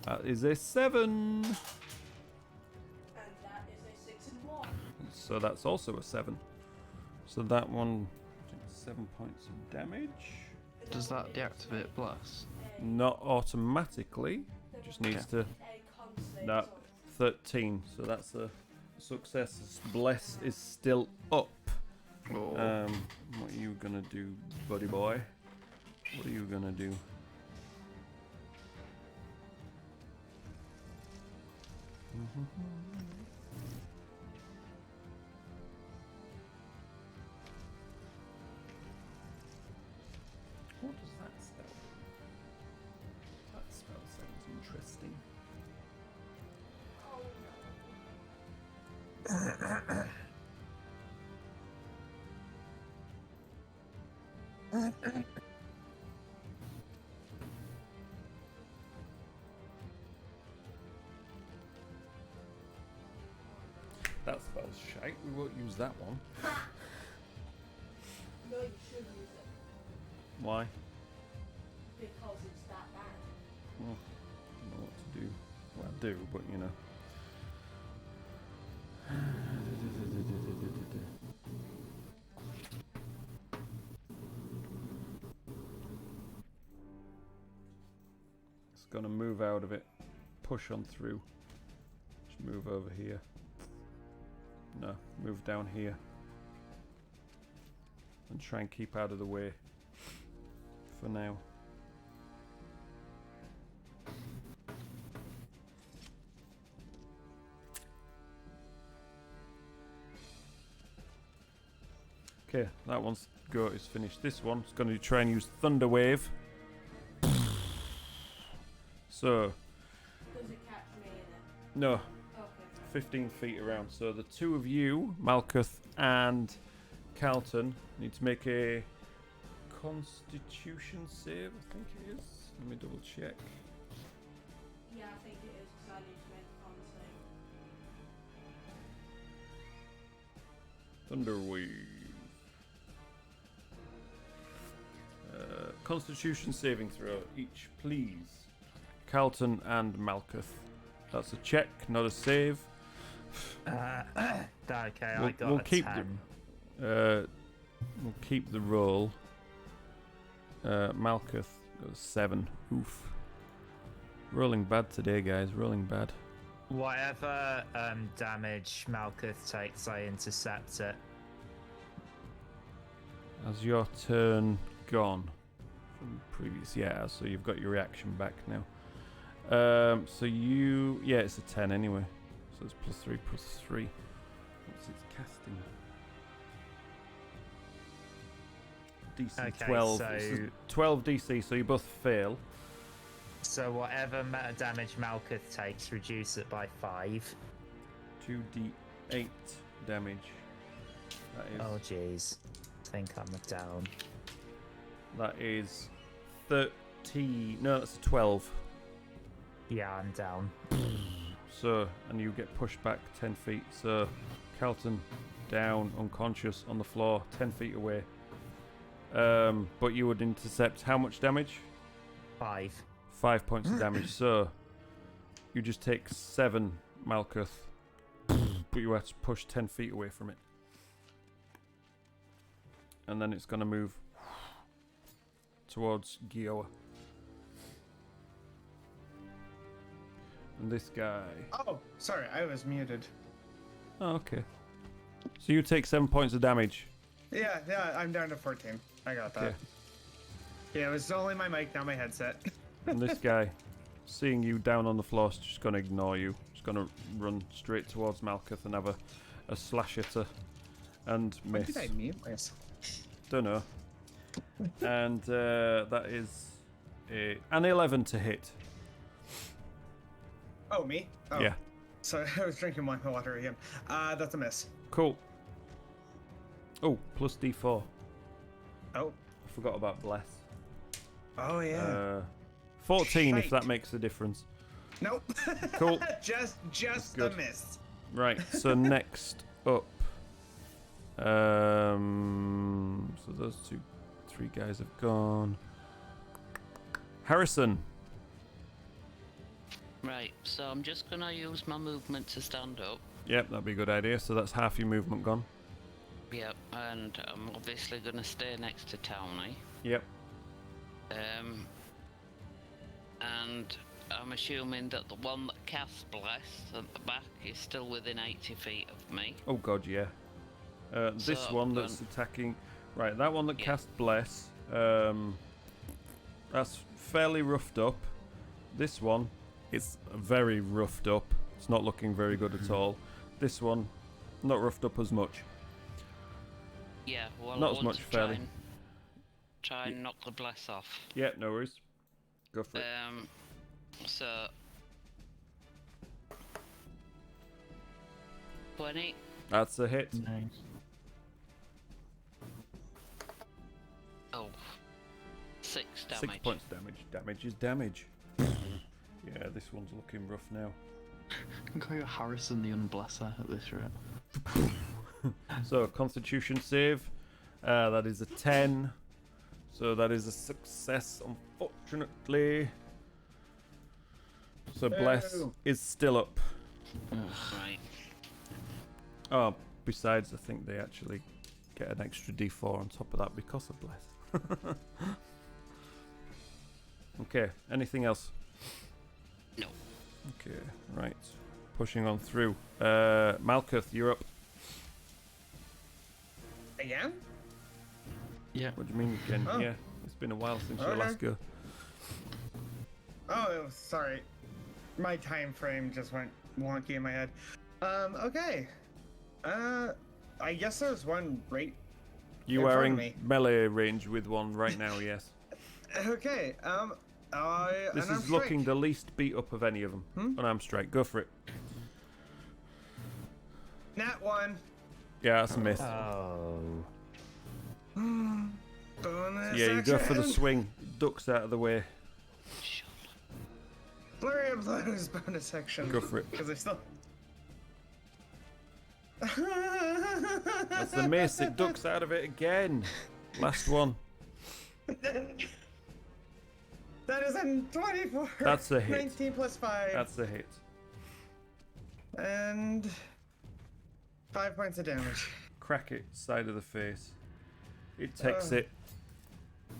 Speaker 9: That is a 7.
Speaker 4: And that is a 6 and 1.
Speaker 9: So that's also a 7. So that one, 7 points of damage.
Speaker 2: Does that deactivate blast?
Speaker 9: Not automatically. Just needs to.
Speaker 4: A con save.
Speaker 9: No, 13. So that's a success. Bless is still up.
Speaker 2: Oh.
Speaker 9: What are you gonna do, buddy boy? What are you gonna do? What does that spell? That spell sounds interesting.
Speaker 4: Oh
Speaker 9: That spell's shite. We won't use that one.
Speaker 4: no, you should use it
Speaker 9: Why?
Speaker 4: because it's that bad.
Speaker 9: Well, I don't know what to do. Well, I do, but you know. It's gonna move out of it. Push on through. Just move over here. No, move down here. And try and keep out of the way. For now. Okay, that one's go is finished. This one's going to try and use Thunder Wave. So,
Speaker 4: Does it catch me in it?
Speaker 9: no,
Speaker 4: Okay.
Speaker 9: 15 feet around. So the two of you, Malkuth and Carlton, need to make a Constitution save, I think it is. Let me double check.
Speaker 4: Yeah, I think it is because I need to make a con save.
Speaker 9: Thunder Wave. Constitution saving throw, each, please. Carlton and Malkuth. That's a check, not a save.
Speaker 8: Okay,
Speaker 9: We'll-
Speaker 8: I got
Speaker 9: we'll
Speaker 8: a
Speaker 9: keep
Speaker 8: 10.
Speaker 9: We'll keep the roll. Malkuth got a 7. Oof. Rolling bad today, guys. Rolling bad.
Speaker 8: Whatever damage Malkuth takes, I intercept it.
Speaker 9: Has your turn gone from previous? Yeah, so you've got your reaction back now. So you, yeah, it's a 10 anyway. So it's +3 +3. What's its casting? DC
Speaker 6: Okay,
Speaker 9: 12.
Speaker 6: so-
Speaker 9: It's a 12 DC, so you both fail.
Speaker 6: So whatever meta damage Malkuth takes, reduce it by 5.
Speaker 9: 2d8 damage. That is,
Speaker 6: Oh jeez. I think I'm down.
Speaker 9: that is 13. No, that's a 12.
Speaker 6: Yeah, I'm down.
Speaker 9: So, and you get pushed back 10 feet. So, Carlton down, unconscious on the floor, 10 feet away. But you would intercept how much damage?
Speaker 6: 5.
Speaker 9: 5 points of damage. So, you just take 7, Malkuth. But you have to push 10 feet away from it. And then it's going to move towards Gioa. And this guy.
Speaker 3: Oh, sorry, I was muted.
Speaker 9: Oh, okay. So you take 7 points of damage.
Speaker 3: Yeah, I'm down to 14. I got that.
Speaker 9: Okay.
Speaker 3: Yeah, it was only my mic, not my headset.
Speaker 9: And this guy, seeing you down on the floor, is just going to ignore you. Just going to run straight towards Malkuth and have a slash at her. And
Speaker 3: When
Speaker 9: miss.
Speaker 3: did I mute myself?
Speaker 9: Don't know. And that is an 11 to hit.
Speaker 3: Oh, me? Oh.
Speaker 9: Yeah.
Speaker 3: Sorry, I was drinking my water again. That's a miss.
Speaker 9: Cool. Oh, plus D4.
Speaker 3: Oh.
Speaker 9: I forgot about bless.
Speaker 3: Oh, yeah.
Speaker 9: 14 if
Speaker 3: Shite.
Speaker 9: that makes a difference.
Speaker 3: Nope.
Speaker 9: Cool.
Speaker 3: just a
Speaker 9: good.
Speaker 3: miss.
Speaker 9: Right, so next up. So those 3 guys have gone. Harrison.
Speaker 5: Right, so I'm just gonna use my movement to stand up.
Speaker 9: Yep, that'd be a good idea. So that's half your movement gone.
Speaker 5: Yep, and I'm obviously gonna stay next to Townie.
Speaker 9: Yep.
Speaker 5: And I'm assuming that the one that casts Bless at the back is still within 80 feet of me.
Speaker 9: Oh god, yeah. This
Speaker 5: So,
Speaker 9: one that's attacking. Right, that one that
Speaker 5: Yeah.
Speaker 9: cast Bless. That's fairly roughed up. This one, it's very roughed up. It's not looking very good at all. This one, not roughed up as much.
Speaker 5: Yeah, well,
Speaker 9: Not
Speaker 5: I
Speaker 9: as
Speaker 5: want
Speaker 9: much,
Speaker 5: to
Speaker 9: fairly.
Speaker 5: try and knock the Bless off.
Speaker 9: Yeah, no worries. Go for it.
Speaker 5: So 20.
Speaker 9: That's a hit.
Speaker 2: Nice.
Speaker 5: Oh. 6 damage.
Speaker 9: 6 points damage. Damage is damage. Yeah, this one's looking rough now.
Speaker 2: You can call you Harrison the Unblesser at this rate.
Speaker 9: So, Constitution save. That is a 10. So that is a success, unfortunately. So Bless
Speaker 3: Boo.
Speaker 9: is still up.
Speaker 5: Right.
Speaker 9: Oh, besides, I think they actually get an extra D4 on top of that because of Bless. Okay, anything else?
Speaker 5: No.
Speaker 9: Okay, right. Pushing on through. Malkuth, you're up.
Speaker 3: Again?
Speaker 2: Yeah.
Speaker 9: What do you mean again?
Speaker 3: Oh.
Speaker 9: Yeah, it's been a while since you
Speaker 3: Okay.
Speaker 9: last go.
Speaker 3: Oh, sorry. My time frame just went wonky in my head. Okay. I guess there's one right.
Speaker 9: You
Speaker 3: in
Speaker 9: are
Speaker 3: front
Speaker 9: in
Speaker 3: of me.
Speaker 9: melee range with one right now, yes.
Speaker 3: Okay.
Speaker 9: This
Speaker 3: unarmed
Speaker 9: is looking
Speaker 3: strike.
Speaker 9: the least beat up of any of them. Unarmed strike, go for it.
Speaker 3: Nat 1.
Speaker 9: Yeah, that's a miss.
Speaker 6: Oh.
Speaker 3: Bonus
Speaker 9: Yeah, you go for the
Speaker 3: action.
Speaker 9: swing. Ducks out of the way.
Speaker 3: Flurry of blows bonus action.
Speaker 9: Go for it.
Speaker 3: Because I still.
Speaker 9: That's the miss. It ducks out of it again. Last one.
Speaker 3: That is a 24.
Speaker 9: That's a hit.
Speaker 3: 19 plus 5.
Speaker 9: That's a hit.
Speaker 3: And 5 points of damage.
Speaker 9: Crack it, side of the face. It takes it.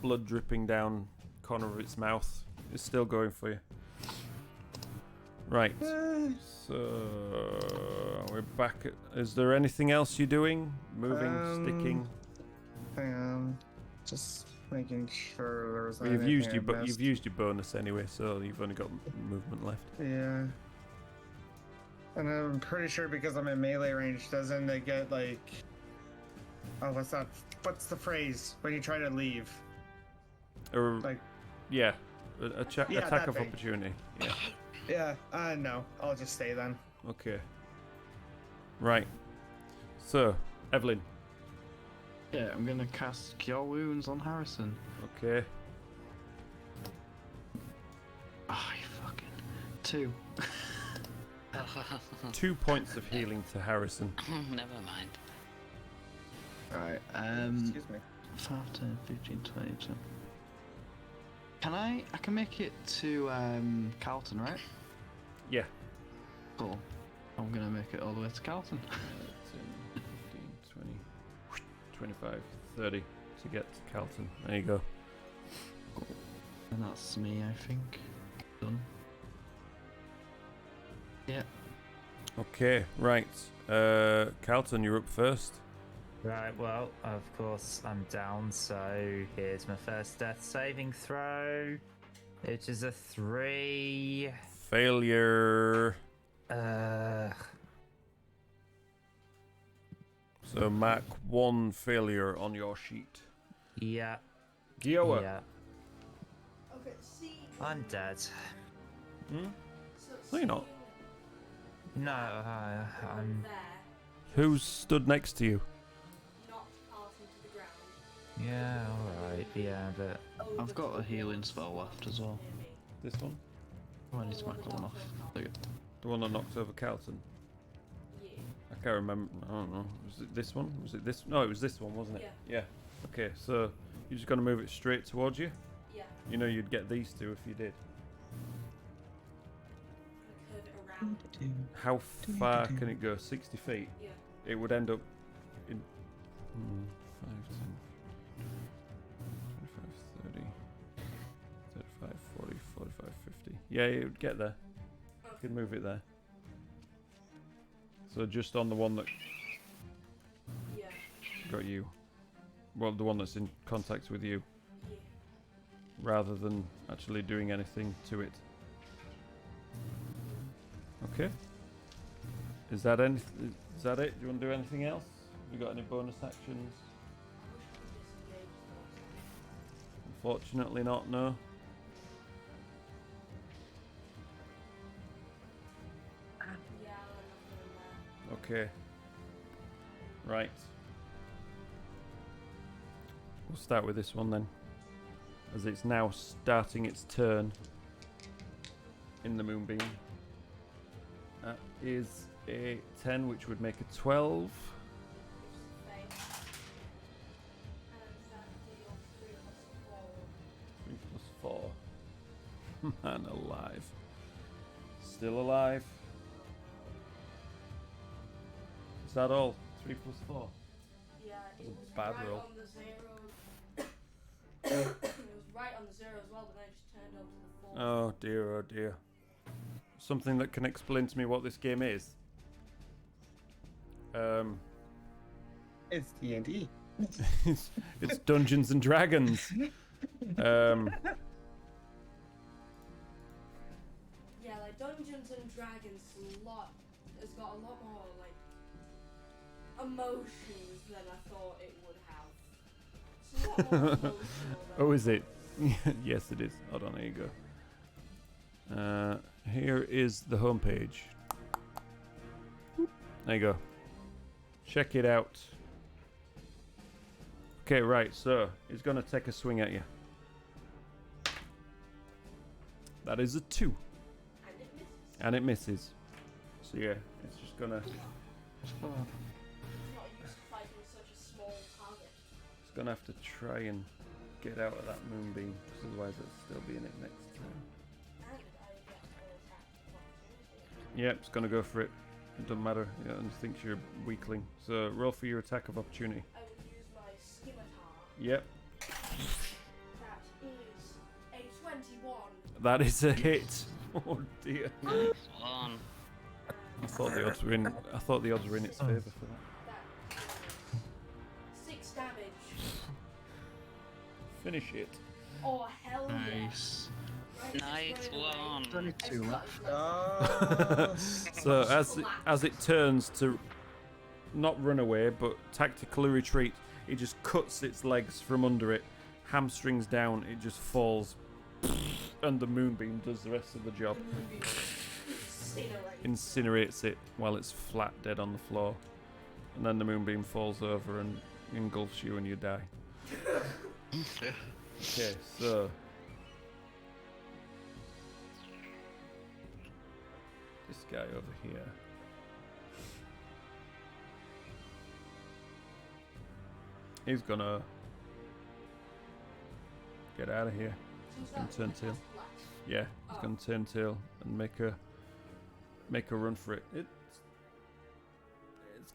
Speaker 9: Blood dripping down corner of its mouth. It's still going for you. Right. So we're back at, is there anything else you're doing? Moving, sticking?
Speaker 3: Hang on. Just making sure there's not
Speaker 9: You've
Speaker 3: anything
Speaker 9: used
Speaker 3: I
Speaker 9: your
Speaker 3: missed.
Speaker 9: you've used your bonus anyway, so you've only got movement left.
Speaker 3: Yeah. And I'm pretty sure because I'm in melee range, doesn't it get like... Oh, what's that? What's the phrase when you try to leave?
Speaker 9: Or,
Speaker 3: Like,
Speaker 9: yeah,
Speaker 3: Yeah,
Speaker 9: attack
Speaker 3: that
Speaker 9: of
Speaker 3: thing.
Speaker 9: opportunity. Yeah.
Speaker 3: yeah, no, I'll just stay then.
Speaker 9: Okay. Right. So, Evelyn.
Speaker 2: Yeah, I'm gonna cast Cure Wounds on Harrison.
Speaker 9: Okay.
Speaker 2: Oh, you fucking... 2.
Speaker 9: 2 points of healing to Harrison.
Speaker 5: Never mind.
Speaker 2: Right,
Speaker 3: Excuse me.
Speaker 2: 5, 10, 15, 20, 20. Can I can make it to Carlton, right?
Speaker 9: Yeah.
Speaker 2: Cool. I'm gonna make it all the way to Carlton.
Speaker 9: 10, 15, 20, 25, 30 to get to Carlton. There you go.
Speaker 2: And that's me, I think. Done. Yeah.
Speaker 9: Okay, right. Carlton, you're up first.
Speaker 10: Right, well, of course I'm down, so here's my first death saving throw. It is a 3.
Speaker 9: Failure. So mark 1 failure on your sheet.
Speaker 10: Yeah,
Speaker 9: Gioa.
Speaker 10: yeah,
Speaker 4: Okay, see.
Speaker 10: I'm dead.
Speaker 9: Hmm?
Speaker 4: So
Speaker 9: No, you're not.
Speaker 10: No, I'm...
Speaker 4: there,
Speaker 9: Who's stood next to you?
Speaker 4: knocked Carlton to the ground.
Speaker 10: Yeah, alright, yeah, but...
Speaker 2: I've got a healing spell left as well.
Speaker 9: This one?
Speaker 2: Oh, I need to mark that one off. There you go.
Speaker 9: The one that knocked over Carlton?
Speaker 4: Yeah.
Speaker 9: I can't remember. I don't know. Was it this one? Was it this? No, it was this one, wasn't it?
Speaker 4: Yeah.
Speaker 9: Okay, so you're just going to move it straight towards you?
Speaker 4: Yeah.
Speaker 9: You know you'd get these two if you did.
Speaker 4: Curve it around.
Speaker 9: How far can it go? 60 feet?
Speaker 4: Yeah.
Speaker 9: It would end up in 5, 10, 25, 30, 35, 40, 45, 50. Yeah, it would get there. You could move it there. So just on the one that
Speaker 4: Yeah.
Speaker 9: got you. Well, the one that's in contact with you,
Speaker 4: Yeah.
Speaker 9: rather than actually doing anything to it. Okay. Is that it? Do you want to do anything else? Have you got any bonus actions? Unfortunately not, no.
Speaker 4: Yeah, I'm not
Speaker 9: Okay. Right. We'll start with this one then. As it's now starting its turn in the moonbeam. That is a 10, which would make a 12.
Speaker 4: And that deal 3 plus 4.
Speaker 9: 3 plus 4. Man alive. Still alive. Is that all? 3 plus 4.
Speaker 4: Yeah, it
Speaker 9: That's a
Speaker 4: was
Speaker 9: bad
Speaker 4: right
Speaker 9: roll.
Speaker 4: on the 0. It was right on the 0 as well, but then it just turned over to the 4.
Speaker 9: Oh dear, oh dear. Something that can explain to me what this game is.
Speaker 3: It's D&D.
Speaker 9: It's Dungeons and Dragons.
Speaker 4: Yeah, like Dungeons and Dragons has got a lot more like emotions than I thought it would have. It's a lot more emotional than
Speaker 9: Oh, is it? Yes, it is. Hold on, there you go. Here is the homepage. There you go. Check it out. Okay, right, so he's going to take a swing at you. That is a 2. And it misses. So yeah, it's just going to...
Speaker 4: It's not used to fighting such a small target.
Speaker 9: It's going to have to try and get out of that moonbeam, because otherwise it'll still be in it next time.
Speaker 4: And I get all attack of opportunity.
Speaker 9: Yep, it's going to go for it. It doesn't matter. Yeah, and thinks you're a weakling. So roll for your attack of opportunity.
Speaker 4: I will use my scimitar.
Speaker 9: Yep,
Speaker 4: That is a 21.
Speaker 9: that is a hit. Oh dear.
Speaker 5: One.
Speaker 9: I thought the odds were in. I thought the odds were in its favour for that.
Speaker 4: That is 6 damage.
Speaker 9: Finish it.
Speaker 4: Oh hell yeah.
Speaker 2: Nice.
Speaker 5: Nice one.
Speaker 2: Only 2 left.
Speaker 9: So as it turns to not run away but tactically retreat, it just cuts its legs from under it, hamstrings down, it just falls, and the moonbeam does the rest of the job. Incinerates it while it's flat dead on the floor, and then the moonbeam falls over and engulfs you and you die. Okay, so this guy over here. He's gonna get out of here. He's gonna turn tail. Yeah, he's gonna turn tail and make a run for it. It's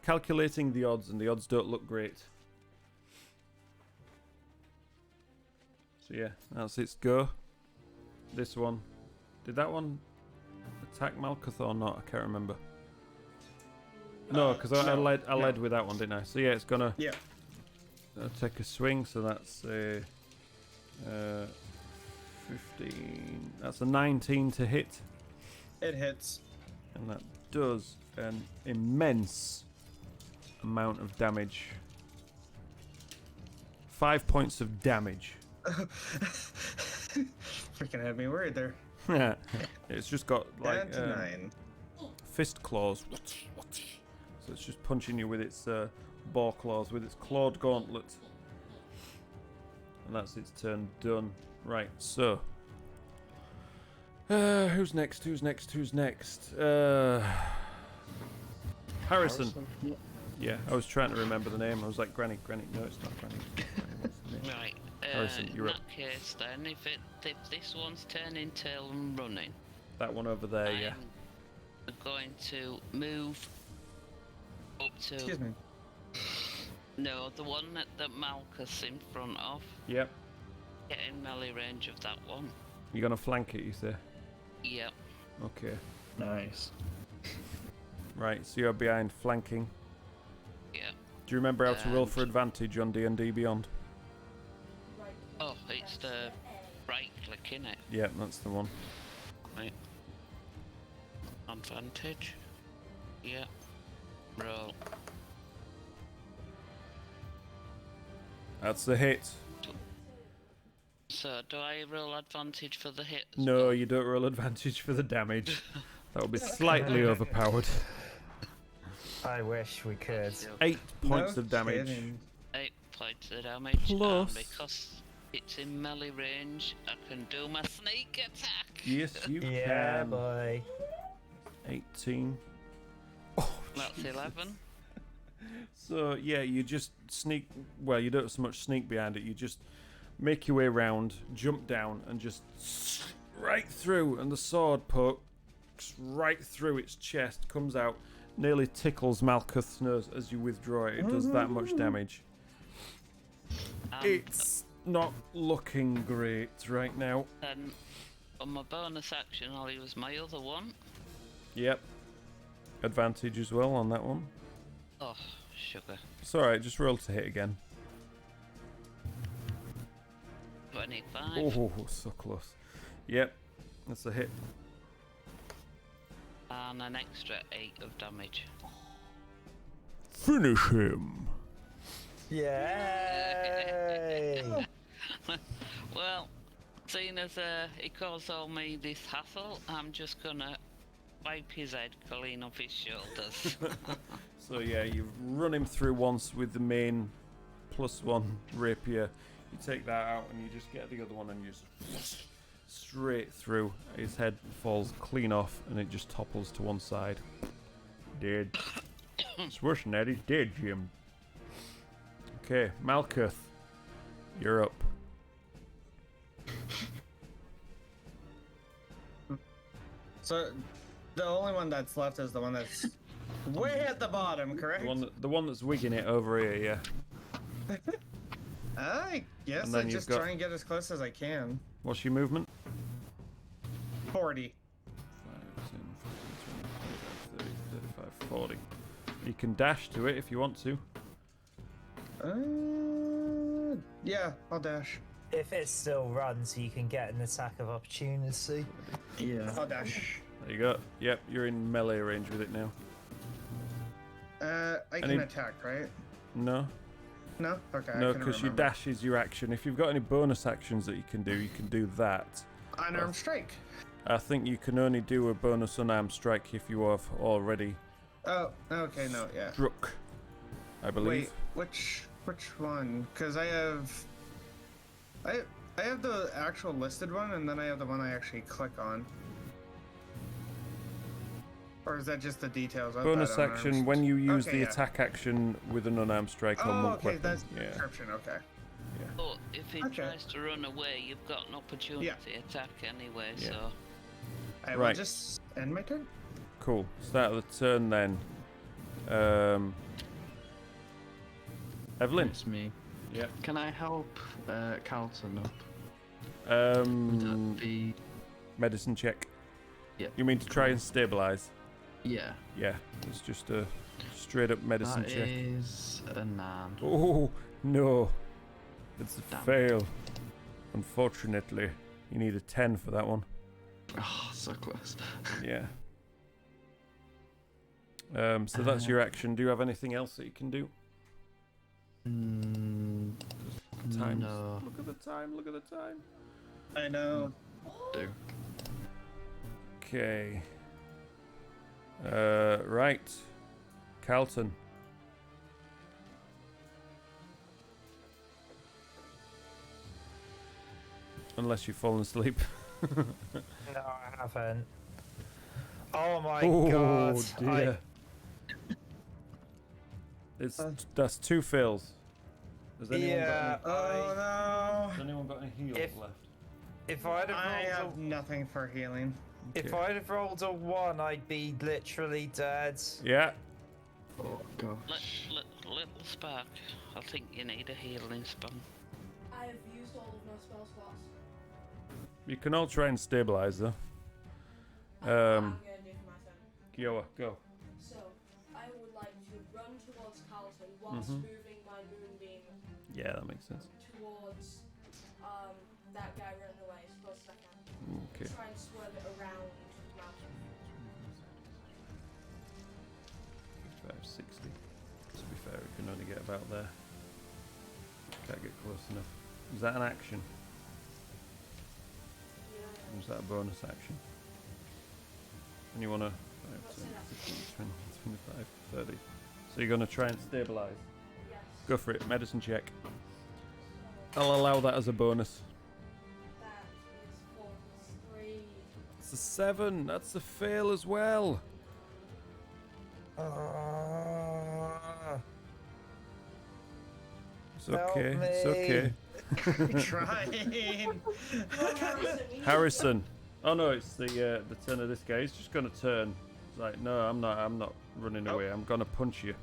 Speaker 9: calculating the odds, and the odds don't look great. So yeah, that's its go. This one, did that one attack Malkuth or not? I can't remember. No, because I led with that one, didn't I? So yeah, it's gonna take a swing. So that's a 15. That's a 19 to hit.
Speaker 3: It hits.
Speaker 9: And that does an immense amount of damage. 5 points of damage.
Speaker 3: Freaking had me worried there.
Speaker 9: It's just got like
Speaker 3: Down to 9.
Speaker 9: fist claws. So it's just punching you with its paw claws, with its clawed gauntlet. And that's its turn done. Right, so. Who's next? Harrison. Yeah, I was trying to remember the name. I was like, Granny. No, it's not Granny. What's the name?
Speaker 5: Right.
Speaker 9: Harrison, you're
Speaker 5: in
Speaker 9: up.
Speaker 5: that case, then, if this one's turning tail and running,
Speaker 9: That one over there, yeah.
Speaker 5: I'm going to move up to.
Speaker 3: Excuse me.
Speaker 5: No, the one that Malkuth's in front of.
Speaker 9: Yep.
Speaker 5: Get in melee range of that one.
Speaker 9: You're gonna flank it, you say?
Speaker 5: Yep.
Speaker 9: Okay.
Speaker 2: Nice.
Speaker 9: Right, so you're behind flanking.
Speaker 5: Yep.
Speaker 9: Do you remember how to roll
Speaker 5: And-
Speaker 9: for advantage on D&D Beyond?
Speaker 5: Oh, it's the right click, innit?
Speaker 9: Yeah, that's the one.
Speaker 5: Right. Advantage. Yep. Roll.
Speaker 9: That's the hit.
Speaker 5: So, do I roll advantage for the hit?
Speaker 9: No, you don't roll advantage for the damage. That would be slightly overpowered.
Speaker 10: I wish we could.
Speaker 9: 8 points of damage.
Speaker 3: Kidding.
Speaker 5: 8 points of damage.
Speaker 9: Plus-
Speaker 5: And because it's in melee range, I can do my sneak attack.
Speaker 9: Yes, you
Speaker 10: Yeah,
Speaker 9: can.
Speaker 10: boy.
Speaker 9: 18. Oh,
Speaker 5: That's
Speaker 9: Jesus.
Speaker 5: 11.
Speaker 9: So, yeah, you just sneak. Well, you don't so much sneak behind it. You just make your way around, jump down, and just right through. And the sword pokes right through its chest, comes out, nearly tickles Malkuth's nose as you withdraw it. It does that much damage. It's not looking great right now.
Speaker 5: Then, on my bonus action, I'll use my other one.
Speaker 9: Yep. Advantage as well on that one.
Speaker 5: Oh, sugar.
Speaker 9: It's alright, just roll to hit again.
Speaker 5: 25.
Speaker 9: Oh, so close. Yep, that's a hit.
Speaker 5: And an extra 8 of damage.
Speaker 9: Finish him.
Speaker 10: Yay!
Speaker 5: Well, seeing as he caused all me this hassle, I'm just gonna wipe his head clean off his shoulders.
Speaker 9: So yeah, you run him through once with the main +1 rapier. You take that out and you just get the other one and you just straight through. His head falls clean off and it just topples to one side. Dead. It's worse than that, he's dead, Jim. Okay, Malkuth, you're up.
Speaker 3: So, the only one that's left is the one that's way at the bottom, correct?
Speaker 9: The one that's wigging it over here, yeah.
Speaker 3: I guess
Speaker 9: And then
Speaker 3: I
Speaker 9: you've
Speaker 3: just
Speaker 9: got-
Speaker 3: try and get as close as I can.
Speaker 9: What's your movement?
Speaker 3: 40.
Speaker 9: 5, 10, 15, 20, 25, 30, 35, 40. You can dash to it if you want to.
Speaker 3: Yeah, I'll dash.
Speaker 8: if it still runs, you can get an attack of opportunity.
Speaker 2: Yeah.
Speaker 3: I'll dash.
Speaker 9: There you go. Yep, you're in melee range with it now.
Speaker 3: I can attack, right?
Speaker 9: No.
Speaker 3: No? Okay.
Speaker 9: No, because your dash is your action. If you've got any bonus actions that you can do that.
Speaker 3: Unarmed strike.
Speaker 9: I think you can only do a bonus unarmed strike if you have already
Speaker 3: Oh, okay, no, yeah.
Speaker 9: struck, I believe.
Speaker 3: Wait, which one? Because I have the actual listed one, and then I have the one I actually click on. Or is that just the details of
Speaker 9: Bonus
Speaker 3: that
Speaker 9: action
Speaker 3: unarmed?
Speaker 9: when you use
Speaker 3: Okay,
Speaker 9: the
Speaker 3: yeah.
Speaker 9: attack action with an unarmed strike on
Speaker 3: Oh,
Speaker 9: monk
Speaker 3: okay,
Speaker 9: weapon.
Speaker 3: that's the
Speaker 9: Yeah.
Speaker 3: description, okay.
Speaker 5: But if he
Speaker 3: Okay.
Speaker 5: tries to run away, you've got an opportunity attack anyway,
Speaker 9: Yeah.
Speaker 5: so...
Speaker 3: I
Speaker 9: Right.
Speaker 3: will just end my turn.
Speaker 9: Cool. Start of the turn then. Evelyn.
Speaker 2: It's me.
Speaker 9: Yep.
Speaker 2: Can I help Carlton up? Would that be...
Speaker 9: Medicine check.
Speaker 2: Yep.
Speaker 9: You mean to try and stabilize?
Speaker 2: Yeah.
Speaker 9: Yeah. It's just a straight up medicine
Speaker 2: That
Speaker 9: check.
Speaker 2: is a 9.
Speaker 9: Oh no. It's a
Speaker 2: Damn.
Speaker 9: fail. Unfortunately. You need a 10 for that one.
Speaker 2: Oh, so close.
Speaker 9: Yeah. So that's your action. Do you have anything else that you can do? Times.
Speaker 2: No.
Speaker 9: Look at the time. Look at the time.
Speaker 3: I know.
Speaker 2: Do.
Speaker 9: Okay. Right. Carlton. Unless you've fallen asleep.
Speaker 8: No, I haven't. Oh my
Speaker 9: Oh
Speaker 8: god.
Speaker 9: dear. That's 2 fails. Has anyone
Speaker 8: Yeah.
Speaker 9: has anyone got any heals left?
Speaker 8: If I'd have
Speaker 3: I
Speaker 8: rolled
Speaker 3: have nothing for healing.
Speaker 8: if I'd have rolled a 1, I'd be literally dead.
Speaker 9: Yeah.
Speaker 2: Oh gosh.
Speaker 5: Little Spark, I think you need a healing spell.
Speaker 4: I have used all of my spell slots.
Speaker 9: You can all try and stabilize though.
Speaker 4: I'm gonna do for my turn.
Speaker 9: Kiowa, go.
Speaker 4: So, I would like to run towards Carlton whilst moving my moonbeam
Speaker 9: Yeah, that makes sense.
Speaker 4: towards that guy running away as close as I can.
Speaker 9: Okay.
Speaker 4: Try and swerve it around Mountain.
Speaker 9: 560. To be fair, we can only get about there. Can't get close enough. Is that an action? Or is that a bonus action? And you want to 5, 10, 15, 20, 25, 30. So you're going to try and stabilize.
Speaker 4: Yes.
Speaker 9: Go for it. Medicine check. I'll allow that as a bonus.
Speaker 4: That is 4 plus 3.
Speaker 9: It's a 7. That's a fail as well. It's okay. It's okay.
Speaker 3: Trying.
Speaker 9: Harrison. Oh no, it's the turn of this guy. He's just gonna turn. He's like, no, I'm not running away. I'm gonna punch you.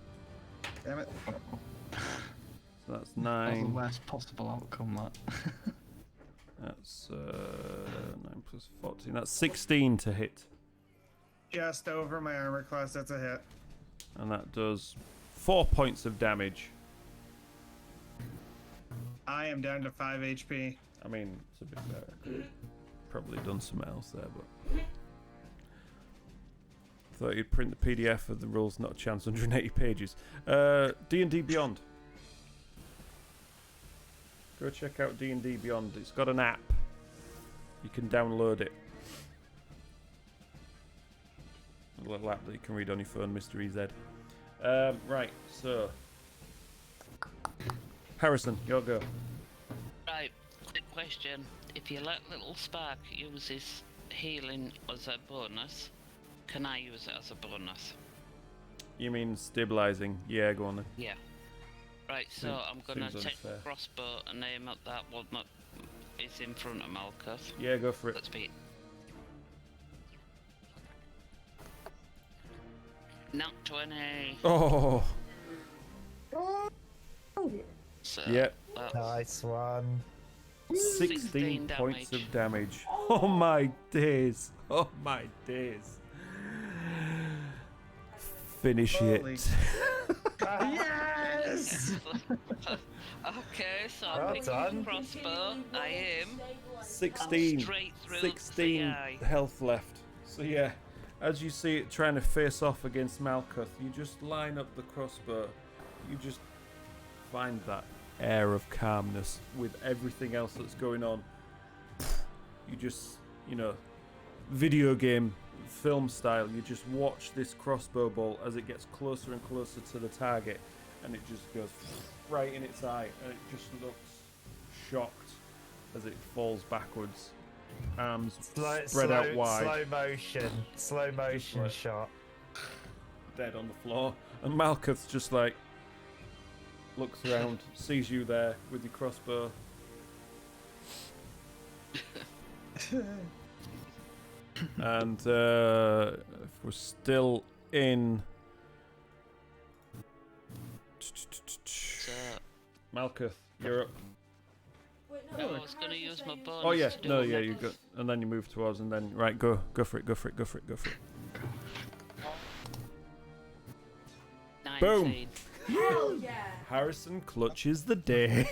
Speaker 3: Damn it.
Speaker 9: So that's
Speaker 2: That's the
Speaker 9: 9.
Speaker 2: worst possible outcome, that.
Speaker 9: That's 9 plus 14. That's 16 to hit,
Speaker 3: Just over my armor class, that's a hit.
Speaker 9: and that does 4 points of damage.
Speaker 3: I am down to 5 HP.
Speaker 9: I mean, to be fair, I could have probably done something else there, but thought you'd print the PDF of the rules. Not a chance. 180 pages. D&D Beyond. Go check out D&D Beyond. It's got an app. You can download it. A little app that you can read on your phone, Mr. EZ. Right, so Harrison, your go.
Speaker 5: Right, quick question. If you let Little Spark use his healing as a bonus, can I use it as a bonus?
Speaker 9: You mean stabilizing? Yeah, go on then.
Speaker 5: Yeah. Right, so I'm gonna
Speaker 9: seems
Speaker 5: take the
Speaker 9: unfair.
Speaker 5: crossbow and aim at that one that is in front of Malkuth.
Speaker 9: Yeah, go for it.
Speaker 5: Let's be. Not 20.
Speaker 9: Oh,
Speaker 5: So
Speaker 9: yep.
Speaker 5: that's
Speaker 8: Nice one.
Speaker 9: 16 points
Speaker 5: damage.
Speaker 9: of damage. Oh my days. Oh my days. Finish
Speaker 3: Holy-
Speaker 9: it.
Speaker 3: Yes!
Speaker 5: Okay, so
Speaker 8: Well
Speaker 5: I pick
Speaker 8: done.
Speaker 5: up a crossbow. I aim.
Speaker 9: 16.
Speaker 5: Straight through
Speaker 9: 16
Speaker 5: the eye.
Speaker 9: health left. So yeah, as you see it trying to face off against Malkuth, you just line up the crossbow. You just find that air of calmness with everything else that's going on. You just, video game film style, you just watch this crossbow bolt as it gets closer and closer to the target, and it just goes right in its eye, and it just looks shocked as it falls backwards, arms spread out wide,
Speaker 8: slow motion
Speaker 9: like-
Speaker 8: shot.
Speaker 9: dead on the floor, and Malkuth just like looks around, sees you there with your crossbow. And if we're still in
Speaker 5: So,
Speaker 9: Malkuth, you're up.
Speaker 4: Wait,
Speaker 5: I was going to use my bonus.
Speaker 9: Oh yeah,
Speaker 5: to do
Speaker 9: no,
Speaker 5: a
Speaker 9: yeah,
Speaker 5: mix.
Speaker 9: you go, and then you move towards, and then right, go for it.
Speaker 5: 19.
Speaker 9: Boom.
Speaker 4: Hell yeah!
Speaker 9: Harrison clutches the day.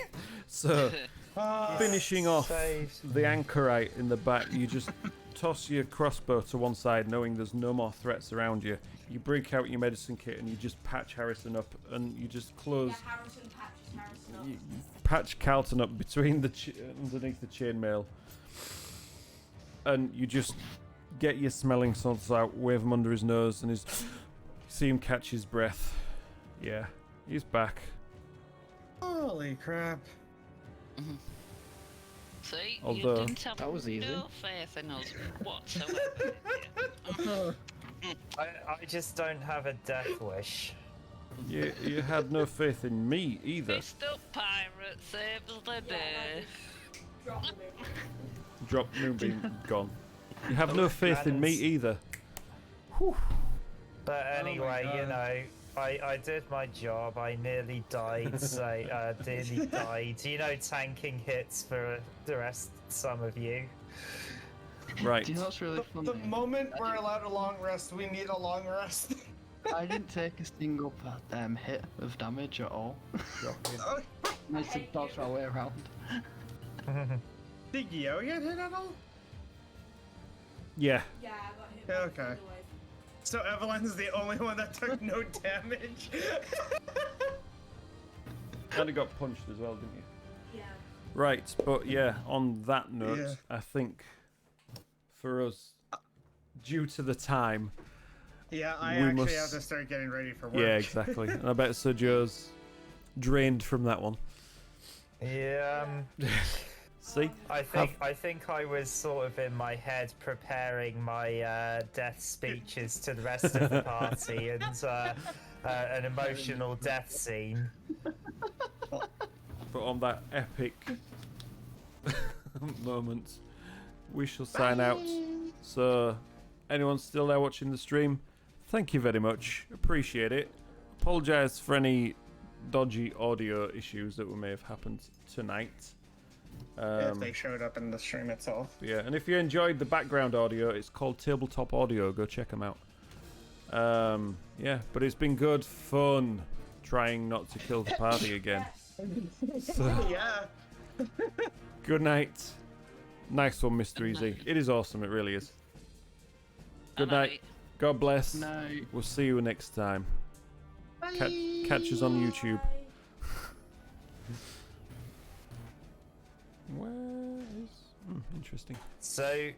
Speaker 9: So, finishing off the anchorite in the back, you just toss your crossbow to one side, knowing there's no more threats around you. You break out your medicine kit and you just patch Harrison up, and you just close.
Speaker 4: Yeah, Harrison patches Harrison up.
Speaker 9: You patch Carlton up between the underneath the chainmail, and you just get your smelling salts out, wave him under his nose, and see him catch his breath. Yeah, he's back.
Speaker 3: Holy crap.
Speaker 5: See,
Speaker 9: Although-
Speaker 5: you didn't have
Speaker 2: That was easy.
Speaker 5: no faith in us whatsoever.
Speaker 8: I just don't have a death wish.
Speaker 9: You had no faith in me either.
Speaker 5: Fist up, pirate, save the day.
Speaker 4: Drop him in.
Speaker 9: Drop Moonbeam, gone. You have no faith in me either.
Speaker 8: But anyway, I did my job. I nearly died. Nearly died. Tanking hits for some of you.
Speaker 9: Right.
Speaker 2: Do you know what's really funny?
Speaker 3: The moment we're allowed a long rest, we need a long rest.
Speaker 2: I didn't take a single hit of damage at all. I just dodged my way around.
Speaker 3: Did Yo get hit at all?
Speaker 9: Yeah.
Speaker 4: Yeah, I got hit.
Speaker 3: Yeah,
Speaker 4: by
Speaker 3: okay.
Speaker 4: the other way.
Speaker 3: So Evelyn's the only one that took no damage.
Speaker 9: Kind of got punched as well, didn't you?
Speaker 4: Yeah.
Speaker 9: Right, but yeah, on that note,
Speaker 3: Yeah.
Speaker 9: I think for us, due to the time,
Speaker 3: Yeah, I
Speaker 9: We
Speaker 3: actually
Speaker 9: must-
Speaker 3: have to start getting ready for work.
Speaker 9: yeah, exactly. And I bet Sir Joe's drained from that one.
Speaker 8: Yeah.
Speaker 9: See?
Speaker 8: I think I was sort of in my head preparing my death speeches to the rest of the party and an emotional death scene.
Speaker 9: But on that epic moment, we shall sign out. So, anyone still there watching the stream, thank you very much. Appreciate it. Apologise for any dodgy audio issues that may have happened tonight.
Speaker 3: If they showed up in the stream itself.
Speaker 9: Yeah, and if you enjoyed the background audio, it's called Tabletop Audio. Go check them out. Yeah, but it's been good fun trying not to kill the party again. So,
Speaker 3: Yeah.
Speaker 9: good night. Nice one, Mr. Easy. It is awesome, it really is. Good night. God bless.
Speaker 2: No.
Speaker 9: We'll see you next time. Catch us on YouTube.
Speaker 4: Bye.
Speaker 9: Where is... interesting.
Speaker 8: So